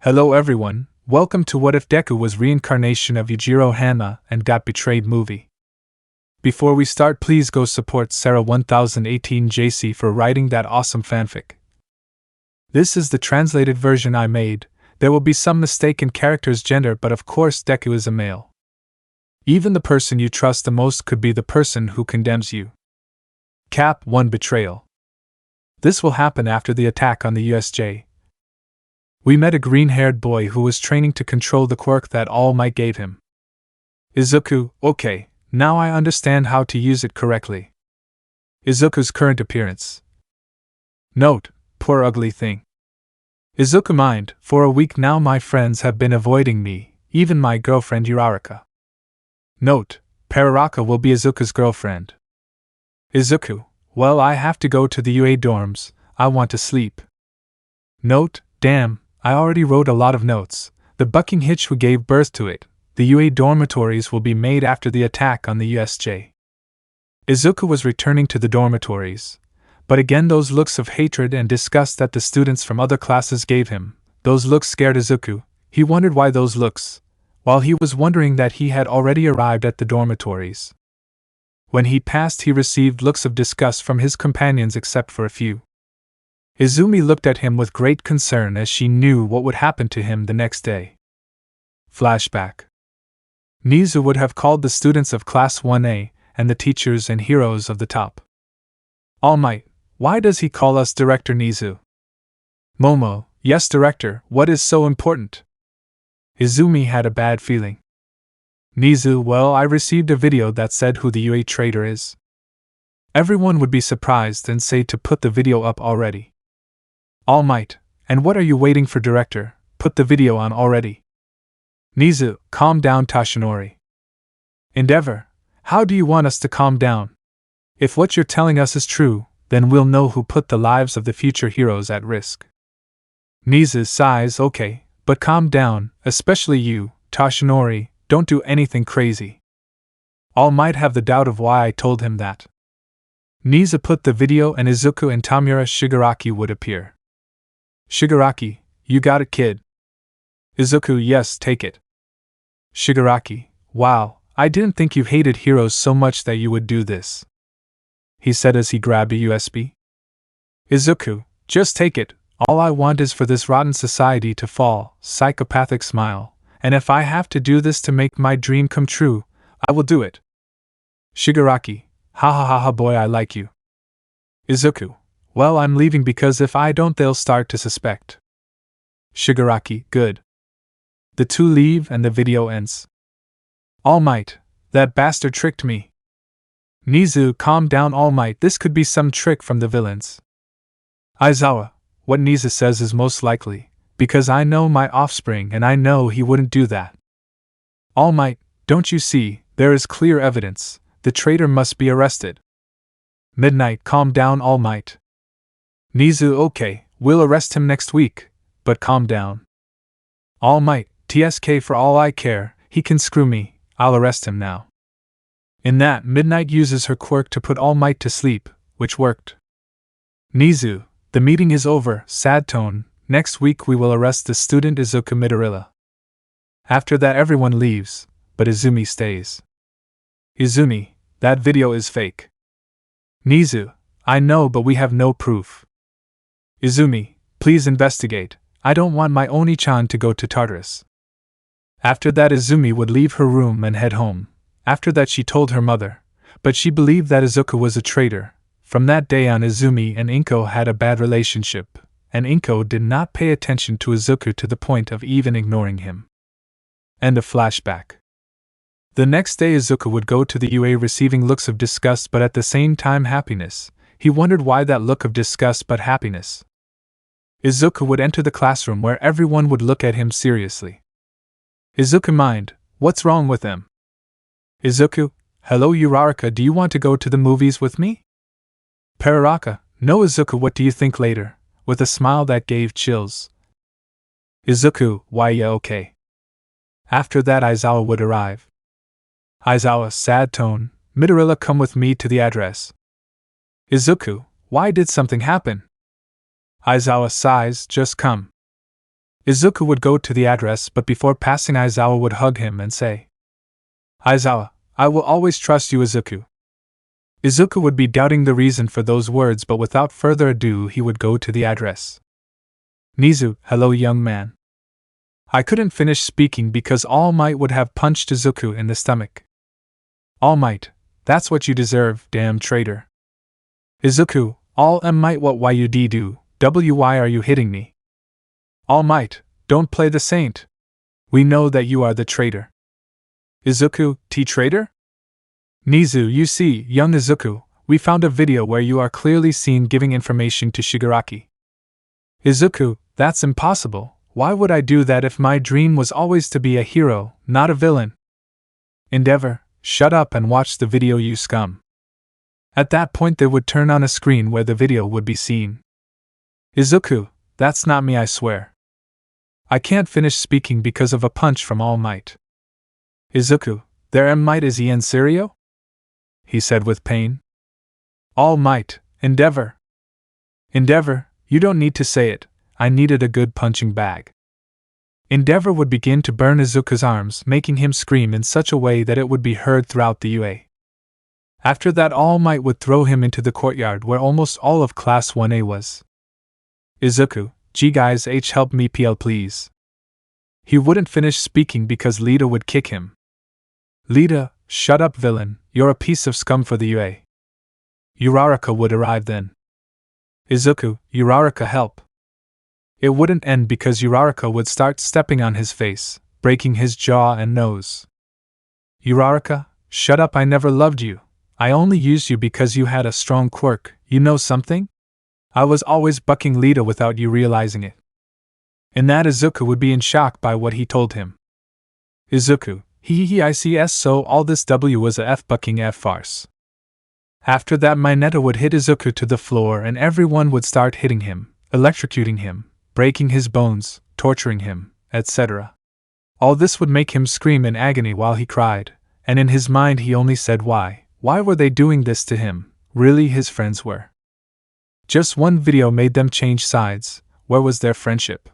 Hello everyone, welcome to What If Deku was Reincarnation of Yujiro Hanma and Got Betrayed movie. Before we start, please go support Sarah 1018 JC for writing that awesome fanfic. This is the translated version I made. There will be some mistake in character's gender, but of course Deku is a male. Even the person you trust the most could be the person who condemns you. Cap 1 Betrayal. This will happen after the attack on the USJ. We met a green-haired boy who was training to control the quirk that Almight gave him. Izuku, okay, now I understand how to use it correctly. Izuku's current appearance. Note, poor ugly thing. Izuku mind, for a week now my friends have been avoiding me, even my girlfriend Uraraka. Note, Uraraka will be Izuku's girlfriend. Izuku, well I have to go to the UA dorms, I want to sleep. Note, damn, I already wrote a lot of notes. The bucking hitch who gave birth to it. The UA dormitories will be made after the attack on the USJ. Izuku was returning to the dormitories. But again those looks of hatred and disgust that the students from other classes gave him, those looks scared Izuku. He wondered why those looks, while he was wondering that he had already arrived at the dormitories. When he passed he received looks of disgust from his companions except for a few. Izumi looked at him with great concern as she knew what would happen to him the next day. Flashback. Nizu would have called the students of Class 1A and the teachers and heroes of the top. Almight, why does he call us Director Nizu? Momo, yes Director, what is so important? Izumi had a bad feeling. Nizu, well I received a video that said who the UA traitor is. Everyone would be surprised and say to put the video up already. Almight, and what are you waiting for Director, put the video on already. Nizu, calm down Toshinori. Endeavor, how do you want us to calm down? If what you're telling us is true, then we'll know who put the lives of the future heroes at risk. Nizu sighs, okay, but calm down, especially you, Toshinori, don't do anything crazy. All might have the doubt of why I told him that. Nizu put the video and Izuku and Tamura Shigaraki would appear. Shigaraki, you got it kid. Izuku, yes, take it. Shigaraki, wow, I didn't think you hated heroes so much that you would do this. He said as he grabbed a USB. Izuku, just take it, all I want is for this rotten society to fall, psychopathic smile, and if I have to do this to make my dream come true, I will do it. Shigaraki, ha ha ha ha boy I like you. Izuku, well I'm leaving because if I don't they'll start to suspect. Shigaraki, good. The two leave and the video ends. Almight, that bastard tricked me. Nizu, calm down Almight, this could be some trick from the villains. Aizawa, what Nizu says is most likely, because I know my offspring and I know he wouldn't do that. Almight, don't you see, there is clear evidence, the traitor must be arrested. Midnight, calm down Almight. Nizu, okay, we'll arrest him next week, but calm down. Almight, TSK for all I care, he can screw me, I'll arrest him now. In that, Midnight uses her quirk to put Almight to sleep, which worked. Nizu, the meeting is over, sad tone, next week we will arrest the student Izuku Midorilla. After that everyone leaves, but Izumi stays. Izumi, that video is fake. Nizu, I know but we have no proof. Izumi, please investigate, I don't want my Oni-chan to go to Tartarus. After that Izumi would leave her room and head home. After that she told her mother, but she believed that Izuku was a traitor. From that day on Izumi and Inko had a bad relationship, and Inko did not pay attention to Izuku to the point of even ignoring him. End of flashback. The next day Izuku would go to the UA receiving looks of disgust but at the same time happiness. He wondered why that look of disgust but happiness. Izuku would enter the classroom where everyone would look at him seriously. Izuku mind, what's wrong with them? Izuku, hello Uraraka, do you want to go to the movies with me? Uraraka, no Izuku, what do you think later? With a smile that gave chills. Izuku, why yeah okay. After that Aizawa would arrive. Aizawa, sad tone, Midorilla come with me to the address. Izuku, why did something happen? Aizawa sighs, just come. Izuku would go to the address, but before passing, Aizawa would hug him and say, "Aizawa, I will always trust you, Izuku." Izuku would be doubting the reason for those words, but without further ado he would go to the address. "Nizu, hello young man." I couldn't finish speaking because All Might would have punched Izuku in the stomach. "All Might, that's what you deserve, damn traitor." "Izuku, All Might, what why you do, why are you hitting me?" "All Might, don't play the saint. We know that you are the traitor." "Izuku, traitor?" "Nizu, you see, young Izuku, we found a video where you are clearly seen giving information to Shigaraki." "Izuku, that's impossible. Why would I do that if my dream was always to be a hero, not a villain?" "Endeavor, shut up and watch the video, you scum." At that point they would turn on a screen where the video would be seen. "Izuku, that's not me, I swear." I can't finish speaking because of a punch from All Might. "Izuku, there Might is he in serio?" he said with pain. "All Might, endeavor." "Endeavor, you don't need to say it, I needed a good punching bag." Endeavor would begin to burn Izuku's arms, making him scream in such a way that it would be heard throughout the UA. After that, All Might would throw him into the courtyard where almost all of Class 1A was. "Izuku, gee guys, help me PL please." He wouldn't finish speaking because Lita would kick him. "Lita, shut up villain, you're a piece of scum for the UA." Uraraka would arrive then. "Izuku, Uraraka help." It wouldn't end because Uraraka would start stepping on his face, breaking his jaw and nose. "Uraraka, shut up, I never loved you. I only used you because you had a strong quirk, you know something? I was always bucking Lita without you realizing it." In that, Izuku would be in shock by what he told him. "Izuku, ICS, so all this W was a bucking farce." After that, Mineta would hit Izuku to the floor and everyone would start hitting him, electrocuting him, breaking his bones, torturing him, etc. All this would make him scream in agony while he cried, and in his mind he only said why. Why were they doing this to him? Really, his friends were. Just one video made them change sides. Where was their friendship?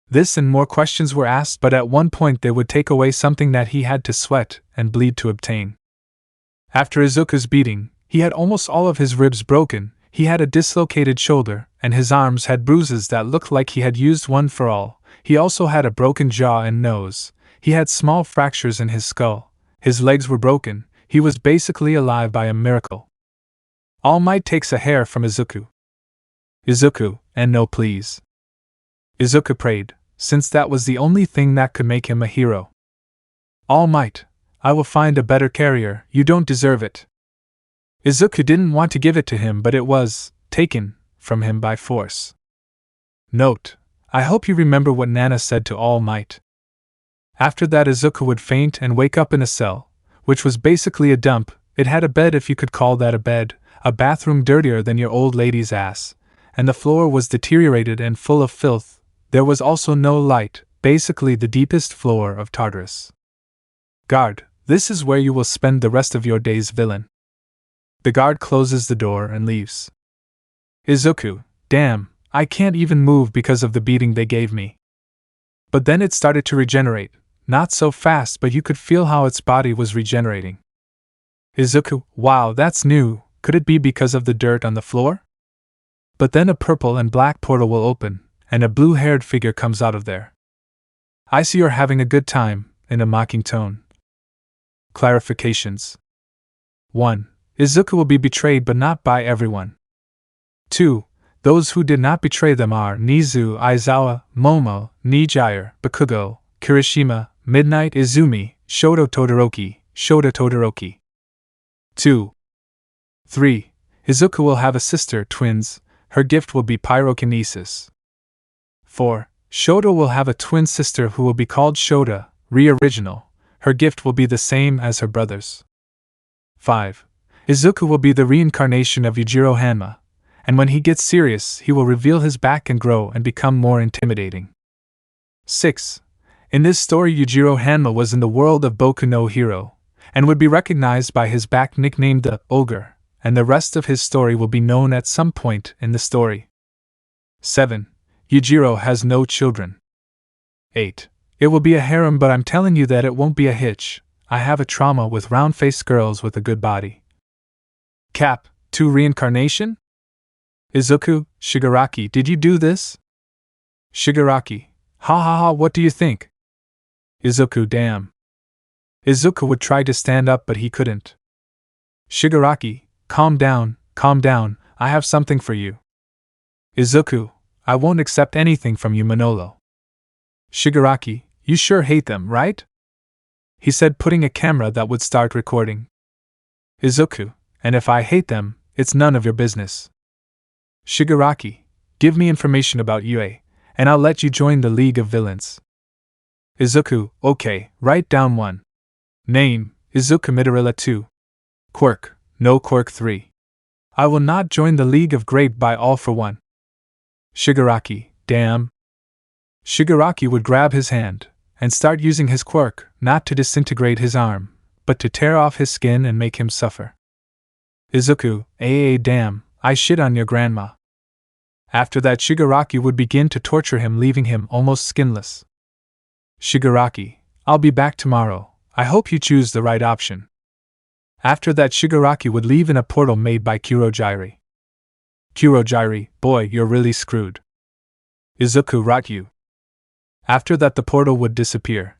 This and more questions were asked, but at one point they would take away something that he had to sweat and bleed to obtain. After Izuku's beating, he had almost all of his ribs broken, he had a dislocated shoulder, and his arms had bruises that looked like he had used one for all. He also had a broken jaw and nose. He had small fractures in his skull. His legs were broken. He was basically alive by a miracle. All Might takes a hair from Izuku. "Izuku, and no please." Izuku prayed, since that was the only thing that could make him a hero. "All Might, I will find a better carrier, you don't deserve it." Izuku didn't want to give it to him, but it was taken from him by force. Note: I hope you remember what Nana said to All Might. After that, Izuku would faint and wake up in a cell, which was basically a dump. It had a bed, if you could call that a bed, a bathroom dirtier than your old lady's ass, and the floor was deteriorated and full of filth. There was also no light, basically the deepest floor of Tartarus. "Guard, this is where you will spend the rest of your days, villain." The guard closes the door and leaves. Izuku, damn, I can't even move because of the beating they gave me. But then it started to regenerate, not so fast, but you could feel how its body was regenerating. Izuku, wow, that's new, could it be because of the dirt on the floor? But then a purple and black portal will open, and a blue-haired figure comes out of there. "I see you're having a good time," in a mocking tone. Clarifications. 1. Izuku will be betrayed, but not by everyone. 2. Those who did not betray them are Nizu, Aizawa, Momo, Nijire, Bakugo, Kirishima, Midnight Izumi, Shoto Todoroki. 2. 3. Izuku will have a sister, twins. Her gift will be pyrokinesis. 4. Shoto will have a twin sister who will be called Shota, re-original. Her gift will be the same as her brother's. 5. Izuku will be the reincarnation of Yujiro Hanma, and when he gets serious, he will reveal his back and grow and become more intimidating. 6. In this story, Yujiro Hanma was in the world of Boku no Hero, and would be recognized by his back nicknamed the Ogre, and the rest of his story will be known at some point in the story. 7. Yujiro has no children. 8. It will be a harem, but I'm telling you that it won't be a hitch. I have a trauma with round-faced girls with a good body. Cap. 2. Reincarnation? Izuku, Shigaraki, did you do this? Shigaraki. Ha ha ha, what do you think? Izuku, damn. Izuku would try to stand up, but he couldn't. Shigaraki, calm down, I have something for you. Izuku, I won't accept anything from you, Manolo. Shigaraki, you sure hate them, right? He said, putting a camera that would start recording. Izuku, and if I hate them, it's none of your business. Shigaraki, give me information about Yue, and I'll let you join the League of Villains. Izuku, okay, write down 1. Name, Izuku Midorilla 2. Quirk, no Quirk 3. I will not join the League of Great by all for one. Shigaraki, damn. Shigaraki would grab his hand, and start using his quirk, not to disintegrate his arm, but to tear off his skin and make him suffer. Izuku, damn, I shit on your grandma. After that, Shigaraki would begin to torture him, leaving him almost skinless. Shigaraki, I'll be back tomorrow, I hope you choose the right option. After that, Shigaraki would leave in a portal made by Kurojiri. Kurojiri, boy, you're really screwed. Izuku, rot you. After that, the portal would disappear.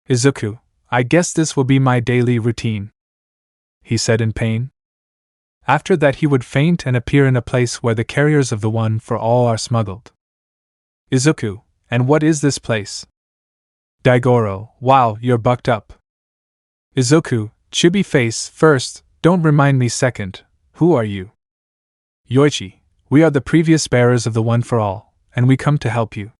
Izuku, I guess this will be my daily routine, he said in pain. After that, he would faint and appear in a place where the carriers of the One for All are smuggled. Izuku, and what is this place? Daigoro, wow, you're bucked up. Izuku, chibi face, first, don't remind me second, who are you? Yoichi, we are the previous bearers of the One for All, and we come to help you.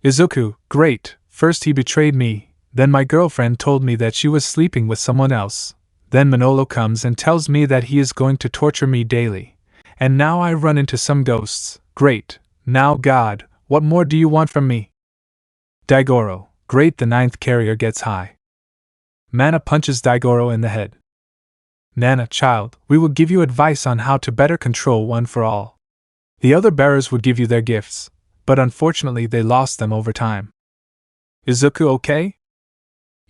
Izuku, great, first he betrayed me, then my girlfriend told me that she was sleeping with someone else, then Manolo comes and tells me that he is going to torture me daily, and now I run into some ghosts, great, now God, what more do you want from me? Daigoro, great, the 9th carrier gets high. Mana punches Daigoro in the head. Nana, child, we will give you advice on how to better control One for All. The other bearers would give you their gifts, but unfortunately they lost them over time. Izuku, okay?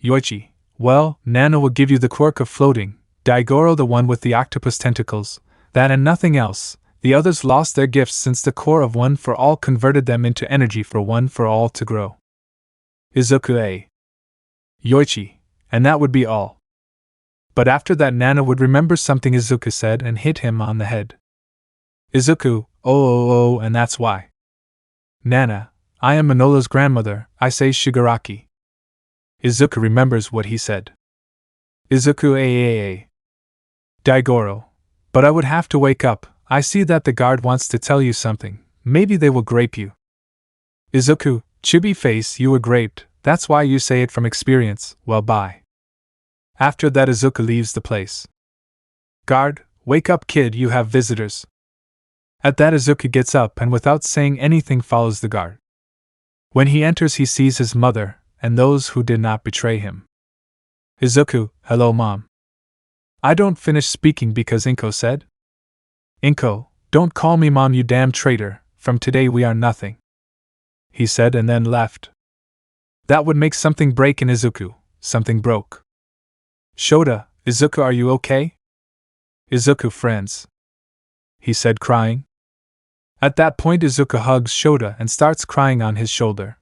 Yoichi, well, Nana will give you the quirk of floating, Daigoro the one with the octopus tentacles, that and nothing else. The others lost their gifts since the core of One for All converted them into energy for One for All to grow. Izuku, Yoichi, and that would be all. But after that, Nana would remember something Izuku said and hit him on the head. Izuku, oh, and that's why. Nana, I am Manolo's grandmother, I say Shigaraki. Izuku remembers what he said. Izuku, Daigoro, but I would have to wake up, I see that the guard wants to tell you something, maybe they will grape you. Izuku, chibi face, you were graped, that's why you say it from experience, well bye. After that, Izuku leaves the place. Guard, wake up kid, you have visitors. At that, Izuku gets up and without saying anything follows the guard. When he enters, he sees his mother, and those who did not betray him. Izuku, hello mom. I don't finish speaking because Inko said. Inko, don't call me mom, you damn traitor, from today we are nothing. He said and then left. That would make something break in Izuku, something broke. Shota, Izuku, are you okay? Izuku, friends. He said, crying. At that point, Izuku hugs Shota and starts crying on his shoulder.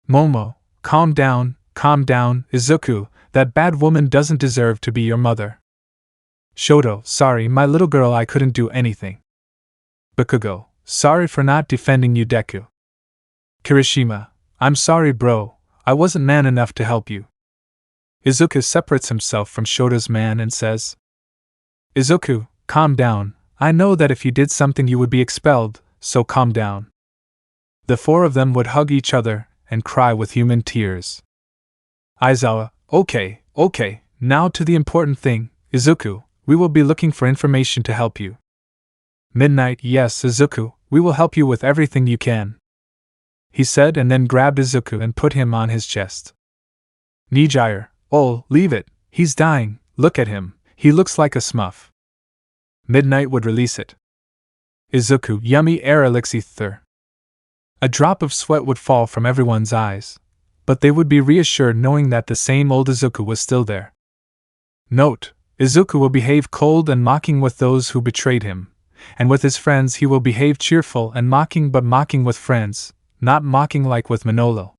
Momo, calm down, Izuku, that bad woman doesn't deserve to be your mother. Shoto, sorry, my little girl, I couldn't do anything. Bakugo, sorry for not defending you, Deku. Kirishima, I'm sorry, bro, I wasn't man enough to help you. Izuku separates himself from Shota's man and says, Izuku, calm down, I know that if you did something you would be expelled, so calm down. The four of them would hug each other and cry with human tears. Aizawa, okay, now to the important thing, Izuku, we will be looking for information to help you. Midnight, yes, Izuku, we will help you with everything you can. He said and then grabbed Izuku and put him on his chest. Nijire, oh, leave it, he's dying, look at him, he looks like a smurf. Midnight would release it. Izuku, yummy air elixir. A drop of sweat would fall from everyone's eyes, but they would be reassured knowing that the same old Izuku was still there. Note: Izuku will behave cold and mocking with those who betrayed him, and with his friends he will behave cheerful and mocking, but mocking with friends, not mocking like with Manolo.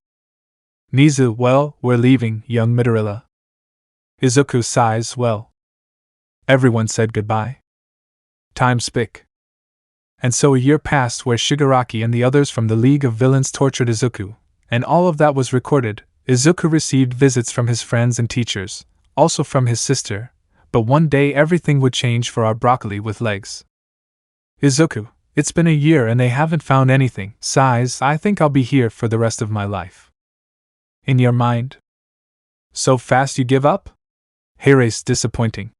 Nizu: well, we're leaving, young Midorilla. Izuku sighs: well. Everyone said goodbye. Time spic. And so a year passed where Shigaraki and the others from the League of Villains tortured Izuku, and all of that was recorded. Izuku received visits from his friends and teachers, also from his sister, but one day everything would change for our broccoli with legs. Izuku: it's been a year and they haven't found anything. Sighs: I think I'll be here for the rest of my life. In your mind? So fast you give up? Heire's disappointing.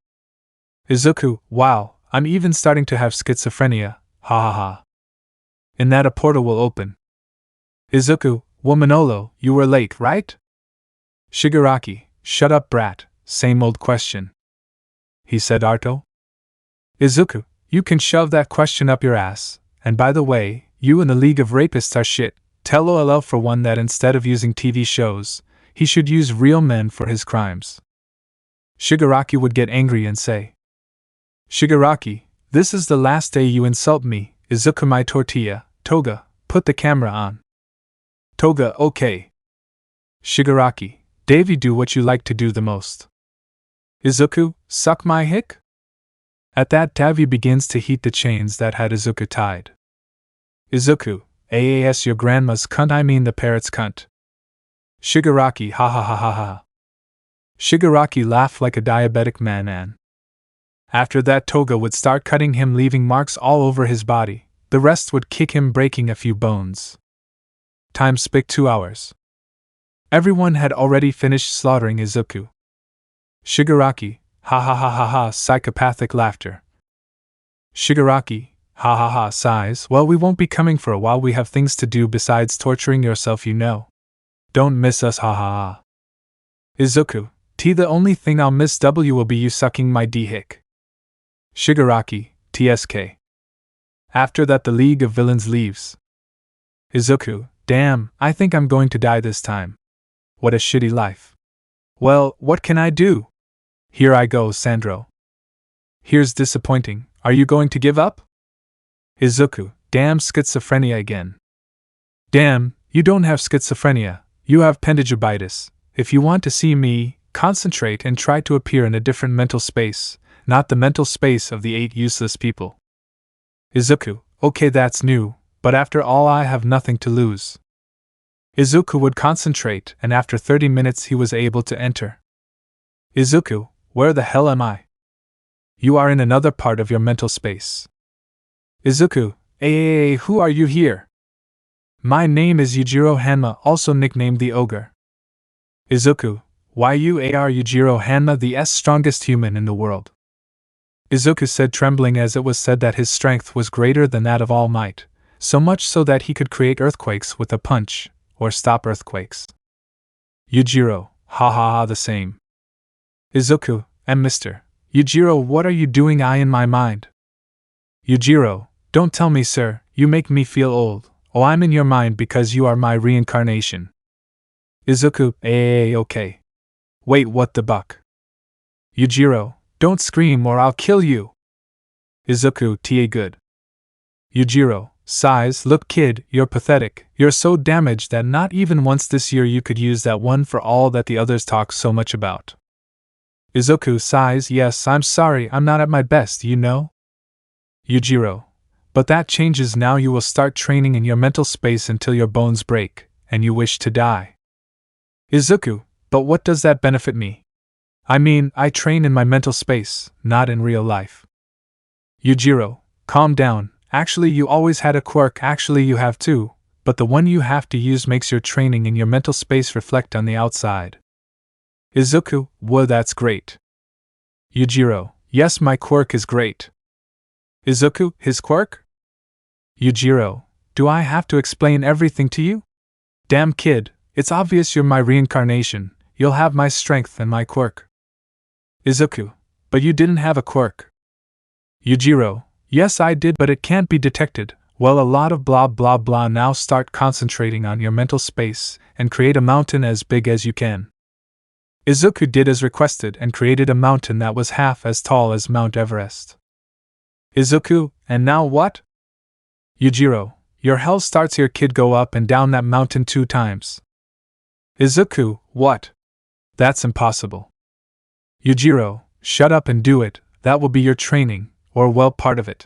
Izuku: wow, I'm even starting to have schizophrenia, ha ha ha. In that a portal will open. Izuku: well, Manolo, you were late, right? Shigaraki: shut up, brat, same old question. He said Arto. Izuku: you can shove that question up your ass, and by the way, you and the League of Rapists are shit. Tell OLL for one that instead of using TV shows, he should use real men for his crimes. Shigaraki would get angry and say, Shigaraki, this is the last day you insult me. Izuku: my tortilla. Toga, put the camera on. Toga: okay. Shigaraki: Davy, do what you like to do the most. Izuku: suck my hick? At that, Davy begins to heat the chains that had Izuku tied. Izuku: aas, your grandma's cunt, I mean the parrot's cunt. Shigaraki: ha ha ha ha ha. Shigaraki laughed like a diabetic man. After that, Toga would start cutting him, leaving marks all over his body. The rest would kick him, breaking a few bones. Time spic 2 hours. Everyone had already finished slaughtering Izuku. Shigaraki: ha ha ha ha ha, psychopathic laughter. Shigaraki: ha ha ha, sighs, well, we won't be coming for a while, we have things to do besides torturing yourself, you know. Don't miss us, ha ha ha. Izuku: the only thing I'll miss will be you sucking my d-hick. Shigaraki: tsk. After that, the League of Villains leaves. Izuku: damn, I think I'm going to die this time. What a shitty life. Well, what can I do? Here I go, Sandro. Here's disappointing. Are you going to give up? Izuku: damn, schizophrenia again. Damn, you don't have schizophrenia, you have pendigibitis. If you want to see me, concentrate and try to appear in a different mental space, not the mental space of the 8 useless people. Izuku: okay, that's new, but after all I have nothing to lose. Izuku would concentrate, and after 30 minutes he was able to enter. Izuku: where the hell am I? You are in another part of your mental space. Izuku: hey, who are you here? My name is Yujiro Hanma, also nicknamed the Ogre. Izuku: why you are Yujiro Hanma, the strongest human in the world. Izuku said, trembling, as it was said that his strength was greater than that of Almight, so much so that he could create earthquakes with a punch, or stop earthquakes. Yujiro: ha ha ha, the same. Izuku: and Mr. Yujiro, what are you doing in my mind? Yujiro: don't tell me, sir, you make me feel old. Oh, I'm in your mind because you are my reincarnation. Izuku: okay. Wait, what the buck? Yujiro: don't scream or I'll kill you. Izuku: good. Yujiro sighs: look, kid, you're pathetic. You're so damaged that not even once this year you could use that one for all that the others talk so much about. Izuku sighs: yes, I'm sorry, I'm not at my best, you know. Yujiro: but that changes now. You will start training in your mental space until your bones break, and you wish to die. Izuku: but what does that benefit me? I mean, I train in my mental space, not in real life. Yujiro: calm down, actually you always had a quirk, actually you have two, but the one you have to use makes your training in your mental space reflect on the outside. Izuku: well, that's great. Yujiro: yes, my quirk is great. Izuku: his quirk? Yujiro: do I have to explain everything to you? Damn, kid, it's obvious you're my reincarnation, you'll have my strength and my quirk. Izuku: but you didn't have a quirk. Yujiro: yes, I did, but it can't be detected. Well, a lot of blah blah blah. Now start concentrating on your mental space and create a mountain as big as you can. Izuku did as requested and created a mountain that was half as tall as Mount Everest. Izuku, and now what? Yujiro, your hell starts here, kid. Go up and down that mountain 2 times. Izuku, what? That's impossible. Yujiro, shut up and do it, that will be your training, or well, part of it.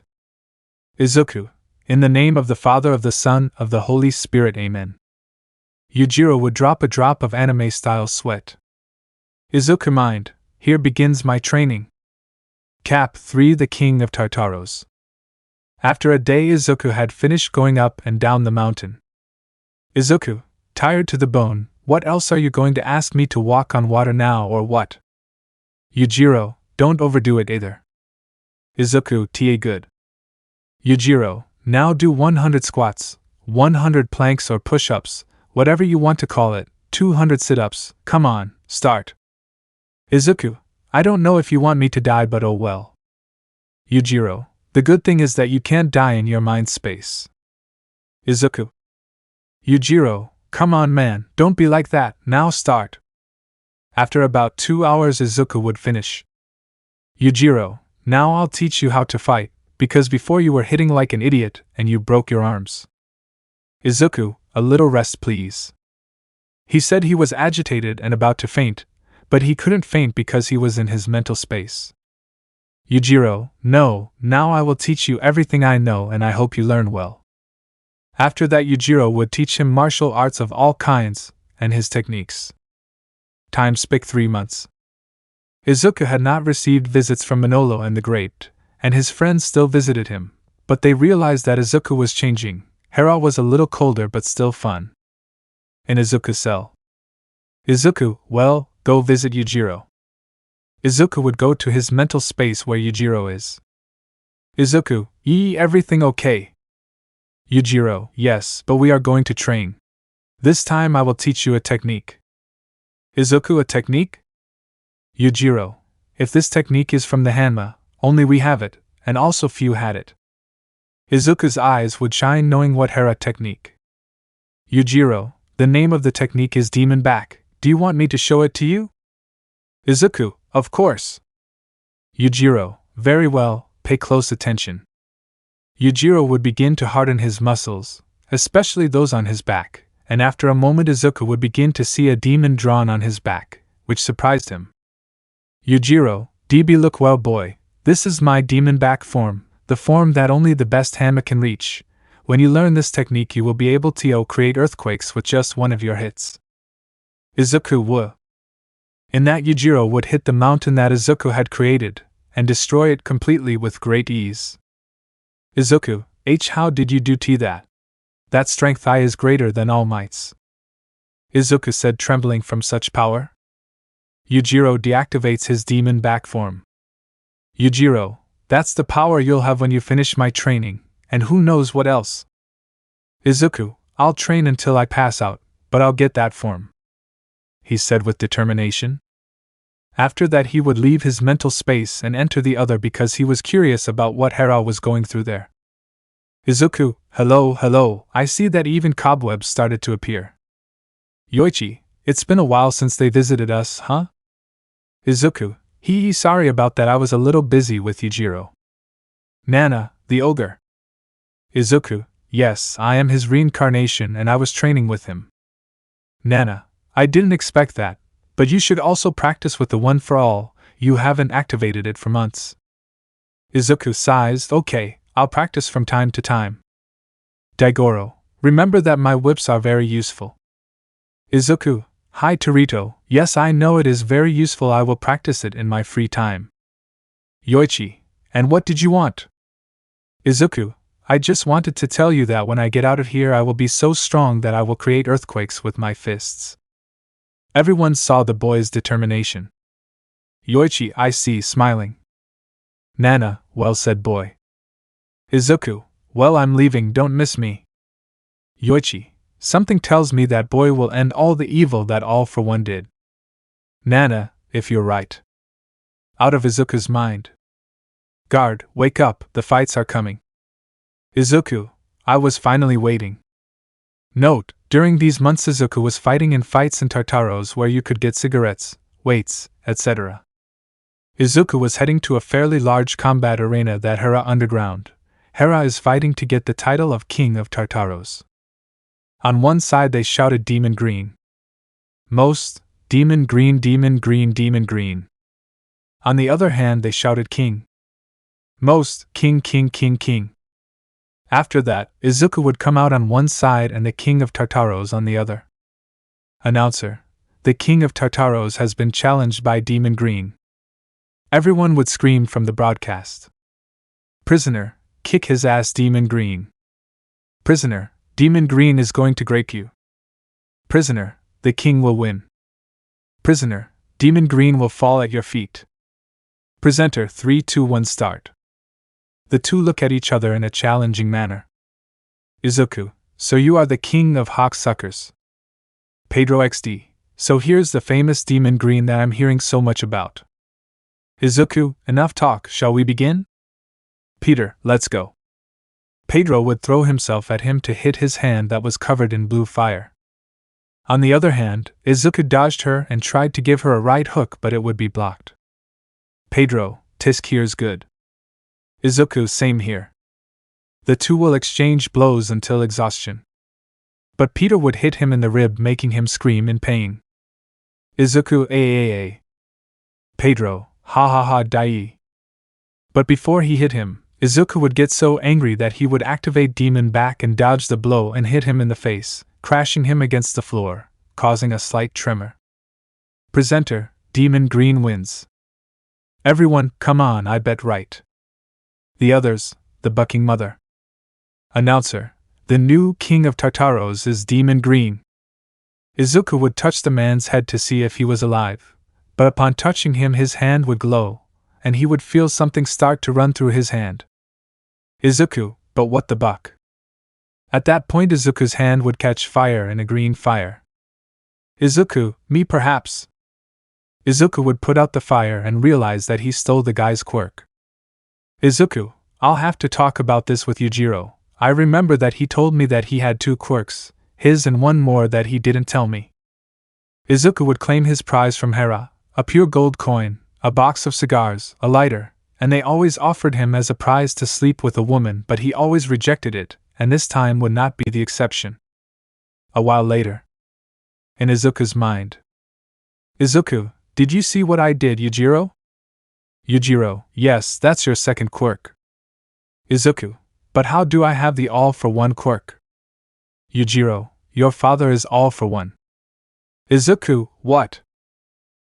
Izuku, in the name of the Father, of the Son, of the Holy Spirit, amen. Yujiro would drop a drop of anime-style sweat. Izuku, mind, here begins my training. Cap 3, the King of Tartaros. After a day, Izuku had finished going up and down the mountain. Izuku, tired to the bone, what else are you going to ask me to walk on water now or what? Yujiro, don't overdo it either. Izuku, ta good. Yujiro, now do 100 squats, 100 planks or push-ups, whatever you want to call it, 200 sit-ups, come on, start. Izuku, I don't know if you want me to die, but oh well. Yujiro, the good thing is that you can't die in your mind space. Izuku. Yujiro, come on man, don't be like that, now start. After about 2 hours Izuku would finish. Yujiro, now I'll teach you how to fight, because before you were hitting like an idiot and you broke your arms. Izuku, a little rest please. He said he was agitated and about to faint, but he couldn't faint because he was in his mental space. Yujiro, no, now I will teach you everything I know and I hope you learn well. After that Yujiro would teach him martial arts of all kinds, and his techniques. Time spic 3 months. Izuku had not received visits from Manolo and the Great, and his friends still visited him, but they realized that Izuku was changing. Hera was a little colder but still fun. In Izuku's cell. Izuku, well, go visit Yujiro. Izuku would go to his mental space where Yujiro is. Izuku, everything okay? Yujiro, yes, but we are going to train. This time I will teach you a technique. Izuku, a technique? Yujiro, if this technique is from the Hanma, only we have it, and also few had it. Izuku's eyes would shine knowing what Hera technique. Yujiro, the name of the technique is Demon Back, do you want me to show it to you? Izuku, of course. Yujiro, very well, pay close attention. Yujiro would begin to harden his muscles, especially those on his back, and after a moment Izuku would begin to see a demon drawn on his back, which surprised him. Yujiro, DB look well boy, this is my demon back form, the form that only the best Hanma can reach. When you learn this technique you will be able to create earthquakes with just one of your hits. Izuku would. In that Yujiro would hit the mountain that Izuku had created, and destroy it completely with great ease. Izuku, how did you do that? That strength I is greater than Almight's. Izuku said, trembling from such power. Yujiro deactivates his demon back form. Yujiro, that's the power you'll have when you finish my training, and who knows what else. Izuku, I'll train until I pass out, but I'll get that form, he said with determination. After that he would leave his mental space and enter the other because he was curious about what Hera was going through there. Izuku, hello, I see that even cobwebs started to appear. Yoichi, it's been a while since they visited us, huh? Izuku, sorry about that, I was a little busy with Yujiro. Nana, the ogre. Izuku, yes, I am his reincarnation and I was training with him. Nana, I didn't expect that, but you should also practice with the One for All, you haven't activated it for months. Izuku sighs, okay, I'll practice from time to time. Daigoro, remember that my whips are very useful. Izuku, hi Torito, yes I know it is very useful, I will practice it in my free time. Yoichi, and what did you want? Izuku, I just wanted to tell you that when I get out of here I will be so strong that I will create earthquakes with my fists. Everyone saw the boy's determination. Yoichi, I see, smiling. Nana, well said boy. Izuku, well I'm leaving, don't miss me. Yoichi, something tells me that boy will end all the evil that All for One did. Nana, if you're right. Out of Izuku's mind. Guard, wake up, the fights are coming. Izuku, I was finally waiting. Note, during these months Izuku was fighting in fights in Tartaros where you could get cigarettes, weights, etc. Izuku was heading to a fairly large combat arena that Hera underground. Hera is fighting to get the title of King of Tartaros. On one side they shouted Demon Green. Most, Demon Green, Demon Green, Demon Green. On the other hand they shouted King. Most, King, King, King, King. After that, Izuku would come out on one side and the King of Tartaros on the other. Announcer: the King of Tartaros has been challenged by Demon Green. Everyone would scream from the broadcast. Prisoner, kick his ass Demon Green. Prisoner, Demon Green is going to break you. Prisoner, the king will win. Prisoner, Demon Green will fall at your feet. Presenter 3, 2, 1 start. The two look at each other in a challenging manner. Izuku: so you are the king of Hawksuckers. Pedro XD: so here's the famous Demon Green that I'm hearing so much about. Izuku: enough talk, shall we begin? Peter: let's go. Pedro would throw himself at him to hit his hand that was covered in blue fire. On the other hand, Izuku dodged her and tried to give her a right hook, but it would be blocked. Pedro: tisk here's good. Izuku: same here. The two will exchange blows until exhaustion. But Peter would hit him in the rib, making him scream in pain. Izuku: a. Pedro: ha ha ha dai. But before he hit him, Izuku would get so angry that he would activate Demon Back and dodge the blow and hit him in the face, crashing him against the floor, causing a slight tremor. Presenter: Demon Green wins. Everyone: come on, I bet right. The others: the bucking mother. Announcer: the new King of Tartaros is Demon Green. Izuku would touch the man's head to see if he was alive, but upon touching him his hand would glow, and he would feel something start to run through his hand. Izuku: but what the buck? At that point Izuku's hand would catch fire in a green fire. Izuku: me perhaps. Izuku would put out the fire and realize that he stole the guy's quirk. Izuku: I'll have to talk about this with Yujiro. I remember that he told me that he had 2 quirks, his and one more that he didn't tell me. Izuku would claim his prize from Hera, a pure gold coin, a box of cigars, a lighter, and they always offered him as a prize to sleep with a woman, but he always rejected it, and this time would not be the exception. A while later. In Izuku's mind. Izuku: did you see what I did, Yujiro? Yujiro: yes, that's your second quirk. Izuku: but how do I have the all-for-one quirk? Yujiro: your father is all-for-one. Izuku: what?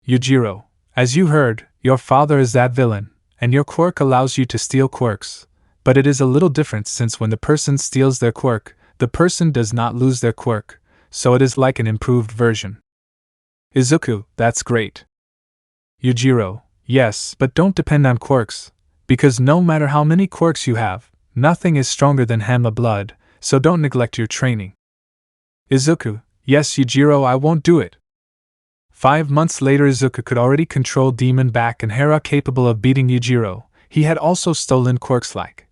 Yujiro: as you heard, your father is that villain, and your quirk allows you to steal quirks, but it is a little different since when the person steals their quirk, the person does not lose their quirk, so it is like an improved version. Izuku: that's great. Yujiro: yes, but don't depend on quirks, because no matter how many quirks you have, nothing is stronger than Hanma blood, so don't neglect your training. Izuku: yes, Yujiro, I won't do it. 5 months later Izuku could already control Demon Back and Hera capable of beating Yujiro. He had also stolen quirks like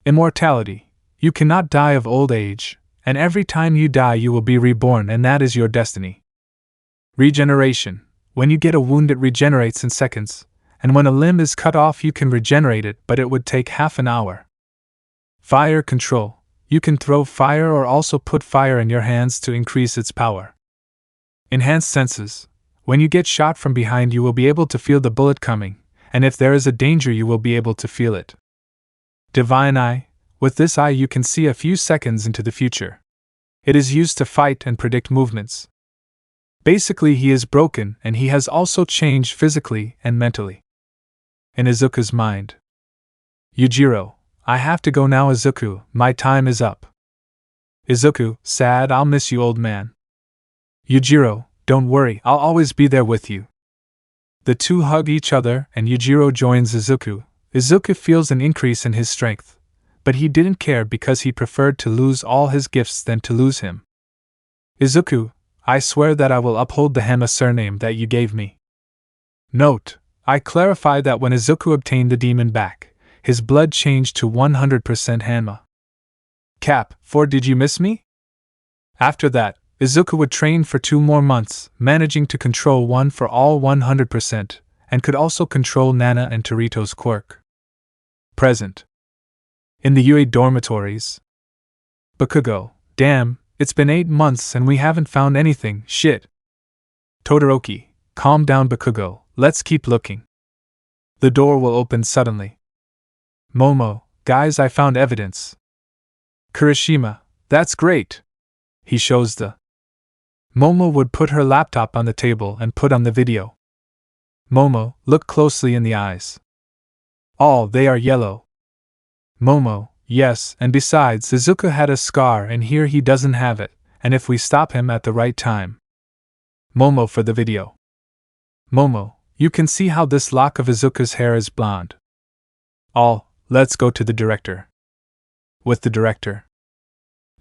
immortality. You cannot die of old age, and every time you die you will be reborn, and that is your destiny. Regeneration. When you get a wound it regenerates in seconds, and when a limb is cut off you can regenerate it, but it would take half an hour. Fire control. You can throw fire or also put fire in your hands to increase its power. Enhanced senses. When you get shot from behind you will be able to feel the bullet coming, and if there is a danger you will be able to feel it. Divine Eye. With this eye you can see a few seconds into the future. It is used to fight and predict movements. Basically he is broken and he has also changed physically and mentally. In Izuku's mind. Yujiro: I have to go now Izuku, my time is up. Izuku: sad, I'll miss you old man. Yujiro: don't worry, I'll always be there with you. The two hug each other and Yujiro joins Izuku. Izuku feels an increase in his strength, but he didn't care because he preferred to lose all his gifts than to lose him. Izuku: I swear that I will uphold the Hanma surname that you gave me. Note: I clarify that when Izuku obtained the demon back, his blood changed to 100% Hanma. Cap, for did you miss me? After that, Izuku would train for 2 more months, managing to control One for All 100%, and could also control Nana and Torito's quirk. Present. In the UA dormitories. Bakugo, damn, it's been 8 months and we haven't found anything, shit. Todoroki, calm down Bakugo, let's keep looking. The door will open suddenly. Momo, guys, I found evidence. Kirishima, that's great. He shows the. Momo would put her laptop on the table and put on the video. Momo, look closely in the eyes. Oh, they are yellow. Momo, yes, and besides, Izuku had a scar and here he doesn't have it, and if we stop him at the right time. Momo for the video. Momo, you can see how this lock of Izuku's hair is blonde. All, let's go to the director. With the director.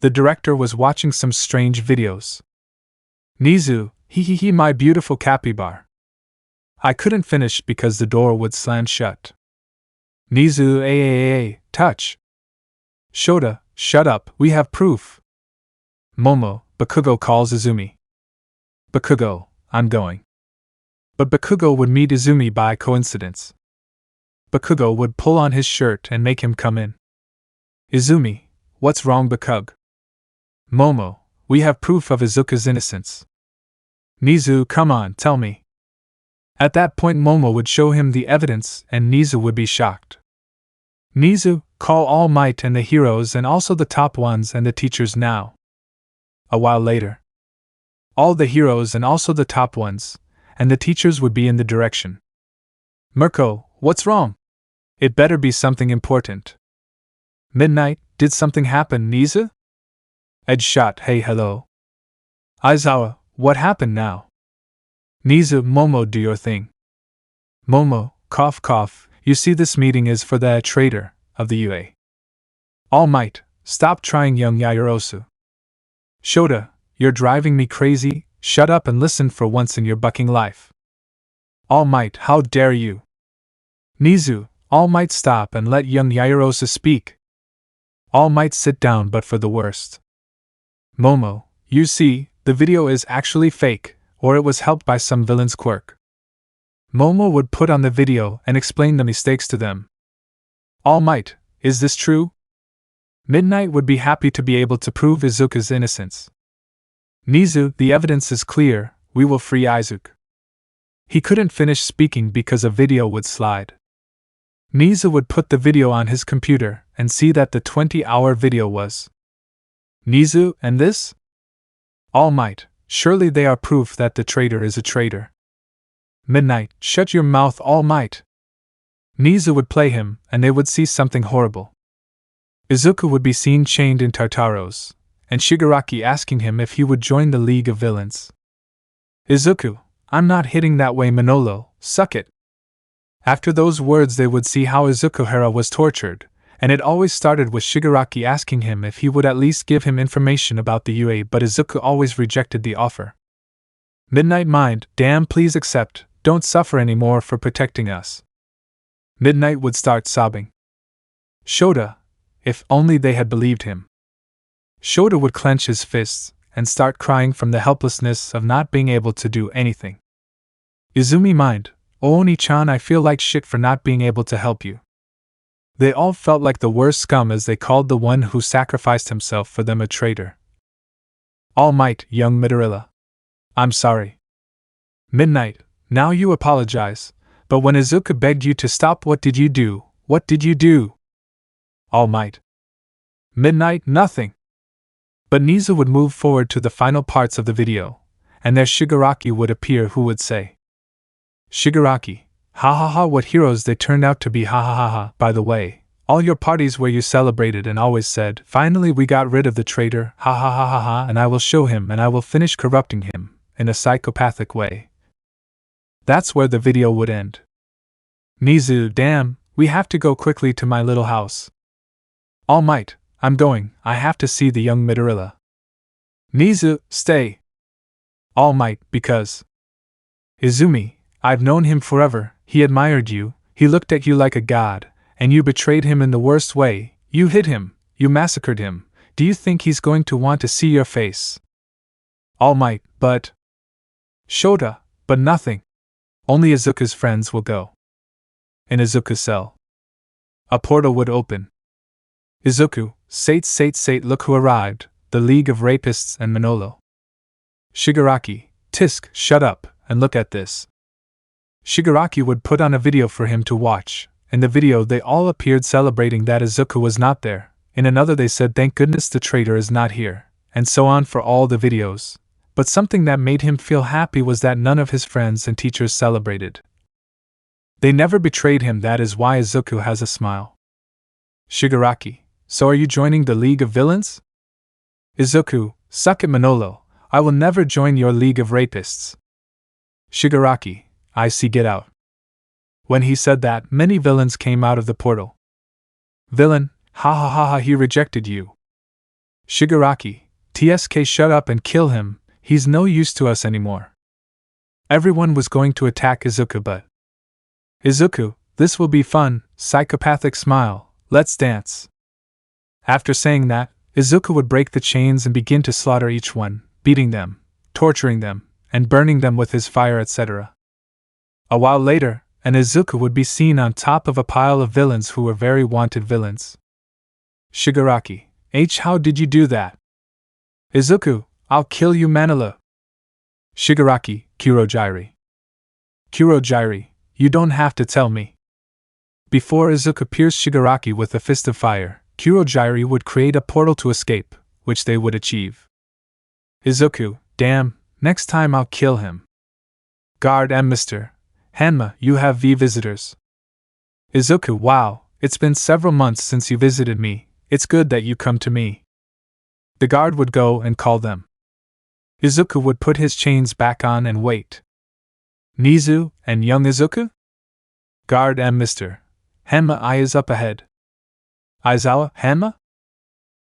The director was watching some strange videos. Nizu, he, my beautiful capybara. I couldn't finish because the door would slam shut. Nizu, touch. Shota, shut up, we have proof. Momo, Bakugo calls Izumi. Bakugo, I'm going. But Bakugo would meet Izumi by coincidence. Bakugo would pull on his shirt and make him come in. Izumi, what's wrong Bakug? Momo, we have proof of Izuku's innocence. Nizu, come on, tell me. At that point Momo would show him the evidence and Nizu would be shocked. Nizu, call All Might and the heroes and also the top ones and the teachers now. A while later. All the heroes and also the top ones, and the teachers would be in the direction. Mirko, what's wrong? It better be something important. Midnight, did something happen, Nizu? Ed shot, hey hello. Aizawa, what happened now? Nizu, Momo, do your thing. Momo, cough cough, you see this meeting is for the traitor of the UA. All Might, stop trying young Yaoyorosu. Shota, you're driving me crazy, shut up and listen for once in your bucking life. All Might, how dare you? Nizu, All Might stop and let young Yaoyorosu speak. All Might sit down but for the worst. Momo, you see, the video is actually fake, or it was helped by some villain's quirk. Momo would put on the video and explain the mistakes to them. All Might, is this true? Midnight would be happy to be able to prove Izuku's innocence. Nizu, the evidence is clear, we will free Izuku. He couldn't finish speaking because a video would slide. Nizu would put the video on his computer and see that the 20-hour video was. Nizu, and this? All Might, surely they are proof that the traitor is a traitor. Midnight, shut your mouth, All Might. Nizu would play him, and they would see something horrible. Izuku would be seen chained in Tartaros, and Shigaraki asking him if he would join the League of Villains. Izuku, I'm not hitting that way Manolo, suck it. After those words they would see how Izukuhara was tortured, and it always started with Shigaraki asking him if he would at least give him information about the UA, but Izuku always rejected the offer. Midnight mind, damn, please accept, don't suffer anymore for protecting us. Midnight would start sobbing. Shota, if only they had believed him. Shota would clench his fists and start crying from the helplessness of not being able to do anything. Izumi mind, Oni-chan, I feel like shit for not being able to help you. They all felt like the worst scum as they called the one who sacrificed himself for them a traitor. All Might, young Midorilla. I'm sorry. Midnight, now you apologize, but when Izuku begged you to stop, what did you do? What did you do? All Might. Midnight, nothing. But Nizu would move forward to the final parts of the video, and there Shigaraki would appear who would say, Shigaraki, ha ha ha, what heroes they turned out to be, ha ha ha ha. By the way, all your parties where you celebrated and always said, finally we got rid of the traitor, ha ha ha ha ha, and I will show him and I will finish corrupting him, in a psychopathic way. That's where the video would end. Nizu, damn, we have to go quickly to my little house. All Might, I'm going, I have to see the young Midorilla. Nizu, stay. All Might, because. Izumi, I've known him forever, he admired you, he looked at you like a god, and you betrayed him in the worst way, you hid him, you massacred him, Do you think he's going to want to see your face? Almight, but... Shota, but nothing. Only Izuku's friends will go. In Izuku's cell. A portal would open. Izuku, Sate, look who arrived, the League of Rapists and Manolo. Shigaraki, Tisk, shut up, and look at this. Shigaraki would put on a video for him to watch. In the video they all appeared celebrating that Izuku was not there. In another they said thank goodness the traitor is not here, and so on for all the videos. But something that made him feel happy was that none of his friends and teachers celebrated. They never betrayed him, that is why Izuku has a smile. Shigaraki, so are you joining the League of Villains? Izuku, suck it Manolo, I will never join your League of Rapists. Shigaraki, I see, get out. When he said that, many villains came out of the portal. Villain, ha ha ha ha, he rejected you. Shigaraki, TSK, shut up and kill him, he's no use to us anymore. Everyone was going to attack Izuku, but... Izuku, this will be fun, psychopathic smile, let's dance. After saying that, Izuku would break the chains and begin to slaughter each one, beating them, torturing them, and burning them with his fire, etc. A while later, and Izuku would be seen on top of a pile of villains who were very wanted villains. Shigaraki, how did you do that? Izuku, I'll kill you Manolo. Shigaraki, Kurojairi. Kurojairi, you don't have to tell me. Before Izuku pierced Shigaraki with a fist of fire, Kurojairi would create a portal to escape, which they would achieve. Izuku, damn, next time I'll kill him. Guard and Mr. Hanma, you have visitors. Izuku, wow, it's been several months since you visited me, it's good that you come to me. The guard would go and call them. Izuku would put his chains back on and wait. Nizu and young Izuku? Guard and Mr. Hanma, I is up ahead. Aizawa, Hanma?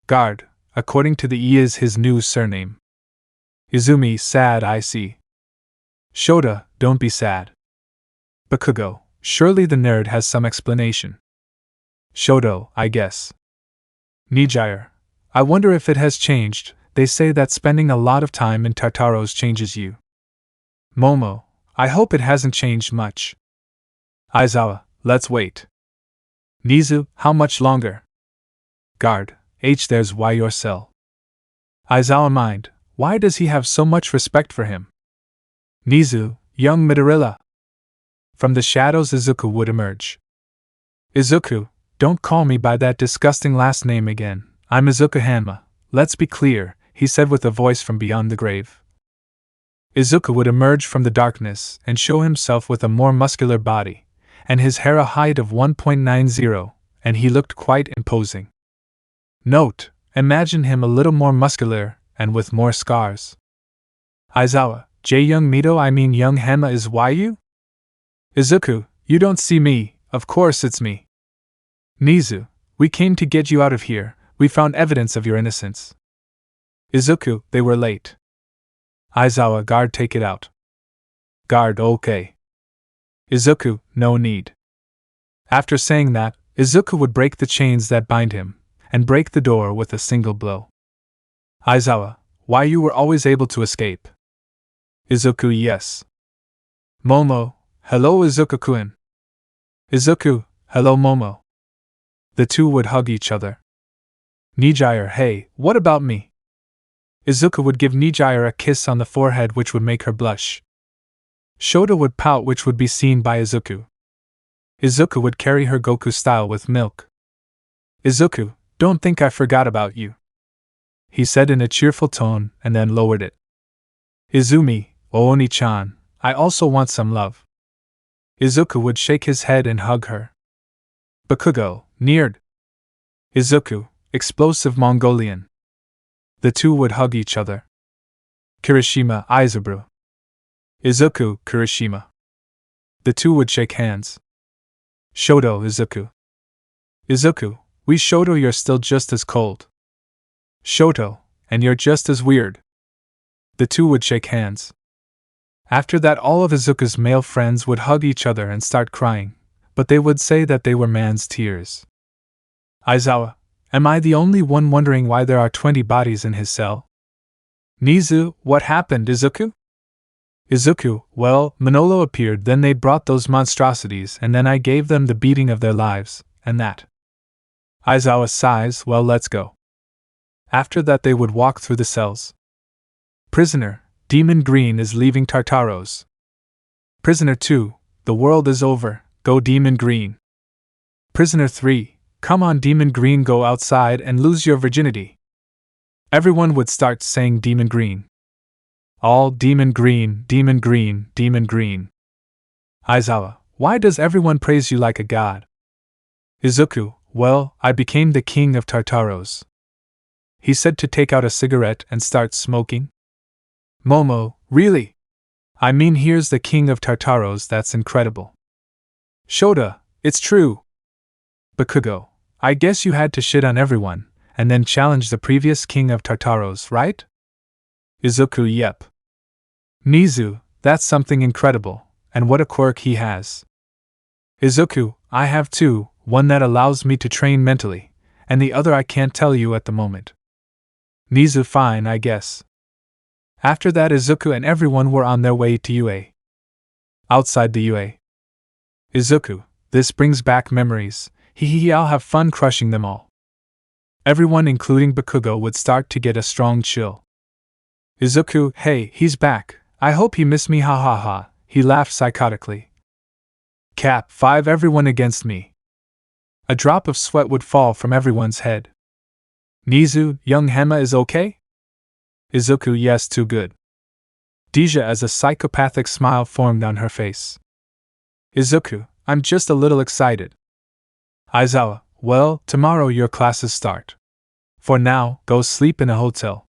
Guard, according to the E is his new surname. Izumi, sad, I see. Shota, don't be sad. Bakugo, surely the nerd has some explanation. Shoto, I guess. Nijire, I wonder if it has changed, they say that spending a lot of time in Tartaros changes you. Momo, I hope it hasn't changed much. Aizawa, let's wait. Nizu, how much longer? Guard, there's why your cell. Aizawa, mind, why does he have so much respect for him? Nizu, young Midorilla. From the shadows Izuku would emerge. Izuku, don't call me by that disgusting last name again, I'm Izuku Hanma, let's be clear, he said with a voice from beyond the grave. Izuku would emerge from the darkness and show himself with a more muscular body, and his hair a height of 1.90, and he looked quite imposing. Note, imagine him a little more muscular, and with more scars. Aizawa, young Mito, I mean young Hanma is Yu? Izuku, you don't see me, of course it's me. Nizu, we came to get you out of here, we found evidence of your innocence. Izuku, they were late. Aizawa, guard, take it out. Guard, okay. Izuku, no need. After saying that, Izuku would break the chains that bind him, and break the door with a single blow. Aizawa, why you were always able to escape? Izuku, yes. Momo, hello Izuku-kun. Izuku, hello Momo. The two would hug each other. Nijire, hey, what about me? Izuku would give Nijire a kiss on the forehead which would make her blush. Shota would pout which would be seen by Izuku. Izuku would carry her Goku style with milk. Izuku, don't think I forgot about you, he said in a cheerful tone and then lowered it. Izumi, Ooni-chan, I also want some love. Izuku would shake his head and hug her. Bakugo, neared. Izuku, explosive Mongolian. The two would hug each other. Kirishima, Izaburo. Izuku, Kirishima. The two would shake hands. Shoto, Izuku. Izuku, we Shoto, you're still just as cold. Shoto, and you're just as weird. The two would shake hands. After that, all of Izuku's male friends would hug each other and start crying, but they would say that they were man's tears. Aizawa, Am I the only one wondering why there are 20 bodies in his cell? Nizu, what happened, Izuku? Izuku, well, Manolo appeared, then they brought those monstrosities, and then I gave them the beating of their lives, and that. Aizawa sighs, well, let's go. After that they would walk through the cells. Prisoner, Demon Green is leaving Tartaros. Prisoner 2, the world is over, go Demon Green. Prisoner 3, come on Demon Green, go outside and lose your virginity. Everyone would start saying Demon Green. All Demon Green, Demon Green, Demon Green. Aizawa, why does everyone praise you like a god? Izuku, well, I became the king of Tartaros. He said to take out a cigarette and start smoking. Momo, really? I mean, here's the king of Tartaros, that's incredible. Shota, it's true. Bakugo, I guess you had to shit on everyone, and then challenge the previous king of Tartaros, right? Izuku, yep. Nizu, that's something incredible, and what a quirk he has. Izuku, I have two, one that allows me to train mentally, and the other I can't tell you at the moment. Nizu, fine, I guess. After that, Izuku and everyone were on their way to UA. Outside the UA. Izuku, this brings back memories, I'll have fun crushing them all. Everyone, including Bakugo, would start to get a strong chill. Izuku, hey, he's back, I hope he missed me, ha ha ha, he laughed psychotically. Cap 5, everyone against me. A drop of sweat would fall from everyone's head. Nizu, young Hanma is okay? Izuku, yes, too good. Deja, as a psychopathic smile formed on her face. Izuku, I'm just a little excited. Aizawa, well, tomorrow your classes start. For now, go sleep in a hotel.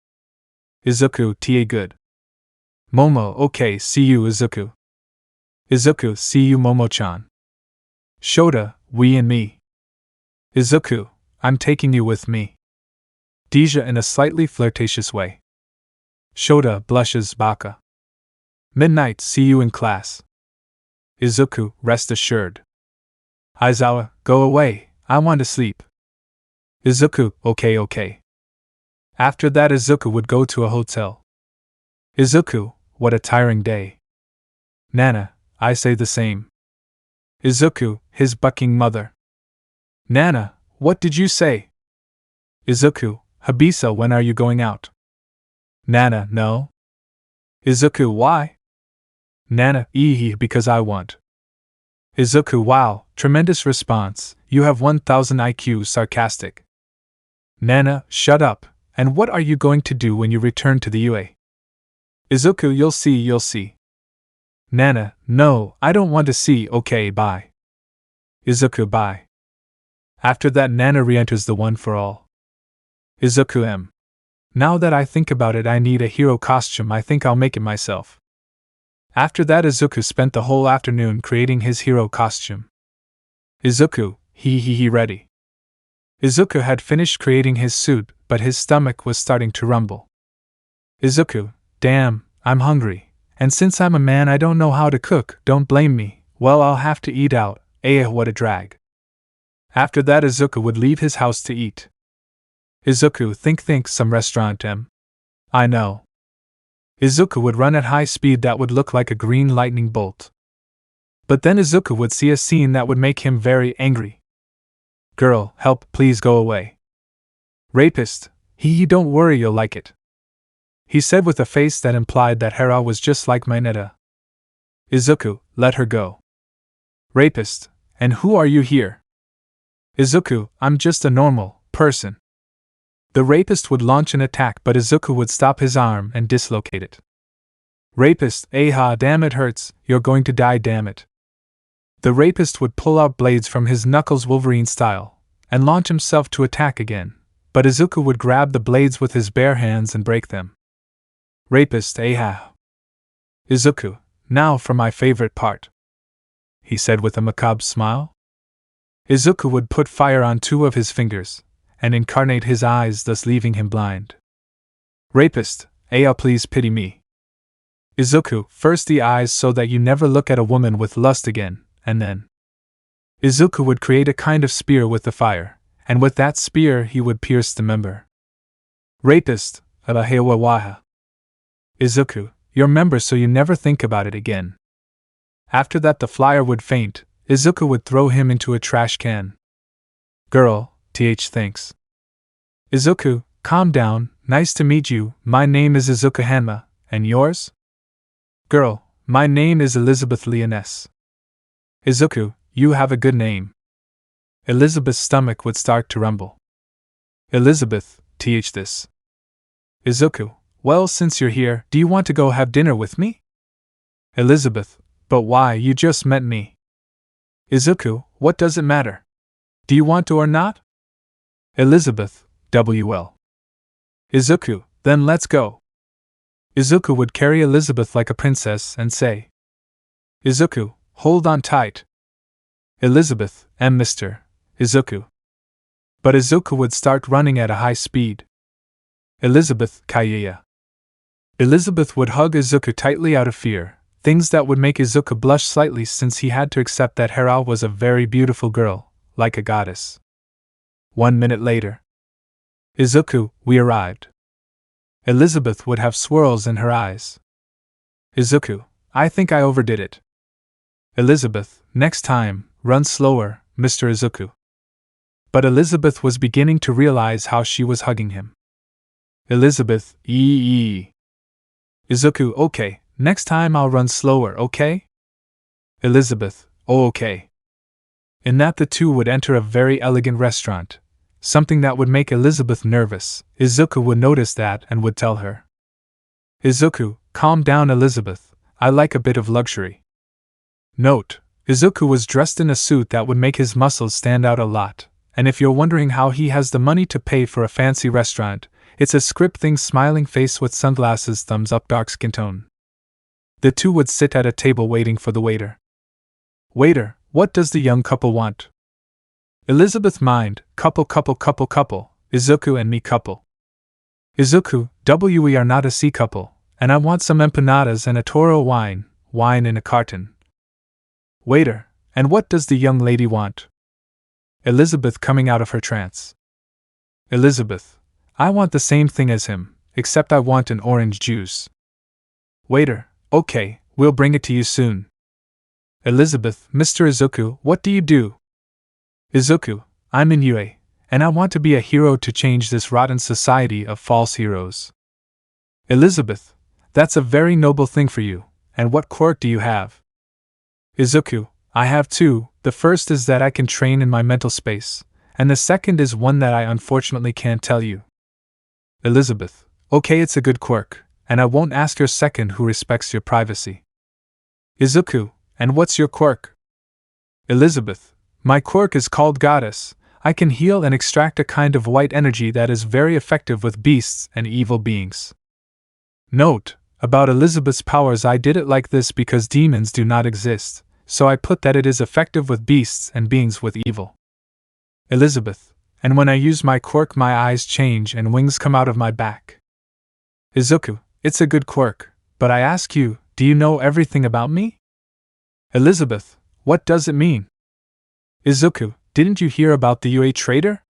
Izuku, ta good. Momo, okay, see you Izuku. Izuku, see you Momo-chan. Shota, we and me. Izuku, I'm taking you with me. Deja in a slightly flirtatious way. Shota blushes, baka. Midnight, see you in class. Izuku, rest assured. Aizawa, go away, I want to sleep. Izuku, okay. After that, Izuku would go to a hotel. Izuku, what a tiring day. Nana, I say the same. Izuku, his bucking mother. Nana, what did you say? Izuku, Habisa, when are you going out? Nana, no. Izuku, why? Nana, because I want. Izuku, wow, tremendous response, you have 1000 IQ, sarcastic. Nana, shut up, and what are you going to do when you return to the UA? Izuku, you'll see. Nana, no, I don't want to see, okay, bye. Izuku, bye. After that, Nana re-enters the One for All. Izuku, now that I think about it, I need a hero costume, I think I'll make it myself. After that, Izuku spent the whole afternoon creating his hero costume. Izuku, he ready. Izuku had finished creating his suit, but his stomach was starting to rumble. Izuku, damn, I'm hungry, and since I'm a man I don't know how to cook, don't blame me, well I'll have to eat out, what a drag. After that, Izuku would leave his house to eat. Izuku, think some restaurant, I know. Izuku would run at high speed that would look like a green lightning bolt. But then Izuku would see a scene that would make him very angry. Girl, help, please go away. Rapist, don't worry, you'll like it. He said with a face that implied that Hera was just like Mineta. Izuku, let her go. Rapist, and who are you here? Izuku, I'm just a normal person. The rapist would launch an attack, but Izuku would stop his arm and dislocate it. Rapist, damn it hurts, you're going to die, damn it. The rapist would pull out blades from his knuckles Wolverine style, and launch himself to attack again, but Izuku would grab the blades with his bare hands and break them. Rapist, Izuku, now for my favorite part, he said with a macabre smile. Izuku would put fire on 2 of his fingers, and incarnate his eyes, thus leaving him blind. Rapist, please pity me. Izuku, first the eyes so that you never look at a woman with lust again, and then. Izuku would create a kind of spear with the fire, and with that spear he would pierce the member. Rapist, Alahewawaha. Izuku, your member so you never think about it again. After that the flyer would faint, Izuku would throw him into a trash can. Girl, thanks. Izuku, calm down, nice to meet you, my name is Yujiro Hanma, and yours? Girl, my name is Elizabeth Leoness. Izuku, you have a good name. Elizabeth's stomach would start to rumble. Elizabeth, this. Izuku, well, since you're here, do you want to go have dinner with me? Elizabeth, but why, you just met me. Izuku, what does it matter? Do you want to or not? Elizabeth, WL. Izuku, then let's go. Izuku would carry Elizabeth like a princess and say, Izuku, hold on tight. Elizabeth, Mr. Izuku. But Izuku would start running at a high speed. Elizabeth, Kaiya. Elizabeth would hug Izuku tightly out of fear, things that would make Izuku blush slightly since he had to accept that Hera was a very beautiful girl, like a goddess. 1 minute later. Izuku, we arrived. Elizabeth would have swirls in her eyes. Izuku, I think I overdid it. Elizabeth, next time, run slower, Mr. Izuku. But Elizabeth was beginning to realize how she was hugging him. Elizabeth, Izuku, okay, next time I'll run slower, okay? Elizabeth, oh okay. In that the two would enter a very elegant restaurant, something that would make Elizabeth nervous. Izuku would notice that and would tell her. Izuku, calm down Elizabeth, I like a bit of luxury. Note, Izuku was dressed in a suit that would make his muscles stand out a lot, and if you're wondering how he has the money to pay for a fancy restaurant, it's a script thing smiling face with sunglasses thumbs up dark skin tone. The two would sit at a table waiting for the waiter. Waiter, what does the young couple want? Elizabeth mind, couple, Izuku and me couple. Izuku, we are not a C couple, and I want some empanadas and a Toro wine in a carton. Waiter, and what does the young lady want? Elizabeth coming out of her trance. Elizabeth, I want the same thing as him, except I want an orange juice. Waiter, okay, we'll bring it to you soon. Elizabeth, Mr. Izuku, what do you do? Izuku, I'm in UA, and I want to be a hero to change this rotten society of false heroes. Elizabeth, that's a very noble thing for you, and what quirk do you have? Izuku, I have two, the first is that I can train in my mental space, and the second is one that I unfortunately can't tell you. Elizabeth, okay, it's a good quirk, and I won't ask your second who respects your privacy. Izuku, and what's your quirk? Elizabeth, my quirk is called Goddess. I can heal and extract a kind of white energy that is very effective with beasts and evil beings. Note, about Elizabeth's powers, I did it like this because demons do not exist, so I put that it is effective with beasts and beings with evil. Elizabeth, and when I use my quirk my eyes change and wings come out of my back. Izuku, it's a good quirk, but I ask you, do you know everything about me? Elizabeth, what does it mean? Izuku, didn't you hear about the UA traitor?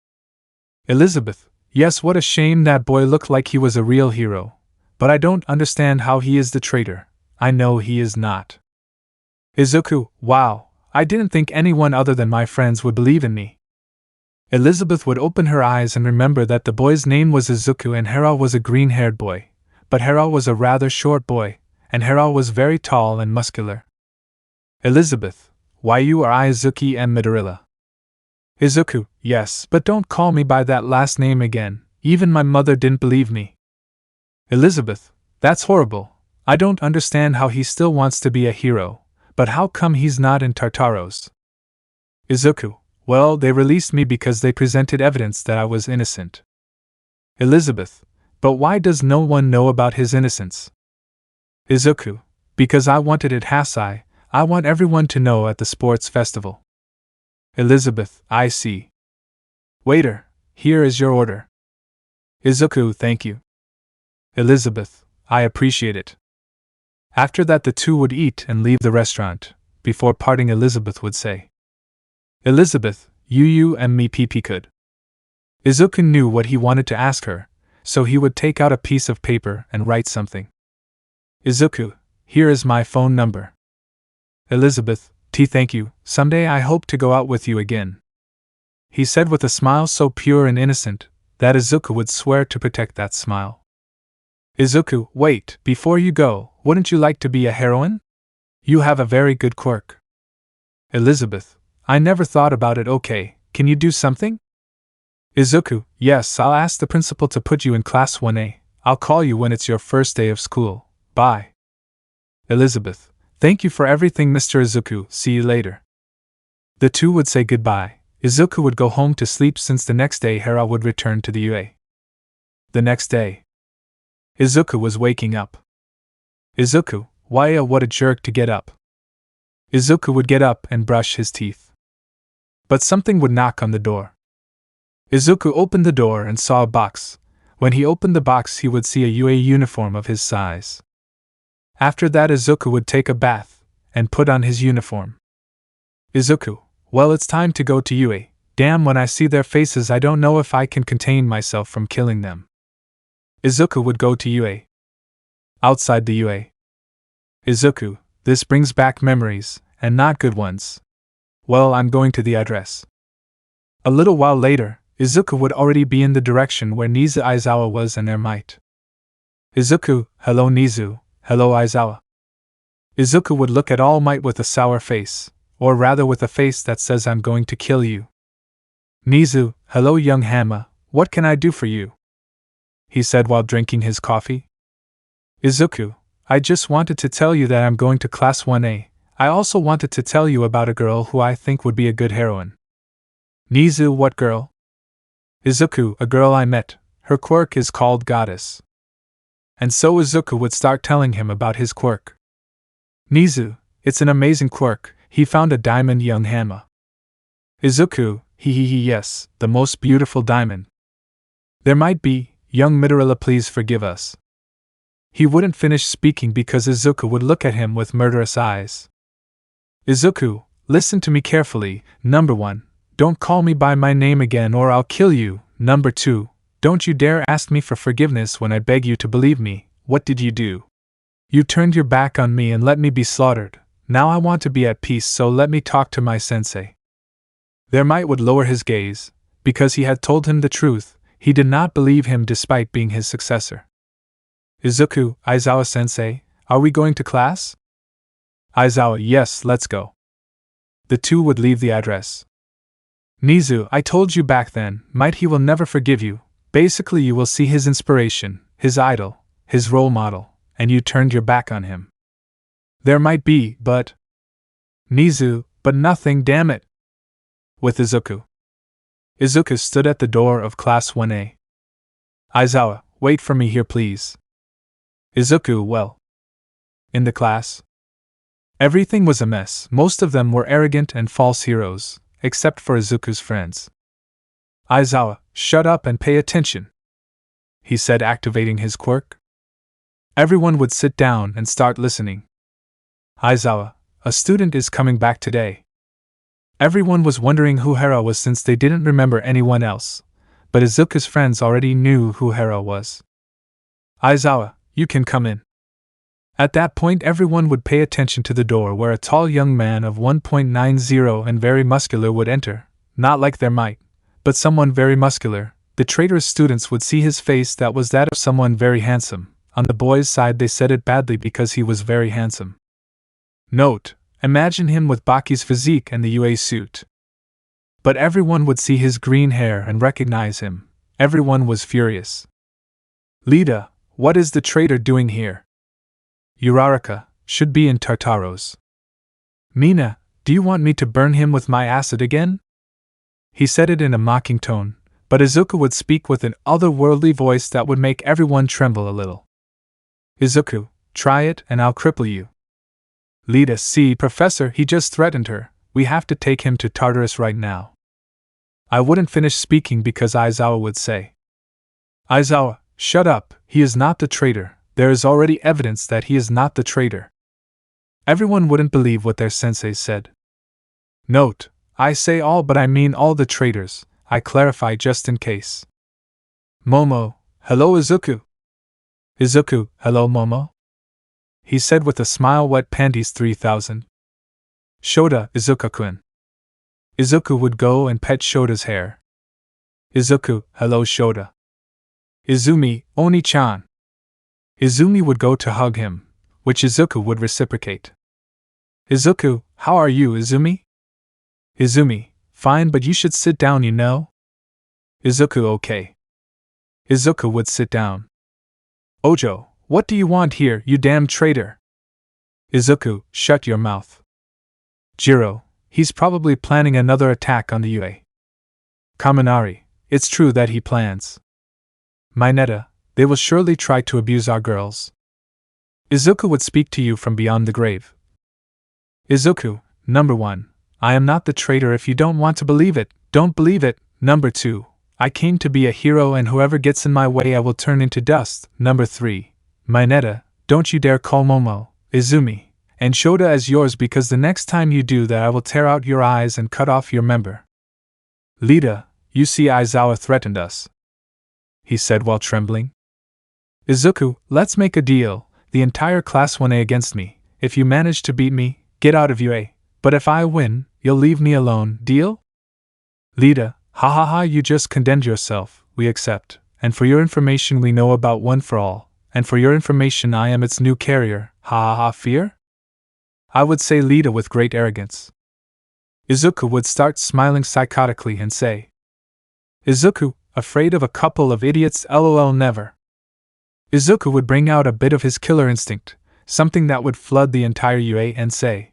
Elizabeth, yes, what a shame that boy looked like he was a real hero, but I don't understand how he is the traitor. I know he is not. Izuku, wow, I didn't think anyone other than my friends would believe in me. Elizabeth would open her eyes and remember that the boy's name was Izuku and Hera was a green-haired boy, but Hera was a rather short boy, and Hera was very tall and muscular. Elizabeth, why you are Izuki and Midorilla? Izuku, yes, but don't call me by that last name again, even my mother didn't believe me. Elizabeth, that's horrible, I don't understand how he still wants to be a hero, but how come he's not in Tartaros? Izuku, well, they released me because they presented evidence that I was innocent. Elizabeth, but why does no one know about his innocence? Izuku, because I wanted it Hasai, I want everyone to know at the sports festival. Elizabeth, I see. Waiter, here is your order. Izuku, thank you. Elizabeth, I appreciate it. After that the two would eat and leave the restaurant. Before parting Elizabeth would say, Elizabeth, you and me PP could. Izuku knew what he wanted to ask her, so he would take out a piece of paper and write something. Izuku, here is my phone number. Elizabeth, thank you, someday I hope to go out with you again. He said with a smile so pure and innocent that Izuku would swear to protect that smile. Izuku, wait, before you go, wouldn't you like to be a heroine? You have a very good quirk. Elizabeth, I never thought about it. Okay, can you do something? Izuku, yes, I'll ask the principal to put you in class 1A. I'll call you when it's your first day of school. Bye. Elizabeth, thank you for everything, Mr. Izuku, see you later. The two would say goodbye. Izuku would go home to sleep since the next day Hera would return to the UA. The next day, Izuku was waking up. Izuku, why what a jerk to get up. Izuku would get up and brush his teeth. But something would knock on the door. Izuku opened the door and saw a box. When he opened the box he would see a UA uniform of his size. After that Izuku would take a bath and put on his uniform. Izuku, well, it's time to go to UA. Damn, when I see their faces I don't know if I can contain myself from killing them. Izuku would go to UA. Outside the UA. Izuku, this brings back memories, and not good ones. Well, I'm going to the address. A little while later, Izuku would already be in the direction where Nizu Aizawa was and Almight. Izuku, hello Nizu, hello Aizawa. Izuku would look at Almight with a sour face, or rather with a face that says I'm going to kill you. Nizu, hello young Hanma, what can I do for you? He said while drinking his coffee. Izuku, I just wanted to tell you that I'm going to class 1A. I also wanted to tell you about a girl who I think would be a good heroine. Nizu, what girl? Izuku, a girl I met. Her quirk is called Goddess. And so Izuku would start telling him about his quirk. Nizu, it's an amazing quirk. He found a diamond, young Hanma. Izuku, yes, the most beautiful diamond. There might be, young Midorilla, please forgive us. He wouldn't finish speaking because Izuku would look at him with murderous eyes. Izuku, listen to me carefully. Number 1, don't call me by my name again or I'll kill you. Number 2, don't you dare ask me for forgiveness when I beg you to believe me. What did you do? You turned your back on me and let me be slaughtered. Now I want to be at peace, so let me talk to my sensei. Their might would lower his gaze, because he had told him the truth. He did not believe him despite being his successor. Izuku, Aizawa-sensei, are we going to class? Aizawa, yes, let's go. The two would leave the address. Nizu, I told you back then, might he will never forgive you. Basically you will see his inspiration, his idol, his role model, and you turned your back on him. There might be, but... Nizu, but nothing, damn it. With Izuku. Izuku stood at the door of class 1A. Aizawa, wait for me here please. Izuku, well. In the class. Everything was a mess. Most of them were arrogant and false heroes, except for Izuku's friends. Aizawa, shut up and pay attention, he said, activating his quirk. Everyone would sit down and start listening. Aizawa, a student is coming back today. Everyone was wondering who Hera was since they didn't remember anyone else, but Izuku's friends already knew who Hera was. Aizawa, you can come in. At that point everyone would pay attention to the door where a tall young man of 1.90 and very muscular would enter, not like their might, but someone very muscular. The traitorous students would see his face that was that of someone very handsome. On the boys' side they said it badly because he was very handsome. Note, imagine him with Baki's physique and the UA suit. But everyone would see his green hair and recognize him. Everyone was furious. Lita, what is the traitor doing here? Uraraka, should be in Tartaros. Mina, do you want me to burn him with my acid again? He said it in a mocking tone, but Izuku would speak with an otherworldly voice that would make everyone tremble a little. Izuku, try it and I'll cripple you. Lita, see, Professor, he just threatened her. We have to take him to Tartarus right now. I wouldn't finish speaking because Aizawa would say. Aizawa, shut up, he is not the traitor. There is already evidence that he is not the traitor. Everyone wouldn't believe what their sensei said. Note, I say all but I mean all the traitors. I clarify just in case. Momo, hello Izuku. Izuku, hello Momo. He said with a smile. Wet panties 3000. Shoda, Izuku-kun. Izuku would go and pet Shoda's hair. Izuku, hello Shoda. Izumi, Oni-chan. Izumi would go to hug him, which Izuku would reciprocate. Izuku, how are you, Izumi? Izumi, fine, but you should sit down, you know? Izuku, okay. Izuku would sit down. Ojo, what do you want here, you damn traitor? Izuku, shut your mouth. Jiro, he's probably planning another attack on the UA. Kaminari, it's true that he plans. Mineta, they will surely try to abuse our girls. Izuku would speak to you from beyond the grave. Izuku, number 1, I am not the traitor. If you don't want to believe it, don't believe it. Number 2, I came to be a hero, and whoever gets in my way I will turn into dust. Number 3, Mineta, don't you dare call Momo, Izumi, and Shoda as yours, because the next time you do that I will tear out your eyes and cut off your member. Lita, you see Aizawa threatened us, he said while trembling. Izuku, let's make a deal, the entire class 1A against me. If you manage to beat me, get out of UA, but if I win, you'll leave me alone, deal? Lita, ha ha ha, you just condemned yourself, we accept, and for your information we know about One for All, and for your information I am its new carrier, ha ha ha, fear? I would say Lita with great arrogance. Izuku would start smiling psychotically and say, Izuku, afraid of a couple of idiots, lol never. Izuku would bring out a bit of his killer instinct, something that would flood the entire UA, and say,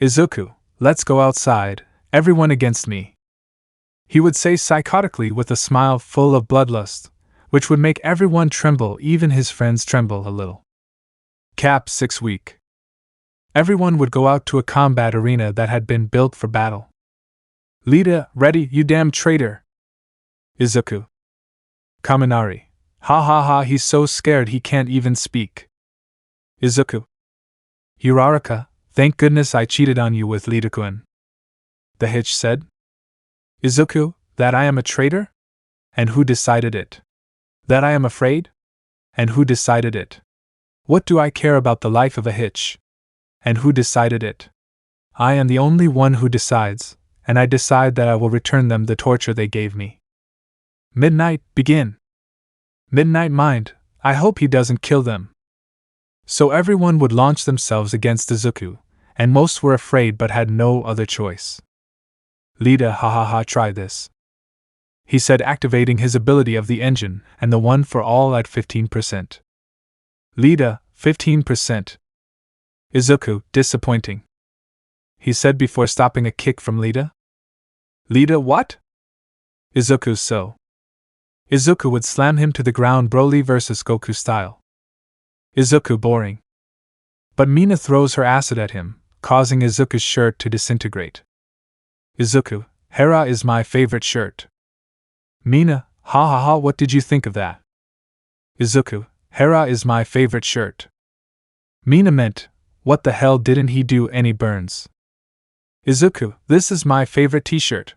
Izuku, let's go outside, everyone against me. He would say psychotically with a smile full of bloodlust, which would make everyone tremble, even his friends tremble a little. Cap 6 week. Everyone would go out to a combat arena that had been built for battle. Lita, ready, you damn traitor. Izuku. Kaminari. Ha ha ha, he's so scared he can't even speak. Izuku. Uraraka, thank goodness I cheated on you with Lita-kun. The Hitch said. Izuku, that I am a traitor? And who decided it? That I am afraid? And who decided it? What do I care about the life of a Hitch? And who decided it? I am the only one who decides, and I decide that I will return them the torture they gave me. Midnight, begin. Midnight mind, I hope he doesn't kill them. So everyone would launch themselves against Izuku, and most were afraid but had no other choice. Lita, ha ha ha, try this, he said, activating his ability of the engine and the One for All at 15%. Lita, 15%. Izuku, disappointing, he said before stopping a kick from Lita. Lita, what? Izuku, so. Izuku would slam him to the ground, Broly vs. Goku style. Izuku, boring. But Mina throws her acid at him, causing Izuku's shirt to disintegrate. Izuku, Hera is my favorite shirt. Mina, ha ha ha, what did you think of that? Izuku, Hera is my favorite shirt. Mina meant, what the hell, didn't he do any burns? Izuku, this is my favorite t-shirt.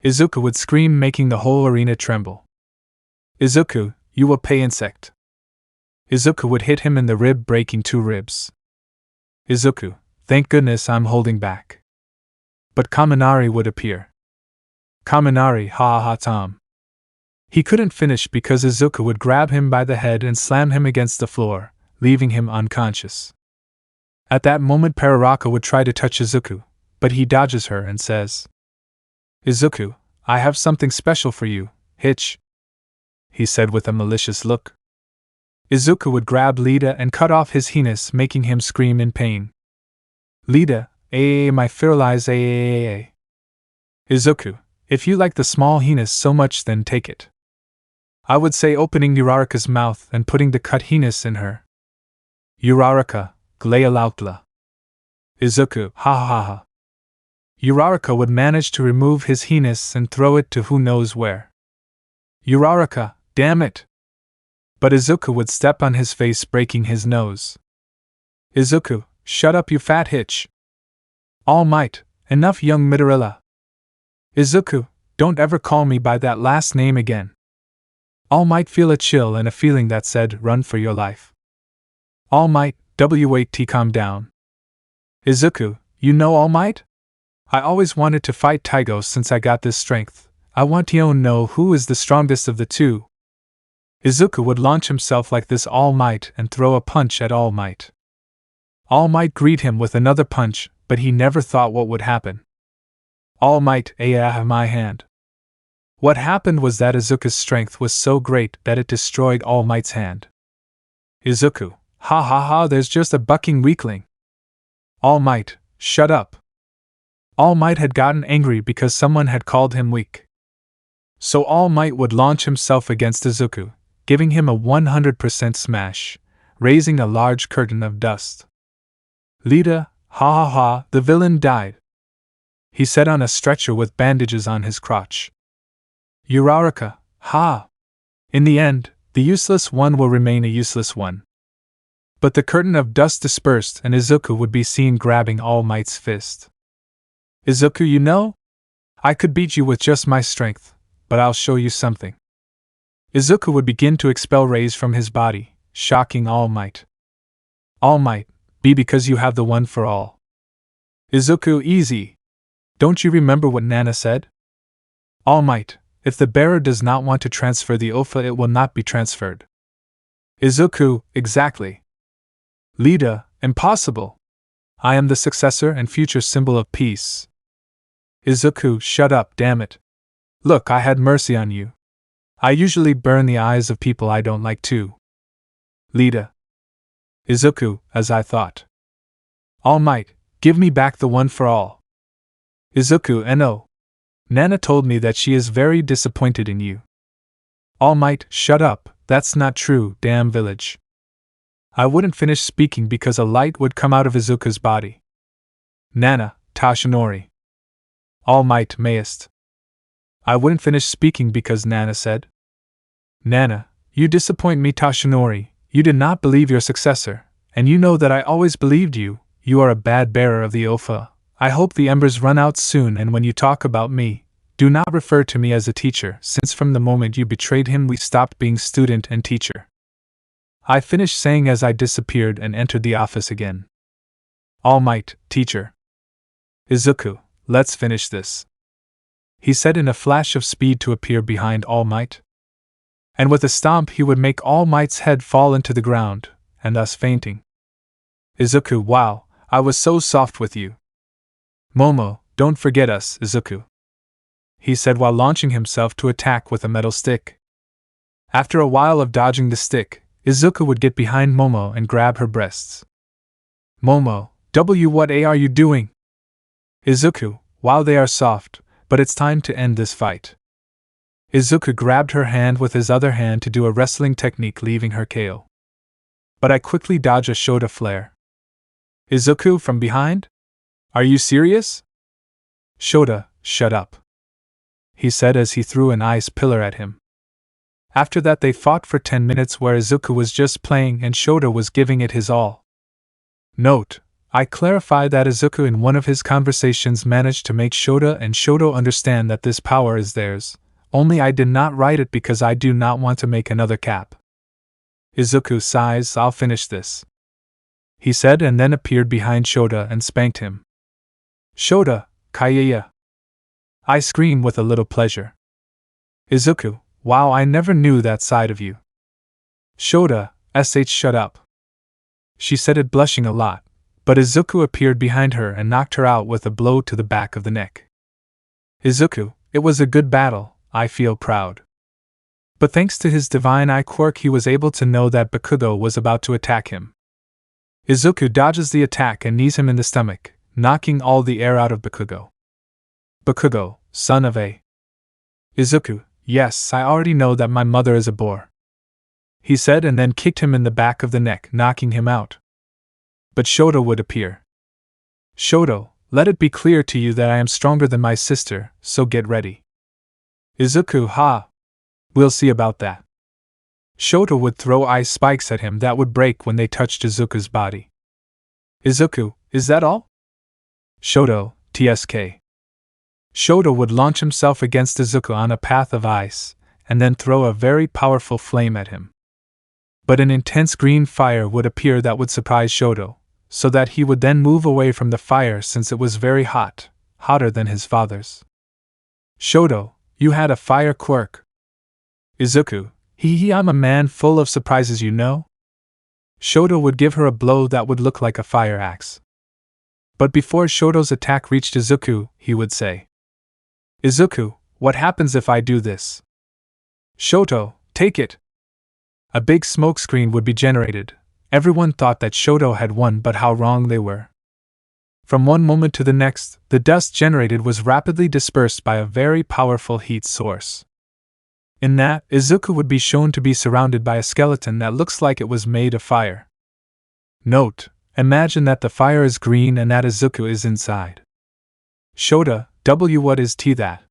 Izuku would scream, making the whole arena tremble. Izuku, you will pay, insect. Izuku would hit him in the rib, breaking 2 ribs. Izuku, thank goodness I'm holding back. But Kaminari would appear. Kaminari, ha ha Tom. He couldn't finish because Izuku would grab him by the head and slam him against the floor, leaving him unconscious. At that moment Uraraka would try to touch Izuku, but he dodges her and says, Izuku, I have something special for you, Hitch, he said with a malicious look. Izuku would grab Lita and cut off his penis, making him scream in pain. Lita, my ferilize, Izuku, if you like the small penis so much, then take it, I would say, opening Uraraka's mouth and putting the cut penis in her. Uraraka, Glealautla. Izuku, ha ha ha. Uraraka would manage to remove his penis and throw it to who knows where. Uraraka, damn it! But Izuku would step on his face, breaking his nose. Izuku, shut up, you fat Hitch. Almight, enough, young Midorilla. Izuku, don't ever call me by that last name again. All Might feel a chill and a feeling that said, run for your life. All Might, wait, calm down. Izuku, you know All Might? I always wanted to fight Taigo since I got this strength. I want to know who is the strongest of the two. Izuku would launch himself like this All Might and throw a punch at All Might. All Might greet him with another punch, but he never thought what would happen. All Might, my hand. What happened was that Izuku's strength was so great that it destroyed All Might's hand. Izuku, ha, there's just a bucking weakling. All Might, shut up. All Might had gotten angry because someone had called him weak. So All Might would launch himself against Izuku, giving him a 100% smash, raising a large curtain of dust. Lita, ha, the villain died. He sat on a stretcher with bandages on his crotch. Uraraka, ha! In the end, the useless one will remain a useless one. But the curtain of dust dispersed and Izuku would be seen grabbing All Might's fist. Izuku, you know? I could beat you with just my strength, but I'll show you something. Izuku would begin to expel rays from his body, shocking All Might. All Might, be because you have the one for all. Izuku, easy. Don't you remember what Nana said? All Might, if the bearer does not want to transfer the Ofa, it will not be transferred. Izuku, exactly. Lita, impossible. I am the successor and future symbol of peace. Izuku, shut up, damn it. Look, I had mercy on you. I usually burn the eyes of people I don't like too. Lita. Izuku, as I thought. All Might, give me back the one for all. Izuku, no. Nana told me that she is very disappointed in you. All Might, shut up, that's not true, damn village. I wouldn't finish speaking because a light would come out of Izuku's body. Nana, Tashinori. All Might, mayest. I wouldn't finish speaking because Nana said. Nana, you disappoint me, Tashinori. You did not believe your successor, and you know that I always believed you. You are a bad bearer of the Ofa. I hope the embers run out soon, and when you talk about me, do not refer to me as a teacher, since from the moment you betrayed him we stopped being student and teacher. I finished saying as I disappeared and entered the office again. All Might, teacher. Izuku, let's finish this. He said in a flash of speed to appear behind All Might. And with a stomp he would make All Might's head fall into the ground, and thus fainting. Izuku, wow, I was so soft with you. Momo, don't forget us, Izuku. He said while launching himself to attack with a metal stick. After a while of dodging the stick, Izuku would get behind Momo and grab her breasts. Momo, what are you doing? Izuku, while they are soft, but it's time to end this fight. Izuku grabbed her hand with his other hand to do a wrestling technique, leaving her KO. But I quickly dodge a Shoda flare. Izuku, from behind? Are you serious? Shoda, shut up. He said as he threw an ice pillar at him. After that they fought for 10 minutes where Izuku was just playing and Shoda was giving it his all. Note, I clarify that Izuku in one of his conversations managed to make Shoda and Shoto understand that this power is theirs, only I did not write it because I do not want to make another cap. Izuku sighs, I'll finish this. He said and then appeared behind Shoda and spanked him. Shoda, Kayaya. I scream with a little pleasure. Izuku, wow, I never knew that side of you. Shoda, shut up. She said it blushing a lot, but Izuku appeared behind her and knocked her out with a blow to the back of the neck. Izuku, it was a good battle, I feel proud. But thanks to his divine eye quirk he was able to know that Bakugo was about to attack him. Izuku dodges the attack and knees him in the stomach, knocking all the air out of Bakugo. Bakugo, son of a... Izuku, yes, I already know that my mother is a bore. He said and then kicked him in the back of the neck, knocking him out. But Shoto would appear. Shoto, let it be clear to you that I am stronger than my sister, so get ready. Izuku, ha! We'll see about that. Shoto would throw ice spikes at him that would break when they touched Izuku's body. Izuku, is that all? Shoto, TSK. Shoto would launch himself against Izuku on a path of ice, and then throw a very powerful flame at him. But an intense green fire would appear that would surprise Shoto, so that he would then move away from the fire since it was very hot, hotter than his father's. Shoto, you had a fire quirk. Izuku, I'm a man full of surprises, you know? Shoto would give her a blow that would look like a fire axe. But before Shoto's attack reached Izuku, he would say, Izuku, what happens if I do this? Shoto, take it! A big smokescreen would be generated. Everyone thought that Shoto had won, but how wrong they were. From one moment to the next, the dust generated was rapidly dispersed by a very powerful heat source. In that, Izuku would be shown to be surrounded by a skeleton that looks like it was made of fire. Note, imagine that the fire is green and that Izuku is inside. Shota, what is that?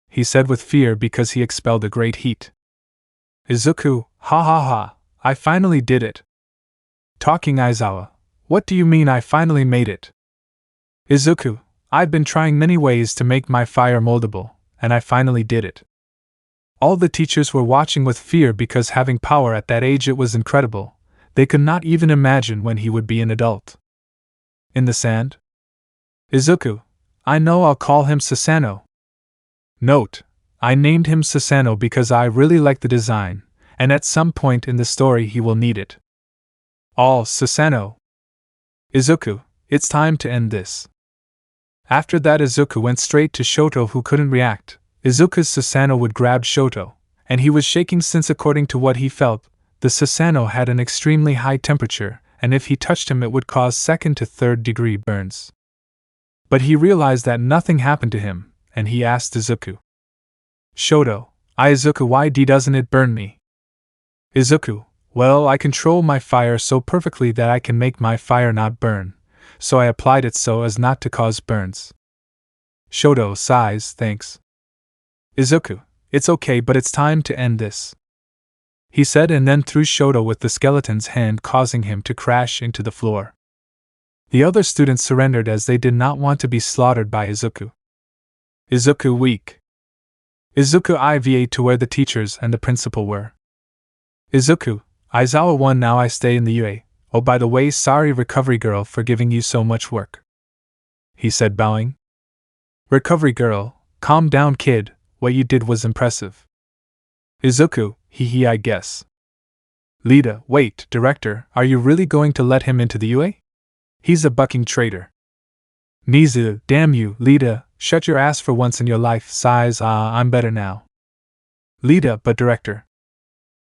He said with fear because he expelled a great heat. Izuku, ha, I finally did it. Talking Aizawa, what do you mean I finally made it? Izuku, I've been trying many ways to make my fire moldable, and I finally did it. All the teachers were watching with fear because having power at that age, it was incredible. They could not even imagine when he would be an adult. In the sand? Izuku, I know, I'll call him Susanoo. Note, I named him Susanoo because I really like the design, and at some point in the story he will need it. All Susanoo. Izuku, it's time to end this. After that, Izuku went straight to Shoto, who couldn't react. Izuku's Susanoo would grab Shoto, and he was shaking since, according to what he felt, the Susanoo had an extremely high temperature, and if he touched him it would cause 2nd to 3rd degree burns. But he realized that nothing happened to him, and he asked Izuku, Shoto, Izuku, why doesn't it burn me? Izuku, well, I control my fire so perfectly that I can make my fire not burn, so I applied it so as not to cause burns. Shoto sighs, thanks. Izuku, it's okay, but it's time to end this, he said, and then threw Shoto with the skeleton's hand, causing him to crash into the floor. The other students surrendered as they did not want to be slaughtered by Izuku. Izuku weak. Izuku IVA to where the teachers and the principal were. Izuku, Aizawa won, now I stay in the UA. Oh, by the way, sorry recovery girl for giving you so much work, he said, bowing. Recovery girl, calm down kid, what you did was impressive. Izuku, I guess. Lida, wait, director, are you really going to let him into the UA? He's a bucking traitor. Nizu, damn you, Lida, shut your ass for once in your life, sighs, I'm better now. Lida, but director.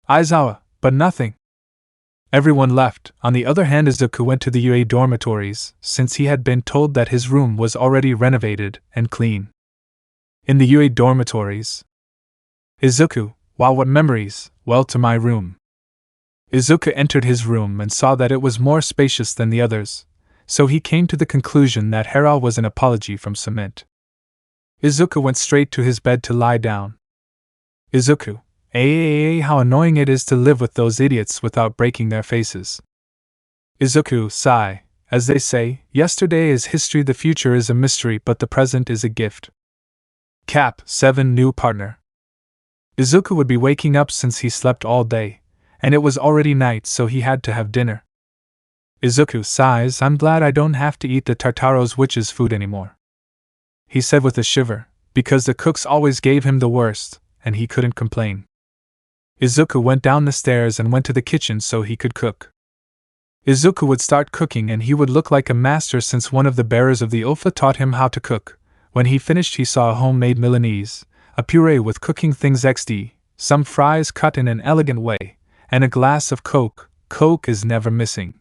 Aizawa, but nothing. Everyone left. On the other hand, Izuku went to the UA dormitories, since he had been told that his room was already renovated and clean. In the UA dormitories. Izuku, wow, what memories, well, to my room. Izuku entered his room and saw that it was more spacious than the others, so he came to the conclusion that Hera was an apology from cement. Izuku went straight to his bed to lie down. Izuku, how annoying it is to live with those idiots without breaking their faces. Izuku, sigh, as they say, yesterday is history, the future is a mystery, but the present is a gift. Cap 7 new partner. Izuku would be waking up since he slept all day, and it was already night, so he had to have dinner. Izuku sighs, I'm glad I don't have to eat the Tartaro's witch's food anymore, he said with a shiver, because the cooks always gave him the worst, and he couldn't complain. Izuku went down the stairs and went to the kitchen so he could cook. Izuku would start cooking and he would look like a master since one of the bearers of the Ofa taught him how to cook. When he finished, he saw a homemade Milanese, a puree with cooking things XD, some fries cut in an elegant way, and a glass of Coke. Coke is never missing.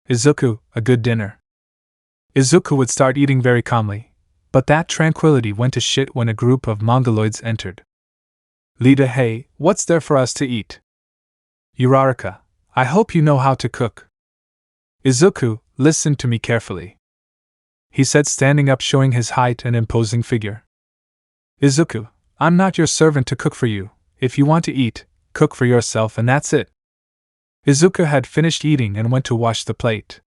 Izuku, a good dinner. Izuku would start eating very calmly, but that tranquility went to shit when a group of mongoloids entered. Lida, hey, what's there for us to eat? Uraraka, I hope you know how to cook. Izuku, listen to me carefully, he said, standing up, showing his height and imposing figure. Izuku, I'm not your servant to cook for you. If you want to eat, cook for yourself and that's it. Izuku had finished eating and went to wash the plate.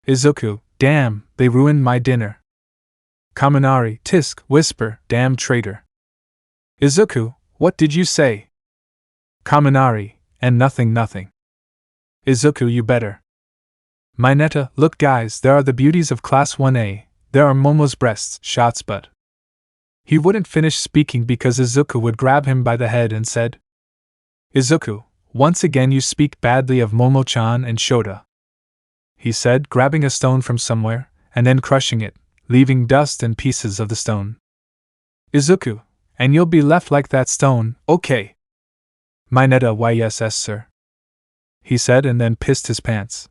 Izuku, damn, they ruined my dinner. Kaminari, tisk, whisper, damn traitor. Izuku, what did you say? Kaminari, and nothing. Izuku, you better. Mineta, look guys, there are the beauties of Class 1A, there are Momo's breasts, shots but. He wouldn't finish speaking because Izuku would grab him by the head and said, Izuku, once again you speak badly of Momo-chan and Shota. He said, grabbing a stone from somewhere, and then crushing it, leaving dust and pieces of the stone. Izuku, and you'll be left like that stone, okay? Mineta, why yes, sir. He said and then pissed his pants.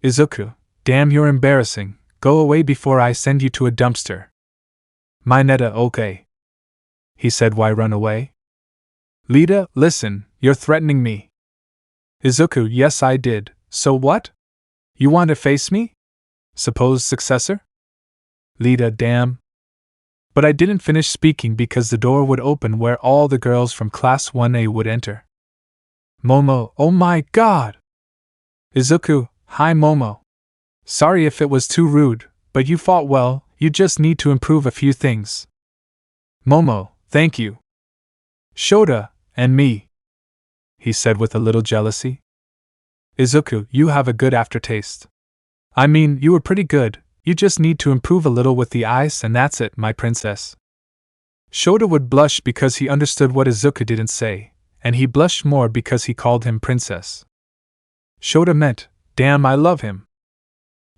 Izuku, damn you're embarrassing, go away before I send you to a dumpster. Mineta, okay. He said, why run away? Lita, listen, you're threatening me. Izuku, yes I did, so what? You want to face me? Supposed successor? Lita, damn. But I didn't finish speaking because the door would open where all the girls from Class 1A would enter. Momo, oh my god! Izuku, hi Momo. Sorry if it was too rude, but you fought well, you just need to improve a few things. Momo, thank you. Shota, and me. He said with a little jealousy. Izuku, you have a good aftertaste. I mean, you were pretty good, you just need to improve a little with the ice and that's it, my princess. Shota would blush because he understood what Izuku didn't say, and he blushed more because he called him princess. Shota meant, damn I love him.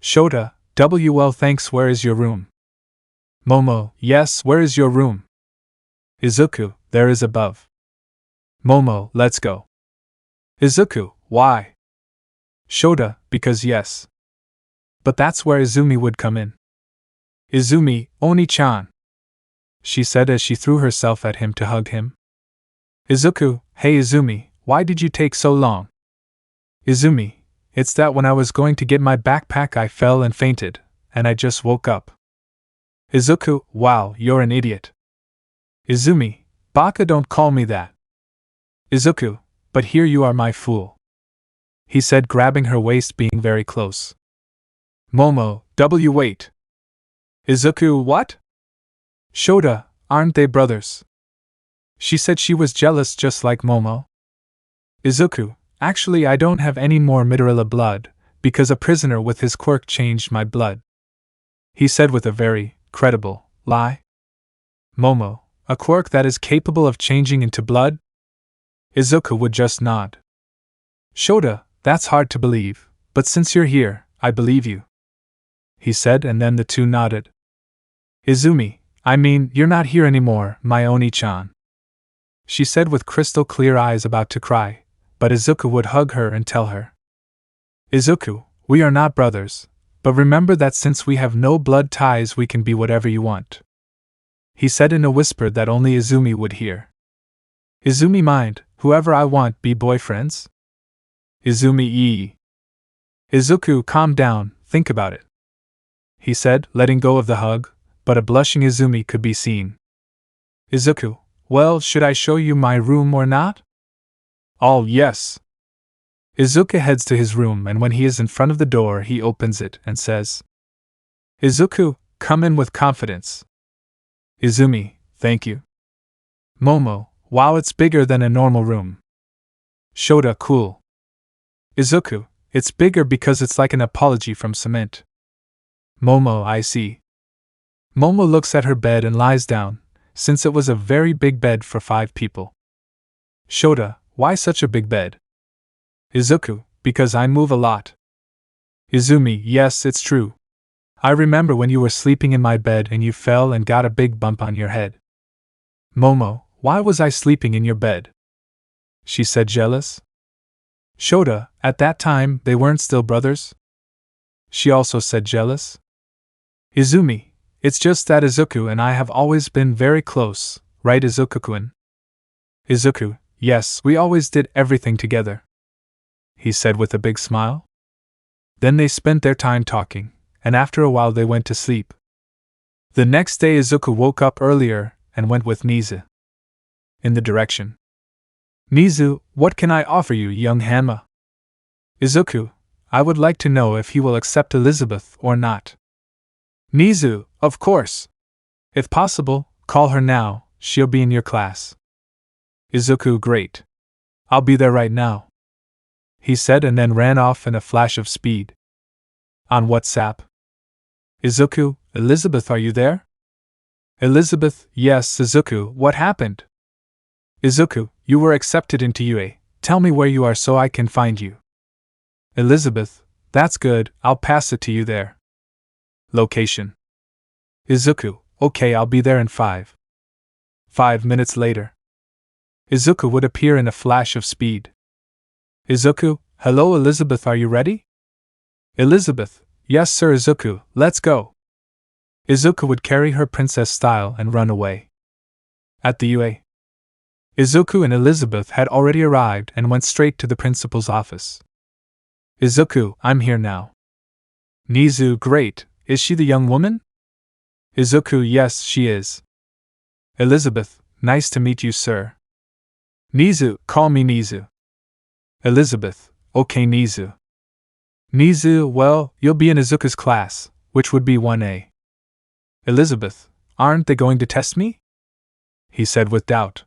Shota, well thanks, where is your room? Momo, yes, where is your room? Izuku, there is above. Momo, let's go. Izuku, why? Shota, because yes. But that's where Izumi would come in. Izumi, Oni-chan, she said as she threw herself at him to hug him. Izuku, hey Izumi, why did you take so long? Izumi, it's that when I was going to get my backpack I fell and fainted, and I just woke up. Izuku, wow, you're an idiot. Izumi, Baka, don't call me that. Izuku, but here you are, my fool. He said, grabbing her waist, being very close. Momo, wait. Izuku, what? Shota, aren't they brothers? She said she was jealous just like Momo. Izuku, actually I don't have any more Midorilla blood, because a prisoner with his quirk changed my blood. He said with a very credible lie. Momo, a quirk that is capable of changing into blood? Izuku would just nod. Shota, that's hard to believe, but since you're here, I believe you. He said, and then the two nodded. Izumi, I mean, you're not here anymore, my Oni-chan. She said with crystal clear eyes, about to cry, but Izuku would hug her and tell her. Izuku, we are not brothers, but remember that since we have no blood ties we can be whatever you want. He said in a whisper that only Izumi would hear. Izumi, mind, whoever I want be boyfriends? Izumi, ee. Izuku, calm down, think about it. He said, letting go of the hug, but a blushing Izumi could be seen. Izuku, well, should I show you my room or not? Oh, yes. Izuku heads to his room, and when he is in front of the door he opens it and says, Izuku, come in with confidence. Izumi, thank you. Momo, wow, it's bigger than a normal room. Shota, cool. Izuku, it's bigger because it's like an apology from cement. Momo, I see. Momo looks at her bed and lies down, since it was a very big bed for 5 people. Shota, why such a big bed? Izuku, because I move a lot. Izumi, yes, it's true. I remember when you were sleeping in my bed and you fell and got a big bump on your head. Momo, why was I sleeping in your bed? She said, jealous. Shota, at that time they weren't still brothers? She also said, jealous. Izumi, it's just that Izuku and I have always been very close, right Izuku-kun? Izuku, yes, we always did everything together. He said with a big smile. Then they spent their time talking, and after a while they went to sleep. The next day Izuku woke up earlier and went with Nizu in the direction. Nizu, what can I offer you, young Hanma? Izuku, I would like to know if he will accept Elizabeth or not. Nizu, of course. If possible, call her now, she'll be in your class. Izuku, great. I'll be there right now, he said and then ran off in a flash of speed. On WhatsApp. Izuku, Elizabeth, are you there? Elizabeth, yes, Izuku, what happened? Izuku, you were accepted into UA. Tell me where you are so I can find you. Elizabeth, that's good, I'll pass it to you there. Location. Izuku, okay, I'll be there in 5 minutes later. Izuku would appear in a flash of speed. Izuku, hello Elizabeth, are you ready? Elizabeth, yes sir Izuku, let's go. Izuku would carry her princess style and run away. At the UA. Izuku and Elizabeth had already arrived and went straight to the principal's office. Izuku, I'm here now. Nizu, great, is she the young woman? Izuku, yes, she is. Elizabeth, nice to meet you, sir. Nizu, call me Nizu. Elizabeth, okay Nizu. Nizu, well, you'll be in Izuku's class, which would be 1A. Elizabeth, aren't they going to test me? He said with doubt.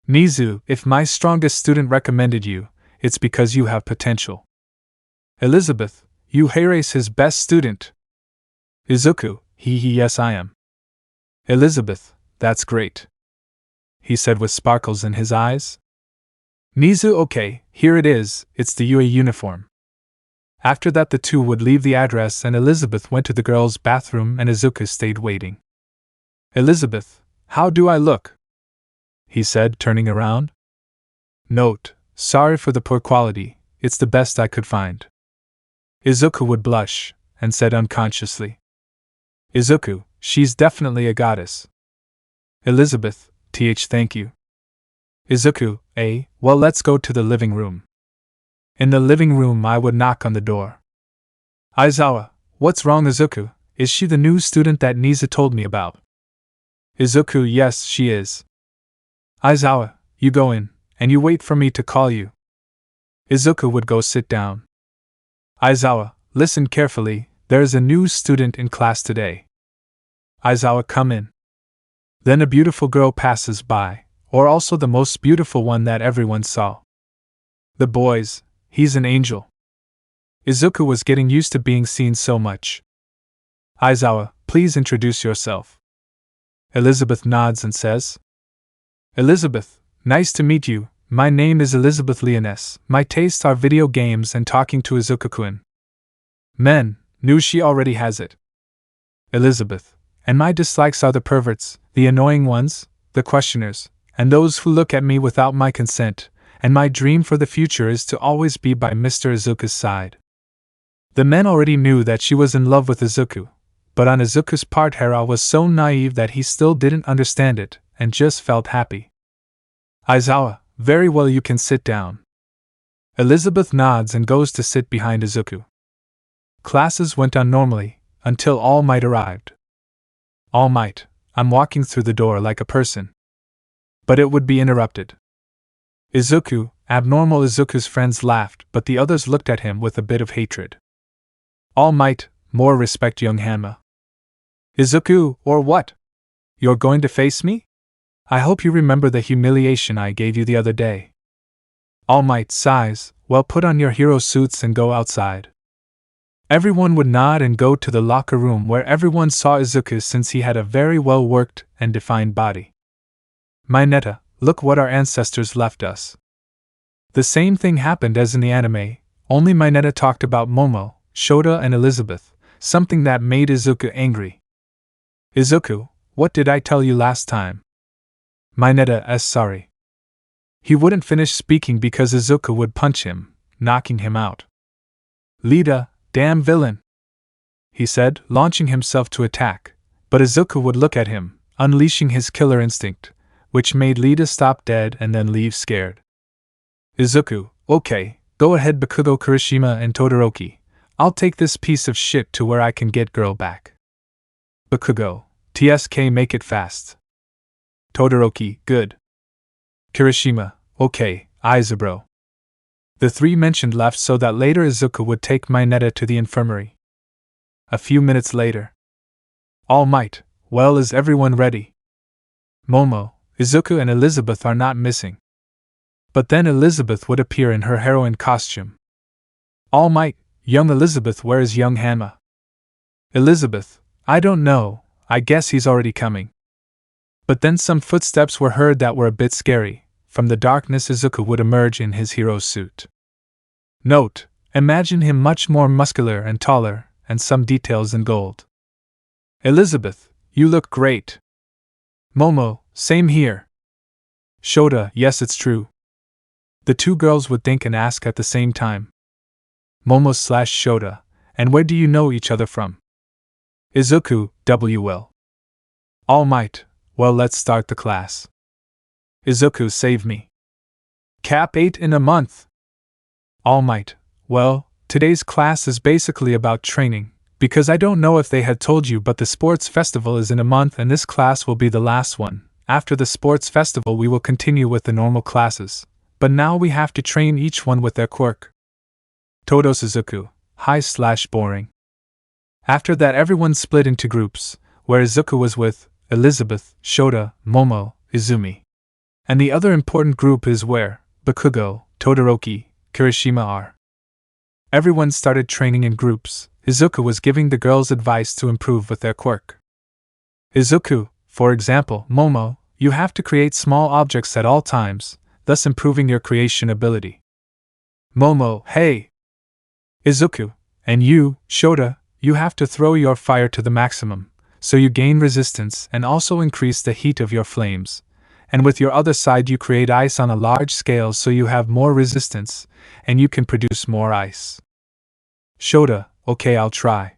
Nizu, if my strongest student recommended you, it's because you have potential. Elizabeth, you Heire's his best student. Izuku, yes I am. Elizabeth, that's great. He said with sparkles in his eyes. Nizu, okay, here it is, it's the UA uniform. After that the two would leave the address and Elizabeth went to the girls' bathroom and Izuku stayed waiting. Elizabeth, how do I look? He said, turning around. Note, sorry for the poor quality, it's the best I could find. Izuku would blush, and said unconsciously. Izuku, she's definitely a goddess. Elizabeth, thank you. Izuku, well let's go to the living room. In the living room I would knock on the door. Aizawa, what's wrong Izuku, is she the new student that Nizu told me about? Izuku, yes she is. Aizawa, you go in, and you wait for me to call you. Izuku would go sit down. Aizawa, listen carefully, there is a new student in class today. Aizawa, come in. Then a beautiful girl passes by, or also the most beautiful one that everyone saw. The boys, he's an angel. Izuku was getting used to being seen so much. Aizawa, please introduce yourself. Elizabeth nods and says, Elizabeth, nice to meet you, my name is Elizabeth Leoness, my tastes are video games and talking to Izuku-kun. Men, knew she already has it. Elizabeth, and my dislikes are the perverts, the annoying ones, the questioners, and those who look at me without my consent, and my dream for the future is to always be by Mr. Izuku's side. The men already knew that she was in love with Izuku, but on Izuku's part Hera was so naive that he still didn't understand it, and just felt happy. Aizawa, very well you can sit down. Elizabeth nods and goes to sit behind Izuku. Classes went on normally, until All Might arrived. All Might, I'm walking through the door like a person. But it would be interrupted. Izuku, abnormal Izuku's friends laughed, but the others looked at him with a bit of hatred. All Might, more respect young Hanma. Izuku, or what? You're going to face me? I hope you remember the humiliation I gave you the other day. All Might sighs, well put on your hero suits and go outside. Everyone would nod and go to the locker room where everyone saw Izuku since he had a very well-worked and defined body. Mineta, look what our ancestors left us. The same thing happened as in the anime, only Mineta talked about Momo, Shota and Elizabeth, something that made Izuku angry. Izuku, what did I tell you last time? Mineta is sorry. He wouldn't finish speaking because Izuku would punch him, knocking him out. Lita, damn villain! He said, launching himself to attack, but Izuku would look at him, unleashing his killer instinct, which made Lita stop dead and then leave scared. Izuku, okay, go ahead Bakugo Kirishima and Todoroki, I'll take this piece of shit to where I can get girl back. Bakugo, TSK make it fast. Todoroki, good. Kirishima, okay, Izabro. The three mentioned left so that later Izuku would take Mineta to the infirmary. A few minutes later. Almight, well, is everyone ready? Momo, Izuku, and Elizabeth are not missing. But then Elizabeth would appear in her heroine costume. Almight, young Elizabeth, where is young Hanma? Elizabeth, I don't know, I guess he's already coming. But then some footsteps were heard that were a bit scary. From the darkness Izuku would emerge in his hero suit. Note, imagine him much more muscular and taller, and some details in gold. Elizabeth, you look great. Momo, same here. Shota, yes, it's true. The two girls would think and ask at the same time. Momo/Shota, and where do you know each other from? Izuku, well. Almight, well, let's start the class. Izuku, save me. Cap 8 in a month. Almight, well, today's class is basically about training, because I don't know if they had told you, but the sports festival is in a month and this class will be the last one. After the sports festival we will continue with the normal classes, but now we have to train each one with their quirk. Todos Izuku, hi/boring. After that everyone split into groups, where Izuku was with Elizabeth, Shota, Momo, Izumi. And the other important group is where Bakugo, Todoroki, Kirishima are. Everyone started training in groups. Izuku was giving the girls advice to improve with their quirk. Izuku, for example, Momo, you have to create small objects at all times, thus improving your creation ability. Momo, hey! Izuku, and you, Shota, you have to throw your fire to the maximum, so you gain resistance and also increase the heat of your flames. And with your other side you create ice on a large scale so you have more resistance, and you can produce more ice. Shota, okay, I'll try.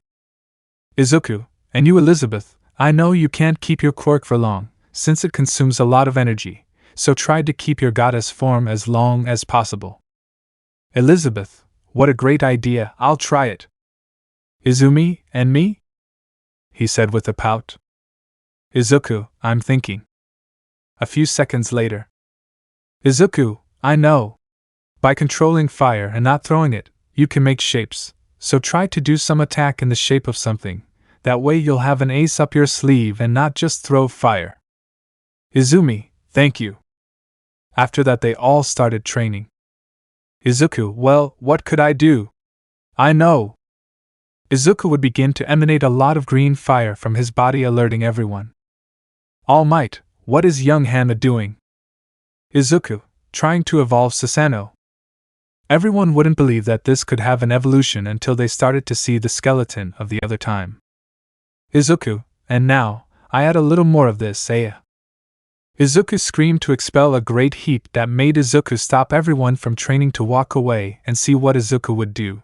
Izuku, and you Elizabeth, I know you can't keep your quirk for long, since it consumes a lot of energy, so try to keep your goddess form as long as possible. Elizabeth, what a great idea, I'll try it. Izumi, and me? He said with a pout. Izuku, I'm thinking. A few seconds later. Izuku, I know. By controlling fire and not throwing it, you can make shapes, so try to do some attack in the shape of something, that way you'll have an ace up your sleeve and not just throw fire. Izumi, thank you. After that they all started training. Izuku, well, what could I do? I know. Izuku would begin to emanate a lot of green fire from his body, alerting everyone. Almight, what is young Hanma doing? Izuku, trying to evolve Susanoo. Everyone wouldn't believe that this could have an evolution until they started to see the skeleton of the other time. Izuku, and now, I add a little more of this, Izuku screamed to expel a great heat that made Izuku stop everyone from training to walk away and see what Izuku would do.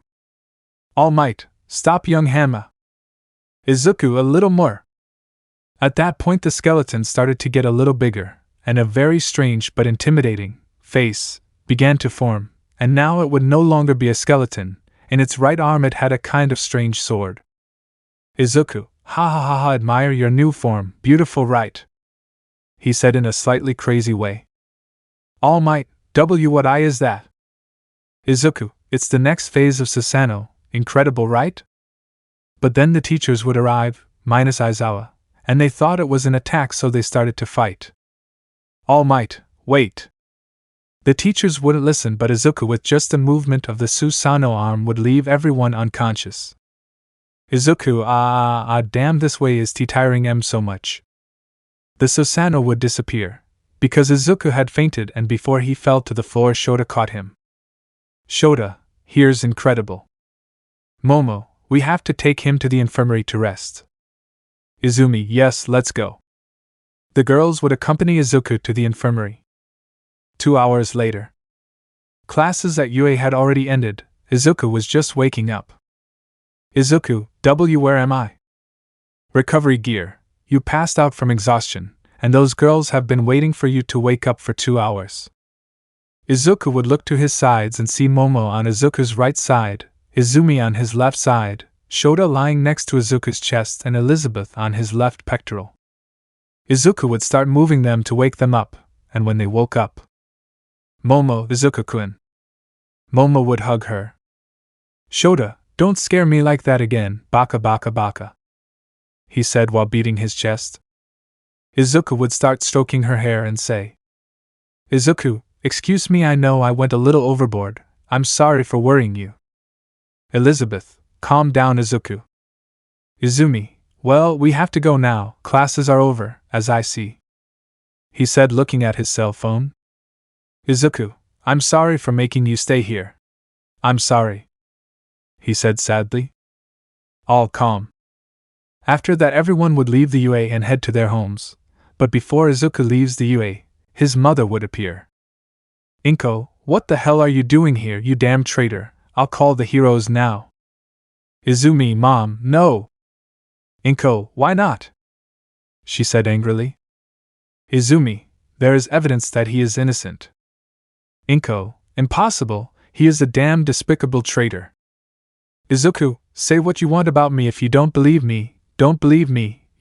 Almight, stop young Hanma. Izuku, a little more. At that point the skeleton started to get a little bigger, and a very strange but intimidating face began to form, and now it would no longer be a skeleton. In its right arm it had a kind of strange sword. Izuku, ha ha ha ha, admire your new form, beautiful, right? He said in a slightly crazy way. Almight, what is that? Izuku, it's the next phase of Susanoo, incredible, right? But then the teachers would arrive, minus Aizawa, and they thought it was an attack, so they started to fight. Almight, wait. The teachers wouldn't listen, but Izuku with just a movement of the Susanoo arm would leave everyone unconscious. Izuku, damn, this way is tiring em so much. The Susanoo would disappear, because Izuku had fainted, and before he fell to the floor Shota caught him. Shota, here's incredible. Momo, we have to take him to the infirmary to rest. Izumi, yes, let's go. The girls would accompany Izuku to the infirmary. 2 hours later. Classes at UA had already ended. Izuku was just waking up. Izuku, where am I? Recovery gear. You passed out from exhaustion, and those girls have been waiting for you to wake up for 2 hours. Izuku would look to his sides and see Momo on Izuku's right side, Izumi on his left side, Shota lying next to Izuku's chest, and Elizabeth on his left pectoral. Izuku would start moving them to wake them up, and when they woke up, Momo, Izuku-kun. Momo would hug her. Shota, don't scare me like that again, baka baka baka. he said while beating his chest. Izuku would start stroking her hair and say, Izuku, excuse me, I know I went a little overboard, I'm sorry for worrying you. Elizabeth, calm down Izuku. Izumi, well, we have to go now, classes are over, as I see. He said looking at his cell phone. Izuku, I'm sorry for making you stay here. I'm sorry, he said sadly. All calm. After that everyone would leave the UA and head to their homes, but before Izuku leaves the UA, his mother would appear. Inko, what the hell are you doing here, you damn traitor? I'll call the heroes now. Izumi, Mom, no. Inko, why not? She said angrily. Izumi, there is evidence that he is innocent. Inko, impossible, he is a damn despicable traitor. Izuku, say what you want about me. If you don't believe me,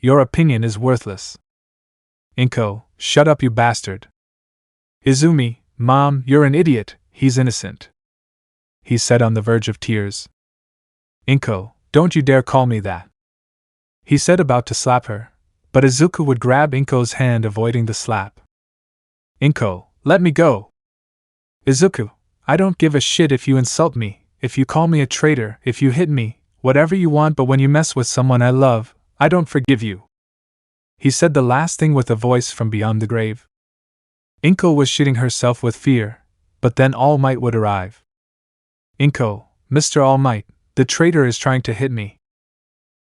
your opinion is worthless. Inko, shut up you bastard. Izumi, Mom, you're an idiot, he's innocent. He said on the verge of tears. Inko, don't you dare call me that. He said about to slap her, but Izuku would grab Inko's hand avoiding the slap. Inko, let me go. Izuku, I don't give a shit if you insult me, if you call me a traitor, if you hit me, whatever you want, but when you mess with someone I love, I don't forgive you. He said the last thing with a voice from beyond the grave. Inko was shitting herself with fear, but then Almight would arrive. Inko, Mr. Almight, the traitor is trying to hit me.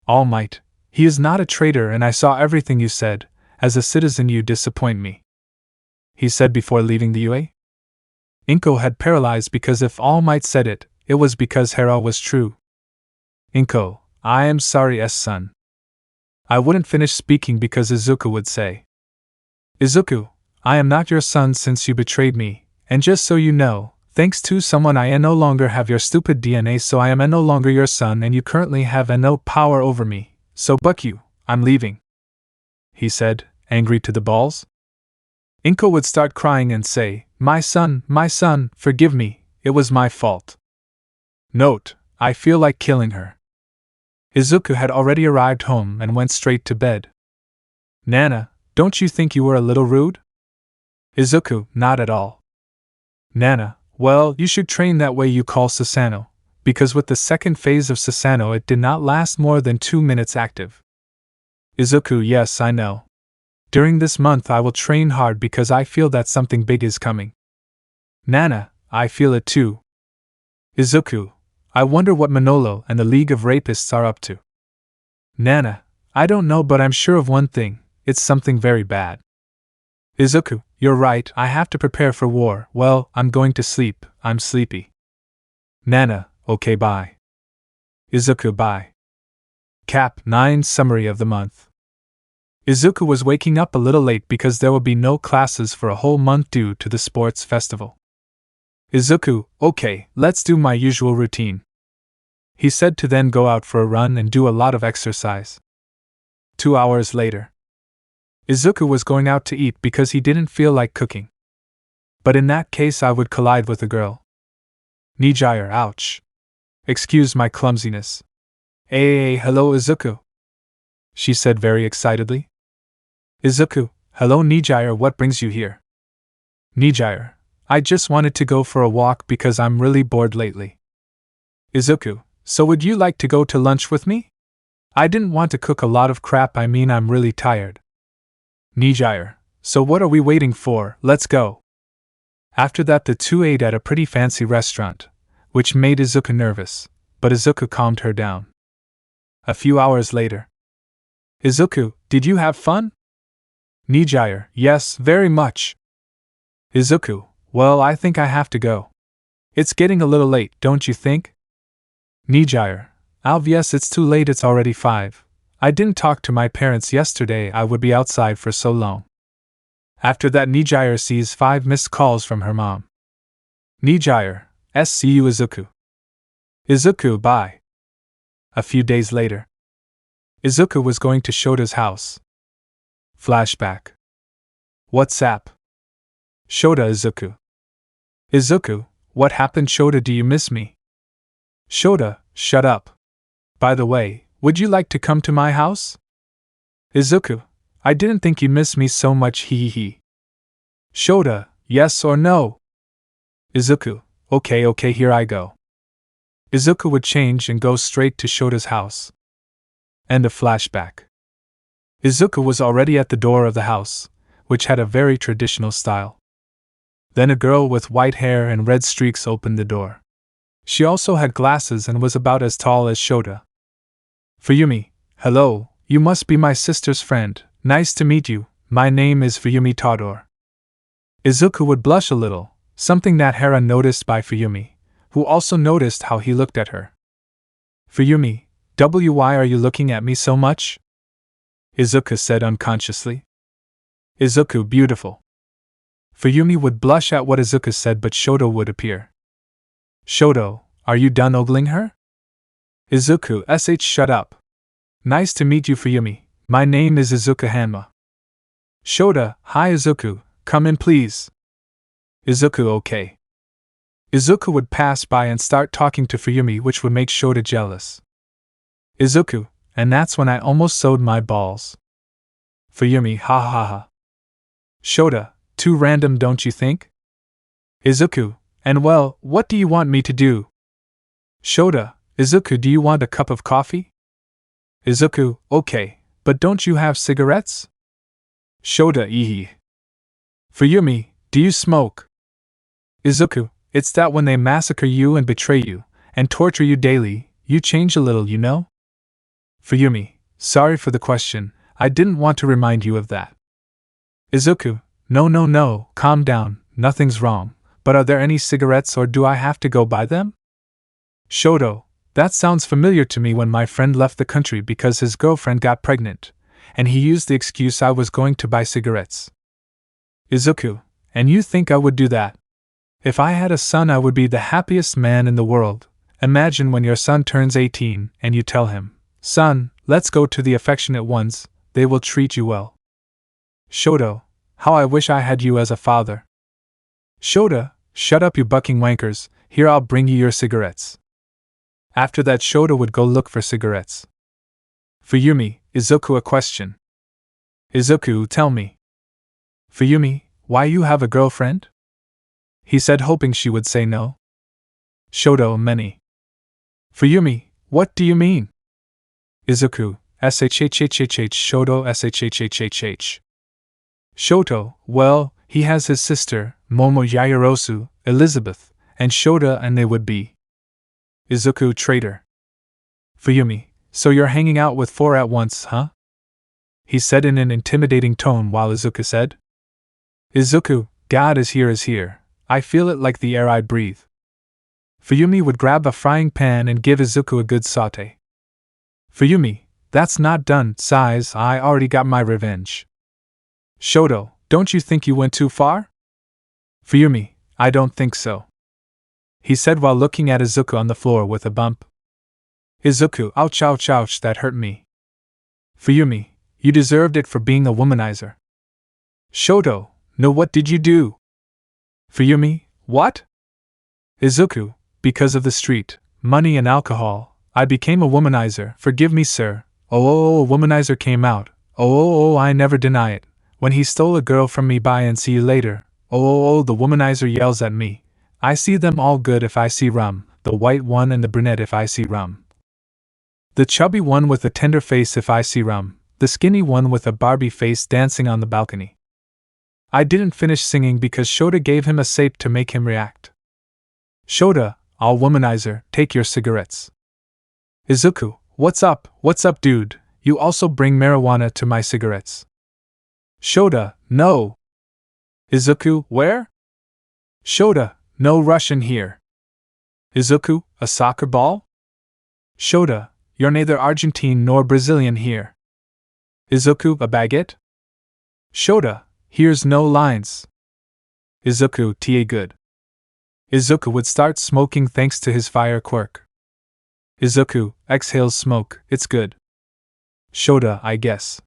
Almight, he is not a traitor and I saw everything you said, as a citizen you disappoint me. He said before leaving the UA. Inko had paralyzed because if Almight said it, it was because Hera was true. Inko, I am sorry son. I wouldn't finish speaking because Izuku would say. Izuku, I am not your son since you betrayed me, and just so you know, thanks to someone I no longer have your stupid DNA, so I am no longer your son and you currently have no power over me, so buck you, I'm leaving. He said, angry to the balls. Inko would start crying and say, my son, forgive me, it was my fault. Note, I feel like killing her. Izuku had already arrived home and went straight to bed. Nana, don't you think you were a little rude? Izuku, not at all. Nana, well, you should train that way you call Susanoo, because with the second phase of Susanoo it did not last more than 2 minutes active. Izuku, yes, I know. During this month I will train hard because I feel that something big is coming. Nana, I feel it too. Izuku, I wonder what Manolo and the League of Rapists are up to. Nana, I don't know, but I'm sure of one thing, it's something very bad. Izuku, you're right, I have to prepare for war. Well, I'm going to sleep, I'm sleepy. Nana, okay, bye. Izuku, bye. Cap 9 Summary of the month. Izuku was waking up a little late because there will be no classes for a whole month due to the sports festival. Izuku, okay, let's do my usual routine. He said to then go out for a run and do a lot of exercise. 2 hours later. Izuku was going out to eat because he didn't feel like cooking. But in that case I would collide with a girl. Nijire, ouch. Excuse my clumsiness. Hey, hello Izuku. She said very excitedly. Izuku, hello Nijire, what brings you here? Nijire, I just wanted to go for a walk because I'm really bored lately. Izuku, so would you like to go to lunch with me? I didn't want to cook a lot of crap, I'm really tired. Nijire, so what are we waiting for, let's go. After that the two ate at a pretty fancy restaurant, which made Izuku nervous, but Izuku calmed her down. A few hours later. Izuku, did you have fun? Nijire, yes, very much. Izuku, well, I think I have to go. It's getting a little late, don't you think? Nijire, yes, it's too late, it's already 5. I didn't talk to my parents yesterday, I would be outside for so long. After that Nijire sees 5 missed calls from her mom. Nijire, see you Izuku. Izuku, bye. A few days later. Izuku was going to Shota's house. Flashback. WhatsApp. Shota, Izuku. Izuku, what happened? Shota, do you miss me? Shota, shut up. By the way, would you like to come to my house? Izuku, I didn't think you missed me so much, hee hee. Shota, yes or no? Izuku, okay, here I go. Izuku would change and go straight to Shota's house. End of flashback. Izuku was already at the door of the house, which had a very traditional style. Then a girl with white hair and red streaks opened the door. She also had glasses and was about as tall as Shota. Fuyumi, hello, you must be my sister's friend, nice to meet you, my name is Fuyumi Tador. Izuku would blush a little, something that Hera noticed by Fuyumi, who also noticed how he looked at her. Fuyumi, why are you looking at me so much? Izuku said unconsciously. Izuku, beautiful. Fuyumi would blush at what Izuku said, but Shoto would appear. Shoto, are you done ogling her? Izuku, shut up. Nice to meet you, Fuyumi. My name is Yujiro Hanma. Shota, hi Izuku, come in please. Izuku, okay. Izuku would pass by and start talking to Fuyumi, which would make Shota jealous. Izuku, and that's when I almost sewed my balls. Fuyumi, ha ha ha. Shota, too random, don't you think? Izuku, and well, what do you want me to do? Shota, Izuku, do you want a cup of coffee? Izuku, okay, but don't you have cigarettes? Shota, eehee. Fuyumi, do you smoke? Izuku, it's that when they massacre you and betray you, and torture you daily, you change a little, you know? Fuyumi, sorry for the question, I didn't want to remind you of that. Izuku, no, calm down, nothing's wrong, but are there any cigarettes or do I have to go buy them? Shoto, that sounds familiar to me when my friend left the country because his girlfriend got pregnant, and he used the excuse I was going to buy cigarettes. Izuku, and you think I would do that? If I had a son, I would be the happiest man in the world. Imagine when your son turns 18 and you tell him, son, let's go to the affectionate ones, they will treat you well. Shoto, how I wish I had you as a father. Shota, shut up you bucking wankers, here I'll bring you your cigarettes. After that Shota would go look for cigarettes. Fuyumi, Izuku, a question. Izuku, tell me. Fuyumi, why you have a girlfriend? He said, hoping she would say no. Shoto, many. Fuyumi, what do you mean? Izuku, Shoto, Shoto, well, he has his sister, Momo Yaoyorosu, Elizabeth, and Shota, and they would be. Izuku, traitor. Fuyumi, so you're hanging out with 4 at once, huh? He said in an intimidating tone while Izuku said, Izuku, God is here, I feel it like the air I breathe. Fuyumi would grab a frying pan and give Izuku a good saute. Fuyumi, that's not done, sighs, I already got my revenge. Shoto, don't you think you went too far? Fuyumi, I don't think so. He said while looking at Izuku on the floor with a bump. Izuku, ouch, that hurt me. Fuyumi, you deserved it for being a womanizer. Shoto, no, what did you do? Fuyumi, what? Izuku, because of the street, money and alcohol, I became a womanizer, forgive me sir. Oh, a womanizer came out, oh, I never deny it. When he stole a girl from me, bye and see you later. Oh, the womanizer yells at me. I see them all good if I see rum, the white one and the brunette if I see rum. The chubby one with a tender face if I see rum, the skinny one with a Barbie face dancing on the balcony. I didn't finish singing because Shota gave him a sape to make him react. Shota, all womanizer, take your cigarettes. Izuku, what's up, dude, you also bring marijuana to my cigarettes. Shota, no. Izuku, where? Shota, no Russian here. Izuku, a soccer ball? Shota, you're neither Argentine nor Brazilian here. Izuku, a baguette? Shota, here's no lines. Izuku, ta good. Izuku would start smoking thanks to his fire quirk. Izuku, exhales smoke, it's good. Shota, I guess.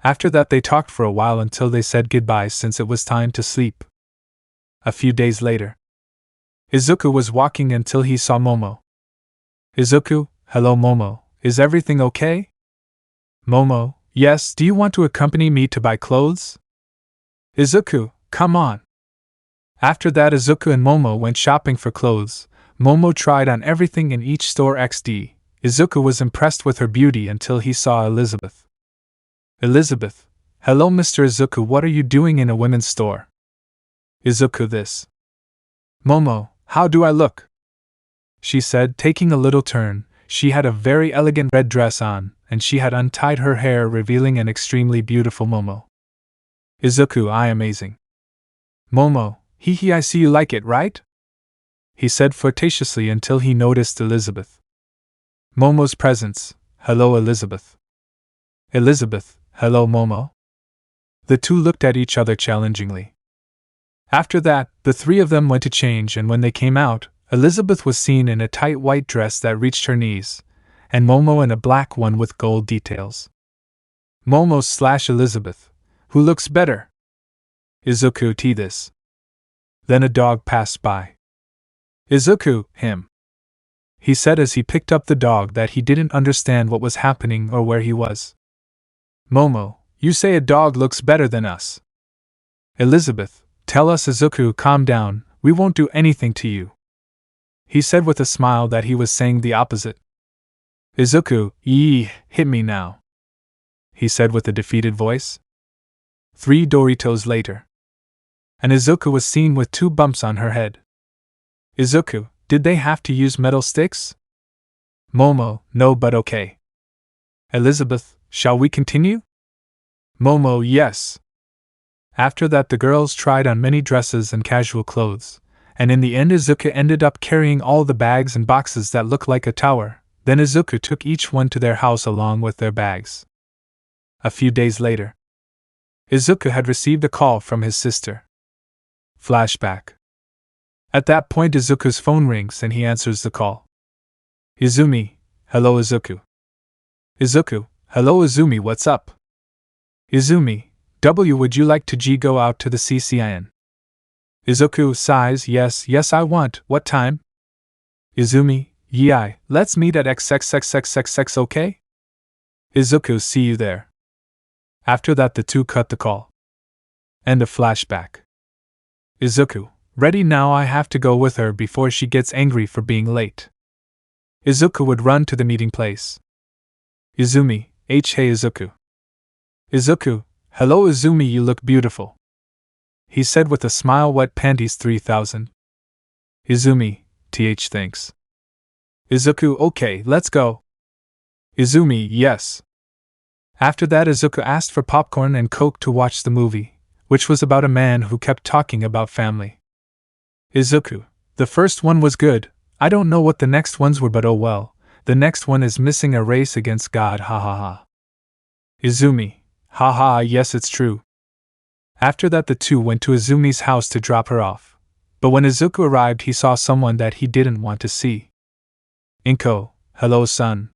After that they talked for a while until they said goodbye since it was time to sleep. A few days later, Izuku was walking until he saw Momo. Izuku, hello Momo, is everything okay? Momo, Yes, do you want to accompany me to buy clothes? Izuku, come on. After that, Izuku and Momo went shopping for clothes. Momo tried on everything in each store XD. Izuku was impressed with her beauty until he saw Elizabeth. Elizabeth, hello Mr. Izuku, what are you doing in a women's store? Izuku, this. Momo, how do I look? She said, taking a little turn. She had a very elegant red dress on, and she had untied her hair, revealing an extremely beautiful Momo. Izuku, I amazing. Momo, hee I see you like it, right? He said flirtatiously until he noticed Elizabeth. Momo's presence. Hello Elizabeth. Elizabeth, hello Momo. The two looked at each other challengingly. After that, the three of them went to change, and when they came out, Elizabeth was seen in a tight white dress that reached her knees, and Momo in a black one with gold details. Momo/Elizabeth, who looks better? Izuku, T this. Then a dog passed by. Izuku, him. He said as he picked up the dog that he didn't understand what was happening or where he was. Momo, you say a dog looks better than us. Elizabeth, tell us. Izuku, calm down, we won't do anything to you. He said with a smile that he was saying the opposite. Izuku, hit me now. He said with a defeated voice. 3 Doritos later. And Izuku was seen with 2 bumps on her head. Izuku, did they have to use metal sticks? Momo, no, but okay. Elizabeth, shall we continue? Momo, yes. After that, the girls tried on many dresses and casual clothes, and in the end Izuku ended up carrying all the bags and boxes that looked like a tower. Then Izuku took each one to their house along with their bags. A few days later, Izuku had received a call from his sister. Flashback. At that point, Izuku's phone rings and he answers the call. Izumi, hello Izuku. Izuku, hello Izumi, what's up? Izumi, would you like to go out to the CCIN? Izuku sighs, yes I want, what time? Izumi, let's meet at XXXXXX, okay? Izuku, see you there. After that, the two cut the call. End of flashback. Izuku, ready now, I have to go with her before she gets angry for being late. Izuku would run to the meeting place. Izumi, hey Izuku. Izuku, hello Izumi, you look beautiful. He said with a smile, wet panties 3000. Izumi, thanks. Izuku, okay, let's go. Izumi, yes. After that, Izuku asked for popcorn and Coke to watch the movie, which was about a man who kept talking about family. Izuku, the first one was good, I don't know what the next ones were, but oh well, the next one is missing a race against God, ha ha ha. Izumi, ha ha, yes it's true. After that, the two went to Izumi's house to drop her off, but when Izuku arrived he saw someone that he didn't want to see. Inko, hello son.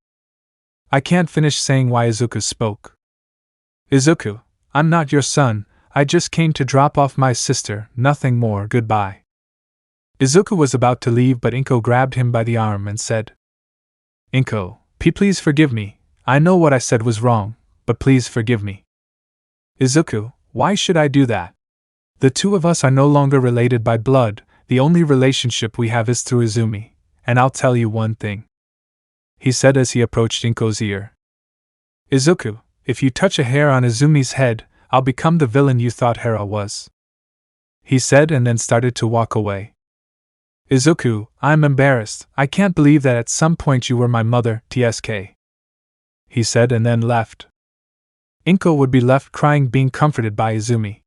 I can't finish saying why Izuku spoke. Izuku, I'm not your son, I just came to drop off my sister, nothing more, goodbye. Izuku was about to leave, but Inko grabbed him by the arm and said, Inko, please forgive me, I know what I said was wrong, but please forgive me. Izuku, why should I do that? The two of us are no longer related by blood, the only relationship we have is through Izumi, and I'll tell you one thing. He said as he approached Inko's ear. Izuku, if you touch a hair on Izumi's head, I'll become the villain you thought Hera was. He said and then started to walk away. Izuku, I'm embarrassed, I can't believe that at some point you were my mother, TSK. He said and then left. Inko would be left crying, being comforted by Izumi.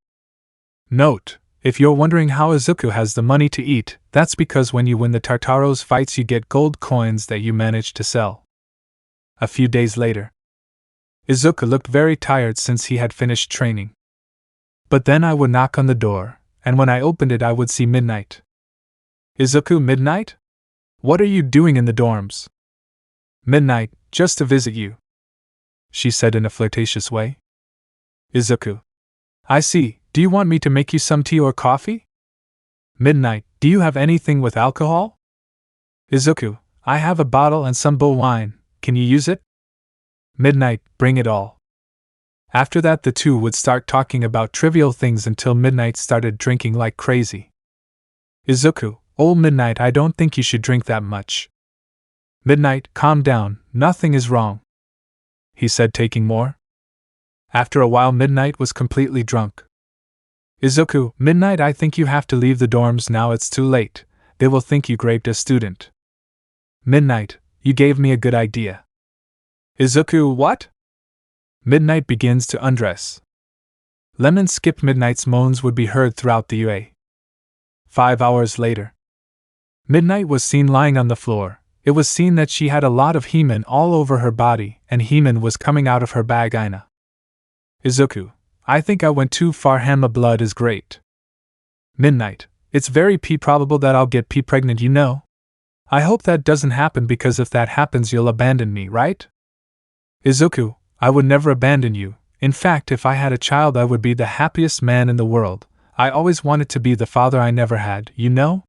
Note, if you're wondering how Izuku has the money to eat, that's because when you win the Tartaros fights you get gold coins that you manage to sell. A few days later. Izuku looked very tired since he had finished training. But then I would knock on the door, and when I opened it I would see Midnight. Izuku, Midnight? What are you doing in the dorms? Midnight, just to visit you. She said in a flirtatious way. Izuku. I see, do you want me to make you some tea or coffee? Midnight, do you have anything with alcohol? Izuku, I have a bottle and some bull wine, can you use it? Midnight, bring it all. After that, the two would start talking about trivial things until Midnight started drinking like crazy. Izuku, oh Midnight, I don't think you should drink that much. Midnight, calm down, nothing is wrong, he said, taking more. After a while, Midnight was completely drunk. Izuku, Midnight, I think you have to leave the dorms now, it's too late. They will think you raped a student. Midnight, you gave me a good idea. Izuku, what? Midnight begins to undress. Lemon skip. Midnight's moans would be heard throughout the UA. 5 hours later. Midnight was seen lying on the floor. It was seen that she had a lot of heman all over her body, and heman was coming out of her vagina. Izuku, I think I went too far. Hanma blood is great. Midnight, it's very probable that I'll get pregnant, you know. I hope that doesn't happen, because if that happens you'll abandon me, right? Izuku, I would never abandon you. In fact, if I had a child I would be the happiest man in the world. I always wanted to be the father I never had, you know?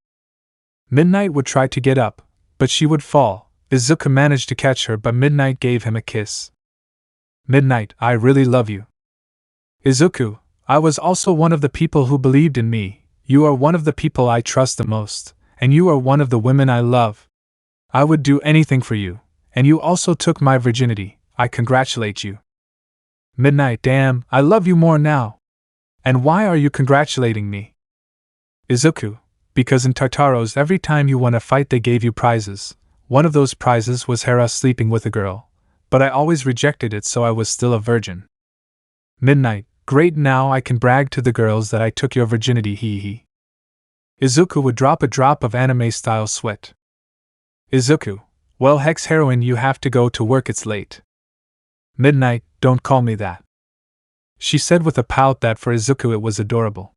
Midnight would try to get up, but she would fall. Izuku managed to catch her, but Midnight gave him a kiss. Midnight, I really love you. Izuku, I was also one of the people who believed in me. You are one of the people I trust the most, and you are one of the women I love. I would do anything for you, and you also took my virginity. I congratulate you. Midnight, damn, I love you more now. And why are you congratulating me? Izuku, because in Tartaros every time you won a fight they gave you prizes. One of those prizes was Hera sleeping with a girl, but I always rejected it, so I was still a virgin. Midnight, great, now I can brag to the girls that I took your virginity, hee hee. Izuku would drop a drop of anime-style sweat. Izuku, well, Hex Heroine, you have to go to work, it's late. Midnight, don't call me that. She said with a pout that for Izuku it was adorable.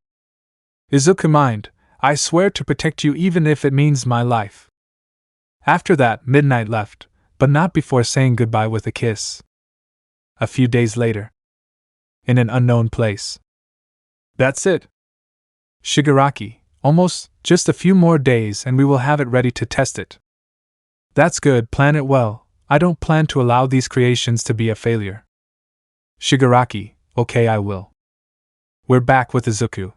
Izuku, mind, I swear to protect you even if it means my life. After that, Midnight left, but not before saying goodbye with a kiss. A few days later. In an unknown place. That's it. Shigaraki, almost, just a few more days and we will have it ready to test it. That's good, plan it well. I don't plan to allow these creations to be a failure. Shigaraki, okay, I will. We're back with Izuku.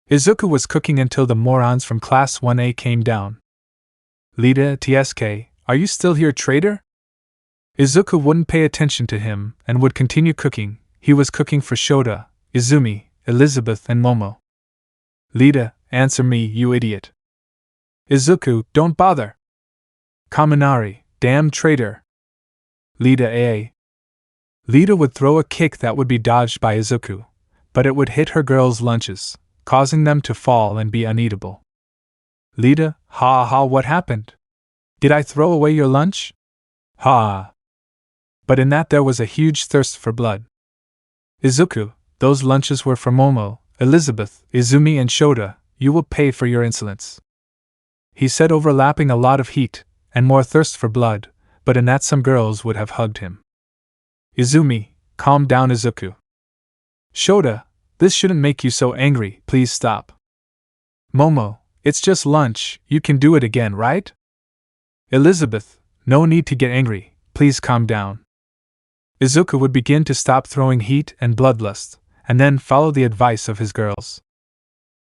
Izuku was cooking until the morons from Class 1A came down. Lita, TSK, are you still here, traitor? Izuku wouldn't pay attention to him and would continue cooking. He was cooking for Shota, Izumi, Elizabeth, and Momo. Lita, answer me, you idiot. Izuku, don't bother. Kaminari, damn traitor. Lita, AA. Lita would throw a kick that would be dodged by Izuku, but it would hit her girls' lunches, causing them to fall and be uneatable. Lita, ha ha, what happened? Did I throw away your lunch? Ha. But in that there was a huge thirst for blood. Izuku, those lunches were for Momo, Elizabeth, Izumi, and Shota. You will pay for your insolence. He said, overlapping a lot of heat and more thirst for blood, but in that some girls would have hugged him. Izumi, calm down. Izuku. Shota, this shouldn't make you so angry, please stop. Momo, it's just lunch, you can do it again, right? Elizabeth, no need to get angry, please calm down. Izuku would begin to stop throwing heat and bloodlust, and then follow the advice of his girls.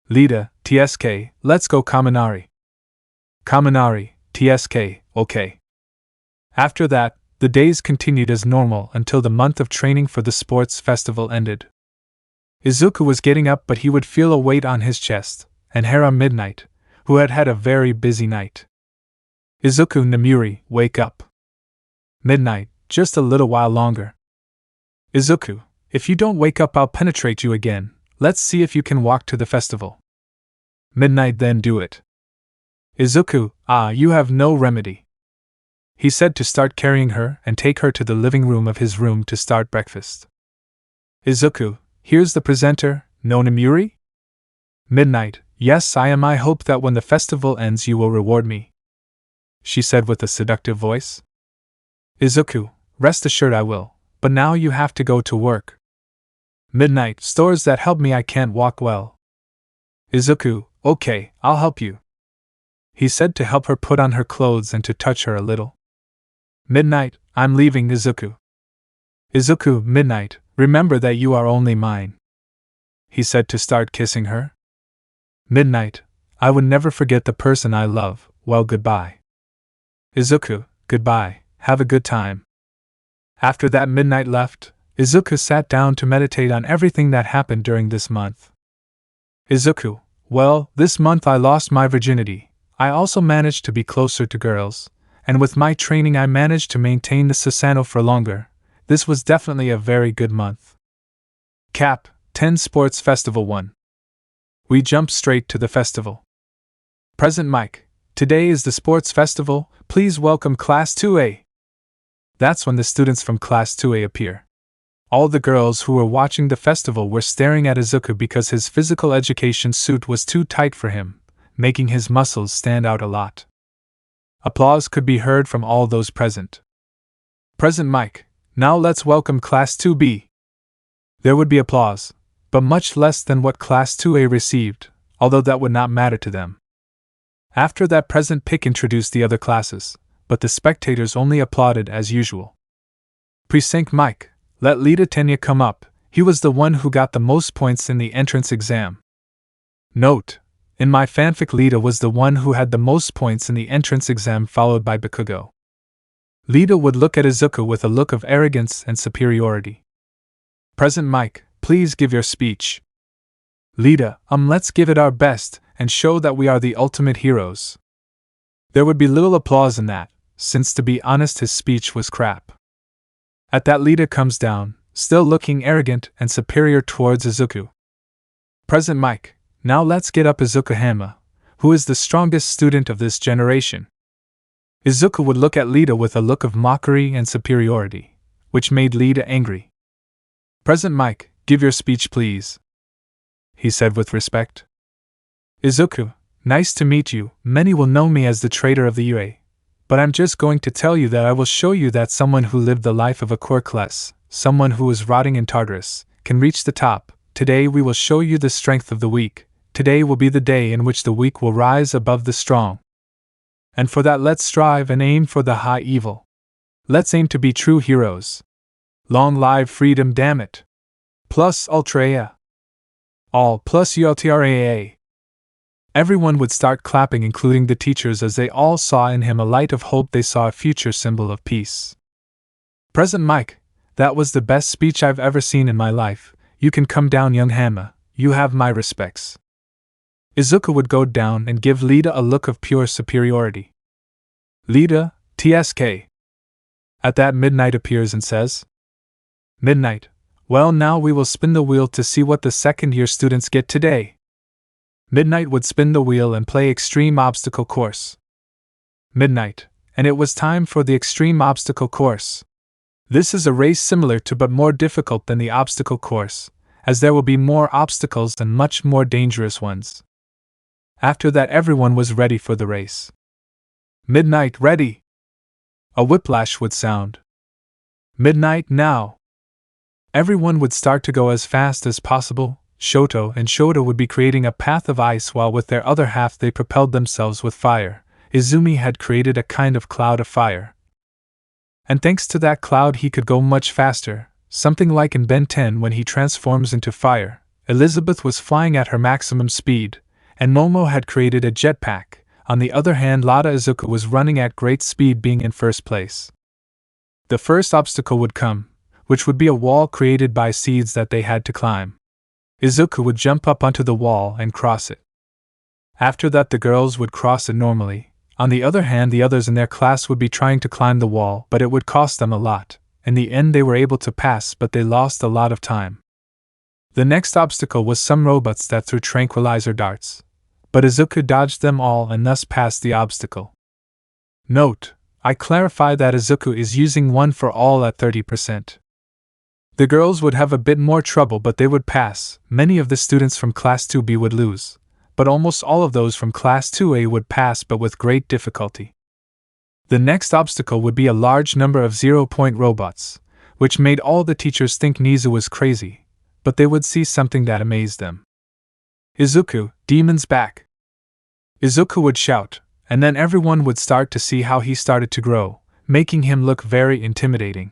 Lita, TSK, let's go. Kaminari. Kaminari, TSK, okay. After that, the days continued as normal until the month of training for the sports festival ended. Izuku was getting up, but he would feel a weight on his chest, and Hera Midnight, who had had a very busy night. Izuku, Namuri, wake up. Midnight, just a little while longer. Izuku, if you don't wake up I'll penetrate you again. Let's see if you can walk to the festival. Midnight, then do it. Izuku, you have no remedy. He said to start carrying her and take her to the living room of his room to start breakfast. Izuku, here's the presenter, no Namuri? Midnight, yes I am. I hope that when the festival ends you will reward me, she said with a seductive voice. Izuku, rest assured I will, but now you have to go to work. Midnight, stores that help me, I can't walk well. Izuku, okay, I'll help you. He said to help her put on her clothes and to touch her a little. Midnight, I'm leaving. Izuku. Izuku, Midnight, Remember that you are only mine, he said to start kissing her. Midnight, I would never forget the person I love, well goodbye. Izuku, goodbye, have a good time. After that Midnight left, Izuku sat down to meditate on everything that happened during this month. Izuku, well, this month I lost my virginity, I also managed to be closer to girls, and with my training I managed to maintain the Susanoo for longer. This was definitely a very good month. Cap, 10 Sports Festival 1. We jump straight to the festival. Present Mike, today is the sports festival, please welcome Class 2A. That's when the students from Class 2A appear. All the girls who were watching the festival were staring at Izuku because his physical education suit was too tight for him, making his muscles stand out a lot. Applause could be heard from all those present. Present Mike, now let's welcome Class 2B. There would be applause, but much less than what Class 2A received, although that would not matter to them. After that Present Pick introduced the other classes, but the spectators only applauded as usual. Precinct Mike, let Lita Tenya come up, he was the one who got the most points in the entrance exam. Note, in my fanfic Lita was the one who had the most points in the entrance exam followed by Bakugo. Lita would look at Izuku with a look of arrogance and superiority. Present Mike, please give your speech. Lita, let's give it our best, and show that we are the ultimate heroes. There would be little applause in that, since to be honest his speech was crap. At that Lita comes down, still looking arrogant and superior towards Izuku. Present Mike, now let's get up Izuku Hanma, who is the strongest student of this generation. Izuku would look at Lita with a look of mockery and superiority, which made Lita angry. Present Mike, give your speech please, he said with respect. Izuku, nice to meet you, many will know me as the traitor of the UA, but I'm just going to tell you that I will show you that someone who lived the life of a Quirkless, someone who was rotting in Tartarus, can reach the top. Today we will show you the strength of the weak, today will be the day in which the weak will rise above the strong. And for that let's strive and aim for the high evil. Let's aim to be true heroes. Long live freedom, damn it. Plus Ultraa. All plus ULTRAA. Everyone would start clapping, including the teachers, as they all saw in him a light of hope. They saw a future symbol of peace. Present Mike, that was the best speech I've ever seen in my life. You can come down, young Hanma, you have my respects. Izuku would go down and give Lita a look of pure superiority. Lita, TSK. At that Midnight appears and says, Midnight, well now we will spin the wheel to see what the second-year students get today. Midnight would spin the wheel and play Extreme Obstacle Course. Midnight, and it was time for the Extreme Obstacle Course. This is a race similar to but more difficult than the obstacle course, as there will be more obstacles and much more dangerous ones. After that everyone was ready for the race. Midnight ready! A whiplash would sound. Midnight now! Everyone would start to go as fast as possible. Shoto and Shota would be creating a path of ice while with their other half they propelled themselves with fire. Izumi had created a kind of cloud of fire. And thanks to that cloud he could go much faster, something like in Ben 10 when he transforms into fire. Elizabeth was flying at her maximum speed, and Nomu had created a jetpack. On the other hand, Lada Izuku was running at great speed, being in first place. The first obstacle would come, which would be a wall created by seeds that they had to climb. Izuku would jump up onto the wall and cross it. After that the girls would cross it normally. On the other hand, the others in their class would be trying to climb the wall, but it would cost them a lot. In the end they were able to pass, but they lost a lot of time. The next obstacle was some robots that threw tranquilizer darts, but Izuku dodged them all and thus passed the obstacle. Note, I clarify that Izuku is using one for all at 30%. The girls would have a bit more trouble, but they would pass. Many of the students from Class 2B would lose, but almost all of those from Class 2A would pass, but with great difficulty. The next obstacle would be a large number of 0-point robots, which made all the teachers think Nizu was crazy, but they would see something that amazed them. Izuku, demons back! Izuku would shout, and then everyone would start to see how he started to grow, making him look very intimidating.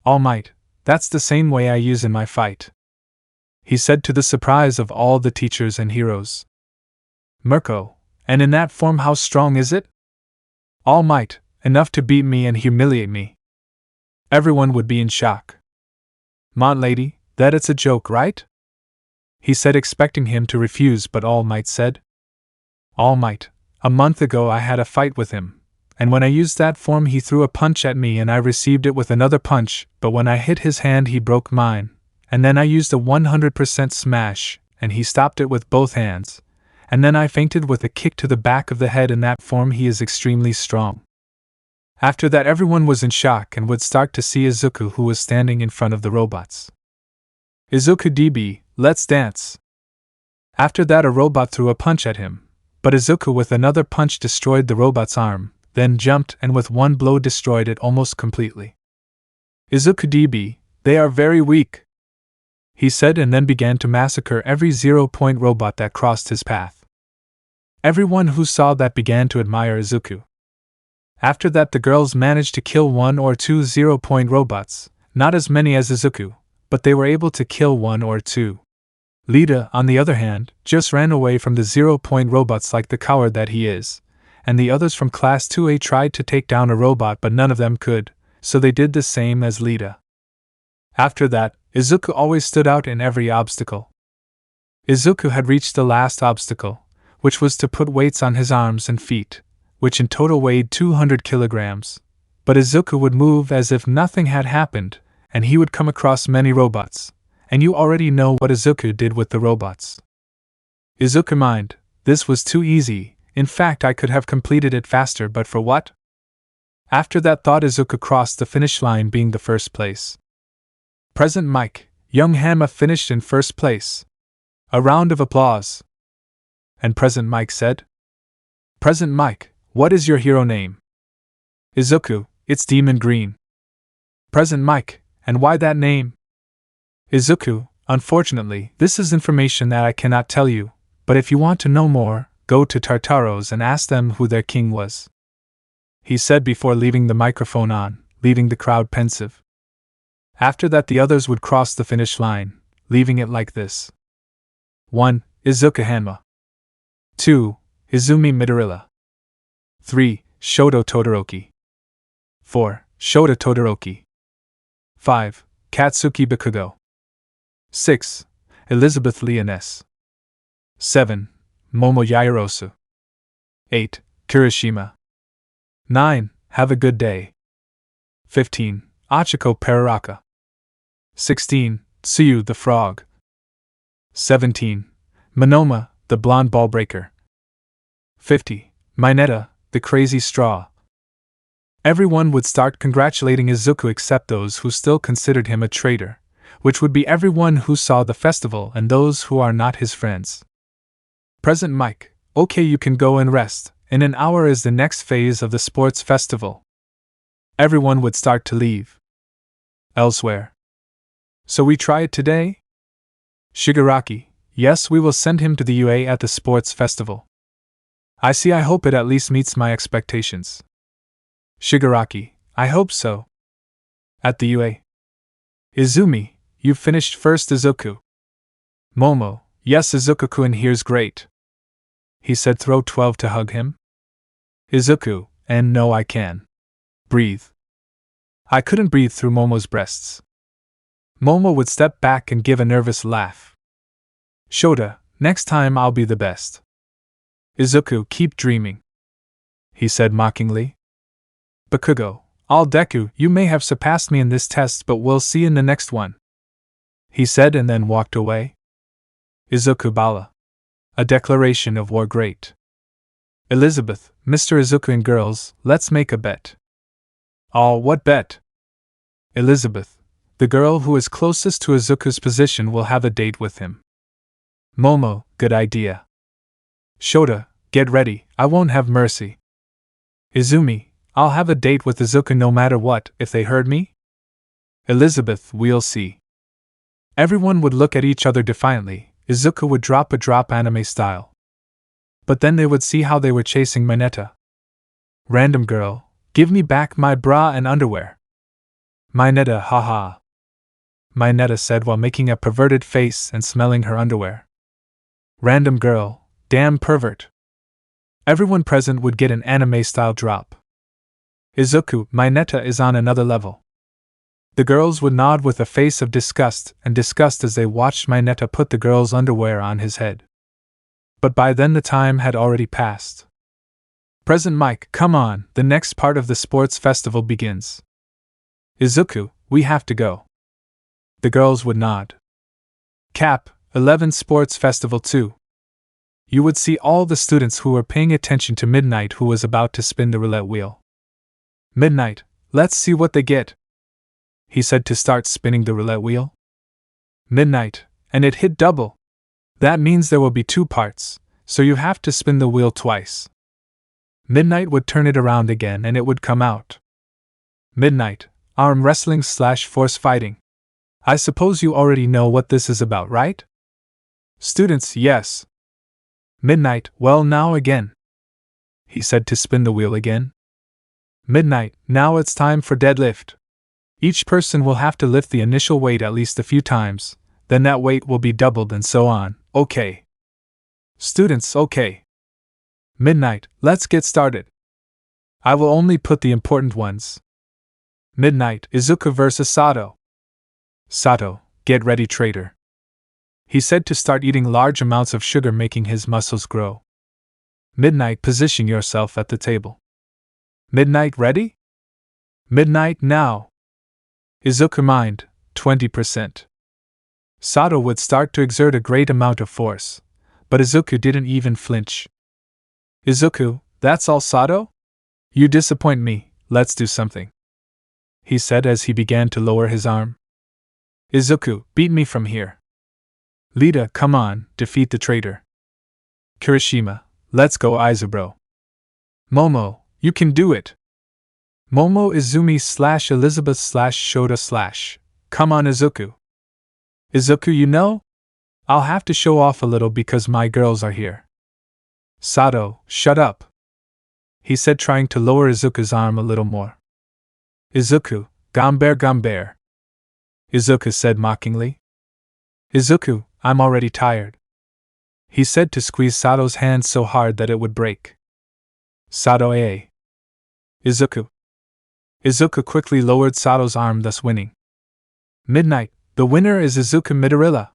Almight, That's the same way I use in my fight," he said to the surprise of all the teachers and heroes. "Mirko, and in that form how strong is it?" "All might, enough to beat me and humiliate me." Everyone would be in shock. "Mont lady, that it's a joke, right?" he said, expecting him to refuse, but All Might said, "All Might, a month ago I had a fight with him, and when I used that form he threw a punch at me and I received it with another punch, but when I hit his hand he broke mine, and then I used a 100% smash, and he stopped it with both hands, and then I fainted with a kick to the back of the head. In that form he is extremely strong." After that everyone was in shock and would start to see Izuku, who was standing in front of the robots. "Izuku DB, let's dance." After that a robot threw a punch at him, but Izuku with another punch destroyed the robot's arm, then jumped and with one blow destroyed it almost completely. "Izuku DB, they are very weak," he said, and then began to massacre every 0-point robot that crossed his path. Everyone who saw that began to admire Izuku. After that the girls managed to kill 1 or 2 0-point robots, not as many as Izuku, but they were able to kill 1 or 2. Lita, on the other hand, just ran away from the 0-point robots like the coward that he is, and the others from Class 2A tried to take down a robot but none of them could, so they did the same as Lita. After that, Izuku always stood out in every obstacle. Izuku had reached the last obstacle, which was to put weights on his arms and feet, which in total weighed 200 kilograms, but Izuku would move as if nothing had happened, and he would come across many robots, and you already know what Izuku did with the robots. Izuku mind, this was too easy, in fact I could have completed it faster, but for what? After that thought Izuku crossed the finish line being the first place. Present Mike, young Hanma finished in first place. A round of applause. And Present Mike said, "Present Mike, what is your hero name?" "Izuku, it's Demon Green." Present Mike, and why that name? Izuku, unfortunately, this is information that I cannot tell you, but if you want to know more, go to Tartaros and ask them who their king was, he said before leaving the microphone on, leaving the crowd pensive. After that the others would cross the finish line, leaving it like this. 1. Izuku Hanma. 2. Izumi Midorilla. 3. Shoto Todoroki. 4. Shota Todoroki. 5. Katsuki Bakugo. 6. Elizabeth Leoness. 7. Momo Yaoyorosu. 8. Kirishima. 9. Have a good day. 15. Achiko Uraraka. 16. Tsuyu the Frog. 17. Monoma, the Blonde Ball Breaker. 50. Mineta, the Crazy Straw. Everyone would start congratulating Izuku except those who still considered him a traitor, which would be everyone who saw the festival and those who are not his friends. Present Mike, okay, you can go and rest, in an hour is the next phase of the sports festival. Everyone would start to leave. Elsewhere. So we try it today? Shigaraki, yes, we will send him to the UA at the sports festival. I see, I hope it at least meets my expectations. Shigaraki, I hope so. At the UA. Izumi, you finished first. Izuku. Momo, yes, Izuku-kun here's great. He said throw 12 to hug him. Izuku, and no I can. Breathe. I couldn't breathe through Momo's breasts. Momo would step back and give a nervous laugh. Shota, next time I'll be the best. Izuku, keep dreaming. He said mockingly. Bakugo, all Deku, you may have surpassed me in this test, but we'll see in the next one. He said and then walked away. Izuku Bala. A declaration of war great. Elizabeth, Mr. Izuku and girls, let's make a bet. Oh, what bet? Elizabeth, the girl who is closest to Izuku's position will have a date with him. Momo, good idea. Shota, get ready, I won't have mercy. Izumi, I'll have a date with Izuku no matter what, if they heard me? Elizabeth, we'll see. Everyone would look at each other defiantly. Izuku would drop a drop anime style. But then they would see how they were chasing Mineta. Random girl, give me back my bra and underwear. Mineta, haha. Mineta said while making a perverted face and smelling her underwear. Random girl, damn pervert. Everyone present would get an anime-style drop. Izuku, Mineta is on another level. The girls would nod with a face of disgust as they watched Mineta put the girl's underwear on his head. But by then the time had already passed. Present Mike, come on, the next part of the sports festival begins. Izuku, we have to go. The girls would nod. Cap, 11 Sports Festival 2. You would see all the students who were paying attention to Midnight who was about to spin the roulette wheel. Midnight, let's see what they get. He said to start spinning the roulette wheel. Midnight, and it hit double. That means there will be 2 parts, so you have to spin the wheel twice. Midnight would turn it around again and it would come out. Midnight, arm wrestling / force fighting. I suppose you already know what this is about, right? Students, yes. Midnight, well now again. He said to spin the wheel again. Midnight, now it's time for deadlift. Each person will have to lift the initial weight at least a few times, then that weight will be doubled and so on, okay. Students, okay. Midnight, let's get started. I will only put the important ones. Midnight, Izuku vs. Sato. Sato, get ready, traitor. He said to start eating large amounts of sugar, making his muscles grow. Midnight, position yourself at the table. Midnight, ready? Midnight, now. Izuku mind, 20%. Sato would start to exert a great amount of force, but Izuku didn't even flinch. Izuku, that's all, Sato? You disappoint me, let's do something. He said as he began to lower his arm. Izuku, beat me from here. Lita, come on, defeat the traitor. Kirishima, let's go, Izubro. Momo, you can do it. Momo, Izumi / Elizabeth / Shota / come on, Izuku. Izuku, you know? I'll have to show off a little because my girls are here. Sato, shut up. He said, trying to lower Izuku's arm a little more. Izuku, Gambare. Izuku said mockingly. Izuku, I'm already tired. He said to squeeze Sato's hand so hard that it would break. Sato, Izuku. Izuku quickly lowered Sato's arm, thus winning. Midnight, the winner is Izuku Midorilla.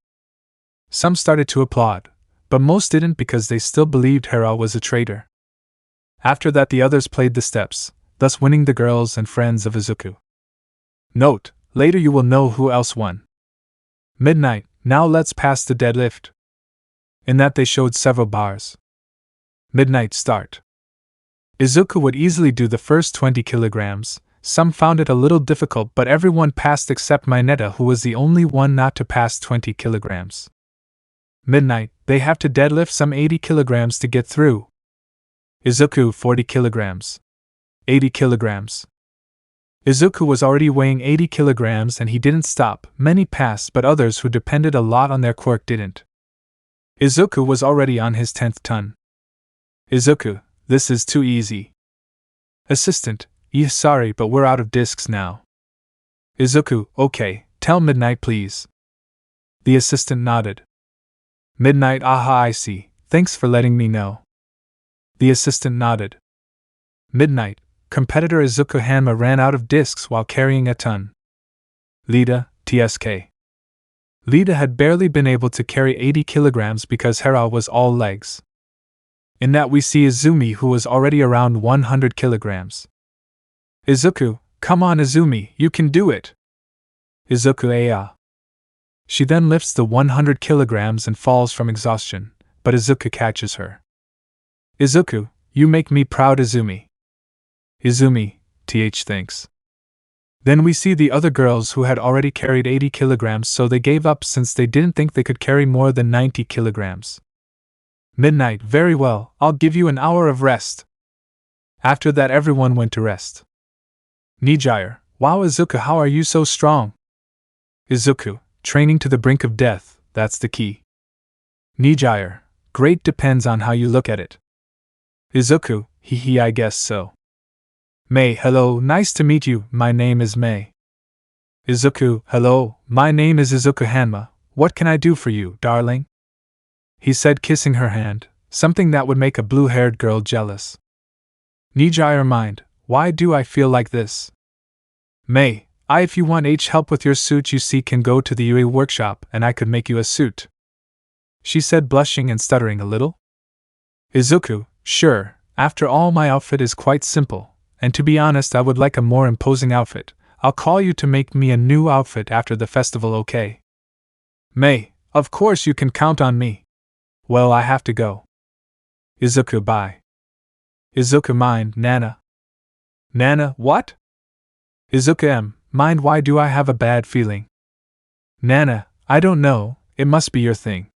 Some started to applaud, but most didn't because they still believed Hera was a traitor. After that the others played the steps, thus winning the girls and friends of Izuku. Note, later you will know who else won. Midnight, now let's pass the deadlift. In that they showed several bars. Midnight, start. Izuku would easily do the first 20 kilograms, some found it a little difficult but everyone passed except Mineta, who was the only one not to pass 20 kilograms. Midnight, they have to deadlift some 80 kilograms to get through. Izuku, 40 kilograms. 80 kilograms. Izuku was already weighing 80 kilograms and he didn't stop. Many passed, but others who depended a lot on their quirk didn't. Izuku was already on his 10th ton. Izuku, this is too easy. Assistant, sorry, but we're out of discs now. Izuku, okay, tell Midnight please. The assistant nodded. Midnight, aha, I see, thanks for letting me know. The assistant nodded. Midnight, competitor Yujiro Hanma ran out of discs while carrying a ton. Lita, TSK. Lita had barely been able to carry 80 kilograms because Hera was all legs. In that we see Izumi, who was already around 100 kilograms. Izuku, come on Izumi, you can do it. Izuku, aya. She then lifts the 100 kilograms and falls from exhaustion, but Izuku catches her. Izuku, you make me proud, Izumi. Izumi, thanks. Then we see the other girls who had already carried 80 kilograms, so they gave up since they didn't think they could carry more than 90 kilograms. Midnight, very well, I'll give you an hour of rest. After that everyone went to rest. Nijire, wow Izuku, how are you so strong? Izuku, training to the brink of death, that's the key. Nijire, great, depends on how you look at it. Izuku, I guess so. Mei, hello, nice to meet you, my name is Mei. Izuku, hello, my name is Izuku Hanma. What can I do for you, darling? He said, kissing her hand, something that would make a blue-haired girl jealous. Nijire mind, why do I feel like this? May, if you want help with your suit, you see, can go to the Yui workshop and I could make you a suit. She said, blushing and stuttering a little. Izuku, sure, after all my outfit is quite simple, and to be honest I would like a more imposing outfit. I'll call you to make me a new outfit after the festival, okay? May, of course you can count on me. Well, I have to go. Izuku, bye. Izuku, mind, Nana. Nana, what? Izuku, mind, why do I have a bad feeling? Nana, I don't know, it must be your thing.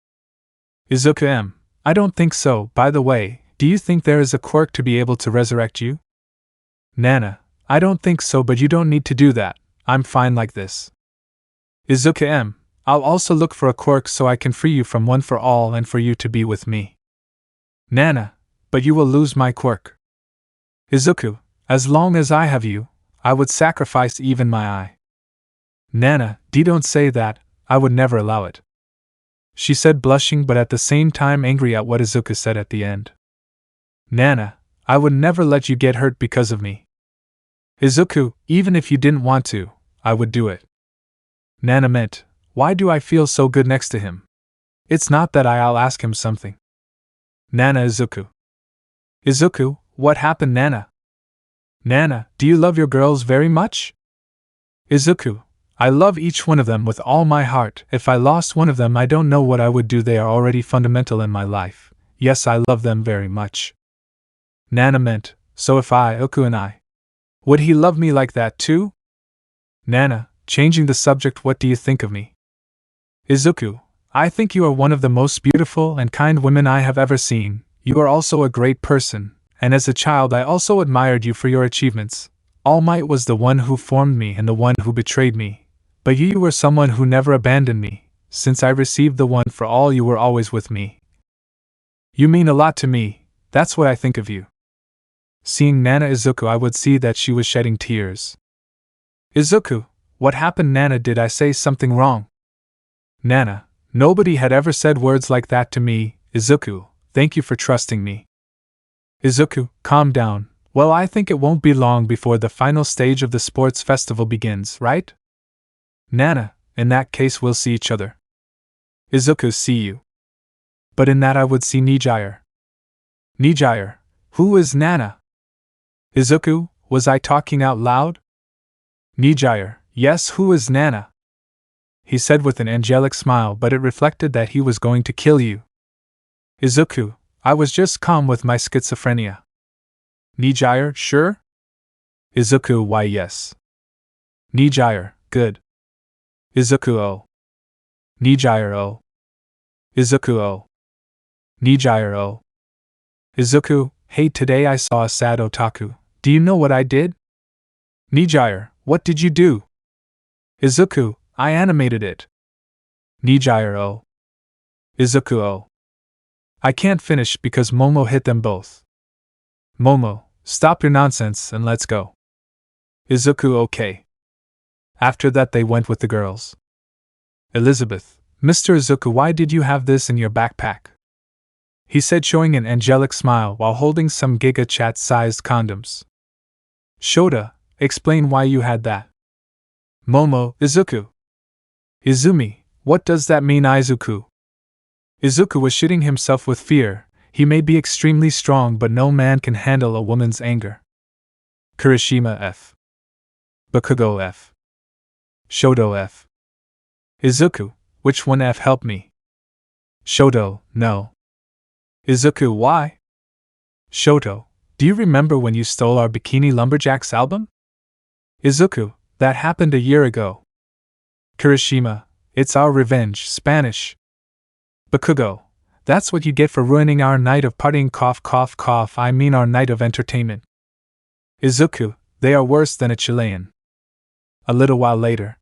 Izuku, I don't think so. By the way, do you think there is a quirk to be able to resurrect you? Nana, I don't think so, but you don't need to do that. I'm fine like this. Izuku, I'll also look for a quirk so I can free you from one for all and for you to be with me. Nana, but you will lose my quirk. Izuku, as long as I have you, I would sacrifice even my eye. Nana, don't say that, I would never allow it. She said, blushing but at the same time angry at what Izuku said at the end. Nana, I would never let you get hurt because of me. Izuku, even if you didn't want to, I would do it. Nana meant, why do I feel so good next to him? It's not that I'll ask him something. Nana, Izuku. Izuku, what happened, Nana? Nana, do you love your girls very much? Izuku, I love each one of them with all my heart. If I lost one of them, I don't know what I would do. They are already fundamental in my life. Yes, I love them very much. Nana meant, so if Izuku and I. Would he love me like that too? Nana, changing the subject, what do you think of me? Izuku, I think you are one of the most beautiful and kind women I have ever seen. You are also a great person, and as a child I also admired you for your achievements. Almight was the one who formed me and the one who betrayed me. But you were someone who never abandoned me. Since I received the one for all, you were always with me. You mean a lot to me, that's what I think of you. Seeing Nana Izuku, I would see that she was shedding tears. Izuku, what happened, Nana? Did I say something wrong? Nana, nobody had ever said words like that to me. Izuku, thank you for trusting me. Izuku, calm down. Well, I think it won't be long before the final stage of the sports festival begins, right? Nana, in that case we'll see each other. Izuku, see you. But in that I would see Nijire. Nijire, who is Nana? Izuku, was I talking out loud? Nijire, yes, who is Nana? He said with an angelic smile, but it reflected that he was going to kill you. Izuku, I was just calm with my schizophrenia. Nijire, sure? Izuku, why yes. Nijire, good. Izuku, oh. Nijire, oh. Izuku, oh. Nijire, oh. Izuku, hey, today I saw a sad otaku. Do you know what I did? Nijire, what did you do? Izuku, I animated it. Nijire, oh. Izuku, oh. I can't finish because Momo hit them both. Momo, stop your nonsense and let's go. Izuku, okay. After that they went with the girls. Elizabeth, Mr. Izuku, why did you have this in your backpack? He said, showing an angelic smile while holding some Giga Chat-sized condoms. Shota, explain why you had that. Momo, Izuku. Izumi, what does that mean, Izuku? Izuku was shitting himself with fear. He may be extremely strong, but no man can handle a woman's anger. Kirishima F. Bakugo F. Shoto F. Izuku, which one F? Help me. Shoto, no. Izuku, why? Shoto, do you remember when you stole our Bikini Lumberjacks album? Izuku, that happened a year ago. Kirishima, it's our revenge, Spanish. Bakugo, that's what you get for ruining our night of partying, cough cough cough, I mean our night of entertainment. Izuku, they are worse than a Chilean. A little while later.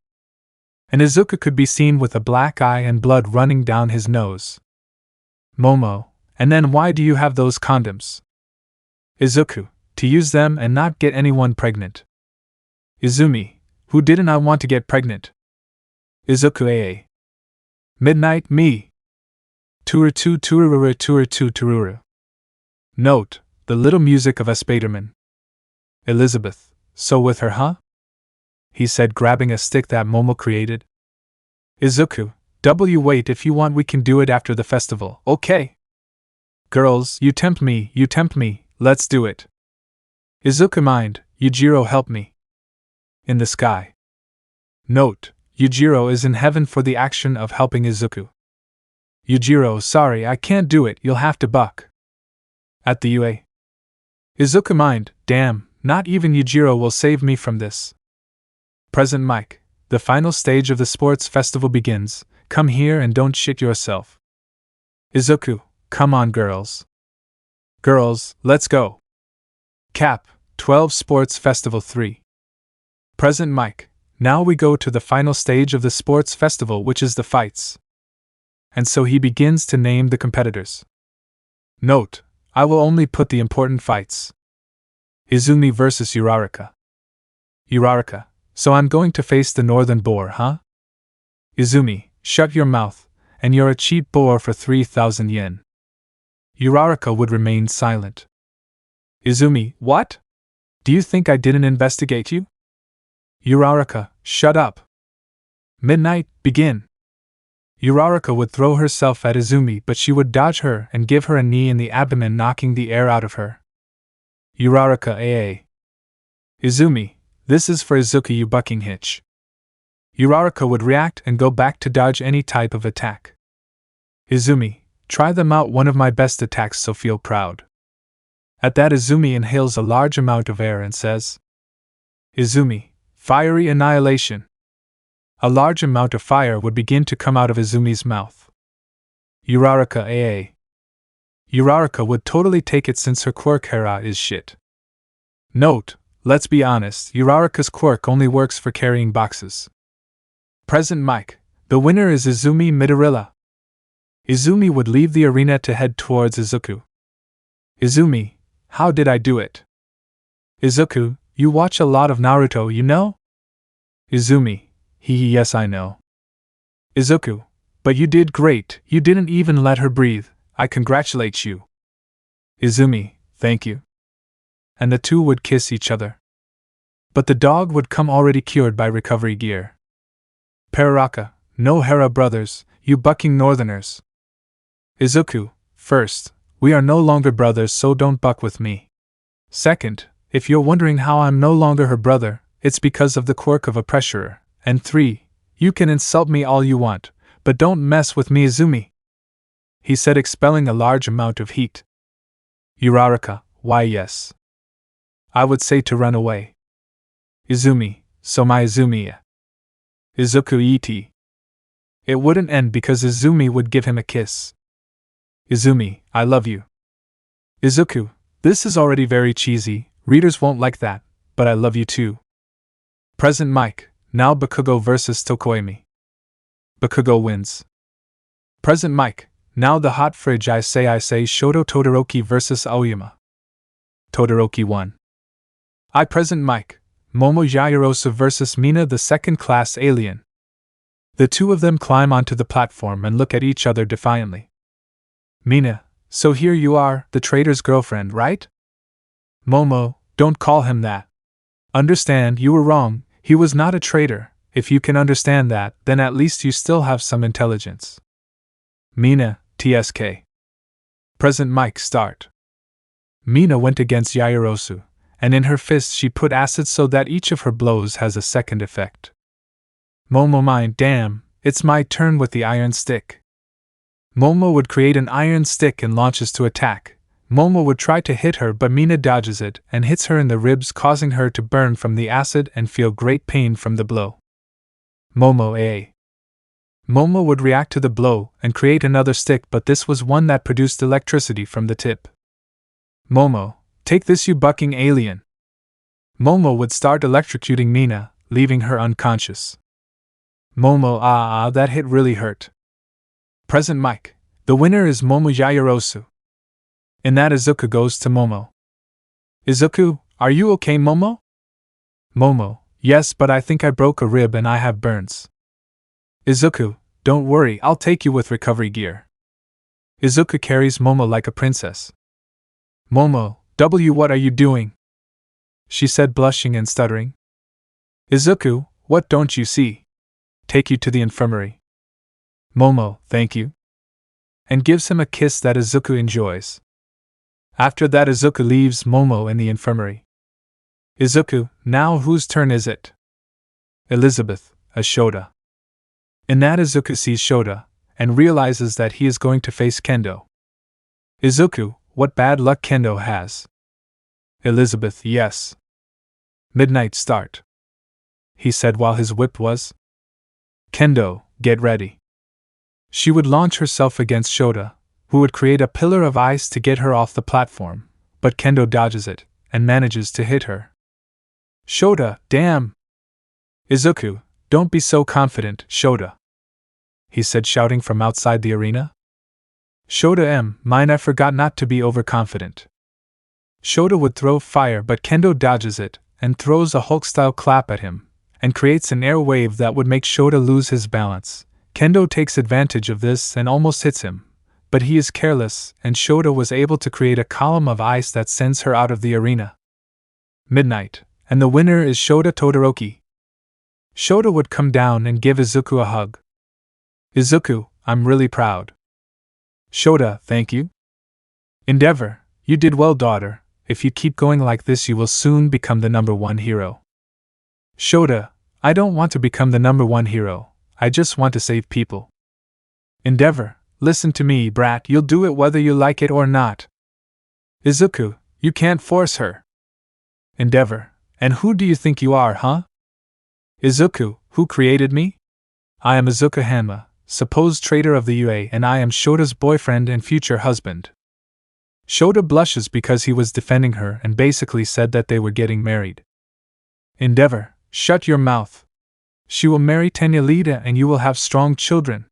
And Izuku could be seen with a black eye and blood running down his nose. Momo, and then why do you have those condoms? Izuku, to use them and not get anyone pregnant. Izumi, Who didn't I want to get pregnant? Izuku AA. Midnight, me. Tururu tururu tururu tururu. Note, the little music of a Spiderman. Elizabeth, so with her, huh? He said, grabbing a stick that Momo created. Izuku, wait, if you want we can do it after the festival, okay? Girls, you tempt me, let's do it. Izuku mind, Yujiro help me. In the sky. Note, Yujiro is in heaven for the action of helping Izuku. Yujiro, sorry, I can't do it, you'll have to buck. At the UA. Izuku mind, damn, not even Yujiro will save me from this. Present mic, the final stage of the sports festival begins, come here and don't shit yourself. Izuku, come on girls. Girls, let's go. Cap, 12 Sports Festival 3. Present mic, now we go to the final stage of the sports festival, which is the fights. And so he begins to name the competitors. Note, I will only put the important fights. Izumi vs. Uraraka. Uraraka, so I'm going to face the northern boar, huh? Izumi, shut your mouth, and you're a cheap boar for 3,000 yen. Uraraka would remain silent. Izumi, what? Do you think I didn't investigate you? Uraraka, shut up. Midnight, begin. Uraraka would throw herself at Izumi, but she would dodge her and give her a knee in the abdomen, knocking the air out of her. Uraraka AA. Izumi, this is for Izuku, you bucking hitch. Uraraka would react and go back to dodge any type of attack. Izumi, try them out, one of my best attacks, so feel proud. At that, Izumi inhales a large amount of air and says, Izumi, fiery annihilation. A large amount of fire would begin to come out of Izumi's mouth. Uraraka AA. Uraraka would totally take it since her quirk Hera is shit. Note, let's be honest, Uraraka's quirk only works for carrying boxes. Present mic, the winner is Izumi Midorilla. Izumi would leave the arena to head towards Izuku. Izumi, how did I do it? Izuku, you watch a lot of Naruto, you know? Izumi, yes I know. Izuku, but you did great, you didn't even let her breathe, I congratulate you. Izumi, thank you. And the two would kiss each other. But the dog would come already cured by recovery gear. Uraraka, no Hera brothers, you bucking northerners. Izuku, first, we are no longer brothers, so don't buck with me. Second, if you're wondering how I'm no longer her brother, it's because of the quirk of a pressurer. And 3, you can insult me all you want, but don't mess with me, Izumi. He said, expelling a large amount of heat. Uraraka, why yes. I would say to run away. Izumi, so my Izumi. Izuku et. It wouldn't end because Izumi would give him a kiss. Izumi, I love you. Izuku, this is already very cheesy, readers won't like that, but I love you too. Present mic, now Bakugo vs. Tokoemi. Bakugo wins. Present mic, now the hot fridge I say Shoto Todoroki vs. Aoyama. Todoroki won. Present mic, Momo Yaoyorosu vs. Mina, the second-class alien. The two of them climb onto the platform and look at each other defiantly. Mina, so here you are, the traitor's girlfriend, right? Momo, don't call him that. Understand, you were wrong, he was not a traitor. If you can understand that, then at least you still have some intelligence. Mina, TSK. Present mic start. Mina went against Yaoyorosu, and in her fist she put acid so that each of her blows has a second effect. Momo mind, damn, it's my turn with the iron stick. Momo would create an iron stick and launches to attack. Momo would try to hit her, but Mina dodges it and hits her in the ribs, causing her to burn from the acid and feel great pain from the blow. Momo AA. Momo would react to the blow and create another stick, but this was one that produced electricity from the tip. Momo, take this, you bucking alien. Momo would start electrocuting Mina, leaving her unconscious. Momo, that hit really hurt. Present mic, the winner is Momo Yaoyorosu. In that, Izuku goes to Momo. Izuku, are you okay, Momo? Momo, Yes, but I think I broke a rib and I have burns. Izuku, don't worry, I'll take you with recovery gear. Izuku carries Momo like a princess. Momo, what are you doing? She said, blushing and stuttering. Izuku, what don't you see? Take you to the infirmary. Momo, thank you. And gives him a kiss that Izuku enjoys. After that, Izuku leaves Momo in the infirmary. Izuku, now whose turn is it? Elizabeth, as Shota. In that, Izuku sees Shota, and realizes that he is going to face Kendo. Izuku, what bad luck Kendo has. Elizabeth, yes. Midnight start. He said while his whip was. Kendo, get ready. She would launch herself against Shota, who would create a pillar of ice to get her off the platform, but Kendo dodges it, and manages to hit her. Shota, damn! Izuku, don't be so confident, Shota. He said, shouting from outside the arena. Shota, mine, I forgot not to be overconfident. Shota would throw fire, but Kendo dodges it, and throws a Hulk-style clap at him, and creates an air wave that would make Shota lose his balance. Kendo takes advantage of this and almost hits him, but he is careless, and Shota was able to create a column of ice that sends her out of the arena. Midnight, and the winner is Shota Todoroki. Shota would come down and give Izuku a hug. Izuku, I'm really proud. Shota, thank you. Endeavor, you did well, daughter. If you keep going like this, you will soon become the #1 hero. Shota, I don't want to become the #1 hero. I just want to save people. Endeavor, listen to me, brat, you'll do it whether you like it or not. Izuku, you can't force her. Endeavor, and who do you think you are, huh? Izuku, who created me? I am Yujiro Hanma, supposed traitor of the UA, and I am Shota's boyfriend and future husband. Shota blushes because he was defending her and basically said that they were getting married. Endeavor, shut your mouth. She will marry Tenyalita and you will have strong children.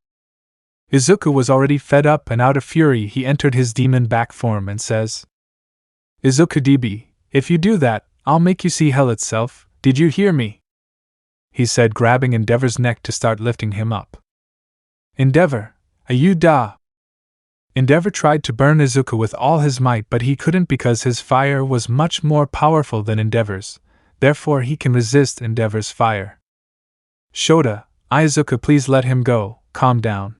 Izuku was already fed up, and out of fury he entered his demon back form and says, Izuku DB, if you do that, I'll make you see hell itself, did you hear me? He said, grabbing Endeavor's neck to start lifting him up. Endeavor, you da! Endeavor tried to burn Izuku with all his might, but he couldn't because his fire was much more powerful than Endeavor's, therefore he can resist Endeavor's fire. Shota, Izuku, please let him go, calm down.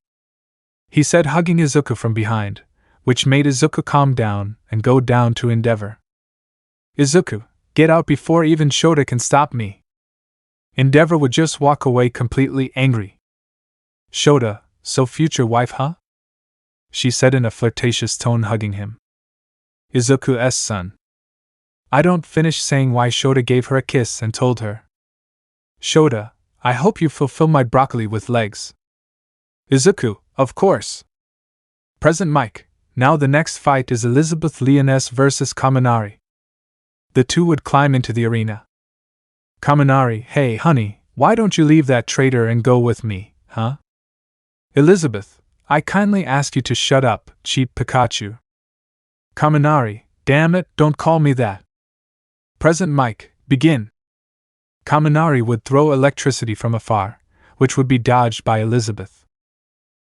He said, hugging Izuku from behind, which made Izuku calm down and go down to Endeavor. Izuku, get out before even Shota can stop me. Endeavor would just walk away completely angry. Shota, so future wife, huh? She said in a flirtatious tone, hugging him. Izuku's son. I don't finish saying why Shota gave her a kiss and told her. Shota, I hope you fulfill my broccoli with legs. Izuku, of course. Present mic, now the next fight is Elizabeth Leoness versus Kaminari. The two would climb into the arena. Kaminari, hey honey, why don't you leave that traitor and go with me, huh? Elizabeth, I kindly ask you to shut up, cheap Pikachu. Kaminari, damn it, don't call me that. Present mic, begin. Kaminari would throw electricity from afar, which would be dodged by Elizabeth.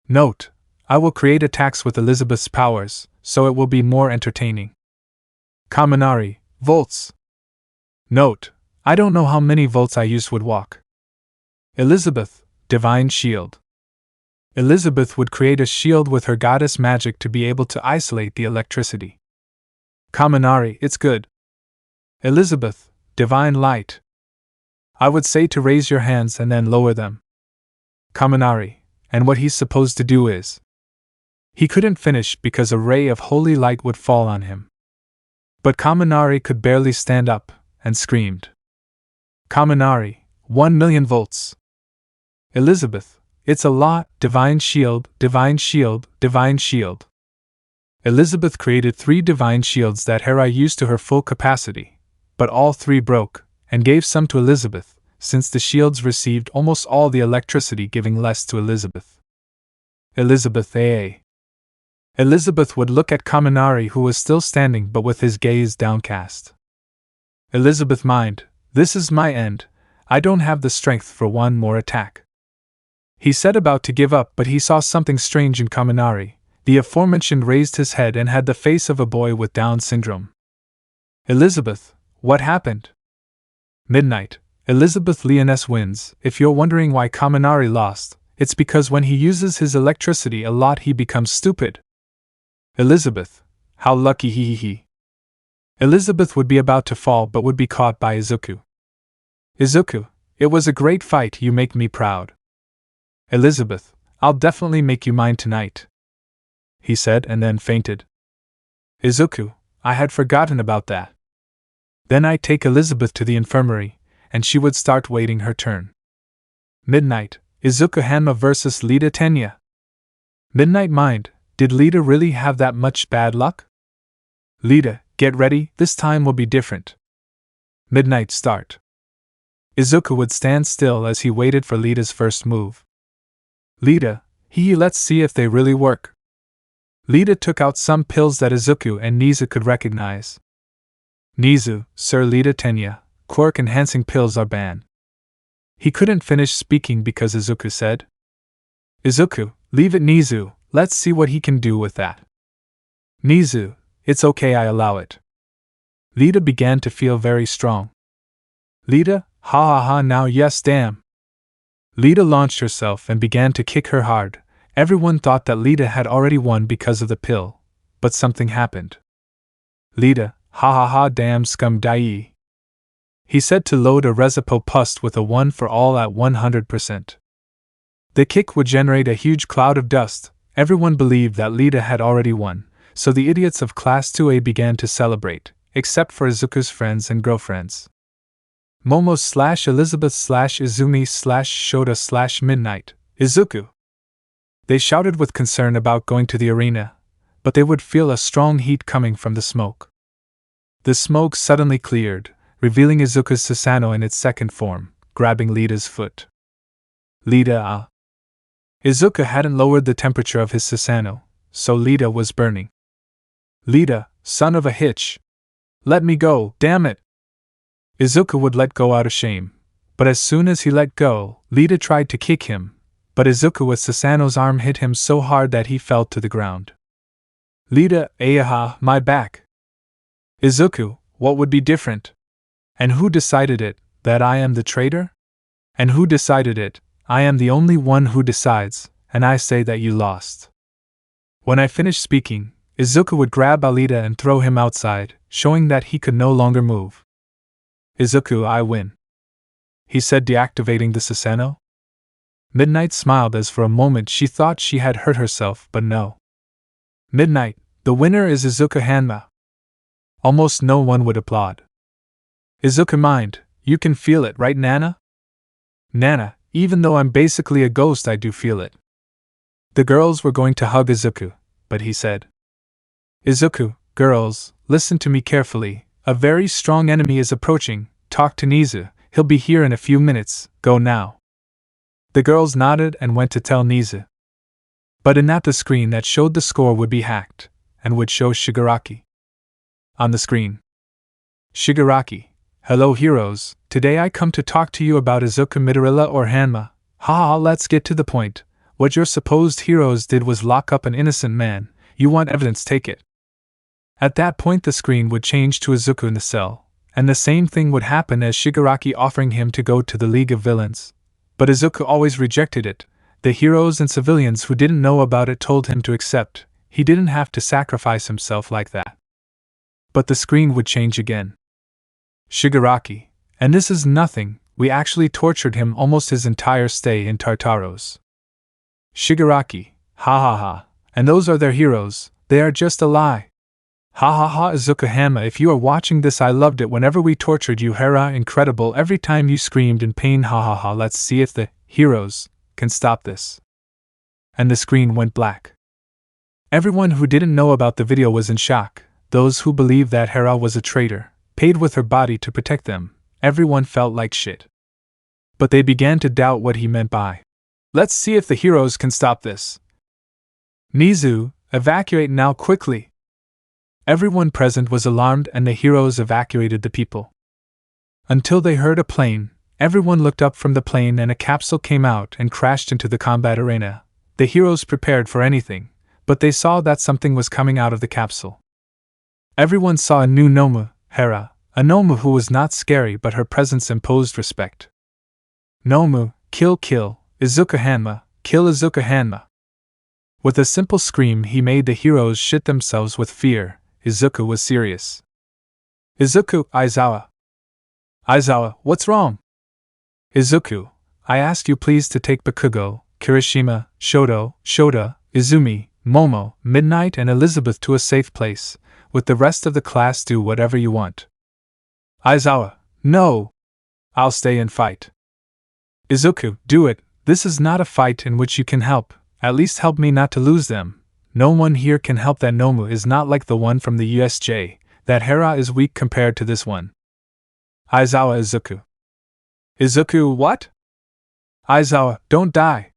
Note, I will create attacks with Elizabeth's powers, so it will be more entertaining. Kaminari, volts. Note, I don't know how many volts I used would walk. Elizabeth, divine shield. Elizabeth would create a shield with her goddess magic to be able to isolate the electricity. Kaminari, it's good. Elizabeth, divine light. I would say to raise your hands and then lower them. Kaminari, and what he's supposed to do is. He couldn't finish because a ray of holy light would fall on him. But Kaminari could barely stand up, and screamed. Kaminari, 1,000,000 volts. Elizabeth, it's a lot, divine shield, divine shield, divine shield. Elizabeth created 3 divine shields that Hera used to her full capacity, but all 3 broke, and gave some to Elizabeth, since the shields received almost all the electricity, giving less to Elizabeth. Elizabeth AA. Elizabeth would look at Kaminari, who was still standing but with his gaze downcast. Elizabeth mind, this is my end. I don't have the strength for one more attack. He said, about to give up, but he saw something strange in Kaminari. The aforementioned raised his head and had the face of a boy with Down syndrome. Elizabeth, what happened? Midnight. Elizabeth Leoness wins. If you're wondering why Kaminari lost, it's because when he uses his electricity a lot he becomes stupid. Elizabeth, how lucky he. Elizabeth would be about to fall but would be caught by Izuku. Izuku, it was a great fight, you make me proud. Elizabeth, I'll definitely make you mine tonight, he said and then fainted. Izuku, I had forgotten about that. Then I'd take Elizabeth to the infirmary, and she would start waiting her turn. Midnight, Yujiro Hanma vs. Lita Tenya. Midnight mind, did Lita really have that much bad luck? Lita, get ready, this time will be different. Midnight start. Izuku would stand still as he waited for Lita's first move. Lita, let's see if they really work. Lita took out some pills that Izuku and Nizu could recognize. Nizu, Sir Lita Tenya, quirk enhancing pills are banned. He couldn't finish speaking because Izuku said, Izuku, leave it Nizu, let's see what he can do with that. Nizu, it's okay, I allow it. Lita began to feel very strong. Lita, ha, now yes damn. Lita launched herself and began to kick her hard. Everyone thought that Lita had already won because of the pill, but something happened. Lita, ha damn scum die. He said to load a recipe pust with a 1 for all at 100%. The kick would generate a huge cloud of dust. Everyone believed that Lita had already won, so the idiots of Class 2A began to celebrate, except for Izuku's friends and girlfriends. Momo/Elizabeth/Izumi/Shota/Midnight, Izuku. They shouted with concern about going to the arena, but they would feel a strong heat coming from the smoke. The smoke suddenly cleared, revealing Izuku's Susanoo in its second form, grabbing Lita's foot. Lita, Izuku hadn't lowered the temperature of his Susanoo, so Lita was burning. Lita, son of a hitch. Let me go, damn it! Izuku would let go out of shame, but as soon as he let go, Lita tried to kick him, but Izuku with Susanoo's arm hit him so hard that he fell to the ground. Lita, my back. Izuku, what would be different? And who decided it, that I am the traitor? And who decided it? I am the only one who decides, and I say that you lost. When I finished speaking, Izuku would grab Alita and throw him outside, showing that he could no longer move. Izuku, I win, he said, deactivating the Susanoo. Midnight smiled as for a moment she thought she had hurt herself, but no. Midnight, the winner is Yujiro Hanma. Almost no one would applaud. Izuku mind, you can feel it, right Nana? Nana, even though I'm basically a ghost I do feel it. The girls were going to hug Izuku, but he said, Izuku, girls, listen to me carefully, a very strong enemy is approaching, talk to Nizu, he'll be here in a few minutes, go now. The girls nodded and went to tell Nizu. But in that the screen that showed the score would be hacked, and would show Shigaraki. On the screen. Shigaraki, hello heroes, today I come to talk to you about Izuku Midorilla or Hanma. Let's get to the point. What your supposed heroes did was lock up an innocent man. You want evidence, take it. At that point the screen would change to Izuku in the cell, and the same thing would happen as Shigaraki offering him to go to the League of Villains. But Izuku always rejected it. The heroes and civilians who didn't know about it told him to accept. He didn't have to sacrifice himself like that. But the screen would change again. Shigaraki, and this is nothing, we actually tortured him almost his entire stay in Tartaros. Shigaraki, and those are their heroes, they are just a lie. Izuku Hanma, if you are watching this, I loved it whenever we tortured you, Hera, incredible, every time you screamed in pain, let's see if the heroes can stop this. And the screen went black. Everyone who didn't know about the video was in shock. Those who believed that Hera was a traitor, paid with her body to protect them, everyone felt like shit. But they began to doubt what he meant by, let's see if the heroes can stop this. Nizu, evacuate now quickly. Everyone present was alarmed and the heroes evacuated the people. Until they heard a plane, Everyone looked up from the plane and a capsule came out and crashed into the combat arena. The heroes prepared for anything, but they saw that something was coming out of the capsule. Everyone saw a new Nomu, Hera, a Nomu who was not scary but her presence imposed respect. Nomu, kill, Izuku Hanma, kill Izuku Hanma. With a simple scream he made the heroes shit themselves with fear. Izuku was serious. Izuku, Aizawa. Aizawa, what's wrong? Izuku, I ask you please to take Bakugo, Kirishima, Shoda, Izumi, Momo, Midnight and Elizabeth to a safe place. With the rest of the class do whatever you want. Aizawa, no! I'll stay and fight. Izuku, do it, this is not a fight in which you can help, at least help me not to lose them. No one here can help. That Nomu is not like the one from the USJ, that Hera is weak compared to this one. Aizawa Izuku. Izuku, what? Aizawa, don't die.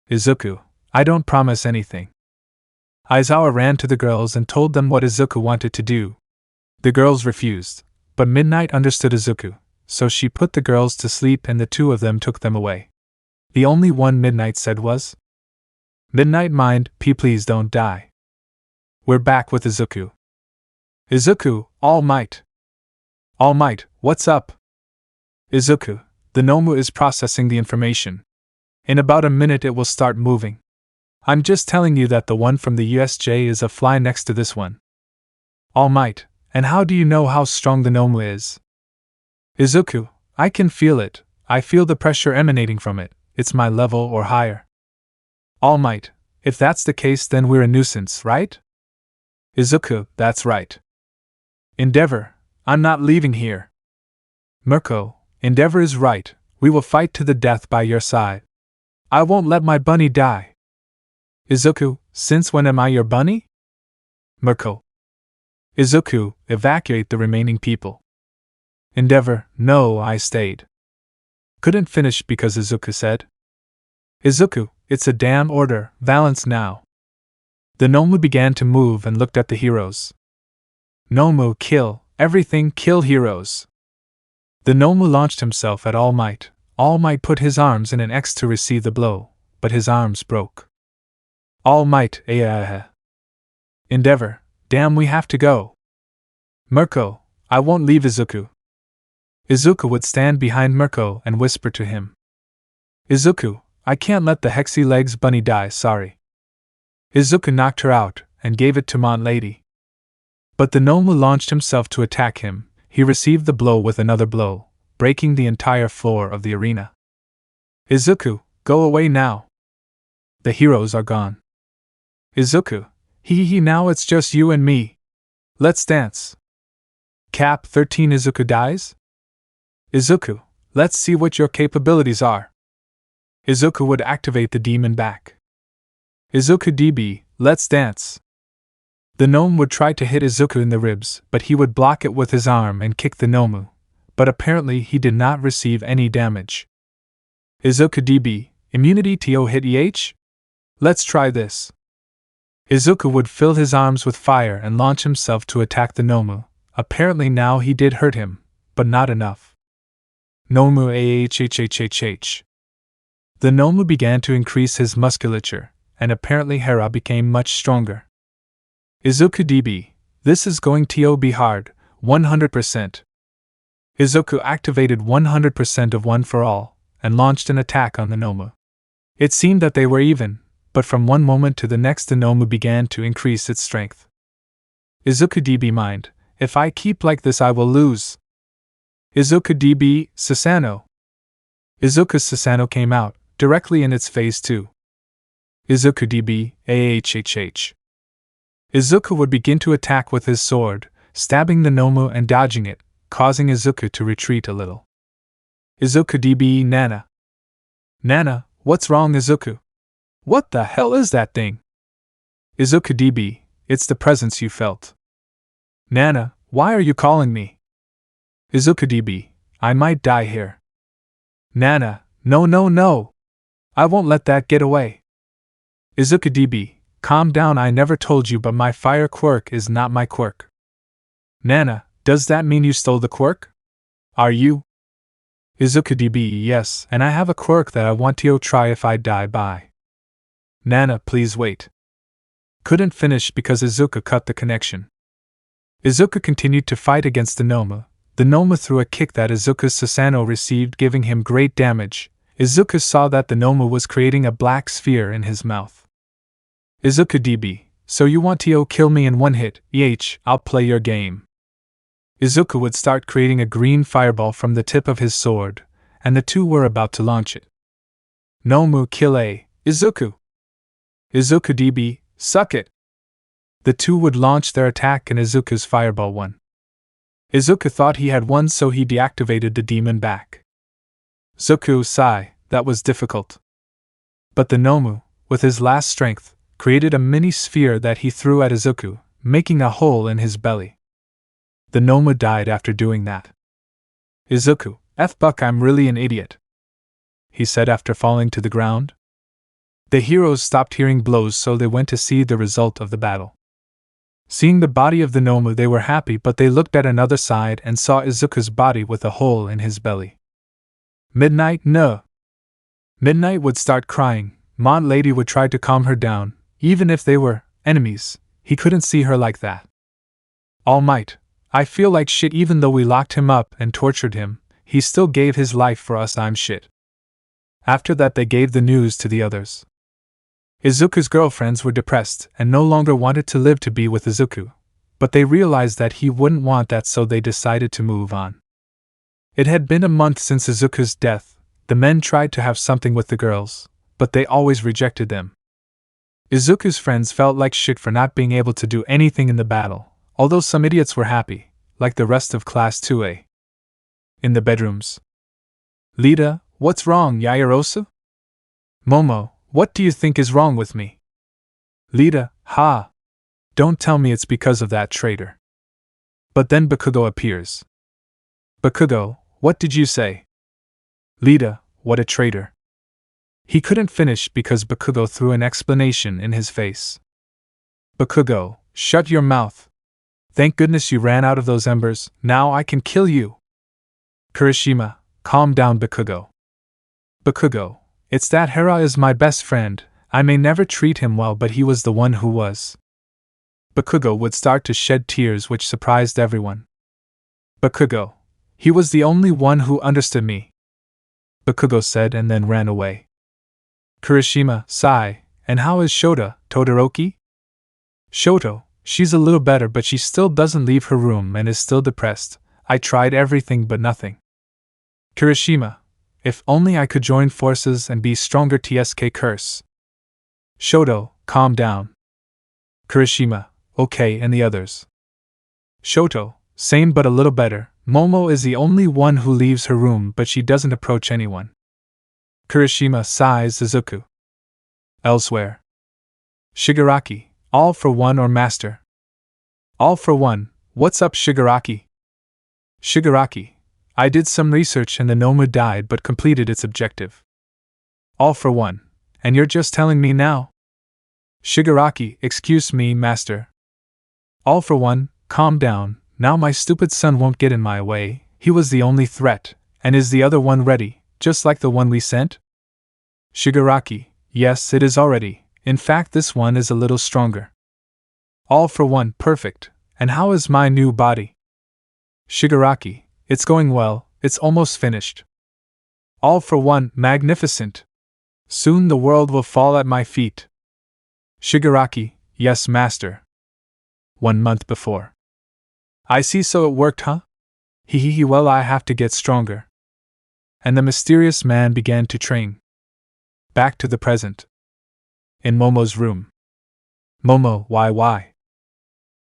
Izuku, I don't promise anything. Aizawa ran to the girls and told them what Izuku wanted to do. The girls refused, but Midnight understood Izuku, so she put the girls to sleep and the two of them took them away. The only one Midnight said was, Midnight mind, please don't die. We're back with Izuku. Izuku, Almight. Almight, what's up? Izuku, the Nomu is processing the information. In about a minute it will start moving. I'm just telling you that the one from the USJ is a fly next to this one. Almight, and how do you know how strong the Nomu is? Izuku, I can feel it. I feel the pressure emanating from it. It's my level or higher. Almight, if that's the case then we're a nuisance, right? Izuku, that's right. Endeavor, I'm not leaving here. Mirko, Endeavor is right. We will fight to the death by your side. I won't let my bunny die. Izuku, since when am I your bunny? Mirko. Izuku, evacuate the remaining people. Endeavor, no, I stayed. Couldn't finish because Izuku said. Izuku, it's a damn order, balance now. The Nomu began to move and looked at the heroes. Nomu, kill, everything, kill heroes. The Nomu launched himself at All Might. All Might put his arms in an X to receive the blow, but his arms broke. All Might, Endeavor, damn, we have to go. Mirko, I won't leave Izuku. Izuku would stand behind Mirko and whisper to him. Izuku, I can't let the Hexy Legs bunny die, sorry. Izuku knocked her out and gave it to Mon Lady. But the Nomu launched himself to attack him. He received the blow with another blow, breaking the entire floor of the arena. Izuku, go away now. The heroes are gone. Izuku, now it's just you and me. Let's dance. Cap 13 Izuku dies? Izuku, let's see what your capabilities are. Izuku would activate the demon back. Izuku DB, let's dance. The Gnome would try to hit Izuku in the ribs, but he would block it with his arm and kick the Nomu, but apparently he did not receive any damage. Izuku DB, immunity to hit EH? Let's try this. Izuku would fill his arms with fire and launch himself to attack the Nomu. Apparently now he did hurt him, but not enough. Nomu ahhhhhh. The Nomu began to increase his musculature, and apparently Hera became much stronger. Izuku DB, this is going to be hard, 100%. Izuku activated 100% of One for All, and launched an attack on the Nomu. It seemed that they were even, but from one moment to the next the Nomu began to increase its strength. Izuku DB mind, if I keep like this I will lose. Izuku DB, Susanoo. Izuku's Susanoo came out, directly in its face too. Izuku DB, ahhhh. Izuku would begin to attack with his sword, stabbing the Nomu and dodging it, causing Izuku to retreat a little. Izuku DB, Nana. Nana, what's wrong Izuku? What the hell is that thing? Izuku DB, it's the presence you felt. Nana, why are you calling me? Izuku DB, I might die here. Nana, no. I won't let that get away. Izuku DB, calm down, I never told you but my fire quirk is not my quirk. Nana, does that mean you stole the quirk? Are you? Izuku DB, yes, and I have a quirk that I want to try if I die by. Nana, please wait. Couldn't finish because Izuku cut the connection. Izuku continued to fight against the Nomu. The Nomu threw a kick that Izuku's Susanoo received, giving him great damage. Izuku saw that the Nomu was creating a black sphere in his mouth. Izuku DB, so you want to kill me in one hit? I'll play your game. Izuku would start creating a green fireball from the tip of his sword, and the two were about to launch it. Nomu kill A. Izuku. Izuku DB, suck it. The two would launch their attack and Izuku's fireball won. Izuku thought he had won, so he deactivated the demon back. Zuku sigh, that was difficult. But the Nomu, with his last strength, created a mini sphere that he threw at Izuku, making a hole in his belly. The Nomu died after doing that. Izuku, F-buck, I'm really an idiot, he said after falling to the ground. The heroes stopped hearing blows, so they went to see the result of the battle. Seeing the body of the Nomu, they were happy, but they looked at another side and saw Izuku's body with a hole in his belly. Midnight, no. Midnight would start crying. Mont Lady would try to calm her down. Even if they were enemies, he couldn't see her like that. Almight, I feel like shit. Even though we locked him up and tortured him, he still gave his life for us. I'm shit. After that, they gave the news to the others. Izuku's girlfriends were depressed and no longer wanted to live to be with Izuku, but they realized that he wouldn't want that, so they decided to move on. It had been a month since Izuku's death. The men tried to have something with the girls, but they always rejected them. Izuku's friends felt like shit for not being able to do anything in the battle, although some idiots were happy, like the rest of Class 2A. In the bedrooms. Lita, what's wrong, Yaoyorosu? Momo, what do you think is wrong with me? Lita, ha! Don't tell me it's because of that traitor. But then Bakugo appears. Bakugo, what did you say? Lita, what a traitor. He couldn't finish because Bakugo threw an explanation in his face. Bakugo, shut your mouth. Thank goodness you ran out of those embers, now I can kill you. Kirishima, calm down, Bakugo. Bakugo, it's that Hera is my best friend. I may never treat him well, but he was the one who was. Bakugo would start to shed tears, which surprised everyone. Bakugo, he was the only one who understood me, Bakugo said, and then ran away. Kirishima, sigh, and how is Shota, Todoroki? Shoto, she's a little better, but she still doesn't leave her room and is still depressed. I tried everything but nothing. Kirishima, if only I could join forces and be stronger. TSK curse. Shoto, calm down. Kirishima, okay, and the others? Shoto, same but a little better. Momo is the only one who leaves her room, but she doesn't approach anyone. Kirishima sighs. Izuku. Elsewhere. Shigaraki, all for one or master? All for one. What's up, Shigaraki? Shigaraki, I did some research and the Nomu died but completed its objective. All for one. And you're just telling me now? Shigaraki, excuse me, master. All for one, calm down. Now my stupid son won't get in my way. He was the only threat. And is the other one ready, just like the one we sent? Shigaraki, yes, it is already. In fact, this one is a little stronger. All for one, perfect. And how is my new body? Shigaraki, it's going well, it's almost finished. All for one, magnificent. Soon the world will fall at my feet. Shigaraki, yes, master. 1 month before. I see, so it worked, huh? Hehehe, well, I have to get stronger. And the mysterious man began to train. Back to the present. In Momo's room. Momo, why?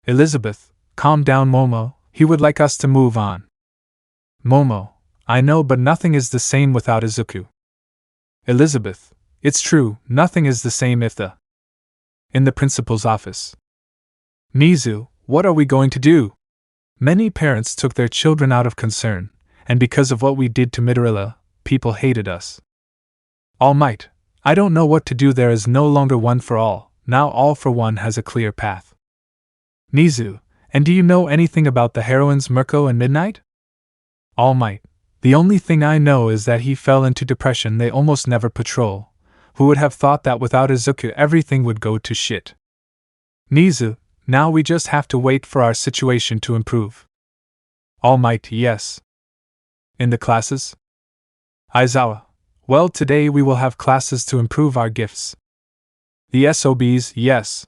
Elizabeth, calm down, Momo, he would like us to move on. Momo, I know, but nothing is the same without Izuku. Elizabeth, it's true, nothing is the same if the... In the principal's office. Mizu, what are we going to do? Many parents took their children out of concern, and because of what we did to Midorilla, people hated us. Almight, I don't know what to do. There is no longer one for all, now all for one has a clear path. Mizu, and do you know anything about the heroines Mirko and Midnight? Almight, The only thing I know is that he fell into depression. They almost never patrol. Who would have thought that without Izuku everything would go to shit? Nizu, now we just have to wait for our situation to improve. Almight, yes. In the classes? Aizawa, well, today we will have classes to improve our gifts. The SOBs, yes.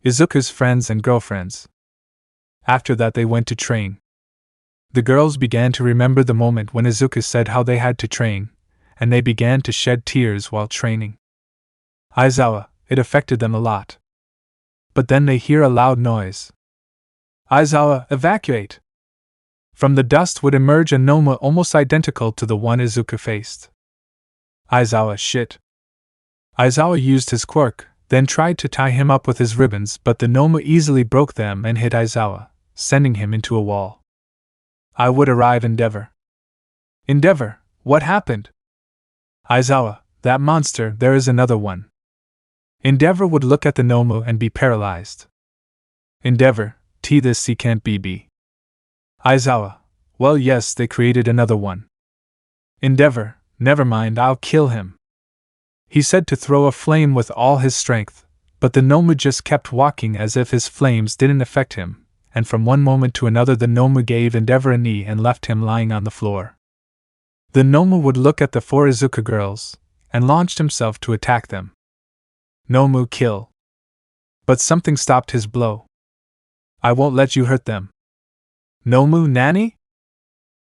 Izuku's friends and girlfriends. After that they went to train. The girls began to remember the moment when Izuku said how they had to train, and they began to shed tears while training. Aizawa, it affected them a lot. But then they hear a loud noise. Aizawa, evacuate! From the dust would emerge a Nomu almost identical to the one Izuku faced. Aizawa, shit. Aizawa used his quirk, then tried to tie him up with his ribbons, but the Nomu easily broke them and hit Aizawa, sending him into a wall. I would arrive Endeavor. Endeavor, what happened? Aizawa, that monster, there is another one. Endeavor would look at the Nomu and be paralyzed. Endeavor, this he can't be. Aizawa, well yes, they created another one. Endeavor, never mind, I'll kill him. He said to throw a flame with all his strength, but the Nomu just kept walking as if his flames didn't affect him, and from one moment to another the Nomu gave Endeavor a knee and left him lying on the floor. The Nomu would look at the 4 Izuku girls, and launched himself to attack them. Nomu, kill. But something stopped his blow. I won't let you hurt them. Nomu, Nani?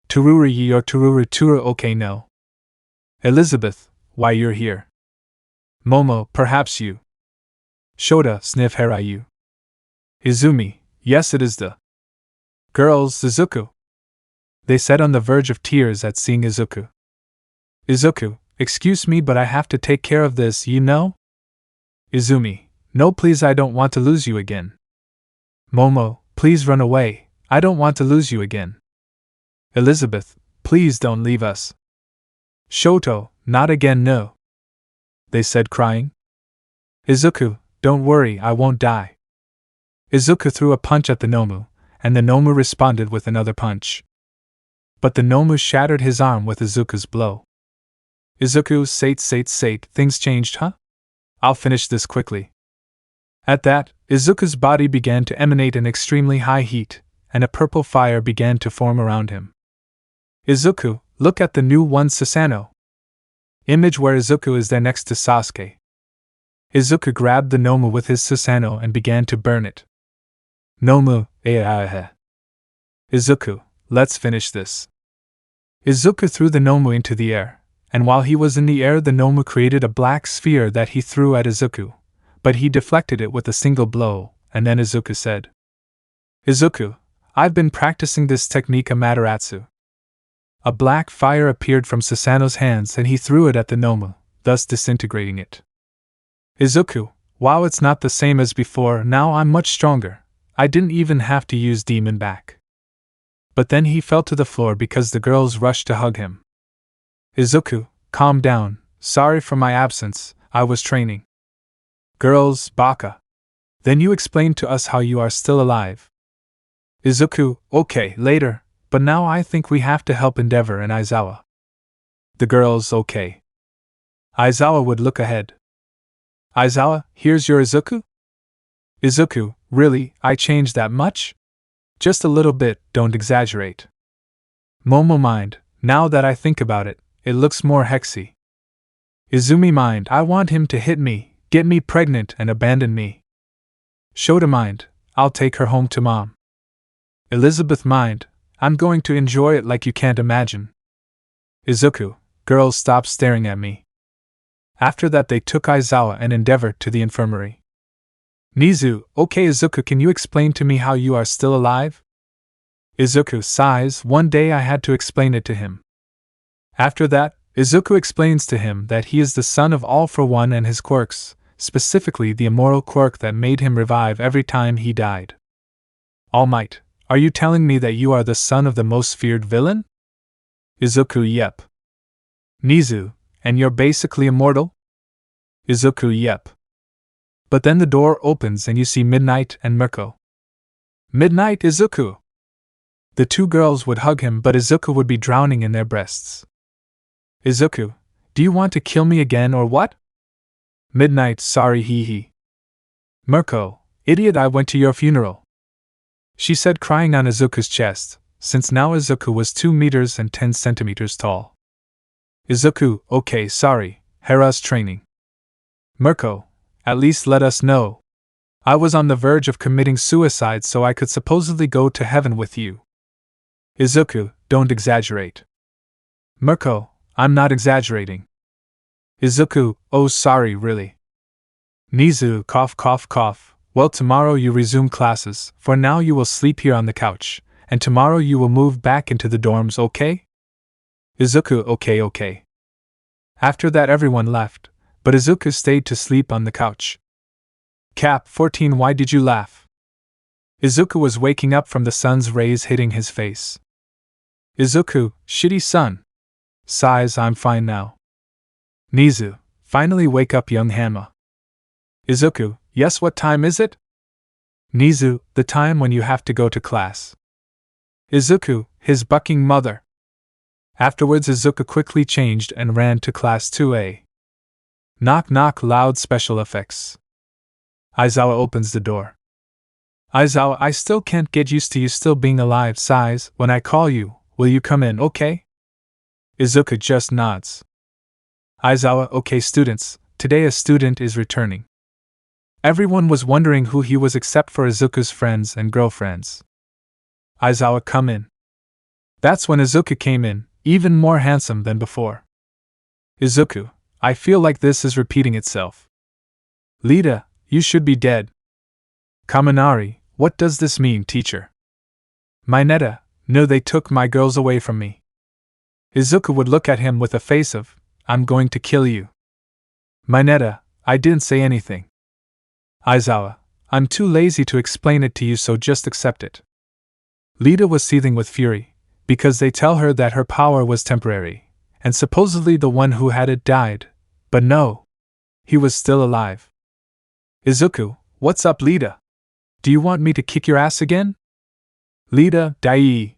Tururu ye or Tururu Turu, okay, no. Elizabeth, why you're here? Momo, perhaps you. Shota, sniff Harayu. Izumi, yes, it is the girls, Izuku. They said on the verge of tears at seeing Izuku. Izuku, excuse me, but I have to take care of this, you know? Izumi, no, please, I don't want to lose you again. Momo, please run away, I don't want to lose you again. Elizabeth, please don't leave us. Shoto, not again, no. They said, crying. Izuku, don't worry, I won't die. Izuku threw a punch at the Nomu, and the Nomu responded with another punch. But the Nomu shattered his arm with Izuku's blow. Izuku, sate, things changed, huh? I'll finish this quickly. At that, Izuku's body began to emanate an extremely high heat, and a purple fire began to form around him. Izuku, look at the new one, Susanoo. Image where Izuku is there next to Sasuke. Izuku grabbed the Nomu with his Susanoo and began to burn it. Nomu, Izuku, let's finish this. Izuku threw the Nomu into the air, and while he was in the air the Nomu created a black sphere that he threw at Izuku, but he deflected it with a single blow, and then Izuku said, Izuku, I've been practicing this technique Amaterasu. A black fire appeared from Susanoo's hands and he threw it at the Nomu, thus disintegrating it. Izuku, wow, it's not the same as before, now I'm much stronger, I didn't even have to use demon back. But then he fell to the floor because the girls rushed to hug him. Izuku, calm down, sorry for my absence, I was training. Girls, baka. Then you explain to us how you are still alive. Izuku, okay, later, but now I think we have to help Endeavor and Aizawa. The girls, okay. Aizawa would look ahead. Aizawa, here's your Izuku? Izuku, really, I changed that much? Just a little bit, don't exaggerate. Momo mind, now that I think about it, it looks more hexy. Izumi mind, I want him to hit me, get me pregnant and abandon me. Shota mind, I'll take her home to mom. Elizabeth mind, I'm going to enjoy it like you can't imagine. Izuku, girls, stop staring at me. After that they took Aizawa and Endeavor to the infirmary. Nizu, okay Izuku, can you explain to me how you are still alive? Izuku sighs, one day I had to explain it to him. After that, Izuku explains to him that he is the son of All for One and his quirks, specifically the immoral quirk that made him revive every time he died. Almight, are you telling me that you are the son of the most feared villain? Izuku, yep. Nizu, and you're basically immortal? Izuku, yep. But then the door opens and you see Midnight and Mirko. Midnight, Izuku! The two girls would hug him, but Izuku would be drowning in their breasts. Izuku, do you want to kill me again or what? Midnight, sorry, hee hee. Mirko, idiot, I went to your funeral. She said, crying on Izuku's chest, since now Izuku was 2 meters and 10 centimeters tall. Izuku, okay, sorry, Hera's training. Mirko, at least let us know. I was on the verge of committing suicide so I could supposedly go to heaven with you. Izuku, don't exaggerate. Mirko, I'm not exaggerating. Izuku, oh sorry, really. Nizu, cough cough cough. Well, tomorrow you resume classes, for now you will sleep here on the couch, and tomorrow you will move back into the dorms, okay? Izuku, okay. After that everyone left, but Izuku stayed to sleep on the couch. Cap 14, why did you laugh? Izuku was waking up from the sun's rays hitting his face. Izuku, shitty sun. Sighs, I'm fine now. Nizu, finally wake up, young Hanma. Izuku, yes, what time is it? Nizu, the time when you have to go to class. Izuku, his bucking mother. Afterwards Izuku quickly changed and ran to class 2A. Knock knock, loud special effects. Aizawa opens the door. Aizawa, I still can't get used to you still being alive, sighs, when I call you, will you come in, okay? Izuku just nods. Aizawa, okay students, today a student is returning. Everyone was wondering who he was except for Izuku's friends and girlfriends. Aizawa, come in. That's when Izuku came in, even more handsome than before. Izuku, I feel like this is repeating itself. Lita, you should be dead. Kaminari, what does this mean, teacher? Mineta, no, they took my girls away from me. Izuku would look at him with a face of, I'm going to kill you. Mineta, I didn't say anything. Aizawa, I'm too lazy to explain it to you, so just accept it. Lita was seething with fury, because they tell her that her power was temporary, and supposedly the one who had it died, but no. He was still alive. Izuku, what's up, Lita? Do you want me to kick your ass again? Lita, dai.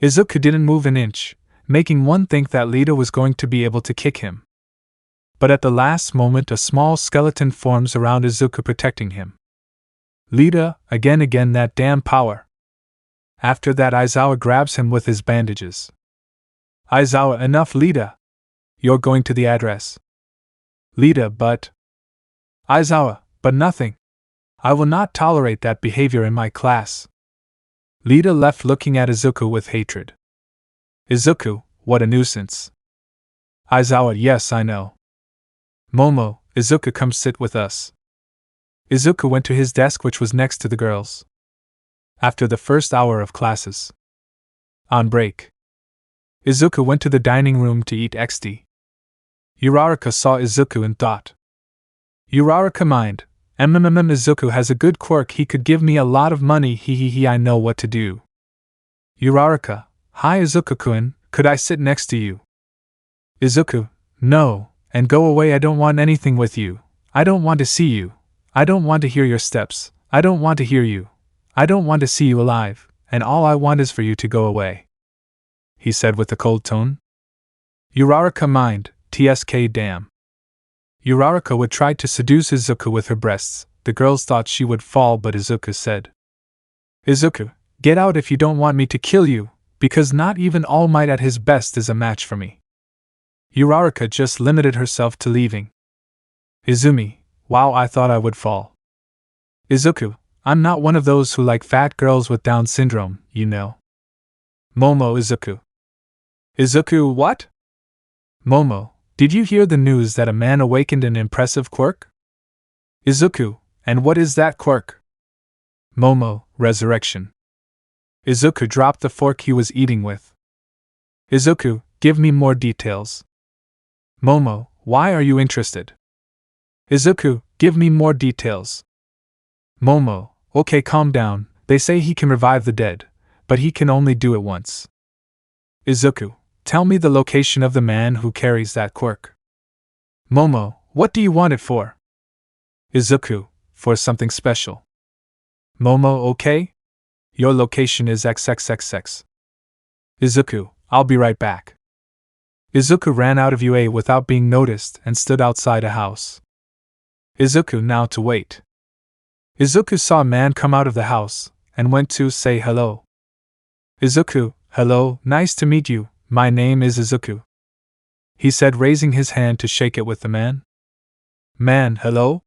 Izuku didn't move an inch, making one think that Lita was going to be able to kick him. But at the last moment a small skeleton forms around Izuku, protecting him. Lita, again that damn power. After that Aizawa grabs him with his bandages. Aizawa, enough, Lita. You're going to the address. Lita, but... Aizawa, but nothing. I will not tolerate that behavior in my class. Lita left looking at Izuku with hatred. Izuku, what a nuisance. Aizawa, yes, I know. Momo, Izuku, come sit with us. Izuku went to his desk, which was next to the girls. After the first hour of classes. On break. Izuku went to the dining room to eat XD. Uraraka saw Izuku and thought. Uraraka mind, Izuku has a good quirk, he could give me a lot of money, he I know what to do. Uraraka, hi Izuku-kun, could I sit next to you? Izuku, no, and go away, I don't want anything with you, I don't want to see you, I don't want to hear your steps, I don't want to hear you, I don't want to see you alive, and all I want is for you to go away. He said with a cold tone. Uraraka mind, tsk damn. Uraraka would try to seduce Izuku with her breasts, the girls thought she would fall, but Izuku said. Izuku, get out if you don't want me to kill you, because not even Almight at his best is a match for me. Uraraka just limited herself to leaving. Izumi, wow, I thought I would fall. Izuku, I'm not one of those who like fat girls with Down syndrome, you know. Momo, Izuku. Izuku, what? Momo, did you hear the news that a man awakened an impressive quirk? Izuku, and what is that quirk? Momo, resurrection. Izuku dropped the fork he was eating with. Izuku, give me more details. Momo, why are you interested? Izuku, give me more details. Momo, okay, calm down, they say he can revive the dead, but he can only do it once. Izuku, tell me the location of the man who carries that quirk. Momo, what do you want it for? Izuku, for something special. Momo, okay? Your location is XXXX. Izuku, I'll be right back. Izuku ran out of UA without being noticed and stood outside a house. Izuku now to wait. Izuku saw a man come out of the house and went to say hello. Izuku, hello, nice to meet you, my name is Izuku. He said, raising his hand to shake it with the man. Man, hello?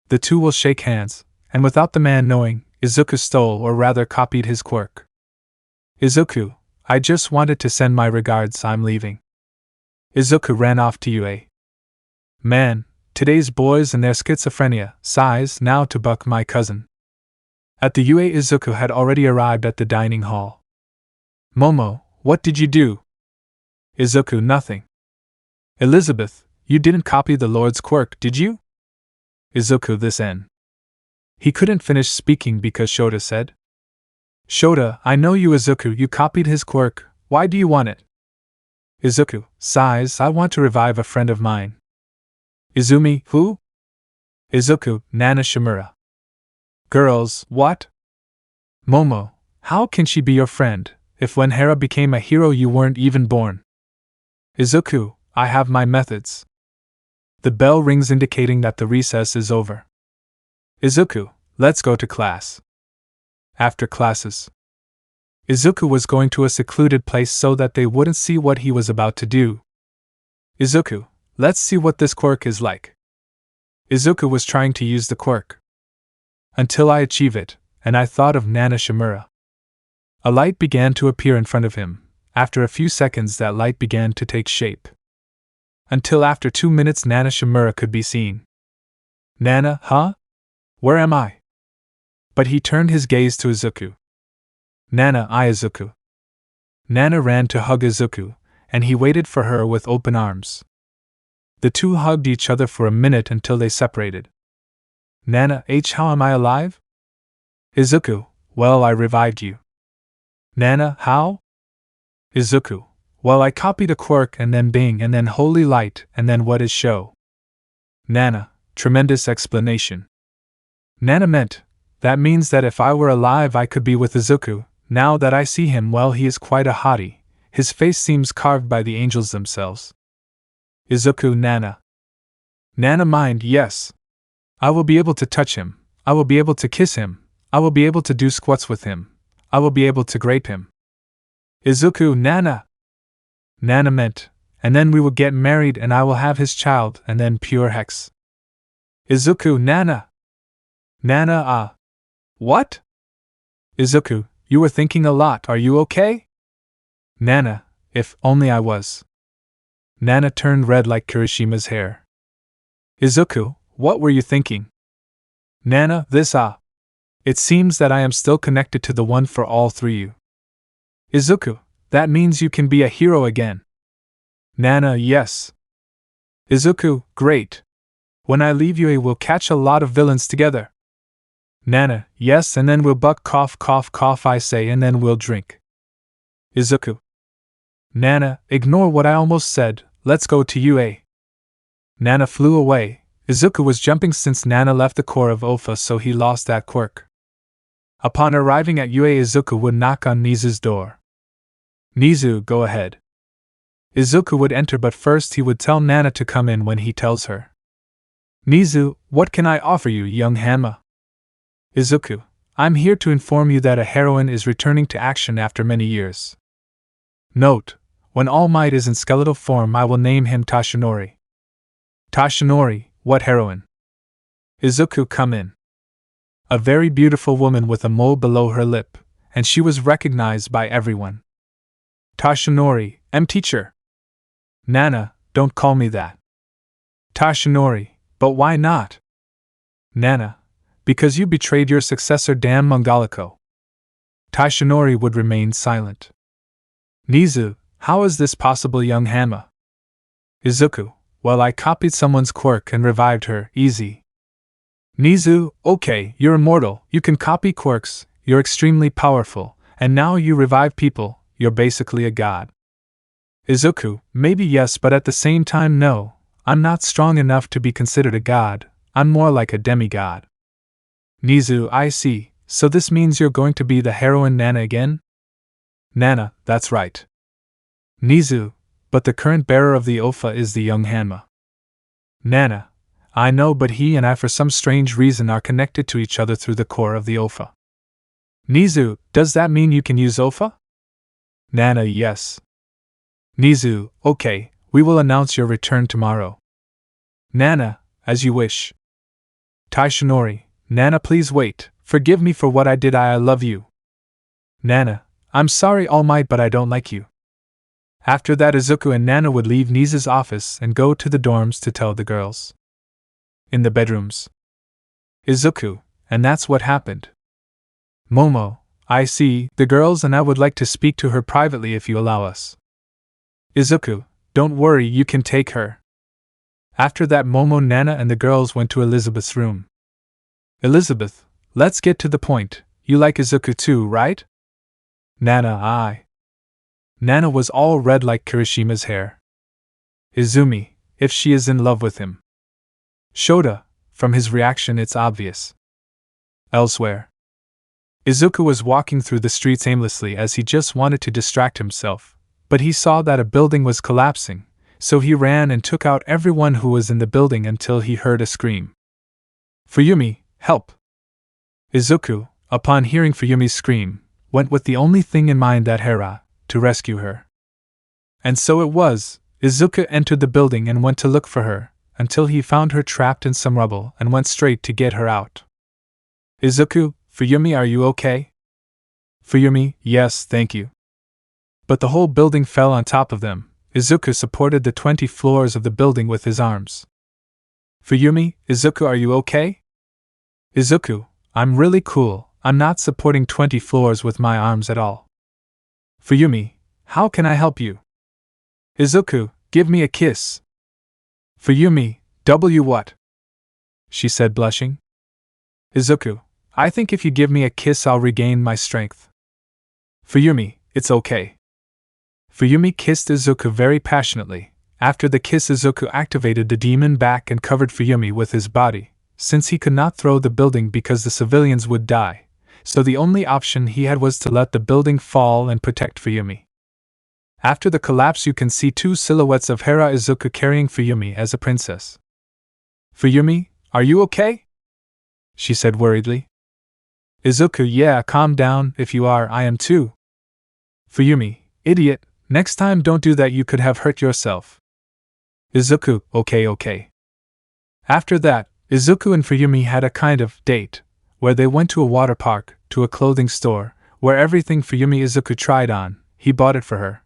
The two will shake hands, and without the man knowing, Izuku stole or rather copied his quirk. Izuku, I just wanted to send my regards, I'm leaving. Izuku ran off to UA. Man, today's boys and their schizophrenia, sighs, now to buck my cousin. At the UA, Izuku had already arrived at the dining hall. Momo, what did you do? Izuku, nothing. Elizabeth, you didn't copy the Lord's quirk, did you? Izuku, this N. He couldn't finish speaking because Shota said. Shota, I know you Izuku, you copied his quirk, why do you want it? Izuku, sighs, I want to revive a friend of mine. Izumi, who? Izuku, Nana Shimura. Girls, what? Momo, how can she be your friend, if when Hera became a hero you weren't even born? Izuku, I have my methods. The bell rings indicating that the recess is over. Izuku, let's go to class. After classes. Izuku was going to a secluded place so that they wouldn't see what he was about to do. Izuku, let's see what this quirk is like. Izuku was trying to use the quirk. Until I achieve it, and I thought of Nana Shimura. A light began to appear in front of him. After a few seconds that light began to take shape. Until after 2 minutes Nana Shimura could be seen. Nana, huh? Where am I? But he turned his gaze to Izuku. Nana, Izuku. Nana ran to hug Izuku, and he waited for her with open arms. The two hugged each other for a minute until they separated. Nana, how am I alive? Izuku, well, I revived you. Nana, how? Izuku, well, I copied a quirk and then Bing and then Holy Light and then what is show? Nana, tremendous explanation. Nana meant, that means that if I were alive I could be with Izuku. Now that I see him, well, he is quite a hottie. His face seems carved by the angels themselves. Izuku, Nana. Nana mind, yes. I will be able to touch him. I will be able to kiss him. I will be able to do squats with him. I will be able to grape him. Izuku, Nana. Nana meant, and then we will get married and I will have his child and then pure hex. Izuku, Nana. Nana, what? Izuku, you were thinking a lot, are you okay? Nana, if only I was. Nana turned red like Kirishima's hair. Izuku, what were you thinking? Nana, this It seems that I am still connected to the one for all three you. Izuku, that means you can be a hero again. Nana, yes. Izuku, great. When I leave you, we'll catch a lot of villains together. Nana, yes, and then we'll buck cough cough cough I say and then we'll drink. Izuku. Nana, ignore what I almost said, let's go to UA. Nana flew away. Izuku was jumping since Nana left the core of Ofa, so he lost that quirk. Upon arriving at UA, Izuku would knock on Nizu's door. Nizu, go ahead. Izuku would enter, but first he would tell Nana to come in when he tells her. Nizu, what can I offer you, young Hanma? Izuku, I'm here to inform you that a heroine is returning to action after many years. Note, when Almight is in skeletal form I will name him Tashinori. Tashinori, what heroine? Izuku, come in. A very beautiful woman with a mole below her lip, and she was recognized by everyone. Tashinori, teacher. Nana, don't call me that. Tashinori, but why not? Nana, because you betrayed your successor, damn Mongoliko. Tashinori would remain silent. Nizu, how is this possible, young Hanma? Izuku, well, I copied someone's quirk and revived her, easy. Nizu, okay, you're immortal, you can copy quirks, you're extremely powerful, and now you revive people, you're basically a god. Izuku, maybe yes, but at the same time no, I'm not strong enough to be considered a god, I'm more like a demigod. Nizu, I see, So this means you're going to be the heroine Nana again? Nana, that's right. Nizu, but the current bearer of the Ofa is the young Hanma. Nana, I know, but he and I for some strange reason are connected to each other through the core of the Ofa. Nizu, does that mean you can use Ofa? Nana, yes. Nizu, okay, we will announce your return tomorrow. Nana, as you wish. Taishinori, Nana, please wait, forgive me for what I did, I love you. Nana, I'm sorry, Almight, but I don't like you. After that, Izuku and Nana would leave Nizu's office and go to the dorms to tell the girls. In the bedrooms. Izuku, and that's what happened. Momo, I see, the girls and I would like to speak to her privately if you allow us. Izuku, don't worry, you can take her. After that, Momo, Nana and the girls went to Elizabeth's room. Elizabeth, let's get to the point, you like Izuku too, right? Nana, aye. Nana was all red like Kirishima's hair. Izumi, if she is in love with him. Shota, from his reaction it's obvious. Elsewhere. Izuku was walking through the streets aimlessly as he just wanted to distract himself, but he saw that a building was collapsing, so he ran and took out everyone who was in the building until he heard a scream. Fuyumi, help! Izuku, upon hearing Fuyumi's scream, went with the only thing in mind, that Hera, to rescue her. And so it was, Izuku entered the building and went to look for her, until he found her trapped in some rubble and went straight to get her out. Izuku, Fuyumi, are you okay? Fuyumi, yes, thank you. But the whole building fell on top of them. Izuku supported the 20 floors of the building with his arms. Fuyumi, Izuku, are you okay? Izuku, I'm really cool, I'm not supporting 20 floors with my arms at all. Fuyumi, how can I help you? Izuku, give me a kiss. Fuyumi, what? She said, blushing. Izuku, I think if you give me a kiss I'll regain my strength. Fuyumi, it's okay. Fuyumi kissed Izuku very passionately. After the kiss, Izuku activated the demon back and covered Fuyumi with his body, since he could not throw the building because the civilians would die, so the only option he had was to let the building fall and protect Fuyumi. After the collapse, you can see two silhouettes of Hera Izuku carrying Fuyumi as a princess. Fuyumi, are you okay? She said worriedly. Izuku, yeah, calm down, if you are, I am too. Fuyumi, idiot, next time don't do that, you could have hurt yourself. Izuku, okay. After that, Izuku and Fuyumi had a kind of date, where they went to a water park, to a clothing store, where everything Fuyumi Izuku tried on, he bought it for her.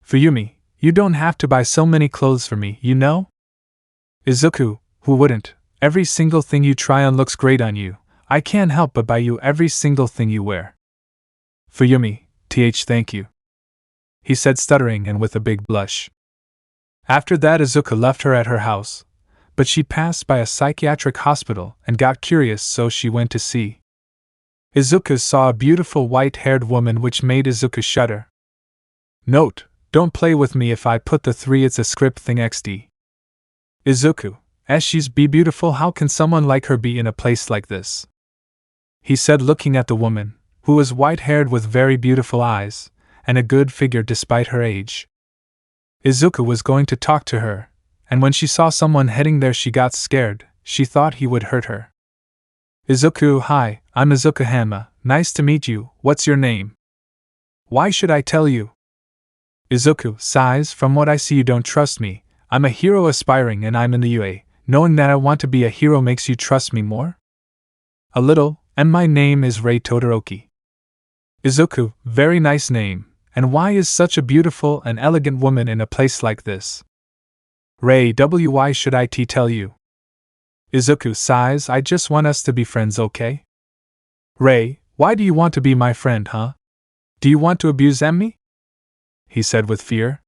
Fuyumi, you don't have to buy so many clothes for me, you know? Izuku, who wouldn't? Every single thing you try on looks great on you. I can't help but buy you every single thing you wear. Fuyumi, thank you. He said, stuttering and with a big blush. After that, Izuku left her at her house, but she passed by a psychiatric hospital and got curious, so she went to see. Izuku saw a beautiful white-haired woman which made Izuku shudder. Note: don't play with me if I put the 3, it's a script thing XD. Izuku, as she's beautiful, how can someone like her be in a place like this? He said, looking at the woman, who was white-haired with very beautiful eyes, and a good figure despite her age. Izuku was going to talk to her, and when she saw someone heading there she got scared, she thought he would hurt her. Izuku, hi, I'm Izuku Hanma, nice to meet you, what's your name? Why should I tell you? Izuku, sighs, from what I see you don't trust me, I'm a hero aspiring and I'm in the UA, knowing that I want to be a hero makes you trust me more? A little, and my name is Rei Todoroki. Izuku, very nice name, and why is such a beautiful and elegant woman in a place like this? Rei, why should I tell you? Izuku sighs, I just want us to be friends, okay? Rei, why do you want to be my friend, huh? Do you want to abuse me? He said with fear.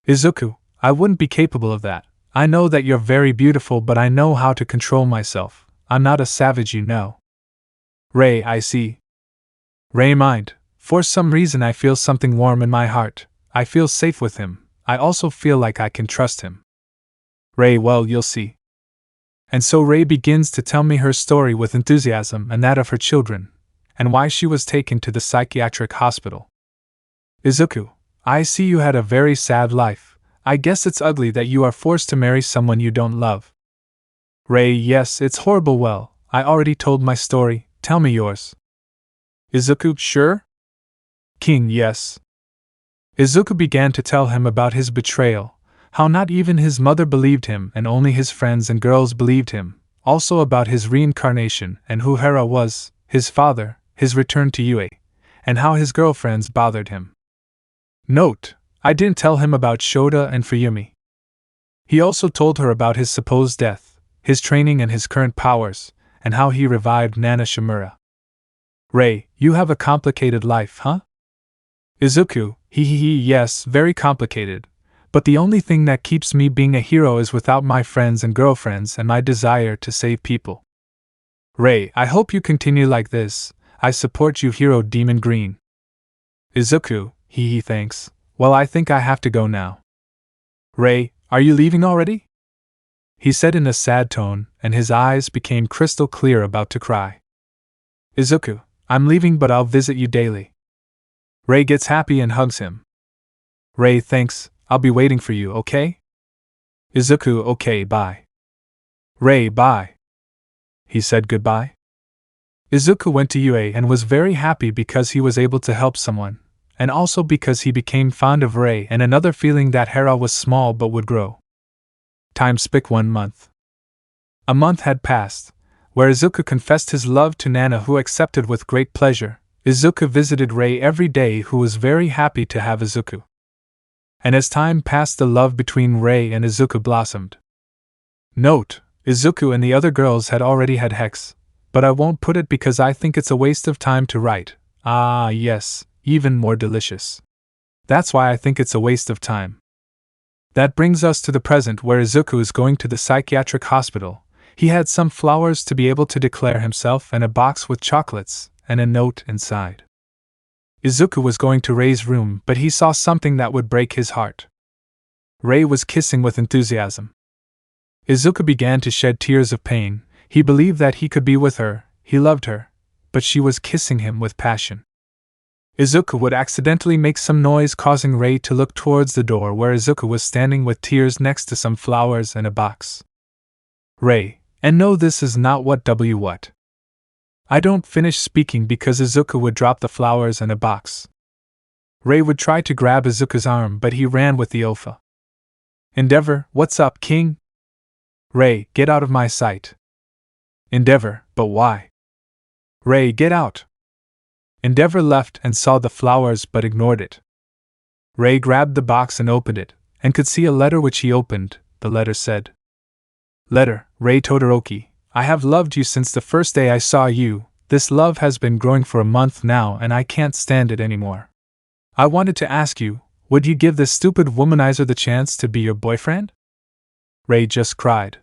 Izuku, I wouldn't be capable of that. I know that you're very beautiful, but I know how to control myself. I'm not a savage, you know. Rei, I see. Rei, mind. For some reason I feel something warm in my heart. I feel safe with him. I also feel like I can trust him. Rei, well, you'll see. And so Rei begins to tell me her story with enthusiasm and that of her children, and why she was taken to the psychiatric hospital. Izuku, I see you had a very sad life. I guess it's ugly that you are forced to marry someone you don't love. Rei, yes, it's horrible. Well, I already told my story, tell me yours. Izuku, sure? King, yes. Izuku began to tell him about his betrayal, how not even his mother believed him and only his friends and girls believed him, also about his reincarnation and who Hera was, his father, his return to Yue, and how his girlfriends bothered him. Note, I didn't tell him about Shoda and Fuyumi. He also told her about his supposed death, his training and his current powers, and how he revived Nana Shimura. Rei, you have a complicated life, huh? Izuku, yes, very complicated, but the only thing that keeps me being a hero is without my friends and girlfriends and my desire to save people. Rei, I hope you continue like this. I support you, Hero Demon Green. Izuku, thanks. Well, I think I have to go now. Rei, are you leaving already? He said in a sad tone, and his eyes became crystal clear, about to cry. Izuku, I'm leaving, but I'll visit you daily. Rei gets happy and hugs him. Rei, thanks, I'll be waiting for you, okay? Izuku, okay, bye. Rei, bye. He said goodbye. Izuku went to Yue and was very happy because he was able to help someone, and also because he became fond of Rei and another feeling that Hera was small but would grow. Time spick 1 month. A month had passed, where Izuku confessed his love to Nana, who accepted with great pleasure. Izuku visited Rei every day, who was very happy to have Izuku. And as time passed, the love between Rei and Izuku blossomed. Note, Izuku and the other girls had already had Hex, but I won't put it because I think it's a waste of time to write. Ah, yes, even more delicious. That's why I think it's a waste of time. That brings us to the present, where Izuku is going to the psychiatric hospital. He had some flowers to be able to declare himself and a box with chocolates and a note inside. Izuku was going to Rei's room, but he saw something that would break his heart. Rei was kissing with enthusiasm. Izuku began to shed tears of pain. He believed that he could be with her, he loved her, but she was kissing him with passion. Izuku would accidentally make some noise, causing Rei to look towards the door where Izuku was standing with tears next to some flowers and a box. Rei, and no, this is not what. I don't finish speaking because Izuku would drop the flowers and a box. Rei would try to grab Izuku's arm, but he ran with the Ofa. Endeavor, what's up, King? Rei, get out of my sight. Endeavor, but why? Rei, get out. Endeavor left and saw the flowers but ignored it. Rei grabbed the box and opened it, and could see a letter which he opened. The letter said, Letter, Rei Todoroki, I have loved you since the first day I saw you. This love has been growing for a month now and I can't stand it anymore. I wanted to ask you, would you give this stupid womanizer the chance to be your boyfriend? Rei just cried.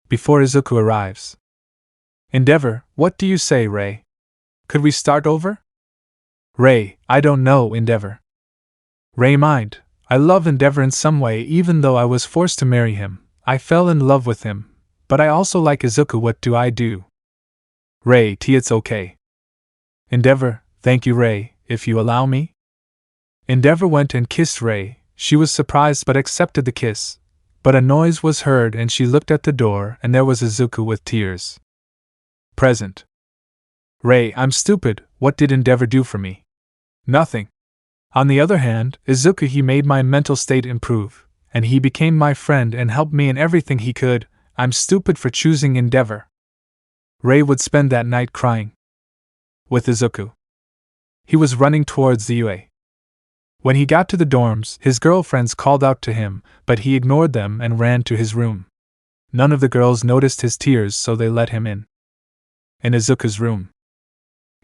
Before Izuku arrives. Endeavor, what do you say, Rei? Could we start over? Rei, I don't know, Endeavor. Rei, mind, I love Endeavor in some way, even though I was forced to marry him. I fell in love with him, but I also like Izuku. What do I do? Rei, it's okay. Endeavor, thank you, Rei, if you allow me. Endeavor went and kissed Rei. She was surprised but accepted the kiss. But a noise was heard and she looked at the door and there was Izuku with tears. Present. Rei, I'm stupid, what did Endeavor do for me? Nothing. On the other hand, Izuku, he made my mental state improve, and he became my friend and helped me in everything he could. I'm stupid for choosing Endeavor. Rei would spend that night crying. With Izuku. He was running towards the UA. When he got to the dorms, his girlfriends called out to him, but he ignored them and ran to his room. None of the girls noticed his tears, so they let him in. In Izuku's room.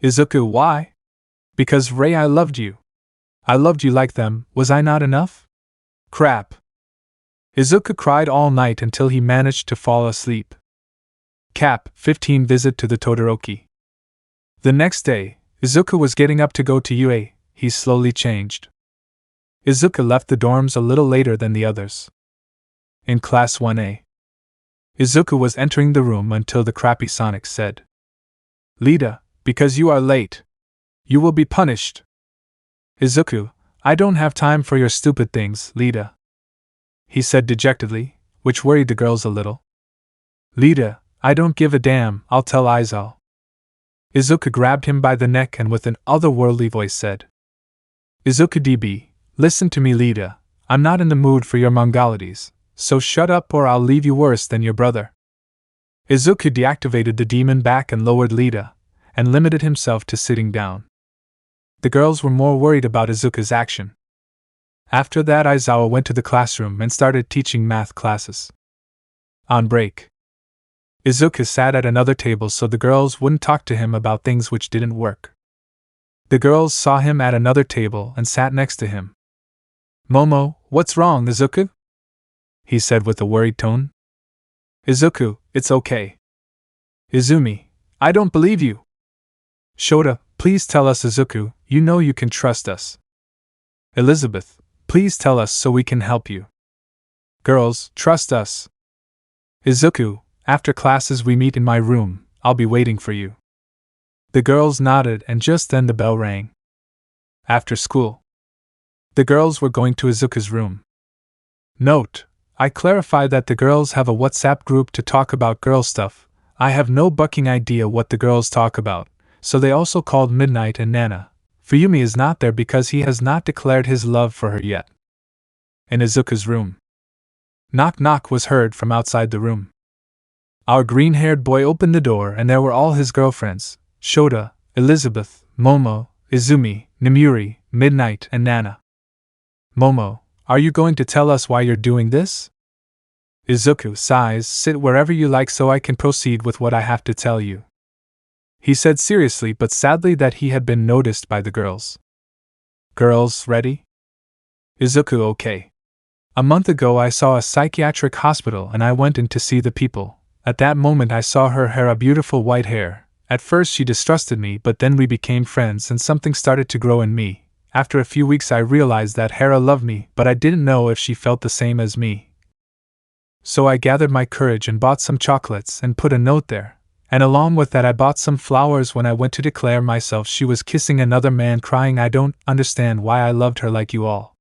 Izuku, why? Because Rei, I loved you. I loved you like them, was I not enough? Crap. Izuku cried all night until he managed to fall asleep. Cap. 15 Visit to the Todoroki. The next day, Izuku was getting up to go to UA. He slowly changed. Izuku left the dorms a little later than the others. In Class 1A. Izuku was entering the room until the crappy Sonic said, "Lida, because you are late. You will be punished." "Izuku, I don't have time for your stupid things, Lida," he said dejectedly, which worried the girls a little. "Lida, I don't give a damn, I'll tell Aizawa." Izuku grabbed him by the neck and with an otherworldly voice said, "Izuku DB, listen to me, Lida, I'm not in the mood for your Mongolities, so shut up or I'll leave you worse than your brother." Izuku deactivated the demon back and lowered Lida, and limited himself to sitting down. The girls were more worried about Izuku's action. After that, Aizawa went to the classroom and started teaching math classes. On break, Izuku sat at another table so the girls wouldn't talk to him about things which didn't work. The girls saw him at another table and sat next to him. "Momo, what's wrong, Izuku?" he said with a worried tone. "Izuku, it's okay." "Izumi, I don't believe you." "Shota, please tell us, Izuku, you know you can trust us." "Elizabeth, please tell us so we can help you." "Girls, trust us." "Izuku, after classes we meet in my room, I'll be waiting for you." The girls nodded and just then the bell rang. After school, the girls were going to Izuku's room. Note: I clarify that the girls have a WhatsApp group to talk about girl stuff. I have no bucking idea what the girls talk about, so they also called Midnight and Nana. Fuyumi is not there because he has not declared his love for her yet. In Izuku's room, knock knock was heard from outside the room. Our green-haired boy opened the door and there were all his girlfriends, Shota, Elizabeth, Momo, Izumi, Nemuri, Midnight and Nana. "Momo, are you going to tell us why you're doing this?" Izuku sighs. "Sit wherever you like so I can proceed with what I have to tell you," he said seriously but sadly that he had been noticed by the girls. "Girls, ready?" Izuku: "Okay. A month ago I saw a psychiatric hospital and I went in to see the people. At that moment I saw her hair, a beautiful white hair. At first she distrusted me, but then we became friends and something started to grow in me. After a few weeks I realized that Hera loved me, but I didn't know if she felt the same as me. So I gathered my courage and bought some chocolates and put a note there. And along with that I bought some flowers. When I went to declare myself, she was kissing another man, crying. I don't understand why I loved her like you all.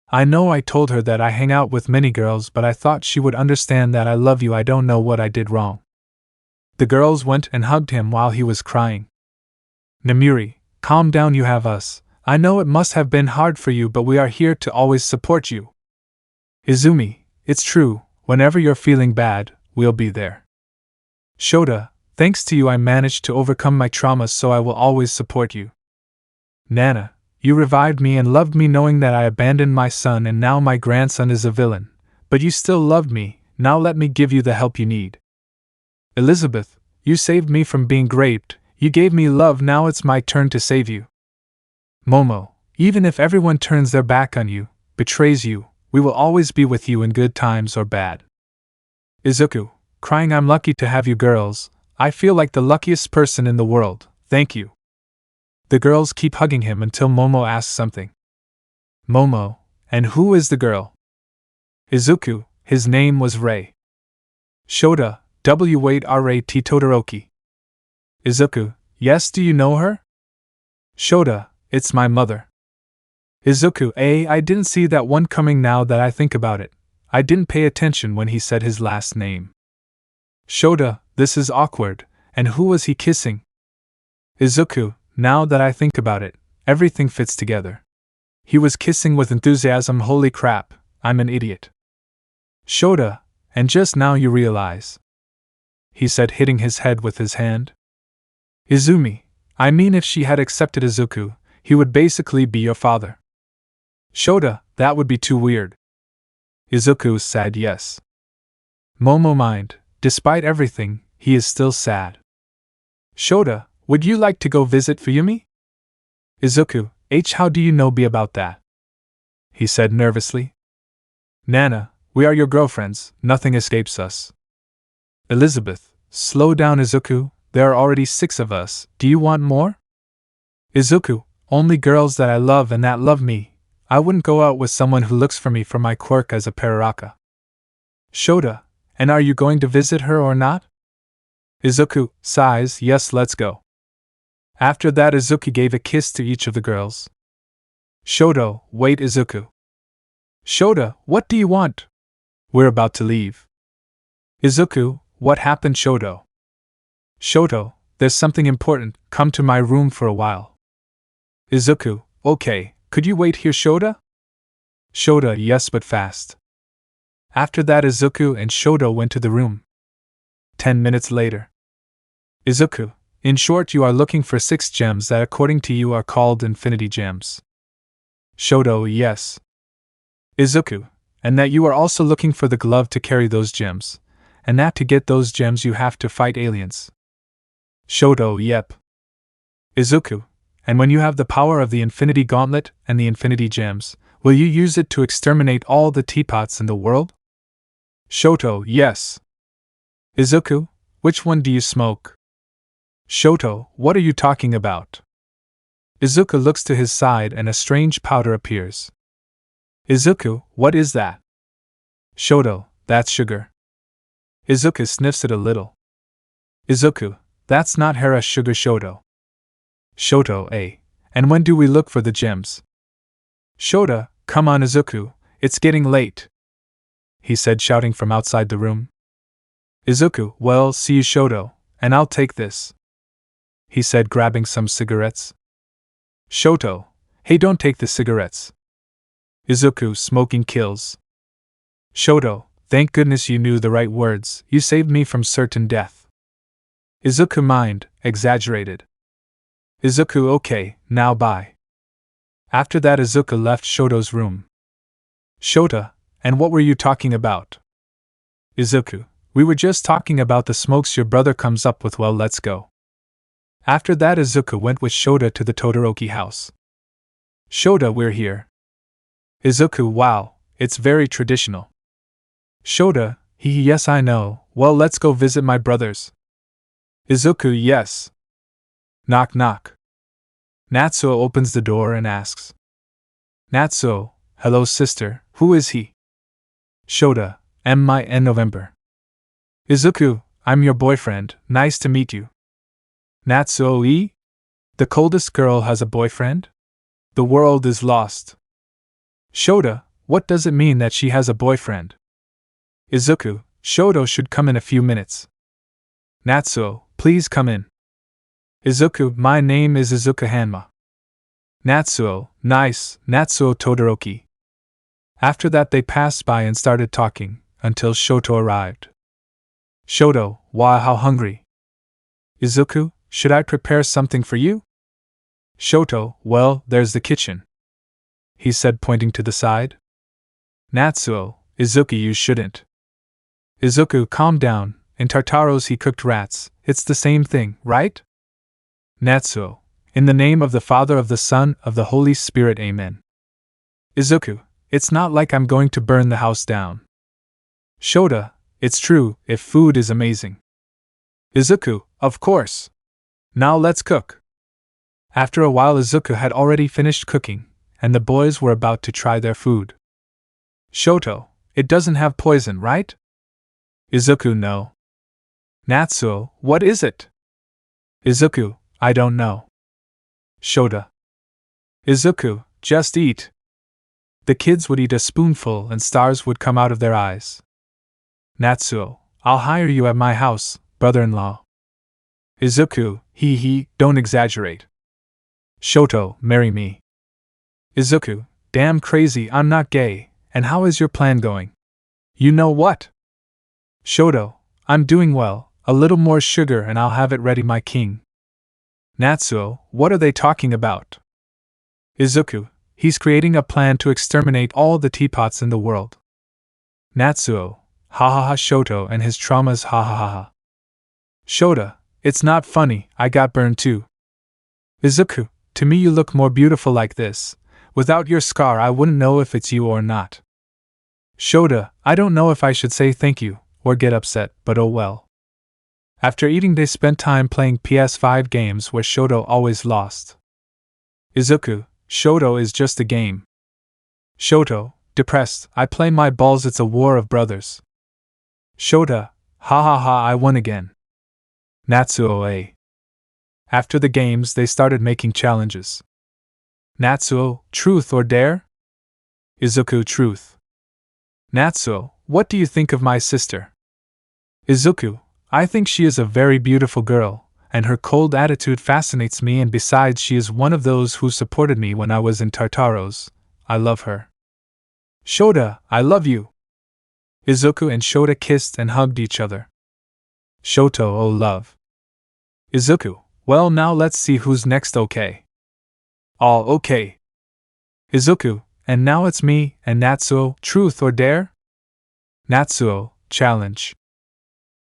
I know I told her that I hang out with many girls, but I thought she would understand that I love you. I don't know what I did wrong." The girls went and hugged him while he was crying. "Nemuri, calm down, you have us. I know it must have been hard for you, but we are here to always support you." "Izumi, it's true, whenever you're feeling bad, we'll be there." "Shota, thanks to you I managed to overcome my traumas, so I will always support you." "Nana, you revived me and loved me knowing that I abandoned my son and now my grandson is a villain, but you still loved me. Now let me give you the help you need." "Elizabeth, you saved me from being raped, you gave me love, now it's my turn to save you." "Momo, even if everyone turns their back on you, betrays you, we will always be with you in good times or bad." Izuku, crying: "I'm lucky to have you girls, I feel like the luckiest person in the world, thank you." The girls keep hugging him until Momo asks something. "Momo, and who is the girl?" Izuku, his name was Rei. Shota, W8RAT Todoroki. Izuku, yes, do you know her? Shota, it's my mother. Izuku, I didn't see that one coming. Now that I think about it, I didn't pay attention when he said his last name. Shota, this is awkward, and who was he kissing? Izuku, now that I think about it, everything fits together. He was kissing with enthusiasm. Holy crap, I'm an idiot. Shota, and just now you realize? He said, hitting his head with his hand. Izumi, I mean, if she had accepted Izuku, he would basically be your father. Shota, that would be too weird. Izuku said yes. Momo mind, despite everything, he is still sad. Shota, would you like to go visit Fuyumi? Izuku, how do you know about that? He said nervously. Nana, we are your girlfriends, nothing escapes us. Elizabeth, slow down. Izuku, there are already 6 of us, do you want more? Izuku, only girls that I love and that love me. I wouldn't go out with someone who looks for me for my quirk as a Uraraka. Shota, And are you going to visit her or not? Izuku sighs, yes, let's go. After that, Izuku gave a kiss to each of the girls. Shoto, wait, Izuku. Shota, what do you want? We're about to leave. Izuku, what happened, Shoto? Shoto, there's something important, come to my room for a while. Izuku, okay, could you wait here, Shota? Shota, yes, but fast. After that, Izuku and Shoto went to the room. 10 minutes later. Izuku, in short, you are looking for 6 gems that according to you are called Infinity Gems. Shoto, yes. Izuku, and that you are also looking for the glove to carry those gems, and that to get those gems you have to fight aliens. Shoto, yep. Izuku, and when you have the power of the Infinity Gauntlet and the Infinity Gems, will you use it to exterminate all the teapots in the world? Shoto, yes. Izuku, which one do you smoke? Shoto, what are you talking about? Izuku looks to his side and a strange powder appears. Izuku, what is that? Shoto, that's sugar. Izuku sniffs it a little. Izuku, that's not Hera sugar, Shoto. Shoto, eh? And when do we look for the gems? Shota, come on, Izuku, it's getting late, he said, shouting from outside the room. Izuku, well, see you, Shoto, and I'll take this, he said, grabbing some cigarettes. Shoto, hey, don't take the cigarettes. Izuku, smoking kills. Shoto, thank goodness you knew the right words, you saved me from certain death. Izuku, mind, exaggerated. Izuku, okay, now bye. After that, Izuku left Shoto's room. Shota, and what were you talking about? Izuku, we were just talking about the smokes your brother comes up with, well, let's go. After that, Izuku went with Shota to the Todoroki house. Shota, we're here. Izuku, wow, it's very traditional. Shota, yes, I know, well, let's go visit my brothers. Izuku, yes. Knock knock. Natsuo opens the door and asks. Natsuo, hello sister, who is he? Shota, M.I.N. November. Izuku, I'm your boyfriend, nice to meet you. Natsuo, the coldest girl has a boyfriend? The world is lost. Shota, what does it mean that she has a boyfriend? Izuku, Shoto should come in a few minutes. Natsuo, please come in. Izuku, my name is Yujiro Hanma. Natsuo, nice, Natsuo Todoroki. After that they passed by and started talking, until Shoto arrived. Shoto, why, how hungry? Izuku, should I prepare something for you? Shoto, well, there's the kitchen, he said, pointing to the side. Natsuo, Izuku, you shouldn't. Izuku, calm down, in Tartaros he cooked rats, it's the same thing, right? Natsuo, in the name of the Father, of the Son, of the Holy Spirit, amen. Izuku, it's not like I'm going to burn the house down. Shota, it's true, if food is amazing. Izuku, of course. Now let's cook. After a while, Izuku had already finished cooking, and the boys were about to try their food. Shoto, it doesn't have poison, right? Izuku, no. Natsuo, what is it? Izuku, I don't know. Shota. Izuku, just eat. The kids would eat a spoonful and stars would come out of their eyes. Natsuo, I'll hire you at my house, brother-in-law. Izuku, don't exaggerate. Shoto, marry me. Izuku, damn crazy, I'm not gay, and how is your plan going? You know what? Shoto, I'm doing well, a little more sugar and I'll have it ready, my king. Natsuo, what are they talking about? Izuku, he's creating a plan to exterminate all the teapots in the world. Natsuo, ha ha ha, Shoto and his traumas, ha ha ha ha. Shota, it's not funny, I got burned too. Izuku, to me you look more beautiful like this. Without your scar I wouldn't know if it's you or not. Shota, I don't know if I should say thank you, or get upset, but oh well. After eating they spent time playing PS5 games where Shoto always lost. Izuku, Shoto is just a game. Shoto, depressed, I play my balls, it's a war of brothers. Shota, ha ha ha, I won again. Natsuo, eh? After the games, they started making challenges. Natsuo, truth or dare? Izuku, truth. Natsuo, what do you think of my sister? Izuku, I think she is a very beautiful girl, and her cold attitude fascinates me, and besides she is one of those who supported me when I was in Tartaros. I love her. Shota, I love you. Izuku and Shota kissed and hugged each other. Shoto, oh love. Izuku, well now let's see who's next, okay? All okay. Izuku, and now it's me and Natsuo, truth or dare? Natsuo, challenge.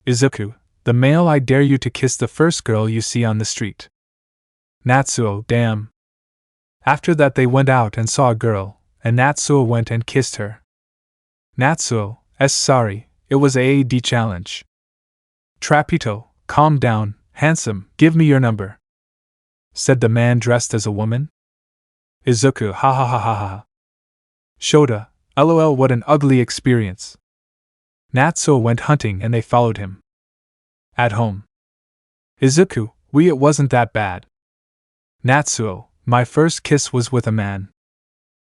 Izuku, the male, I dare you to kiss the first girl you see on the street. Natsuo, damn. After that they went out and saw a girl, and Natsuo went and kissed her. Natsuo, sorry, it was a AD challenge. Trapito, calm down, handsome, give me your number. Said the man dressed as a woman. Izuku, ha ha ha ha ha. Shota, lol, what an ugly experience. Natsuo went hunting and they followed him. At home. Izuku, it wasn't that bad. Natsuo, my first kiss was with a man.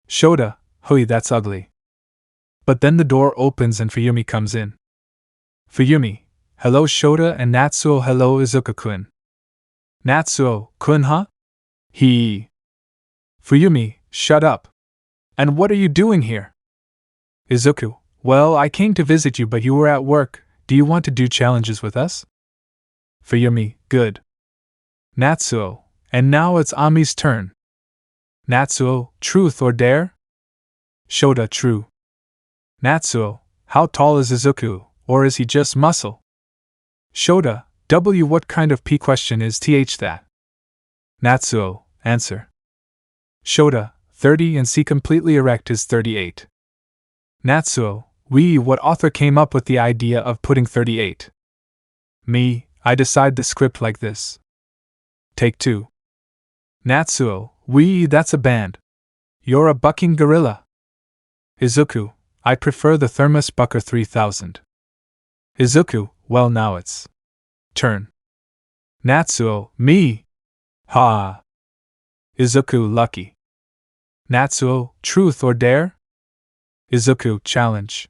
Shota, hui, that's ugly. But then the door opens and Fuyumi comes in. Fuyumi, hello Shota, and Natsuo, hello Izuku-kun. Natsuo, kun huh? Fuyumi, shut up. And what are you doing here? Izuku, well, I came to visit you but you were at work. Do you want to do challenges with us? Fuyumi, good. Natsuo, and now it's Ami's turn. Natsuo, truth or dare? Shota, true. Natsuo, how tall is Izuku, or is he just muscle? Shota, what kind of P question is that? Natsuo, answer. Shota, 30 and C completely erect is 38. Natsuo, what author came up with the idea of putting 38? Me, I decide the script like this. Take 2. Natsuo, that's a band. You're a bucking gorilla. Izuku, I prefer the Thermos Bucker 3000. Izuku, well now it's turn. Natsuo, me. Ha. Izuku, lucky. Natsuo, truth or dare? Izuku, challenge.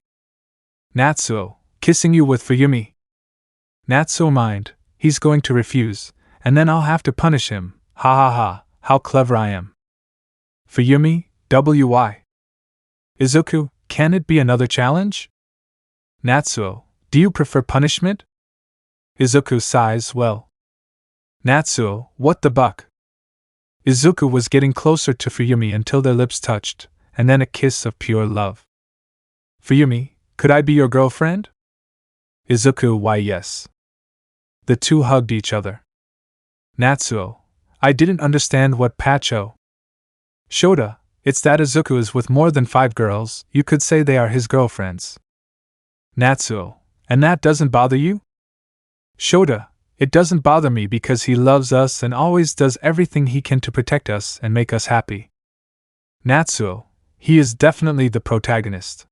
Natsuo, kissing you with Fuyumi. Natsuo, mind, he's going to refuse, and then I'll have to punish him. Ha ha ha, how clever I am. Fuyumi, why? Izuku, can it be another challenge? Natsuo, do you prefer punishment? Izuku sighs, well. Natsuo, what the buck? Izuku was getting closer to Fuyumi until their lips touched, and then a kiss of pure love. Fuyumi, could I be your girlfriend? Izuku, why yes. The two hugged each other. Natsuo, I didn't understand what Pacho. Shota, it's that Izuku is with more than 5 girls, you could say they are his girlfriends. Natsuo, and that doesn't bother you? Shota, it doesn't bother me because he loves us and always does everything he can to protect us and make us happy. Natsuo, he is definitely the protagonist.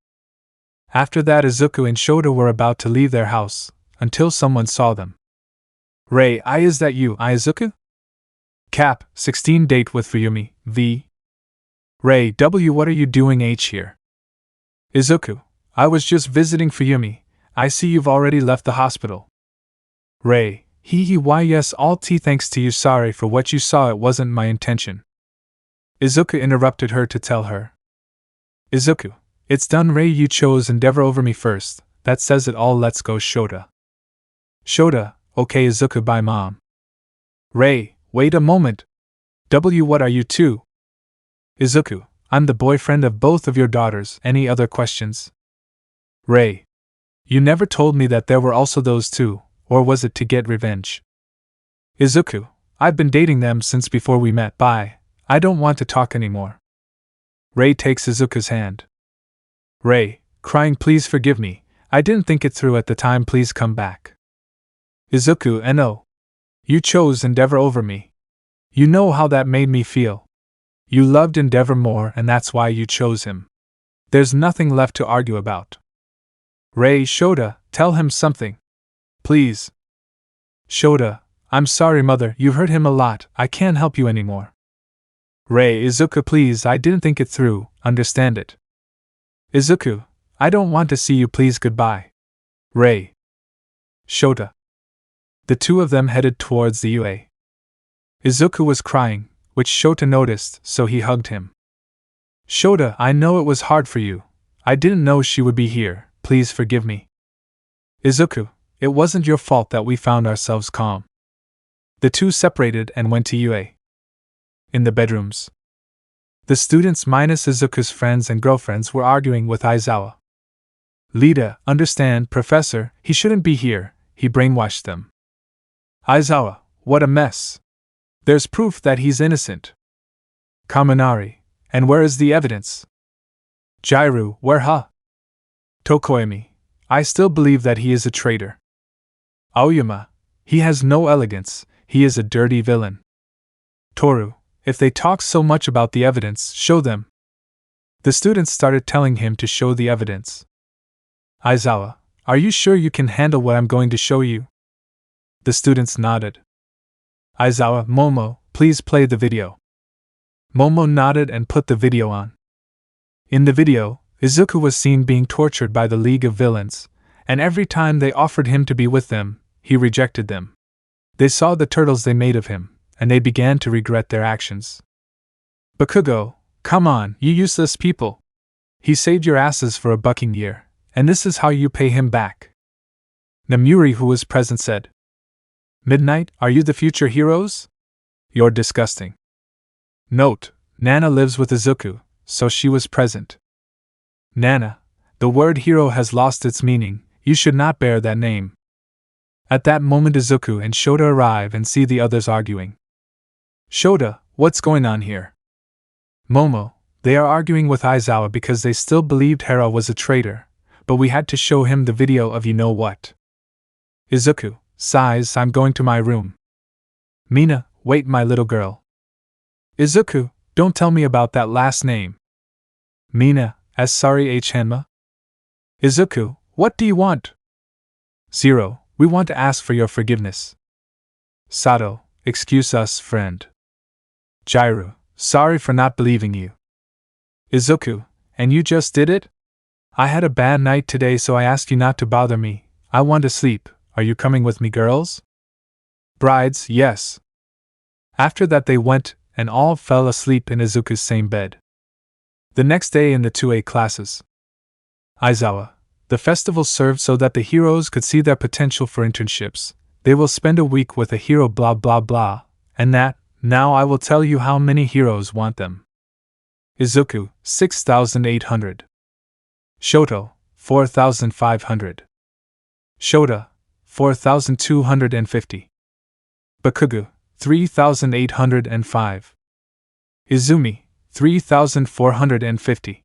After that, Izuku and Shota were about to leave their house, until someone saw them. Rei, is that you, Izuku? Cap, 16 date with Fuyumi, V. Rei, what are you doing here? Izuku, I was just visiting Fuyumi, I see you've already left the hospital. Rei, why yes, all T thanks to you, sorry for what you saw, it wasn't my intention. Izuku interrupted her to tell her. Izuku, it's done Rei, you chose Endeavor over me first, that says it all, let's go Shota. Shota, okay Izuku, bye mom. Rei, wait a moment. What are you two? Izuku, I'm the boyfriend of both of your daughters, any other questions? Rei, you never told me that there were also those two, or was it to get revenge? Izuku, I've been dating them since before we met, bye, I don't want to talk anymore. Rei takes Izuku's hand. Rei, crying, please forgive me, I didn't think it through at the time, please come back. Izuku, no. You chose Endeavor over me. You know how that made me feel. You loved Endeavor more and that's why you chose him. There's nothing left to argue about. Rei, Shota, tell him something. Please. Shota, I'm sorry, mother, you've hurt him a lot, I can't help you anymore. Rei, Izuku, please, I didn't think it through, understand it. Izuku, I don't want to see you, please, goodbye. Rei. Shota. The two of them headed towards the UA. Izuku was crying, which Shota noticed, so he hugged him. Shota, I know it was hard for you. I didn't know she would be here, please forgive me. Izuku, it wasn't your fault that we found ourselves calm. The two separated and went to UA. In the bedrooms, the students minus Izuku's friends and girlfriends were arguing with Aizawa. Lita, understand, Professor, he shouldn't be here, he brainwashed them. Aizawa, what a mess. There's proof that he's innocent. Kaminari, and where is the evidence? Jairu, where Tokoemi, I still believe that he is a traitor. Aoyama, he has no elegance, he is a dirty villain. Toru, if they talk so much about the evidence, show them. The students started telling him to show the evidence. Aizawa, are you sure you can handle what I'm going to show you? The students nodded. Aizawa, Momo, please play the video. Momo nodded and put the video on. In the video, Izuku was seen being tortured by the League of Villains, and every time they offered him to be with them, he rejected them. They saw the turtles they made of him, and they began to regret their actions. Bakugo, come on, you useless people. He saved your asses for a bucking year, and this is how you pay him back. Namuri, who was present, said, Midnight, are you the future heroes? You're disgusting. Note, Nana lives with Izuku, so she was present. Nana, the word hero has lost its meaning, you should not bear that name. At that moment Izuku and Shota arrive and see the others arguing. Shota, what's going on here? Momo, they are arguing with Aizawa because they still believed Hera was a traitor, but we had to show him the video of you know what. Izuku, sighs, I'm going to my room. Mina, wait, my little girl. Izuku, don't tell me about that last name. Mina, as sorry Hanma. Izuku, what do you want? Zero, we want to ask for your forgiveness. Sato, excuse us, friend. Jairu, sorry for not believing you. Izuku, and you just did it? I had a bad night today, so I asked you not to bother me. I want to sleep. Are you coming with me, girls? Brides, yes. After that they went, and all fell asleep in Izuku's same bed. The next day in the 2A classes. Aizawa, the festival served so that the heroes could see their potential for internships. They will spend a week with a hero blah blah blah, and that, now I will tell you how many heroes want them. Izuku, 6,800. Shoto, 4,500. Shota, 4,250. Bakugo, 3,805. Izumi, 3,450.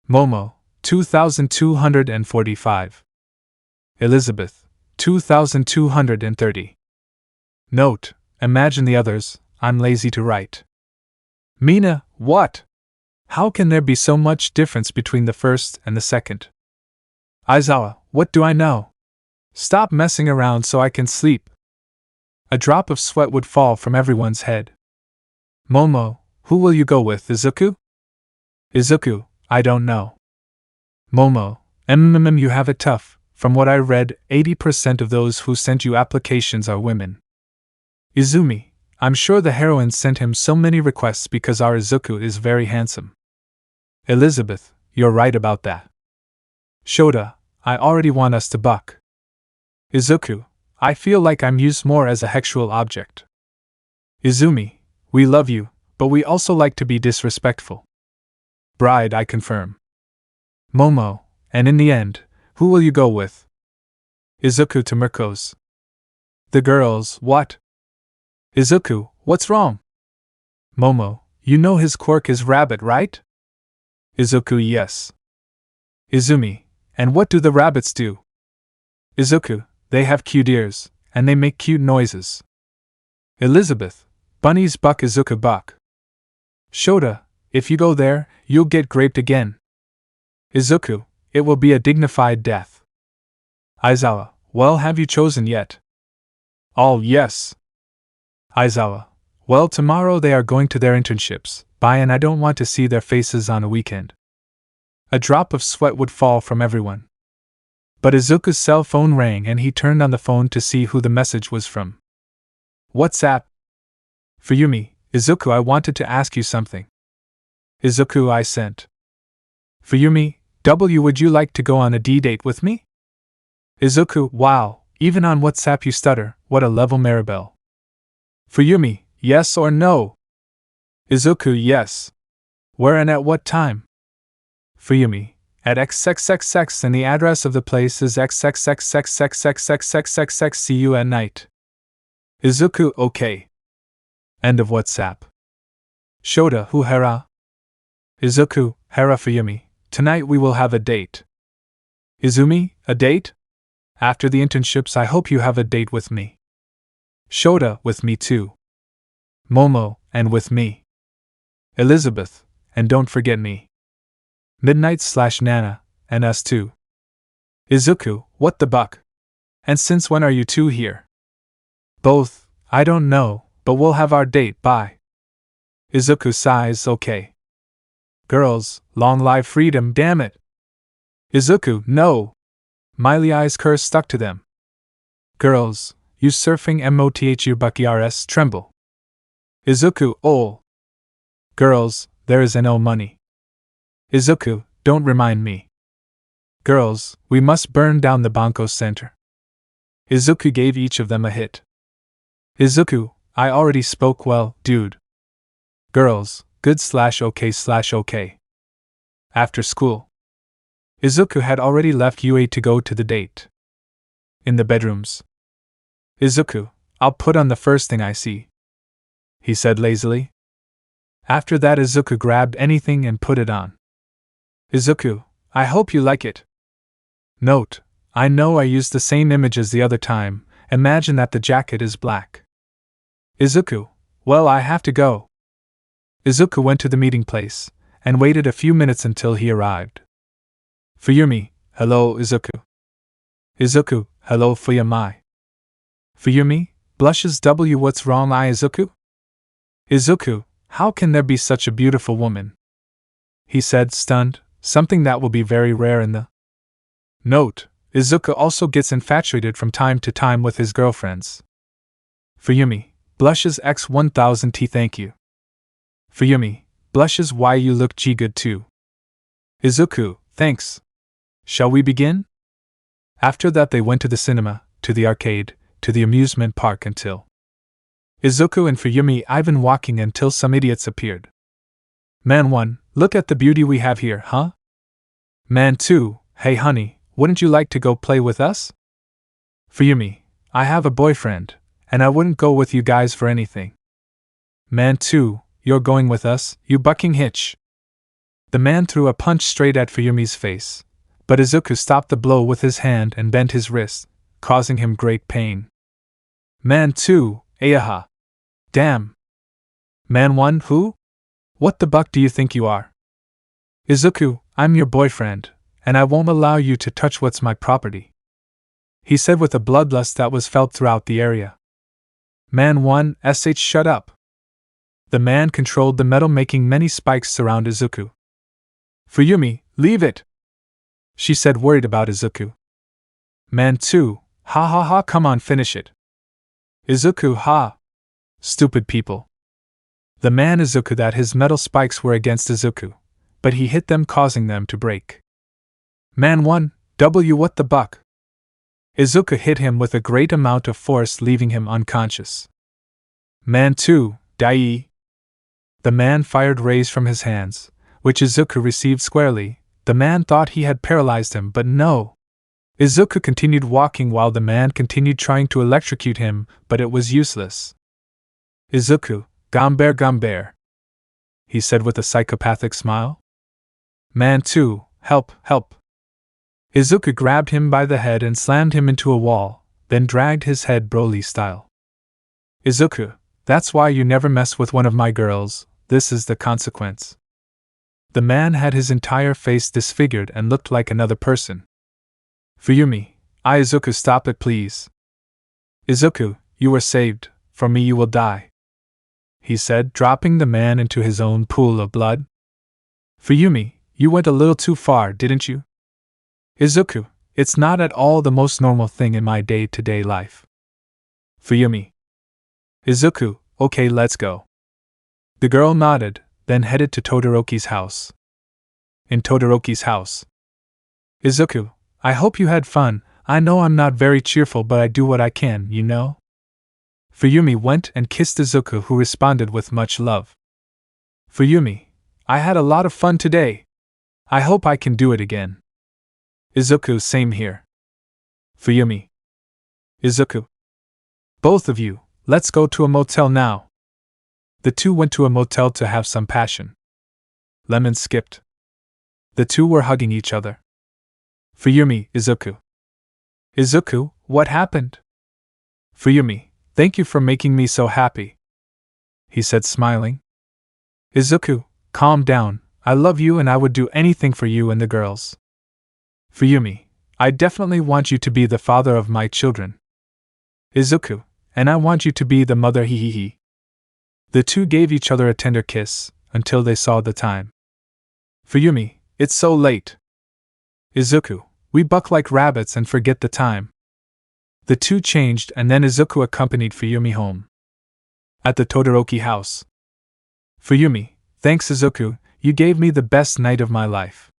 Momo, 2,245. Elizabeth, 2,230. Note, imagine the others, I'm lazy to write. Mina, what? How can there be so much difference between the first and the second? Aizawa, what do I know? Stop messing around so I can sleep. A drop of sweat would fall from everyone's head. Momo, who will you go with, Izuku? Izuku, I don't know. Momo, you have it tough. From what I read, 80% of those who sent you applications are women. Izumi, I'm sure the heroine sent him so many requests because our Izuku is very handsome. Elizabeth, you're right about that. Shota, I already want us to buck. Izuku, I feel like I'm used more as a sexual object. Izumi, we love you, but we also like to be disrespectful. Bride, I confirm. Momo, and in the end, who will you go with? Izuku to Mirko's. The girls, what? Izuku, what's wrong? Momo, you know his quirk is rabbit, right? Izuku, yes. Izumi, and what do the rabbits do? Izuku, they have cute ears, and they make cute noises. Elizabeth, bunnies buck Izuku buck. Shota, if you go there, you'll get raped again. Izuku, it will be a dignified death. Aizawa, well, have you chosen yet? All yes. Aizawa, well, tomorrow they are going to their internships, bye, and I don't want to see their faces on a weekend. A drop of sweat would fall from everyone. But Izuku's cell phone rang and he turned on the phone to see who the message was from. WhatsApp. Fuyumi, Izuku, I wanted to ask you something. Izuku, I sent. Fuyumi, would you like to go on a D-date with me? Izuku, wow, even on WhatsApp you stutter, what a level Maribel. Fuyumi, yes or no? Izuku, yes. Where and at what time? Fuyumi, at XXXX, and the address of the place is XXXXXXXXXXX, see you at night. Izuku, okay. End of WhatsApp. Shoda, who hera? Izuku, hera Fuyumi, tonight we will have a date. Izumi, a date? After the internships I hope you have a date with me. Shoda, with me too. Momo, and with me. Elizabeth, and don't forget me. Midnight/Nana, and us too. Izuku, what the buck? And since when are you two here? Both, I don't know, but we'll have our date, bye. Izuku sighs, okay. Girls, long live freedom, damn it. Izuku, no. Miley eyes curse stuck to them. Girls, you surfing MOTHU bucky tremble. Izuku, oh. Girls, there is no money. Izuku, don't remind me. Girls, we must burn down the Banco Center. Izuku gave each of them a hit. Izuku, I already spoke well, dude. Girls, good/okay/okay. After school. Izuku had already left UA to go to the date. In the bedrooms. Izuku, I'll put on the first thing I see, he said lazily. After that Izuku grabbed anything and put it on. Izuku, I hope you like it. Note, I know I used the same image as the other time, imagine that the jacket is black. Izuku, well, I have to go. Izuku went to the meeting place, and waited a few minutes until he arrived. Fuyumi, hello Izuku. Izuku, hello Fuyumi. Fuyumi, blushes what's wrong Izuku? Izuku, how can there be such a beautiful woman? He said, stunned, something that will be very rare in the... Note, Izuku also gets infatuated from time to time with his girlfriends. Fuyumi, blushes X1000T thank you. Fuyumi, blushes why you look good too. Izuku, thanks. Shall we begin? After that they went to the cinema, to the arcade, to the amusement park until... Izuku and Fuyumi Ivan walking until some idiots appeared. Man 1, look at the beauty we have here, huh? Man 2, hey honey, wouldn't you like to go play with us? Fuyumi, I have a boyfriend, and I wouldn't go with you guys for anything. Man 2, you're going with us, you bucking hitch. The man threw a punch straight at Fuyumi's face, but Izuku stopped the blow with his hand and bent his wrist, causing him great pain. Man 2, ayaha. Damn. Man 1, who? What the buck do you think you are? Izuku, I'm your boyfriend, and I won't allow you to touch what's my property, he said with a bloodlust that was felt throughout the area. Man 1, shut up. The man controlled the metal, making many spikes surround Izuku. Fuyumi, leave it, she said, worried about Izuku. Man 2, ha ha ha, come on, finish it. Izuku, ha. Stupid people. The man Izuku that his metal spikes were against Izuku, but he hit them, causing them to break. Man 1, what the buck? Izuku hit him with a great amount of force, leaving him unconscious. Man 2, dai. The man fired rays from his hands, which Izuku received squarely. The man thought he had paralyzed him, but no. Izuku continued walking while the man continued trying to electrocute him, but it was useless. Izuku, Gambare, he said with a psychopathic smile. Man 2, help, help. Izuku grabbed him by the head and slammed him into a wall, then dragged his head Broly style. Izuku, that's why you never mess with one of my girls, this is the consequence. The man had his entire face disfigured and looked like another person. Fuyumi, Izuku, stop it please. Izuku, you were saved, for me you will die, he said, dropping the man into his own pool of blood. Fuyumi, you went a little too far, didn't you? Izuku, it's not at all the most normal thing in my day-to-day life. Fuyumi. Izuku, okay, let's go. The girl nodded, then headed to Todoroki's house. In Todoroki's house. Izuku, I hope you had fun. I know I'm not very cheerful, but I do what I can, you know? Fuyumi went and kissed Izuku, who responded with much love. Fuyumi, I had a lot of fun today. I hope I can do it again. Izuku, same here. Fuyumi. Izuku. Both of you, let's go to a motel now. The two went to a motel to have some passion. Lemon skipped. The two were hugging each other. Fuyumi, Izuku. Izuku, what happened? Fuyumi, thank you for making me so happy, he said, smiling. Izuku, calm down, I love you and I would do anything for you and the girls. Fuyumi, I definitely want you to be the father of my children. Izuku, and I want you to be the mother, he. The two gave each other a tender kiss, until they saw the time. Fuyumi, it's so late. Izuku, we buck like rabbits and forget the time. The two changed and then Izuku accompanied Fuyumi home. At the Todoroki house. Fuyumi, thanks Izuku, you gave me the best night of my life.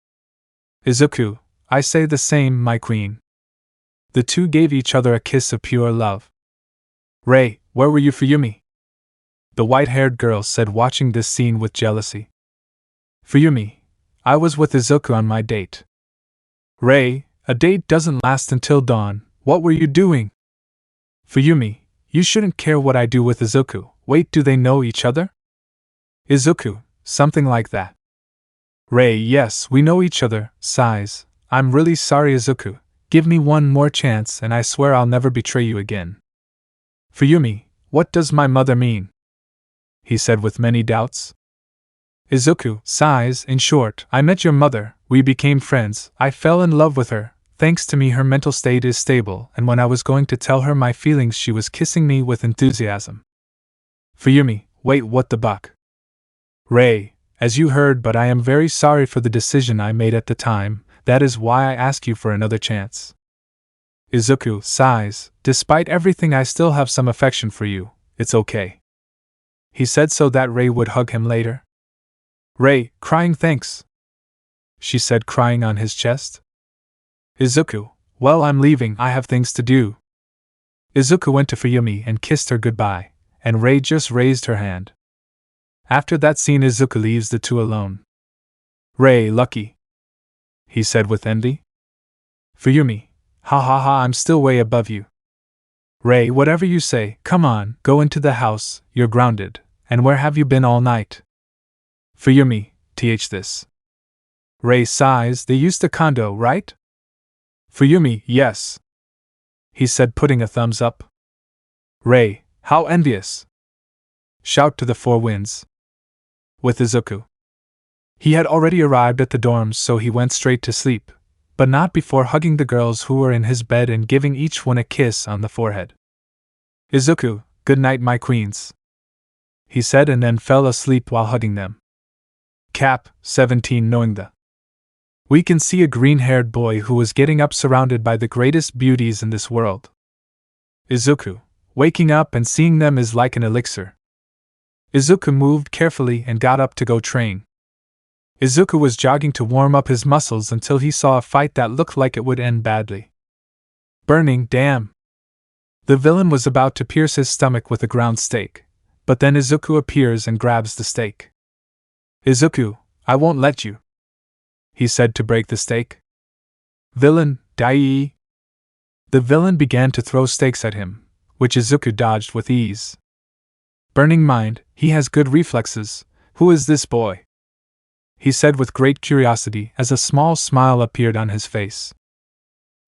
Izuku, I say the same, my queen. The two gave each other a kiss of pure love. Rei, where were you, Fuyumi? The white-haired girl said, watching this scene with jealousy. Fuyumi, I was with Izuku on my date. Rei, a date doesn't last until dawn. What were you doing? Fuyumi, you shouldn't care what I do with Izuku. Wait, do they know each other? Izuku, something like that. Rei, yes, we know each other. Sighs, I'm really sorry, Izuku. Give me one more chance and I swear I'll never betray you again. Fuyumi, what does my mother mean? He said with many doubts. Izuku sighs, in short, I met your mother, we became friends, I fell in love with her, thanks to me her mental state is stable, and when I was going to tell her my feelings she was kissing me with enthusiasm. Fuyumi, wait, what the buck? Rei, as you heard, but I am very sorry for the decision I made at the time, that is why I ask you for another chance. Izuku sighs, despite everything I still have some affection for you, it's okay. He said so that Rei would hug him later. Rei, crying thanks, she said, crying on his chest. Izuku, well, I'm leaving, I have things to do. Izuku went to Fuyumi and kissed her goodbye, and Rei just raised her hand. After that scene, Izuku leaves the two alone. Rei, lucky, he said with envy. Fuyumi, ha ha ha, I'm still way above you. Rei, whatever you say, come on, go into the house, you're grounded, and where have you been all night? Fuyumi, this. Rei sighs, they used a condo, right? Fuyumi, yes, he said, putting a thumbs up. Rei, how envious! Shout to the four winds. With Izuku. He had already arrived at the dorms, so he went straight to sleep, but not before hugging the girls who were in his bed and giving each one a kiss on the forehead. Izuku, good night, my queens, he said, and then fell asleep while hugging them. Cap. 17. Knowing the we can see a green-haired boy who was getting up surrounded by the greatest beauties in this world. Izuku, waking up and seeing them is like an elixir. Izuku moved carefully and got up to go train. Izuku was jogging to warm up his muscles until he saw a fight that looked like it would end badly. Burning, damn! The villain was about to pierce his stomach with a ground steak, but then Izuku appears and grabs the steak. Izuku, I won't let you, he said to break the steak. Villain, die! The villain began to throw steaks at him, which Izuku dodged with ease. Burning mind, he has good reflexes. Who is this boy? He said with great curiosity as a small smile appeared on his face.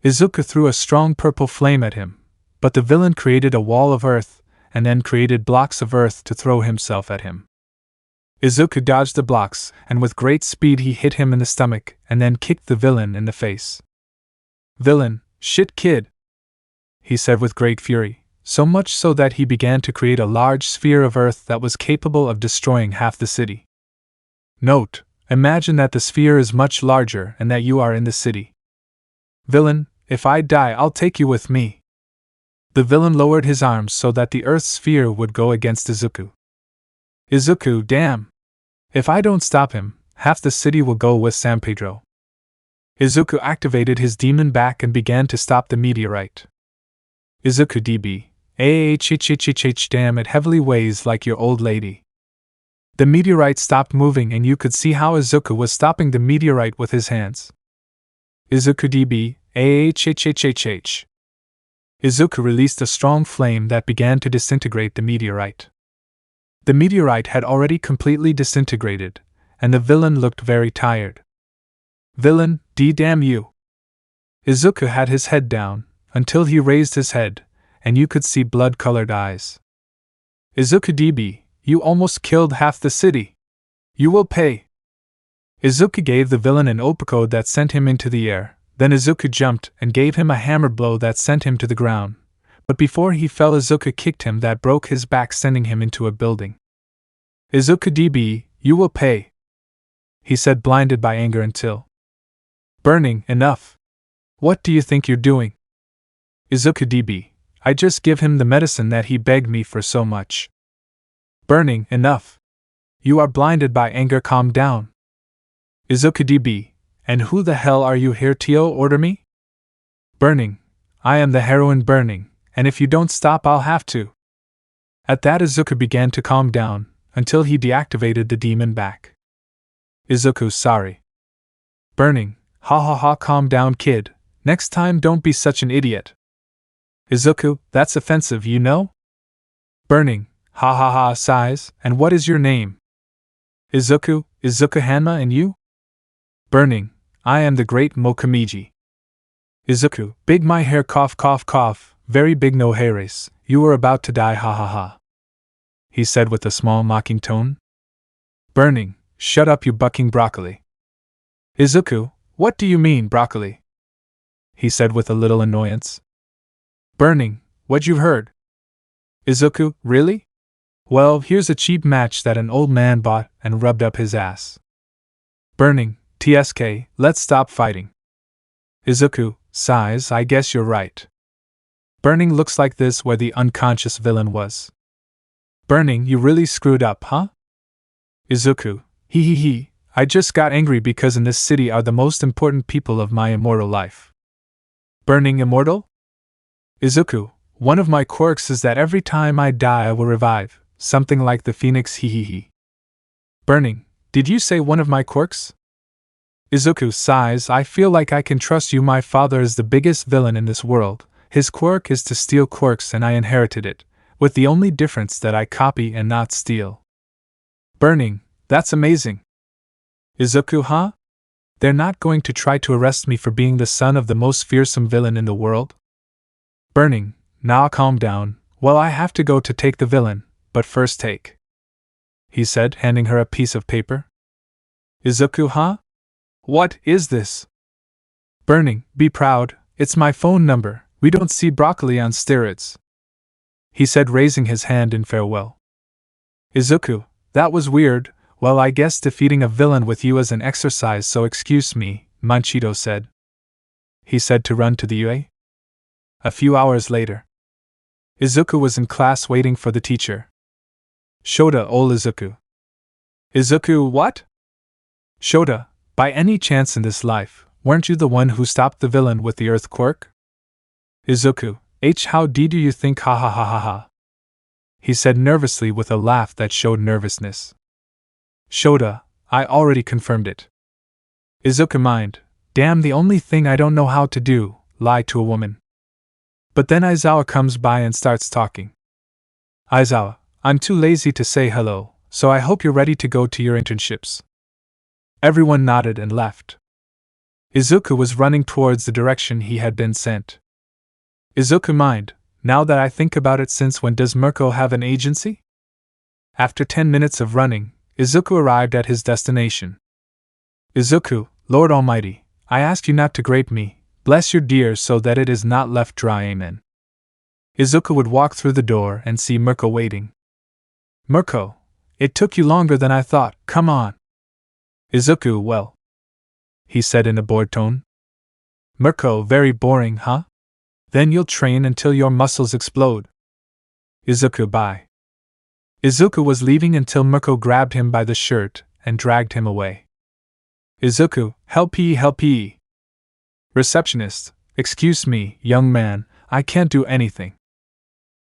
Izuku threw a strong purple flame at him, but the villain created a wall of earth, and then created blocks of earth to throw himself at him. Izuku dodged the blocks, and with great speed he hit him in the stomach, and then kicked the villain in the face. Villain, Shit, kid, he said with great fury, so much so that he began to create a large sphere of earth that was capable of destroying half the city. Note: imagine that the sphere is much larger and that you are in the city. Villain, if I die, I'll take you with me. The villain lowered his arms so that the earth sphere would go against Izuku. Izuku, damn! If I don't stop him, half the city will go with San Pedro. Izuku activated his demon back and began to stop the meteorite. Izuku DB, damn, it heavily weighs like your old lady. The meteorite stopped moving and you could see how Izuku was stopping the meteorite with his hands. Izuku DB, Izuku released a strong flame that began to disintegrate the meteorite. The meteorite had already completely disintegrated, and the villain looked very tired. Villain, damn you! Izuku had his head down, until he raised his head, and you could see blood-colored eyes. Izuku DB, you almost killed half the city. You will pay. Izuku gave the villain an opcode that sent him into the air, then Izuku jumped and gave him a hammer blow that sent him to the ground. But before he fell, Izuku kicked him that broke his back, sending him into a building. Izuku DB, you will pay, he said, blinded by anger until burning. Enough. What do you think you're doing? Izuku DB, I just give him the medicine that he begged me for so much. Burning. Enough. You are blinded by anger, calm down. Izuku DB, and who the hell are you here to order me? Burning. I am the heroine Burning, and if you don't stop I'll have to. At that Izuku began to calm down, until he deactivated the demon back. Izuku, sorry. Burning, ha ha ha, calm down kid, next time don't be such an idiot. Izuku, that's offensive, you know? Burning, ha ha ha, sighs, and what is your name? Izuku Hanma, and you? Burning, I am the great Mokamiji. Izuku, big my hair, cough cough cough, very big no hairs, you were about to die, ha ha ha. He said with a small mocking tone. Burning, shut up you bucking broccoli. Izuku, what do you mean, broccoli? He said with a little annoyance. Burning, what you've heard? Izuku, really? Well, here's a cheap match that an old man bought and rubbed up his ass. Burning, TSK, let's stop fighting. Izuku, sighs, I guess you're right. Burning, looks like this where the unconscious villain was. Burning, you really screwed up, huh? Izuku, he, I just got angry because in this city are the most important people of my immortal life. Burning, immortal? Izuku, one of my quirks is that every time I die I will revive, something like the phoenix, he. Burning, did you say one of my quirks? Izuku sighs, I feel like I can trust you. My father is the biggest villain in this world. His quirk is to steal quirks and I inherited it, with the only difference that I copy and not steal. Burning, that's amazing. Izuku, huh? They're not going to try to arrest me for being the son of the most fearsome villain in the world? Burning, now calm down, well I have to go to take the villain, but first take. He said, handing her a piece of paper. Izuku, huh? What is this? Burning, be proud, it's my phone number, we don't see broccoli on steroids. He said, raising his hand in farewell. Izuku, that was weird, well I guess defeating a villain with you is an exercise, so excuse me, Manchito said. He said to run to the UA. A few hours later. Izuku was in class waiting for the teacher. Shota, ol Izuku. Izuku, what? Shota, by any chance in this life, weren't you the one who stopped the villain with the earth quirk? Izuku, how do you think, ha ha ha ha ha. He said nervously with a laugh that showed nervousness. Shota, I already confirmed it. Izuku mind, damn, the only thing I don't know how to do, lie to a woman. But then Aizawa comes by and starts talking. Aizawa, I'm too lazy to say hello, so I hope you're ready to go to your internships. Everyone nodded and left. Izuku was running towards the direction he had been sent. Izuku mind, now that I think about it, since when does Mirko have an agency? After 10 minutes of running, Izuku arrived at his destination. Izuku, Lord Almighty, I ask you not to grape me, Bless your dear so that it is not left dry, amen. Izuku would walk through the door and see Mirko waiting. Mirko, it took you longer than I thought, come on. Izuku, well, he said in a bored tone. Mirko, very boring, huh? Then you'll train until your muscles explode. Izuku, bye. Izuku was leaving until Mirko grabbed him by the shirt and dragged him away. Izuku, help ye. Receptionist, excuse me, young man, I can't do anything.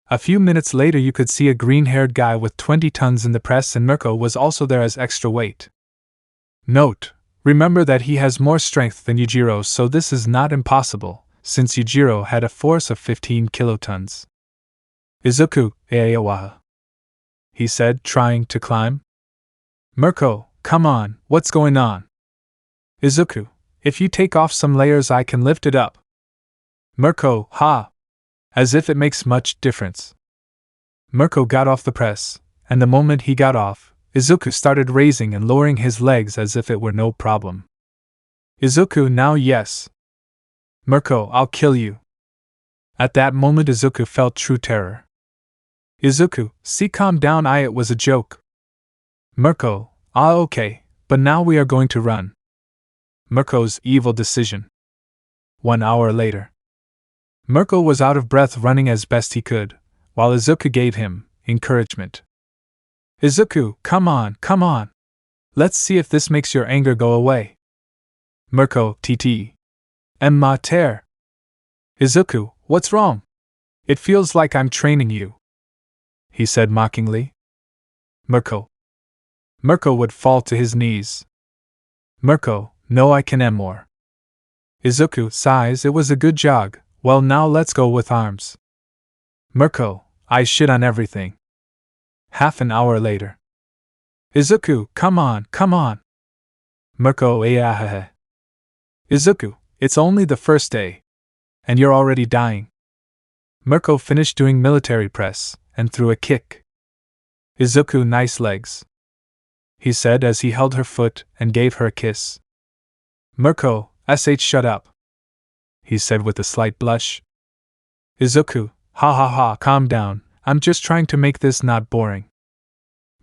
A few minutes later you could see a green-haired guy with 20 tons in the press, and Mirko was also there as extra weight. Note, remember that he has more strength than Yujiro, so this is not impossible, since Yujiro had a force of 15 kilotons. Izuku, Eewaha, he said, trying to climb. Mirko, come on, what's going on? Izuku, if you take off some layers I can lift it up. Mirko, ha! As if it makes much difference. Mirko got off the press, and the moment he got off, Izuku started raising and lowering his legs as if it were no problem. Izuku, now yes. Mirko, I'll kill you. At that moment Izuku felt true terror. Izuku, see, calm down, it was a joke. Mirko, okay, but now we are going to run. Mirko's evil decision. 1 hour later. Mirko was out of breath running as best he could, while Izuku gave him encouragement. Izuku, come on. Let's see if this makes your anger go away. Mirko, TT. Emma tear. Izuku, what's wrong? It feels like I'm training you, he said mockingly. Mirko would fall to his knees. Mirko, no, I can more. Izuku sighs, it was a good jog, well now let's go with arms. Mirko, I shit on everything. Half an hour later. Izuku, come on. Mirko, Izuku, it's only the first day. And you're already dying. Mirko finished doing military press, and threw a kick. Izuku, nice legs, he said as he held her foot and gave her a kiss. Mirko, shut up, he said with a slight blush. Izuku, ha, calm down, I'm just trying to make this not boring.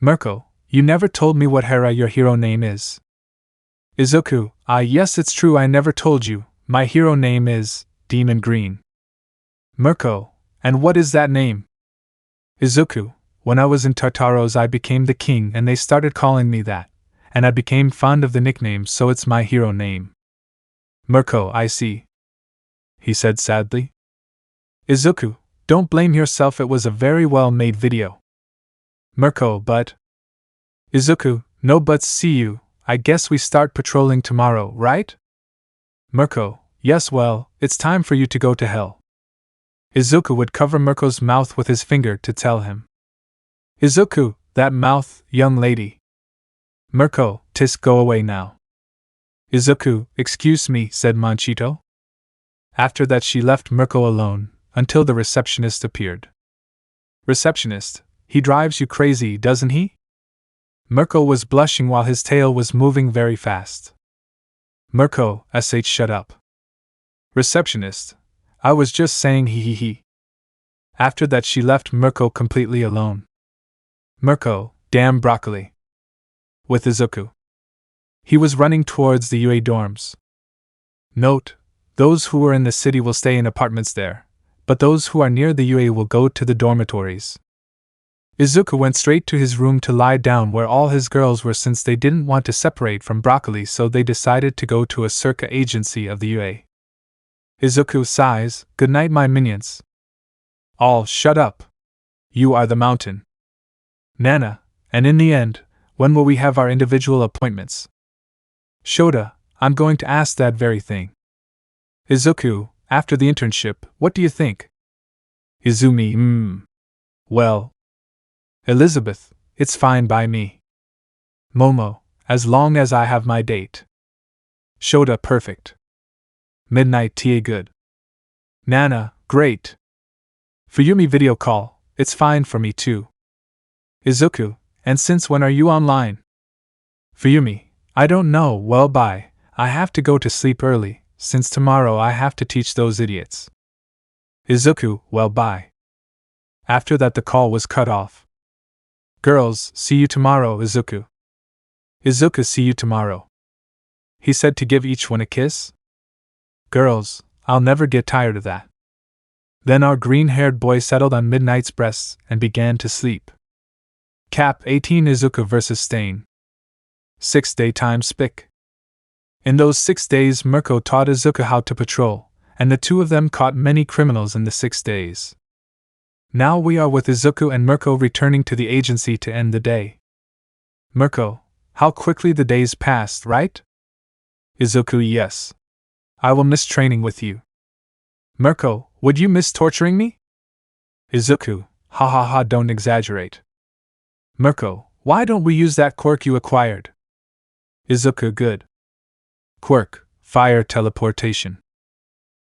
Mirko, you never told me what your hero name is. Izuku, yes it's true, I never told you, my hero name is Demon Green. Mirko, and what is that name? Izuku, when I was in Tartaros I became the king and they started calling me that, and I became fond of the nickname, so it's my hero name. Mirko, I see, he said sadly. Izuku, don't blame yourself, it was a very well made video. Mirko, but... Izuku, no buts, see you, I guess we start patrolling tomorrow, right? Mirko, yes, well, it's time for you to go to hell. Izuku would cover Mirko's mouth with his finger to tell him. Izuku, that mouth, young lady. Mirko, tisk, go away now. Izuku, excuse me, said Manchito. After that she left Mirko alone, until the receptionist appeared. Receptionist, he drives you crazy, doesn't he? Mirko was blushing while his tail was moving very fast. Mirko, shut up. Receptionist, I was just saying he. After that she left Mirko completely alone. Mirko, damn broccoli. With Izuku. He was running towards the UA dorms. Note, those who are in the city will stay in apartments there, but those who are near the UA will go to the dormitories. Izuku went straight to his room to lie down where all his girls were, since they didn't want to separate from broccoli, so they decided to go to a circa agency of the UA. Izuku sighs, good night my minions. All shut up. You are the mountain. Nana, and in the end, when will we have our individual appointments? Shota, I'm going to ask that very thing. Izuku, after the internship, what do you think? Izumi, well. Elizabeth, it's fine by me. Momo, as long as I have my date. Shota, perfect. Midnight TA, good. Nana, great. Fuyumi, video call, it's fine for me too. Izuku, and since when are you online? Fuyumi, I don't know, well bye, I have to go to sleep early, since tomorrow I have to teach those idiots. Izuku, well bye. After that the call was cut off. Girls, see you tomorrow, Izuku. Izuku, see you tomorrow. He said to give each one a kiss. Girls, I'll never get tired of that. Then our green-haired boy settled on Midnight's breasts and began to sleep. Cap 18 Izuku vs. Stain. 6 daytime spic. In those 6 days Mirko taught Izuku how to patrol, and the two of them caught many criminals in the 6 days. Now we are with Izuku and Mirko returning to the agency to end the day. Mirko, how quickly the days passed, right? Izuku, yes. I will miss training with you. Mirko, would you miss torturing me? Izuku, ha ha ha, don't exaggerate. Mirko, why don't we use that quirk you acquired? Izuku, good. Quirk, fire teleportation.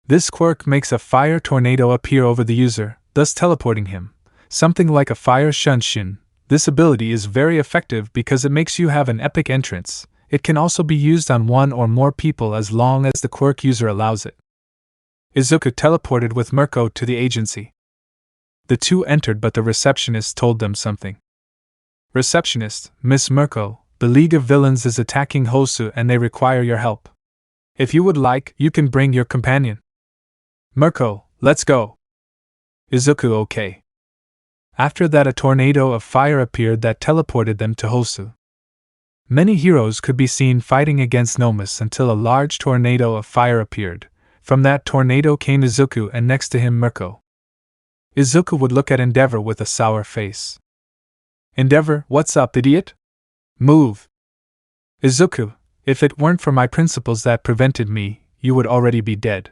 This quirk makes a fire tornado appear over the user, thus teleporting him, something like a fire shunshin. This ability is very effective because it makes you have an epic entrance. It can also be used on one or more people as long as the quirk user allows it. Izuku teleported with Mirko to the agency. The two entered, but the receptionist told them something. Receptionist, Miss Mirko, the League of Villains is attacking Hosu and they require your help. If you would like, you can bring your companion. Mirko, let's go. Izuku, okay. After that a tornado of fire appeared that teleported them to Hosu. Many heroes could be seen fighting against Nomu until a large tornado of fire appeared. From that tornado came Izuku and next to him Mirko. Izuku would look at Endeavor with a sour face. Endeavor, what's up, idiot? Move. Izuku, if it weren't for my principles that prevented me, you would already be dead.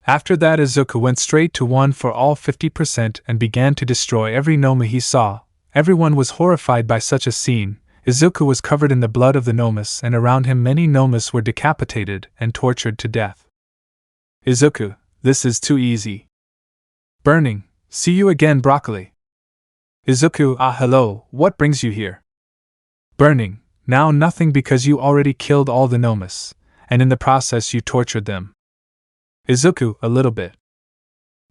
After that Izuku went straight to one for all 50% and began to destroy every Nomu he saw. Everyone was horrified by such a scene. Izuku was covered in the blood of the Nomu and around him many Nomu were decapitated and tortured to death. Izuku, this is too easy. Burning, see you again, broccoli. Izuku, ah hello, what brings you here? Burning, now nothing because you already killed all the Nomu, and in the process you tortured them. Izuku, a little bit.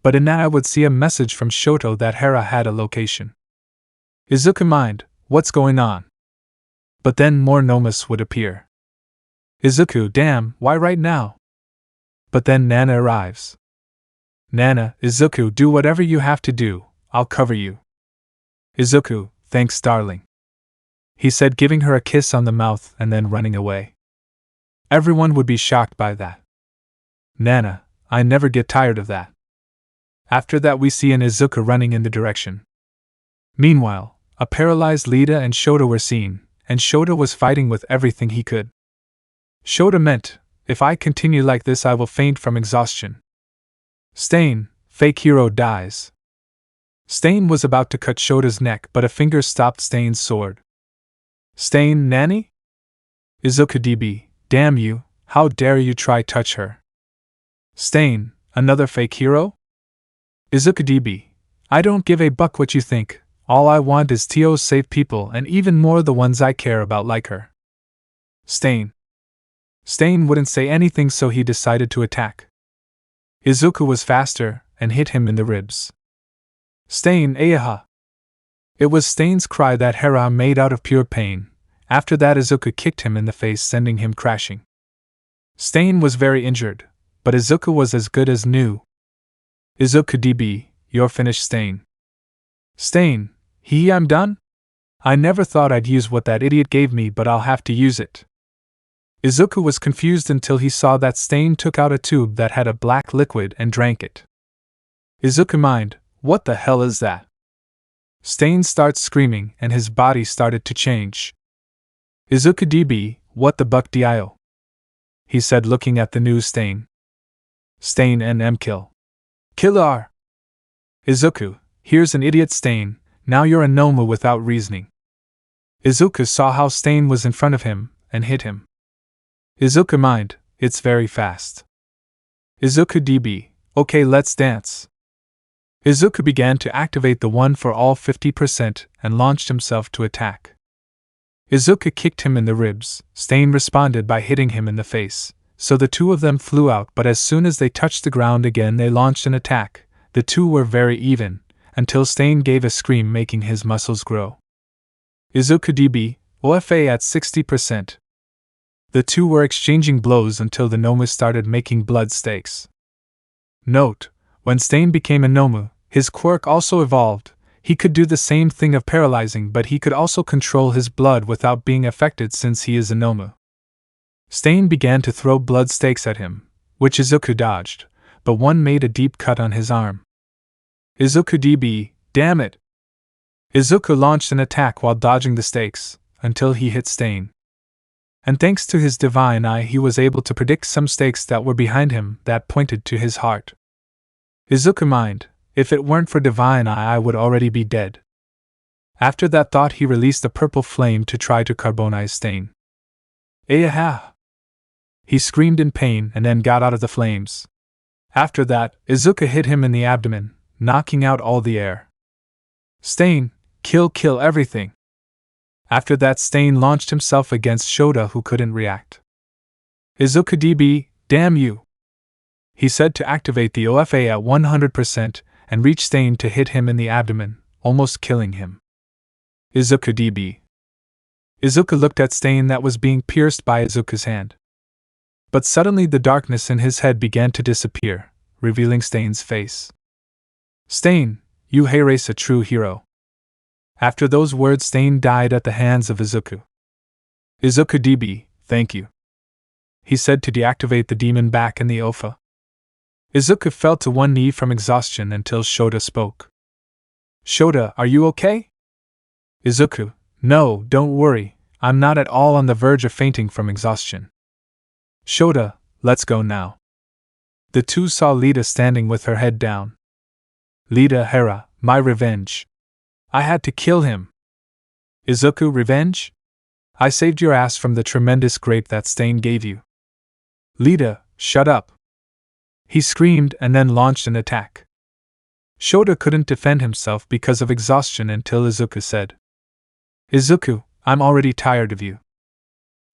But in that I would see a message from Shoto that Hera had a location. Izuku, mind, what's going on? But then more Nomu would appear. Izuku, damn, why right now? But then Nana arrives. Nana, Izuku, do whatever you have to do, I'll cover you. Izuku, thanks darling. He said, giving her a kiss on the mouth and then running away. Everyone would be shocked by that. Nana, I never get tired of that. After that we see an Izuku running in the direction. Meanwhile, a paralyzed Lita and Shota were seen, and Shota was fighting with everything he could. Shota meant, if I continue like this I will faint from exhaustion. Stain, fake hero dies. Stain was about to cut Shota's neck but a finger stopped Stain's sword. Stain, nanny? Izuku DB, damn you, how dare you try touch her. Stain, another fake hero? Izuku DB, I don't give a buck what you think, all I want is Tio's save people and even more the ones I care about like her. Stain. Stain wouldn't say anything so he decided to attack. Izuku was faster and hit him in the ribs. Stain, ayaha. It was Stain's cry that Hera made out of pure pain. After that Izuku kicked him in the face sending him crashing. Stain was very injured, but Izuku was as good as new. Izuku DB, you're finished Stain. Stain, I'm done? I never thought I'd use what that idiot gave me but I'll have to use it. Izuku was confused until he saw that Stain took out a tube that had a black liquid and drank it. Izuku mind, what the hell is that? Stain starts screaming and his body started to change. Izuku DB, what the buck dio? He said looking at the new Stain. Stain NM kill. Killer! Izuku, here's an idiot Stain, now you're a Nomu without reasoning. Izuku saw how Stain was in front of him, and hit him. Izuku mind, it's very fast. Izuku DB, okay let's dance. Izuku began to activate the one for all 50% and launched himself to attack. Izuku kicked him in the ribs, Stain responded by hitting him in the face, so the two of them flew out, but as soon as they touched the ground again they launched an attack. The two were very even, until Stain gave a scream making his muscles grow. Izuku DB, OFA at 60%. The two were exchanging blows until the Nomu started making blood stakes. Note: when Stain became a Nomu, his quirk also evolved. He could do the same thing of paralyzing, but he could also control his blood without being affected since he is a Nomu. Stain began to throw blood stakes at him, which Izuku dodged, but one made a deep cut on his arm. Izuku DB, damn it! Izuku launched an attack while dodging the stakes, until he hit Stain. And thanks to his divine eye he was able to predict some stakes that were behind him that pointed to his heart. Izuku mind, if it weren't for divine eye I would already be dead. After that thought he released a purple flame to try to carbonize Stain. Ayaha! He screamed in pain and then got out of the flames. After that, Izuku hit him in the abdomen, knocking out all the air. Stain, kill everything! After that Stain launched himself against Shota who couldn't react. Izuku DB, damn you! He said to activate the OFA at 100% and reach Stain to hit him in the abdomen, almost killing him. Izuku DB. Izuku looked at Stain that was being pierced by Izuku's hand. But suddenly the darkness in his head began to disappear, revealing Stain's face. Stain, you raise a true hero. After those words Stain died at the hands of Izuku. Izuku DB, thank you. He said to deactivate the demon back in the OFA. Izuku fell to one knee from exhaustion until Shota spoke. Shota, are you okay? Izuku, no, don't worry, I'm not at all on the verge of fainting from exhaustion. Shota, let's go now. The two saw Lita standing with her head down. Lita Hera, my revenge. I had to kill him. Izuku, revenge? I saved your ass from the tremendous grape that Stain gave you. Lita, shut up. He screamed and then launched an attack. Shota couldn't defend himself because of exhaustion until Izuku said, Izuku, I'm already tired of you.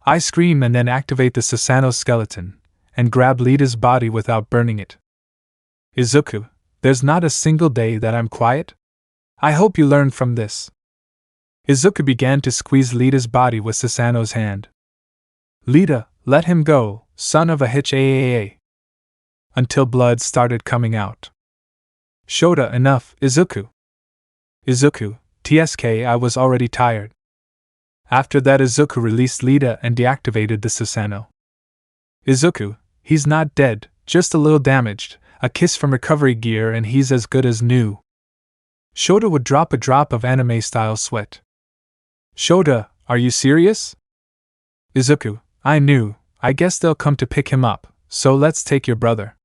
I scream and then activate the Susanoo skeleton, and grab Lita's body without burning it. Izuku, there's not a single day that I'm quiet? I hope you learned from this. Izuku began to squeeze Lita's body with Susanoo's hand. Lita, let him go, son of a hitch AAA. Until blood started coming out. Shota, enough, Izuku. Izuku, TSK, I was already tired. After that Izuku released Lita and deactivated the Susanoo. Izuku, he's not dead, just a little damaged, a kiss from recovery gear and he's as good as new. Shota would drop a drop of anime-style sweat. Shota, are you serious? Izuku, I guess they'll come to pick him up, so let's take your brother.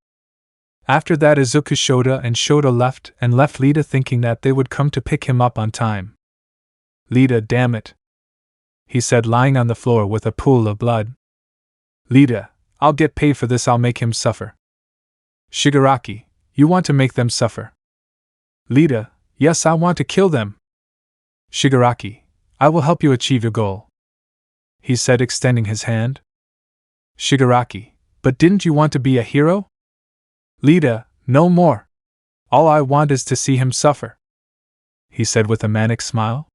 After that Izuku, Shota left Lita thinking that they would come to pick him up on time. Lita, damn it. He said lying on the floor with a pool of blood. Lita, I'll get paid for this, I'll make him suffer. Shigaraki, you want to make them suffer. Lita, yes, I want to kill them. Shigaraki, I will help you achieve your goal. He said extending his hand. Shigaraki, but didn't you want to be a hero? Lita, no more. All I want is to see him suffer. He said with a manic smile.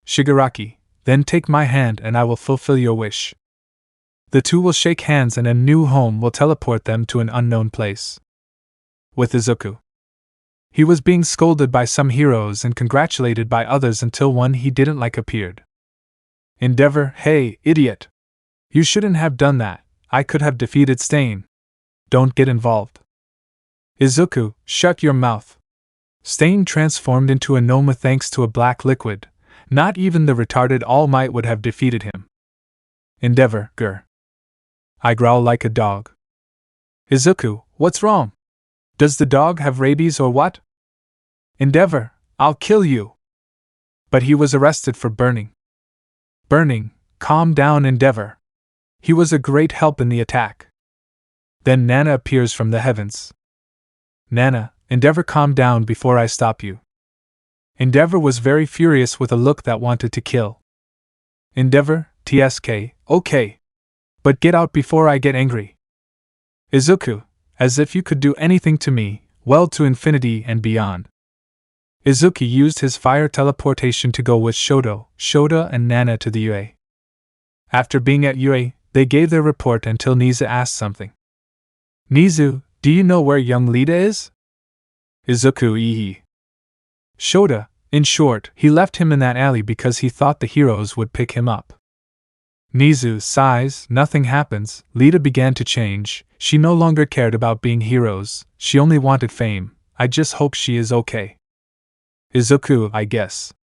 Shigaraki, then take my hand and I will fulfill your wish. The two will shake hands and a new home will teleport them to an unknown place. With Izuku. He was being scolded by some heroes and congratulated by others until one he didn't like appeared. Endeavor, hey, idiot! You shouldn't have done that, I could have defeated Stain. Don't get involved. Izuku, shut your mouth. Stain transformed into a Nomu thanks to a black liquid. Not even the retarded Almight would have defeated him. Endeavor, grr. I growl like a dog. Izuku, what's wrong? Does the dog have rabies or what? Endeavor, I'll kill you. But he was arrested for burning. Burning, calm down, Endeavor. He was a great help in the attack. Then Nana appears from the heavens. Nana, Endeavor, calm down before I stop you. Endeavor was very furious with a look that wanted to kill. Endeavor, TSK, okay. But get out before I get angry. Izuku, as if you could do anything to me, well, to infinity and beyond. Izuku used his fire teleportation to go with Shota and Nana to the UA. After being at UA, they gave their report until Nizu asked something. Nizu, do you know where young Lita is? Izuku ee. Shota, in short, he left him in that alley because he thought the heroes would pick him up. Nizu sighs, nothing happens. Lita began to change. She no longer cared about being heroes, she only wanted fame. I just hope she is okay. Izuku, I guess.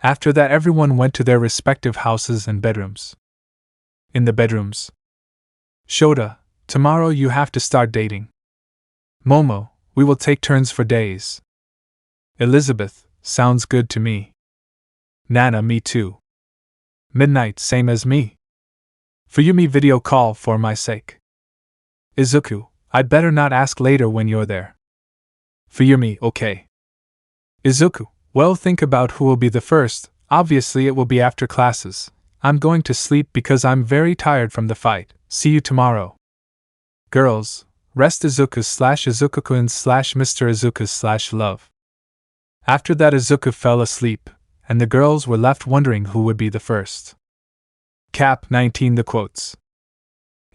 After that, everyone went to their respective houses and bedrooms. In the bedrooms. Shota, tomorrow you have to start dating. Momo, we will take turns for days. Elizabeth, sounds good to me. Nana, me too. Midnight, same as me. Fuyumi, video call for my sake. Izuku, I'd better not ask later when you're there. Fuyumi, okay. Izuku, well, think about who will be the first. Obviously it will be after classes. I'm going to sleep because I'm very tired from the fight. See you tomorrow. Girls, rest. Izuku/Izuku-kun/Mr. Izuku/love. After that, Izuku fell asleep, and the girls were left wondering who would be the first. Cap 19. The quotes.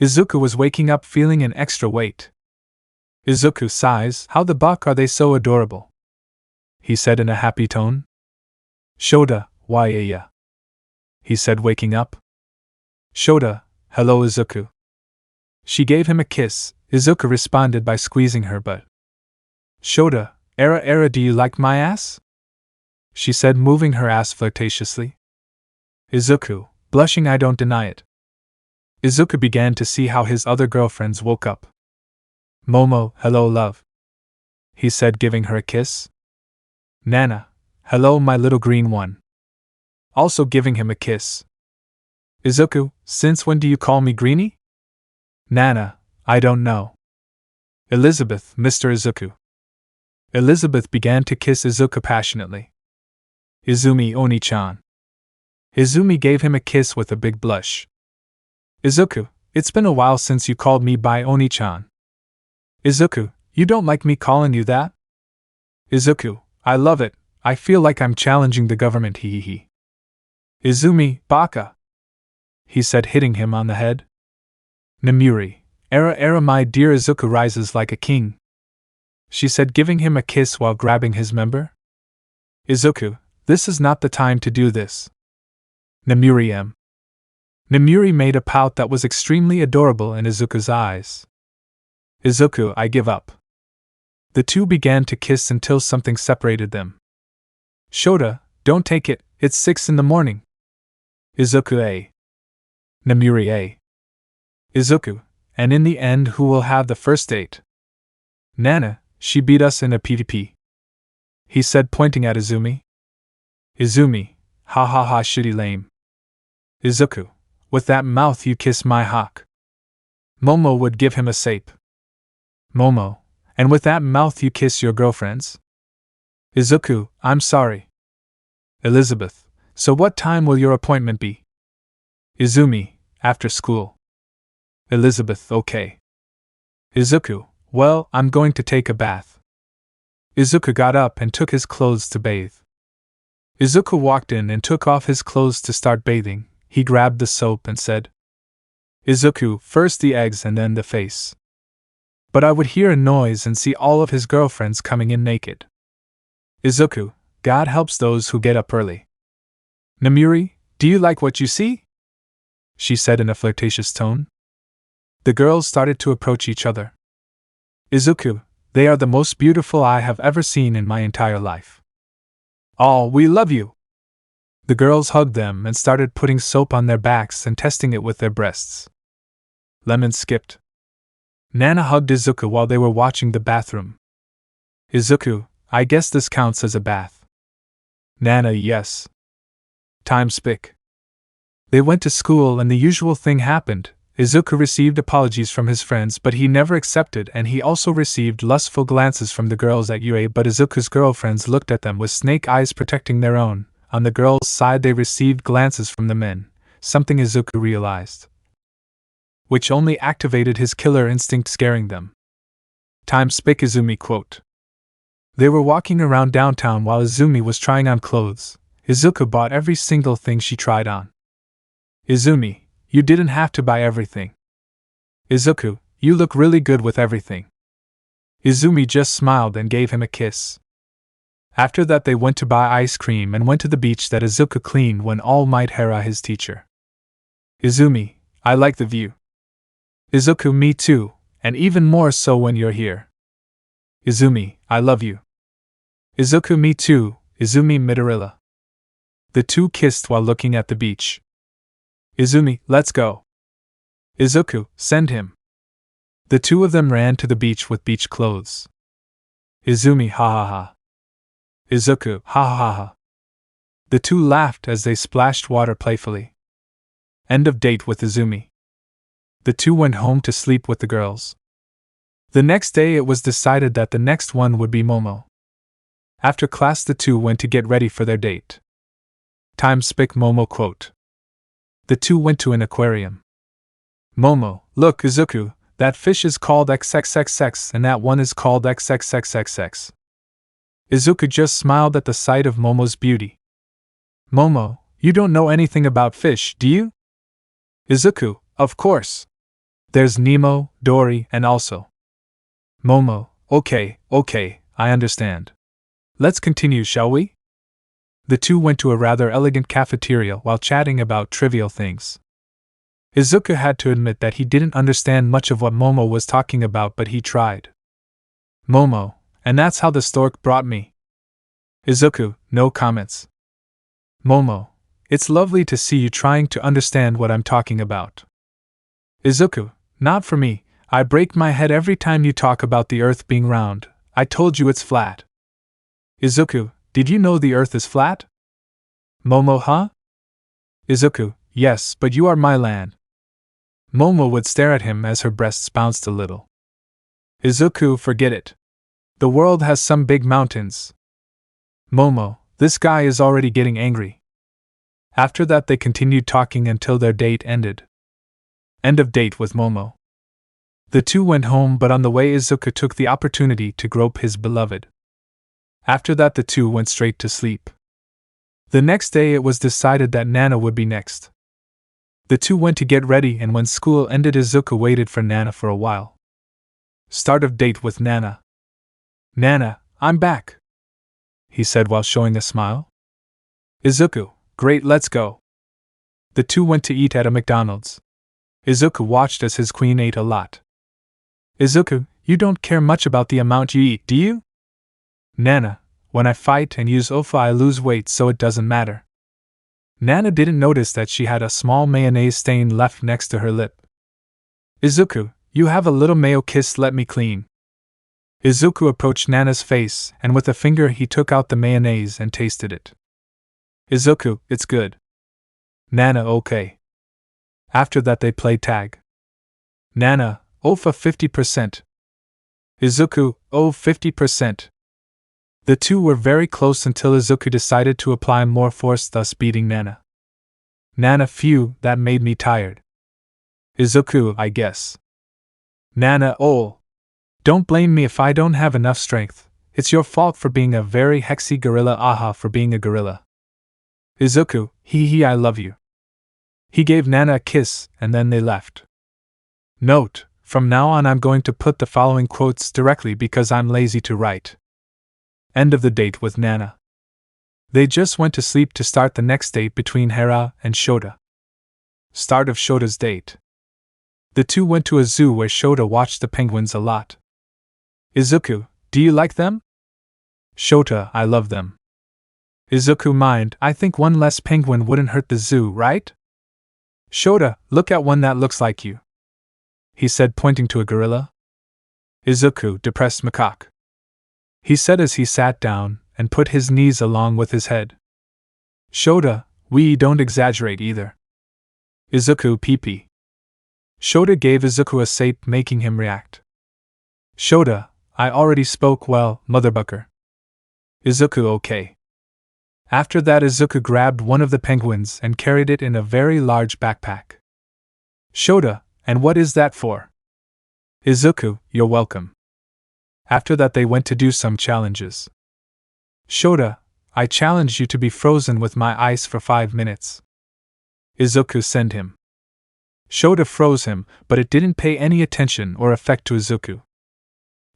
Izuku was waking up feeling an extra weight. Izuku sighs, how the buck are they so adorable? He said in a happy tone. Shota, why yeah? He said, waking up. Shota, hello Izuku. She gave him a kiss. Izuku responded by squeezing her butt. Shota, Era, do you like my ass? She said, moving her ass flirtatiously. Izuku, blushing, I don't deny it. Izuku began to see how his other girlfriends woke up. Momo, hello love. He said, giving her a kiss. Nana, hello my little green one. Also giving him a kiss. Izuku, since when do you call me Greenie? Nana, I don't know. Elizabeth, Mr. Izuku. Elizabeth began to kiss Izuku passionately. Izumi Oni-chan. Izumi gave him a kiss with a big blush. Izuku, it's been a while since you called me by Oni-chan. Izuku, you don't like me calling you that? Izuku, I love it, I feel like I'm challenging the government, hee. Izumi, baka. He said, hitting him on the head. Namuri, Era my dear. Izuku rises like a king. She said, giving him a kiss while grabbing his member. Izuku, this is not the time to do this. Namuri M. Namuri made a pout that was extremely adorable in Izuku's eyes. Izuku, I give up. The two began to kiss until something separated them. Shota, don't take it, it's 6 in the morning. Izuku A. Namuri A. Izuku, and in the end who will have the first date? Nana, she beat us in a PvP. He said, pointing at Izumi. Izumi, ha ha ha, shitty lame. Izuku, with that mouth you kiss my hawk. Momo would give him a sape. Momo, and with that mouth you kiss your girlfriends? Izuku, I'm sorry. Elizabeth, so what time will your appointment be? Izumi, after school. Elizabeth, okay. Izuku, well, I'm going to take a bath. Izuku got up and took his clothes to bathe. Izuku walked in and took off his clothes to start bathing. He grabbed the soap and said, Izuku, first the eggs and then the face. But I would hear a noise and see all of his girlfriends coming in naked. Izuku, God helps those who get up early. Namuri, do you like what you see? She said in a flirtatious tone. The girls started to approach each other. Izuku, they are the most beautiful I have ever seen in my entire life. Oh, we love you! The girls hugged them and started putting soap on their backs and testing it with their breasts. Lemon skipped. Nana hugged Izuku while they were watching the bathroom. Izuku, I guess this counts as a bath. Nana, yes. Time spick. They went to school and the usual thing happened. Izuku received apologies from his friends, but he never accepted, and he also received lustful glances from the girls at UA, but Izuku's girlfriends looked at them with snake eyes protecting their own. On the girls' side they received glances from the men, something Izuku realized. which only activated his killer instinct, scaring them. Izumi quote. They were walking around downtown while Izumi was trying on clothes. Izuku bought every single thing she tried on. Izumi, you didn't have to buy everything. Izuku, you look really good with everything. Izumi just smiled and gave him a kiss. After that they went to buy ice cream and went to the beach that Izuku cleaned when Almight Hera his teacher. Izumi, I like the view. Izuku, me too, and even more so when you're here. Izumi, I love you. Izuku, me too, Izumi Midorilla. The two kissed while looking at the beach. Izumi, let's go. Izuku, send him. The two of them ran to the beach with beach clothes. Izumi, ha ha ha. Izuku, ha ha ha. The two laughed as they splashed water playfully. End of date with Izumi. The two went home to sleep with the girls. The next day it was decided that the next one would be Momo. After class the two went to get ready for their date. Momo quote. The two went to an aquarium. Momo, look Izuku, that fish is called XXXX and that one is called XXXXX. Izuku just smiled at the sight of Momo's beauty. Momo, you don't know anything about fish, do you? Izuku, of course. There's Nemo, Dory, and also. Momo, okay, I understand. Let's continue, shall we? The two went to a rather elegant cafeteria while chatting about trivial things. Izuku had to admit that he didn't understand much of what Momo was talking about, but he tried. Momo, and that's how the stork brought me. Izuku, no comments. Momo, it's lovely to see you trying to understand what I'm talking about. Izuku, not for me, I break my head every time you talk about the earth being round. I told you it's flat. Izuku, did you know the earth is flat? Momo, huh? Izuku, yes, but you are my land. Momo would stare at him as her breasts bounced a little. Izuku, forget it. The world has some big mountains. Momo, this guy is already getting angry. After that they continued talking until their date ended. End of date with Momo. The two went home, but on the way Izuku took the opportunity to grope his beloved. After that the two went straight to sleep. The next day it was decided that Nana would be next. The two went to get ready, and when school ended Izuku waited for Nana for a while. Start of date with Nana. Nana, I'm back, he said while showing a smile. Izuku, great, let's go. The two went to eat at a McDonald's. Izuku watched as his queen ate a lot. Izuku, you don't care much about the amount you eat, do you? Nana, when I fight and use Ofa I lose weight, so it doesn't matter. Nana didn't notice that she had a small mayonnaise stain left next to her lip. Izuku, you have a little mayo kiss, let me clean. Izuku approached Nana's face, and with a finger he took out the mayonnaise and tasted it. Izuku, it's good. Nana, okay. After that they played tag. Nana, Ofa 50%. Izuku, oh 50%. The two were very close until Izuku decided to apply more force, thus beating Nana. Nana, phew, that made me tired. Izuku, I guess. Nana, oh. Don't blame me if I don't have enough strength. It's your fault for being a very hexy gorilla, aha for being a gorilla. Izuku, hee I love you. He gave Nana a kiss, and then they left. Note, from now on I'm going to put the following quotes directly because I'm lazy to write. End of the date with Nana. They just went to sleep to start the next date between Hera and Shota. Start of Shota's date. The two went to a zoo where Shota watched the penguins a lot. Izuku, do you like them? Shota, I love them. Izuku, mind, I think one less penguin wouldn't hurt the zoo, right? Shota, look at one that looks like you, he said, pointing to a gorilla. Izuku, depressed macaque, he said as he sat down and put his knees along with his head. Shota, we don't exaggerate either. Izuku, pee-pee. Shota gave Izuku a sape, making him react. Shota, I already spoke well, motherbucker. Izuku, okay. After that Izuku grabbed one of the penguins and carried it in a very large backpack. Shota, And what is that for? Izuku, you're welcome. After that they went to do some challenges. Shota, I challenge you to be frozen with my ice for 5 minutes. Izuku sent him. Shota froze him, but it didn't pay any attention or effect to Izuku.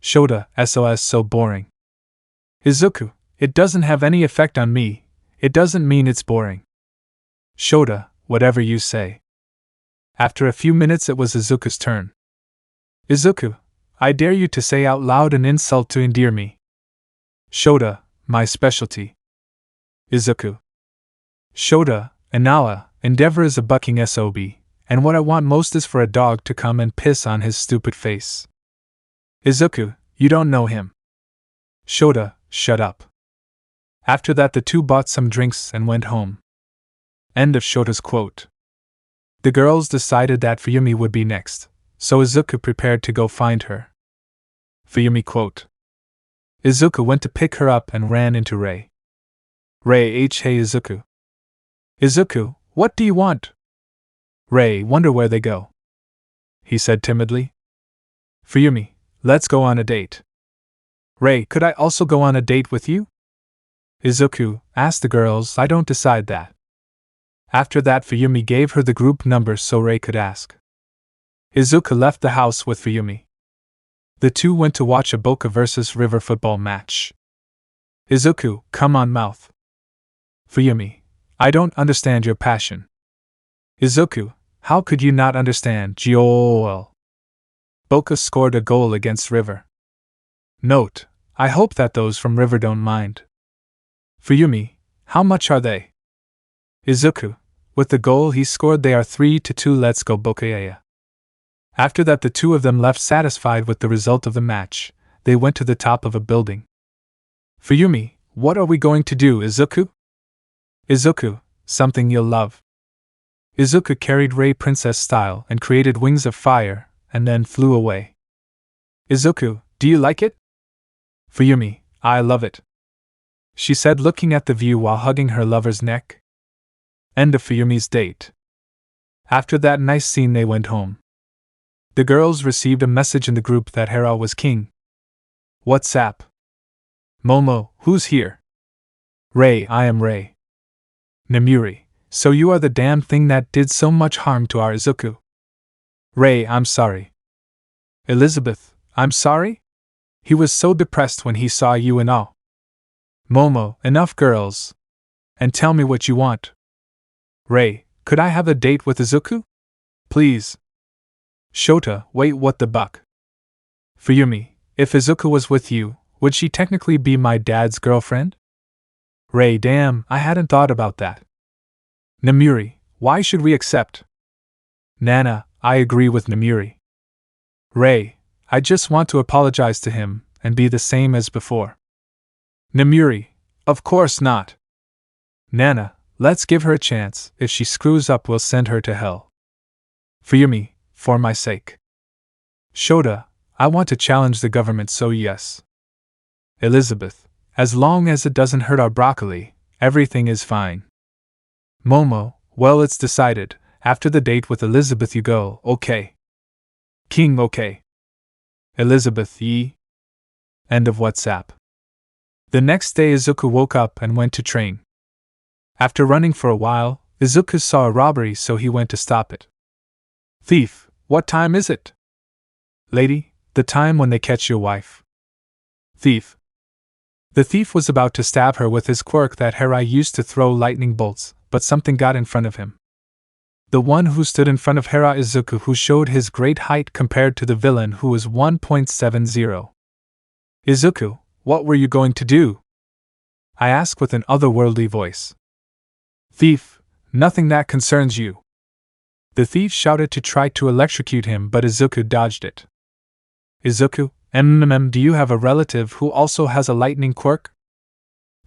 Shota, SOS so boring. Izuku, it doesn't have any effect on me, it doesn't mean it's boring. Shota, whatever you say. After a few minutes it was Izuku's turn. Izuku, I dare you to say out loud an insult to endear me. Shota, my specialty. Izuku. Shota, Inala, endeavor is a bucking SOB, and what I want most is for a dog to come and piss on his stupid face. Izuku, you don't know him. Shota, shut up. After that the two bought some drinks and went home. End of Shota's quote. The girls decided that Fuyumi would be next, so Izuku prepared to go find her. Fuyumi quote. Izuku went to pick her up and ran into Rei. Rei hey Izuku. Izuku, what do you want? Rei wonder where they go. He said timidly. Fuyumi, let's go on a date. Rei, could I also go on a date with you? Izuku, ask the girls, I don't decide that. After that Fuyumi gave her the group number so Rei could ask. Izuku left the house with Fuyumi. The two went to watch a Boku vs. River football match. Izuku, come on mouth. Fuyumi, I don't understand your passion. Izuku, how could you not understand? Goal. Boku scored a goal against River. Note, I hope that those from River don't mind. Fuyumi, how much are they? Izuku, with the goal he scored they are 3-2, let's go Boku. After that the two of them left satisfied with the result of the match. They went to the top of a building. Fuyumi, what are we going to do, Izuku? Izuku, something you'll love. Izuku carried Rei princess style and created wings of fire, and then flew away. Izuku, do you like it? Fuyumi, I love it. She said looking at the view while hugging her lover's neck. End of Fuyumi's date. After that nice scene they went home. The girls received a message in the group that Hera was king. WhatsApp. Momo, who's here? Rei, I am Rei. Nemuri, so you are the damn thing that did so much harm to our Izuku. Rei, I'm sorry. Elizabeth, I'm sorry? He was so depressed when he saw you and all. Momo, enough girls. And tell me what you want. Rei, could I have a date with Izuku? Please. Shota, wait, what the buck? Fuyumi, if Izuku was with you, would she technically be my dad's girlfriend? Rei, damn, I hadn't thought about that. Nemuri, why should we accept? Nana, I agree with Nemuri. Rei, I just want to apologize to him and be the same as before. Nemuri, of course not. Nana, let's give her a chance. If she screws up, we'll send her to hell. Fuyumi, for my sake. Shota, I want to challenge the government, so yes. Elizabeth, as long as it doesn't hurt our broccoli, everything is fine. Momo, well, it's decided. After the date with Elizabeth you go, okay. King, okay. Elizabeth, ye. End of WhatsApp. The next day Izuku woke up and went to train. After running for a while, Izuku saw a robbery, so he went to stop it. Thief, what time is it? Lady, the time when they catch your wife. Thief. The thief was about to stab her with his quirk that Hera used to throw lightning bolts, but something got in front of him. The one who stood in front of Hera is Izuku, who showed his great height compared to the villain, who was 1.70. Izuku, what were you going to do? I asked with an otherworldly voice. Thief, nothing that concerns you. The thief shouted to try to electrocute him, but Izuku dodged it. Izuku, do you have a relative who also has a lightning quirk?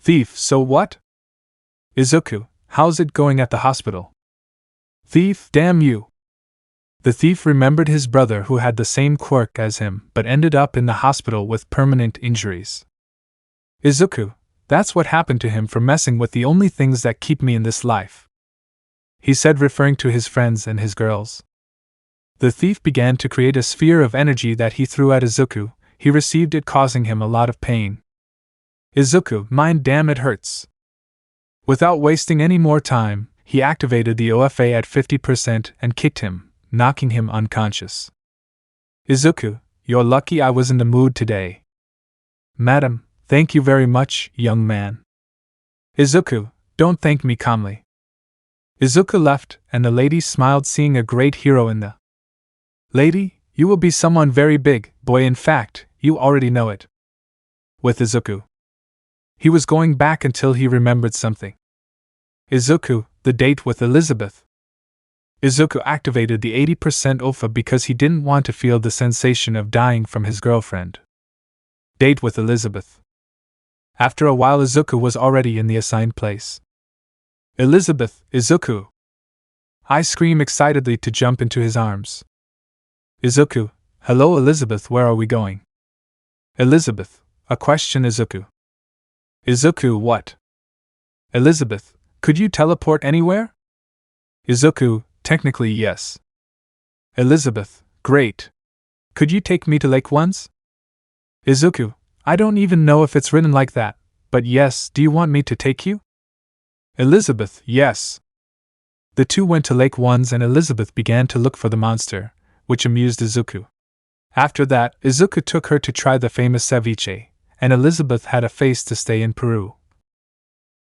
Thief, so what? Izuku, how's it going at the hospital? Thief, damn you. The thief remembered his brother who had the same quirk as him but ended up in the hospital with permanent injuries. Izuku, that's what happened to him for messing with the only things that keep me in this life. He said, referring to his friends and his girls. The thief began to create a sphere of energy that he threw at Izuku. He received it, causing him a lot of pain. Izuku, mind damn, it hurts. Without wasting any more time, he activated the OFA at 50% and kicked him, knocking him unconscious. Izuku, you're lucky I was in the mood today. Madam, thank you very much, young man. Izuku, don't thank me calmly. Izuku left, and the lady smiled, seeing a great hero in the lady. You will be someone very big, boy, in fact, you already know it. With Izuku. He was going back until he remembered something. Izuku, the date with Elizabeth. Izuku activated the 80% OFA because he didn't want to feel the sensation of dying from his girlfriend. Date with Elizabeth. After a while, Izuku was already in the assigned place. Elizabeth, Izuku! I scream excitedly to jump into his arms. Izuku, hello Elizabeth, where are we going? Elizabeth, a question Izuku. Izuku, what? Elizabeth, could you teleport anywhere? Izuku, technically yes. Elizabeth, great. Could you take me to Lake once? Izuku, I don't even know if it's written like that, but yes, do you want me to take you? Elizabeth, yes. The two went to Lake Ones and Elizabeth began to look for the monster, which amused Izuku. After that, Izuku took her to try the famous ceviche, and Elizabeth had a face to stay in Peru.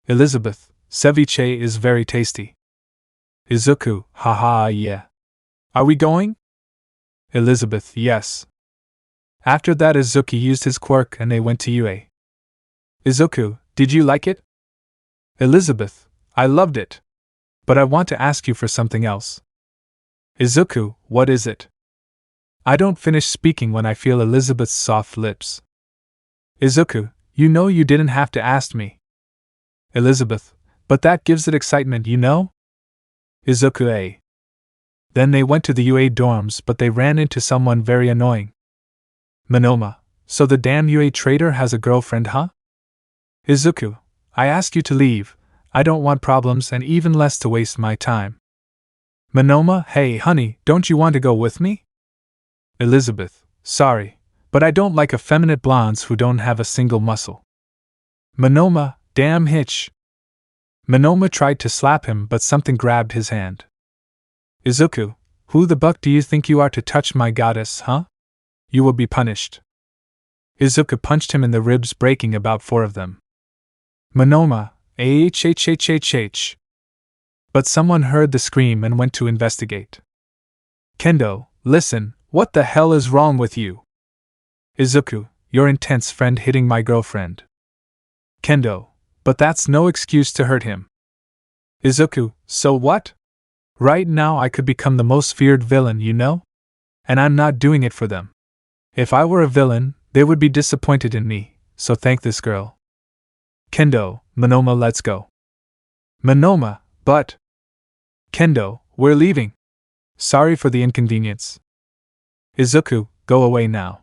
Elizabeth, ceviche is very tasty. Izuku, haha, yeah. Are we going? Elizabeth, yes. After that, Izuku used his quirk and they went to UA. Izuku, did you like it? Elizabeth, I loved it. But I want to ask you for something else. Izuku, what is it? I don't finish speaking when I feel Elizabeth's soft lips. Izuku, you know you didn't have to ask me. Elizabeth, but that gives it excitement, you know? Izuku, eh? Then they went to the UA dorms, but they ran into someone very annoying. Monoma, so the damn UA traitor has a girlfriend, huh? Izuku, I ask you to leave. I don't want problems and even less to waste my time. Monoma, hey honey, don't you want to go with me? Elizabeth, sorry, but I don't like effeminate blondes who don't have a single muscle. Monoma, damn hitch. Monoma tried to slap him, but something grabbed his hand. Izuku, who the buck do you think you are to touch my goddess, huh? You will be punished. Izuku punched him in the ribs, breaking about 4 of them. Monoma, ahhhhhh. But someone heard the scream and went to investigate. Kendo, listen, what the hell is wrong with you? Izuku, your intense friend hitting my girlfriend. Kendo, but that's no excuse to hurt him. Izuku, so what? Right now I could become the most feared villain, you know? And I'm not doing it for them. If I were a villain, they would be disappointed in me, so thank this girl. Kendo, Monoma, let's go. Monoma, but... Kendo, we're leaving. Sorry for the inconvenience. Izuku, go away now.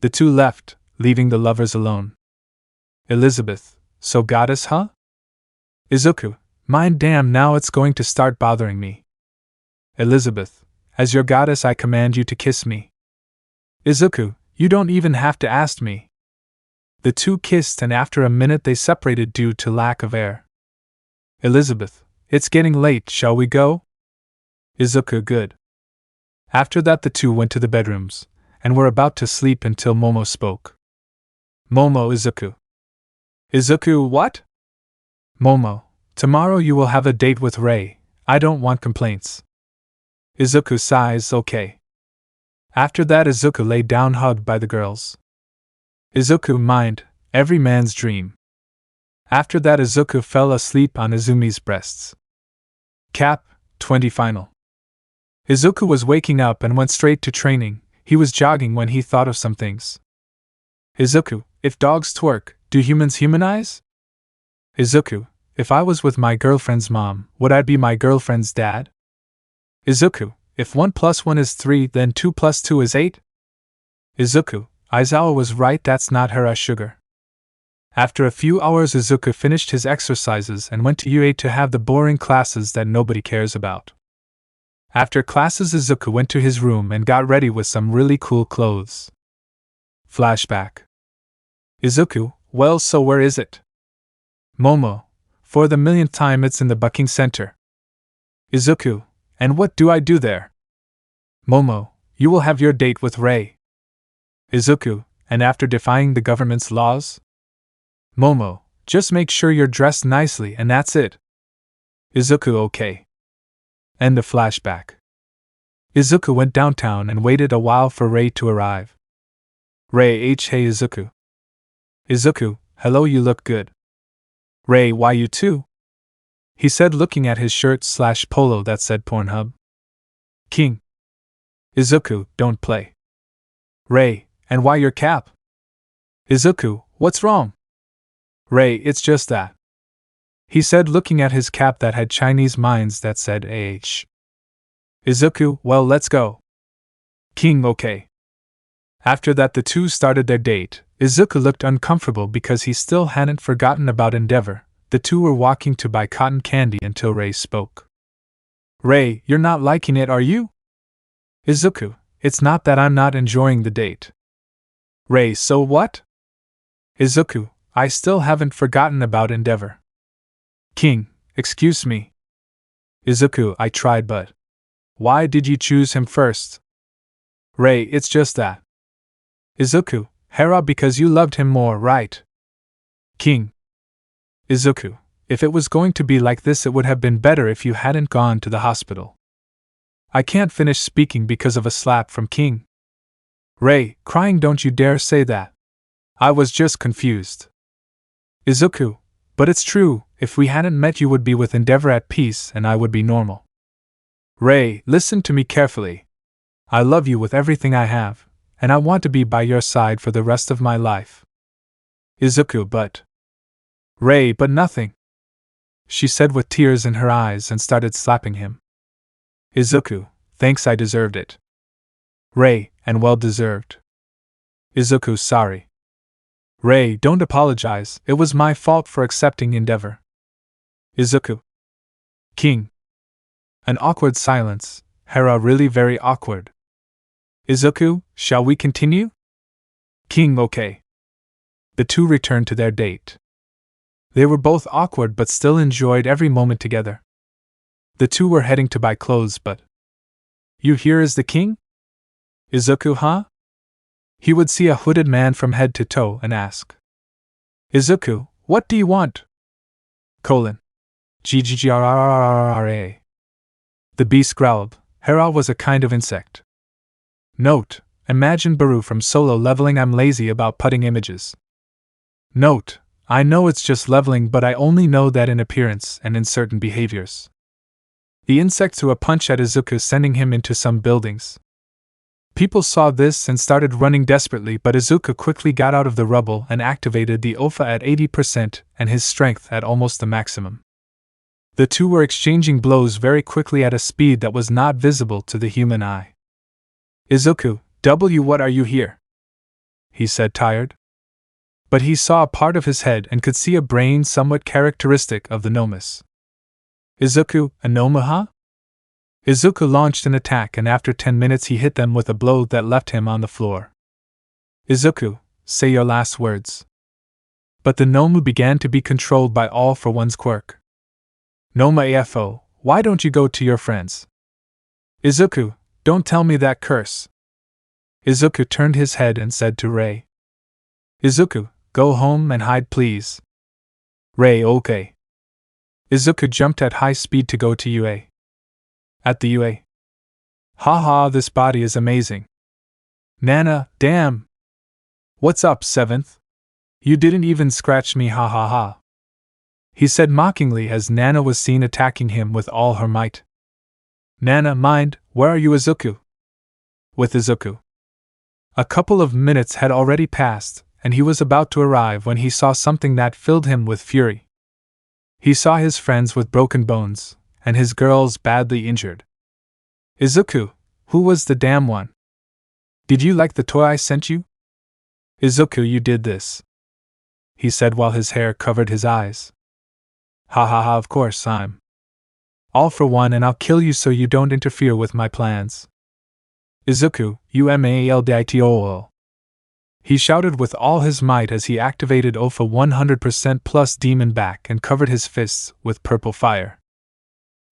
The two left, leaving the lovers alone. Elizabeth, so goddess, huh? Izuku, mind damn, now it's going to start bothering me. Elizabeth, as your goddess I command you to kiss me. Izuku, you don't even have to ask me. The two kissed and after a minute they separated due to lack of air. Elizabeth, it's getting late, shall we go? Izuku, good. After that the two went to the bedrooms, and were about to sleep until Momo spoke. Momo, Izuku. Izuku, what? Momo, tomorrow you will have a date with Rei. I don't want complaints. Izuku sighs, okay. After that Izuku lay down hugged by the girls. Izuku, mind, every man's dream. After that Izuku fell asleep on Izumi's breasts. Cap, 20 final. Izuku was waking up and went straight to training. He was jogging when he thought of some things. Izuku, if dogs twerk, do humans humanize? Izuku, if I was with my girlfriend's mom, would I be my girlfriend's dad? Izuku, if 1 + 1 is 3, then 2 + 2 is 8? Izuku, Aizawa was right, that's not her as sugar. After a few hours Izuku finished his exercises and went to UA to have the boring classes that nobody cares about. After classes, Izuku went to his room and got ready with some really cool clothes. Flashback. Izuku, well, so where is it? Momo, for the millionth time, it's in the booking center. Izuku, and what do I do there? Momo, you will have your date with Rei. Izuku, and after defying the government's laws? Momo, just make sure you're dressed nicely and that's it. Izuku, okay. End of flashback. Izuku went downtown and waited a while for Rei to arrive. Rei, hey Izuku. Izuku, hello, you look good. Rei, why you too? He said, looking at his shirt/polo that said Pornhub. King. Izuku, don't play. Rei, and why your cap? Izuku, what's wrong? Rei, it's just that. He said, looking at his cap that had Chinese mines that said AH. Izuku, well, let's go. King, okay. After that, the two started their date. Izuku looked uncomfortable because he still hadn't forgotten about Endeavor. The two were walking to buy cotton candy until Rei spoke. Rei, you're not liking it, are you? Izuku, it's not that I'm not enjoying the date. Rei, so what? Izuku, I still haven't forgotten about Endeavor. King, excuse me. Izuku, I tried, but why did you choose him first? Rei, it's just that. Izuku, Hera, because you loved him more, right? King. Izuku, if it was going to be like this, it would have been better if you hadn't gone to the hospital. I can't finish speaking because of a slap from King. Rei, crying, don't you dare say that. I was just confused. Izuku, but it's true, if we hadn't met you would be with Endeavor at peace and I would be normal. Rei, listen to me carefully. I love you with everything I have, and I want to be by your side for the rest of my life. Izuku, but... Rei, but nothing. She said with tears in her eyes and started slapping him. Izuku, thanks, I deserved it. Rei, and well deserved. Izuku, sorry. Rei, don't apologize, it was my fault for accepting Endeavor. Izuku. King. An awkward silence, Hera, really very awkward. Izuku, shall we continue? King, okay. The two returned to their date. They were both awkward but still enjoyed every moment together. The two were heading to buy clothes, but... You here is the king? Izuku, huh? He would see a hooded man from head to toe and ask. Izuku, what do you want? GGGRRRRRA. The beast growled. Hera was a kind of insect. Note, imagine Baru from Solo Leveling. I'm lazy about putting images. Note, I know it's just leveling, but I only know that in appearance and in certain behaviors. The insect threw a punch at Izuku, sending him into some buildings. People saw this and started running desperately, but Izuku quickly got out of the rubble and activated the OFA at 80% and his strength at almost the maximum. The two were exchanging blows very quickly at a speed that was not visible to the human eye. Izuku, what are you here? He said, tired. But he saw a part of his head and could see a brain somewhat characteristic of the Nomus. Izuku, a Nomu, huh? Izuku launched an attack, and after 10 minutes he hit them with a blow that left him on the floor. Izuku, say your last words. But the Nomu began to be controlled by all for one's quirk. Noma AFO, why don't you go to your friends? Izuku, don't tell me that curse. Izuku turned his head and said to Rei. Izuku, go home and hide, please. Rei, okay. Izuku jumped at high speed to go to UA. At the UA. Haha, this body is amazing. Nana, damn. What's up, 7th? You didn't even scratch me, ha ha ha. He said mockingly as Nana was seen attacking him with all her might. Nana, mind, where are you, Izuku? With Izuku. A couple of minutes had already passed, and he was about to arrive when he saw something that filled him with fury. He saw his friends with broken bones, and his girls badly injured. Izuku, who was the damn one? Did you like the toy I sent you? Izuku, you did this. He said while his hair covered his eyes. Ha ha ha, of course I'm. All for one, and I'll kill you so you don't interfere with my plans. Izuku, UMALDITOO. He shouted with all his might as he activated OFA 100% plus demon back and covered his fists with purple fire.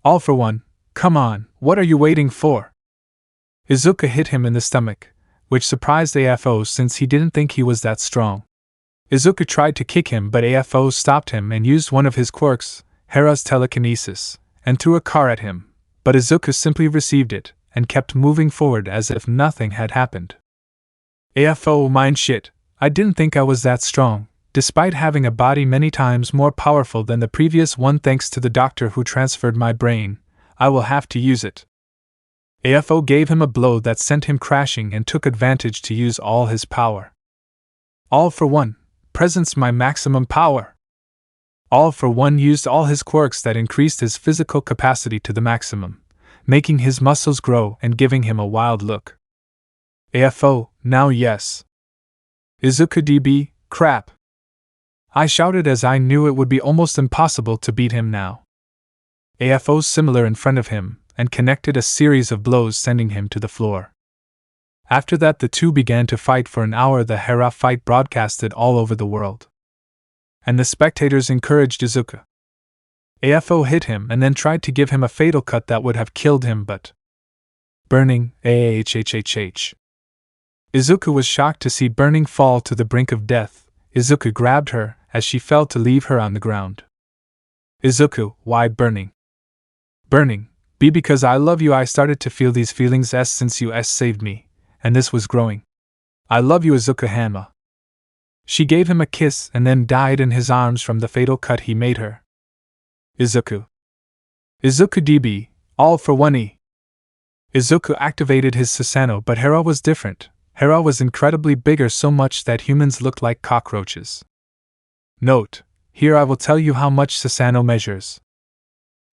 All for one, come on, what are you waiting for? Izuku hit him in the stomach, which surprised AFO since he didn't think he was that strong. Izuku tried to kick him, but AFO stopped him and used one of his quirks, Hera's telekinesis, and threw a car at him, but Izuku simply received it and kept moving forward as if nothing had happened. AFO, mind shit, I didn't think I was that strong, despite having a body many times more powerful than the previous one thanks to the doctor who transferred my brain. I will have to use it. AFO gave him a blow that sent him crashing and took advantage to use all his power. All for one, presents my maximum power. All for one used all his quirks that increased his physical capacity to the maximum, making his muscles grow and giving him a wild look. AFO, now yes. Izuku DB, crap. I shouted as I knew it would be almost impossible to beat him now. AFO's similar in front of him, and connected a series of blows sending him to the floor. After that the two began to fight for an hour. The Hera fight broadcasted all over the world, and the spectators encouraged Izuku. AFO hit him and then tried to give him a fatal cut that would have killed him, but burning, ahhhhh. Izuku was shocked to see Burning fall to the brink of death. Izuku grabbed her as she fell to leave her on the ground. Izuku, why Burning? Burning, be because I love you. I started to feel these feelings since you saved me, and this was growing. I love you, Izuku Hanma. She gave him a kiss and then died in his arms from the fatal cut he made her. Izuku. Izuku DB, all for one E. Izuku activated his Susanoo, but Hera was different. Hera was incredibly bigger, so much that humans looked like cockroaches. Note, here I will tell you how much Susanoo measures.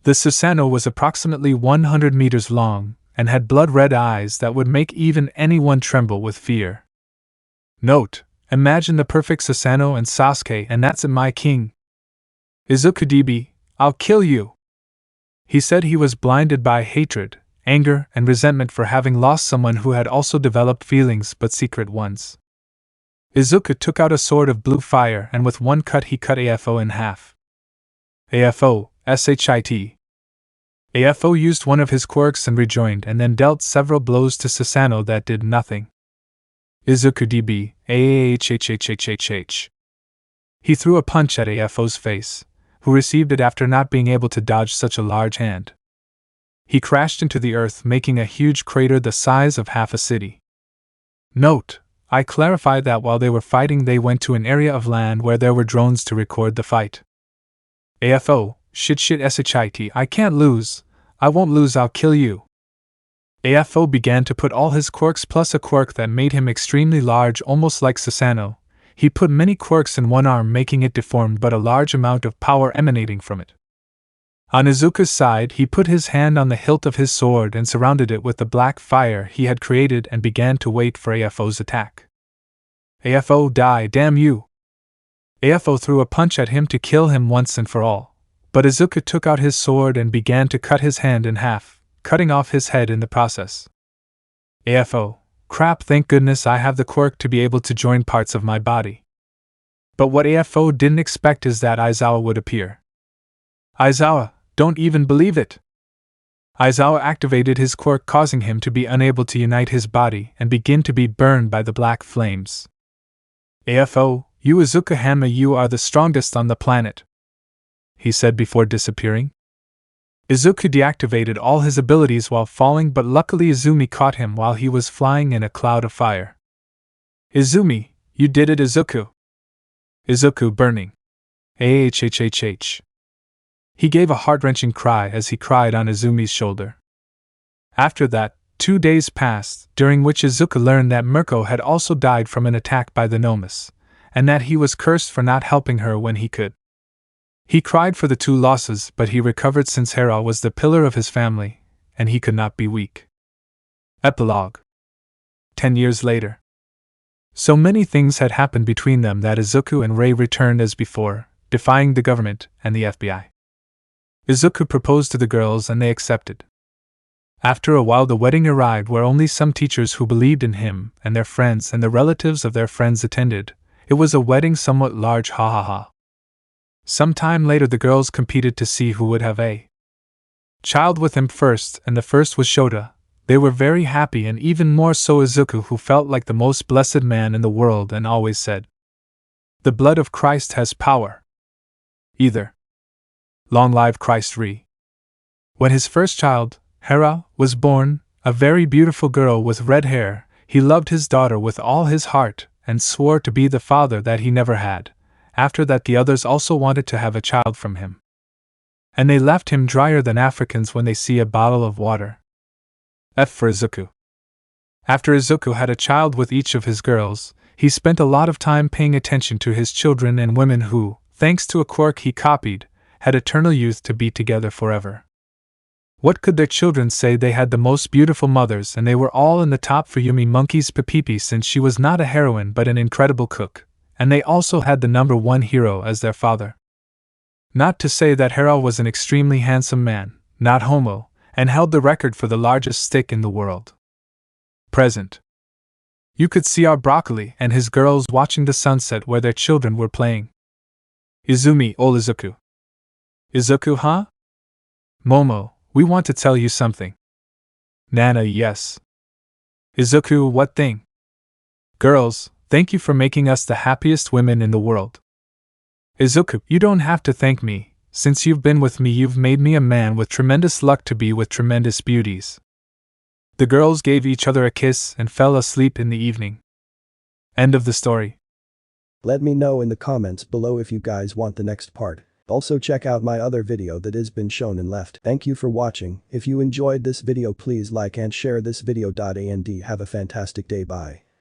The Susanoo was approximately 100 meters long, and had blood-red eyes that would make even anyone tremble with fear. Note, imagine the perfect Susanoo and Sasuke, and that's it, my king. Izuku DB, I'll kill you. He said he was blinded by hatred, anger, and resentment for having lost someone who had also developed feelings but secret ones. Izuku took out a sword of blue fire and with one cut he cut AFO in half. AFO, SHIT. AFO used one of his quirks and rejoined and then dealt several blows to Susanoo that did nothing. Izuku DB, ahhhhhhh. He threw a punch at AFO's face, who received it after not being able to dodge such a large hand. He crashed into the earth, making a huge crater the size of half a city. Note, I clarified that while they were fighting they went to an area of land where there were drones to record the fight. AFO, shit SHIT, I can't lose. I won't lose, I'll kill you. AFO began to put all his quirks plus a quirk that made him extremely large, almost like Susanoo. He put many quirks in one arm, making it deformed, but a large amount of power emanating from it. On Izuku's side, he put his hand on the hilt of his sword and surrounded it with the black fire he had created and began to wait for AFO's attack. AFO, die, damn you! AFO threw a punch at him to kill him once and for all, but Izuku took out his sword and began to cut his hand in half, cutting off his head in the process. AFO, crap, thank goodness I have the quirk to be able to join parts of my body. But what AFO didn't expect is that Aizawa would appear. Aizawa, don't even believe it! Aizawa activated his quirk, causing him to be unable to unite his body and begin to be burned by the black flames. AFO, you Izuku Hanma, you are the strongest on the planet, he said before disappearing. Izuku deactivated all his abilities while falling, but luckily Izumi caught him while he was flying in a cloud of fire. Izumi, you did it, Izuku! Izuku burning. Ahhhhh. He gave a heart-wrenching cry as he cried on Izumi's shoulder. After that, 2 days passed, during which Izuku learned that Mirko had also died from an attack by the Nomus, and that he was cursed for not helping her when he could. He cried for the 2 losses, but he recovered since Hera was the pillar of his family, and he could not be weak. Epilogue. 10 years later. So many things had happened between them that Izuku and Rei returned as before, defying the government and the FBI. Izuku proposed to the girls and they accepted. After a while the wedding arrived where only some teachers who believed in him and their friends and the relatives of their friends attended. It was a wedding somewhat large, ha ha ha. Some time later the girls competed to see who would have a child with him first, and the first was Shota. They were very happy, and even more so Izuku, who felt like the most blessed man in the world and always said, "The blood of Christ has power." Either. Long live Christ Re. When his first child, Hera, was born, a very beautiful girl with red hair, he loved his daughter with all his heart and swore to be the father that he never had. After that the others also wanted to have a child from him. And they left him drier than Africans when they see a bottle of water. F for Izuku. After Izuku had a child with each of his girls, he spent a lot of time paying attention to his children and women who, thanks to a quirk he copied, had eternal youth to be together forever. What could their children say? They had the most beautiful mothers, and they were all in the top for Yumi Monkey's Pipipi, since she was not a heroine but an incredible cook, and they also had the #1 hero as their father. Not to say that Hera was an extremely handsome man, not homo, and held the record for the largest stick in the world. Present. You could see our broccoli and his girls watching the sunset where their children were playing. Izumi, ol Izuku. Izuku, huh? Momo, we want to tell you something. Nana, yes. Izuku, what thing? Girls, thank you for making us the happiest women in the world. Izuku, you don't have to thank me. Since you've been with me, you've made me a man with tremendous luck to be with tremendous beauties. The girls gave each other a kiss and fell asleep in the evening. End of the story. Let me know in the comments below if you guys want the next part. Also check out my other video that has been shown and left. Thank you for watching. If you enjoyed this video, please like and share this video. And have a fantastic day. Bye.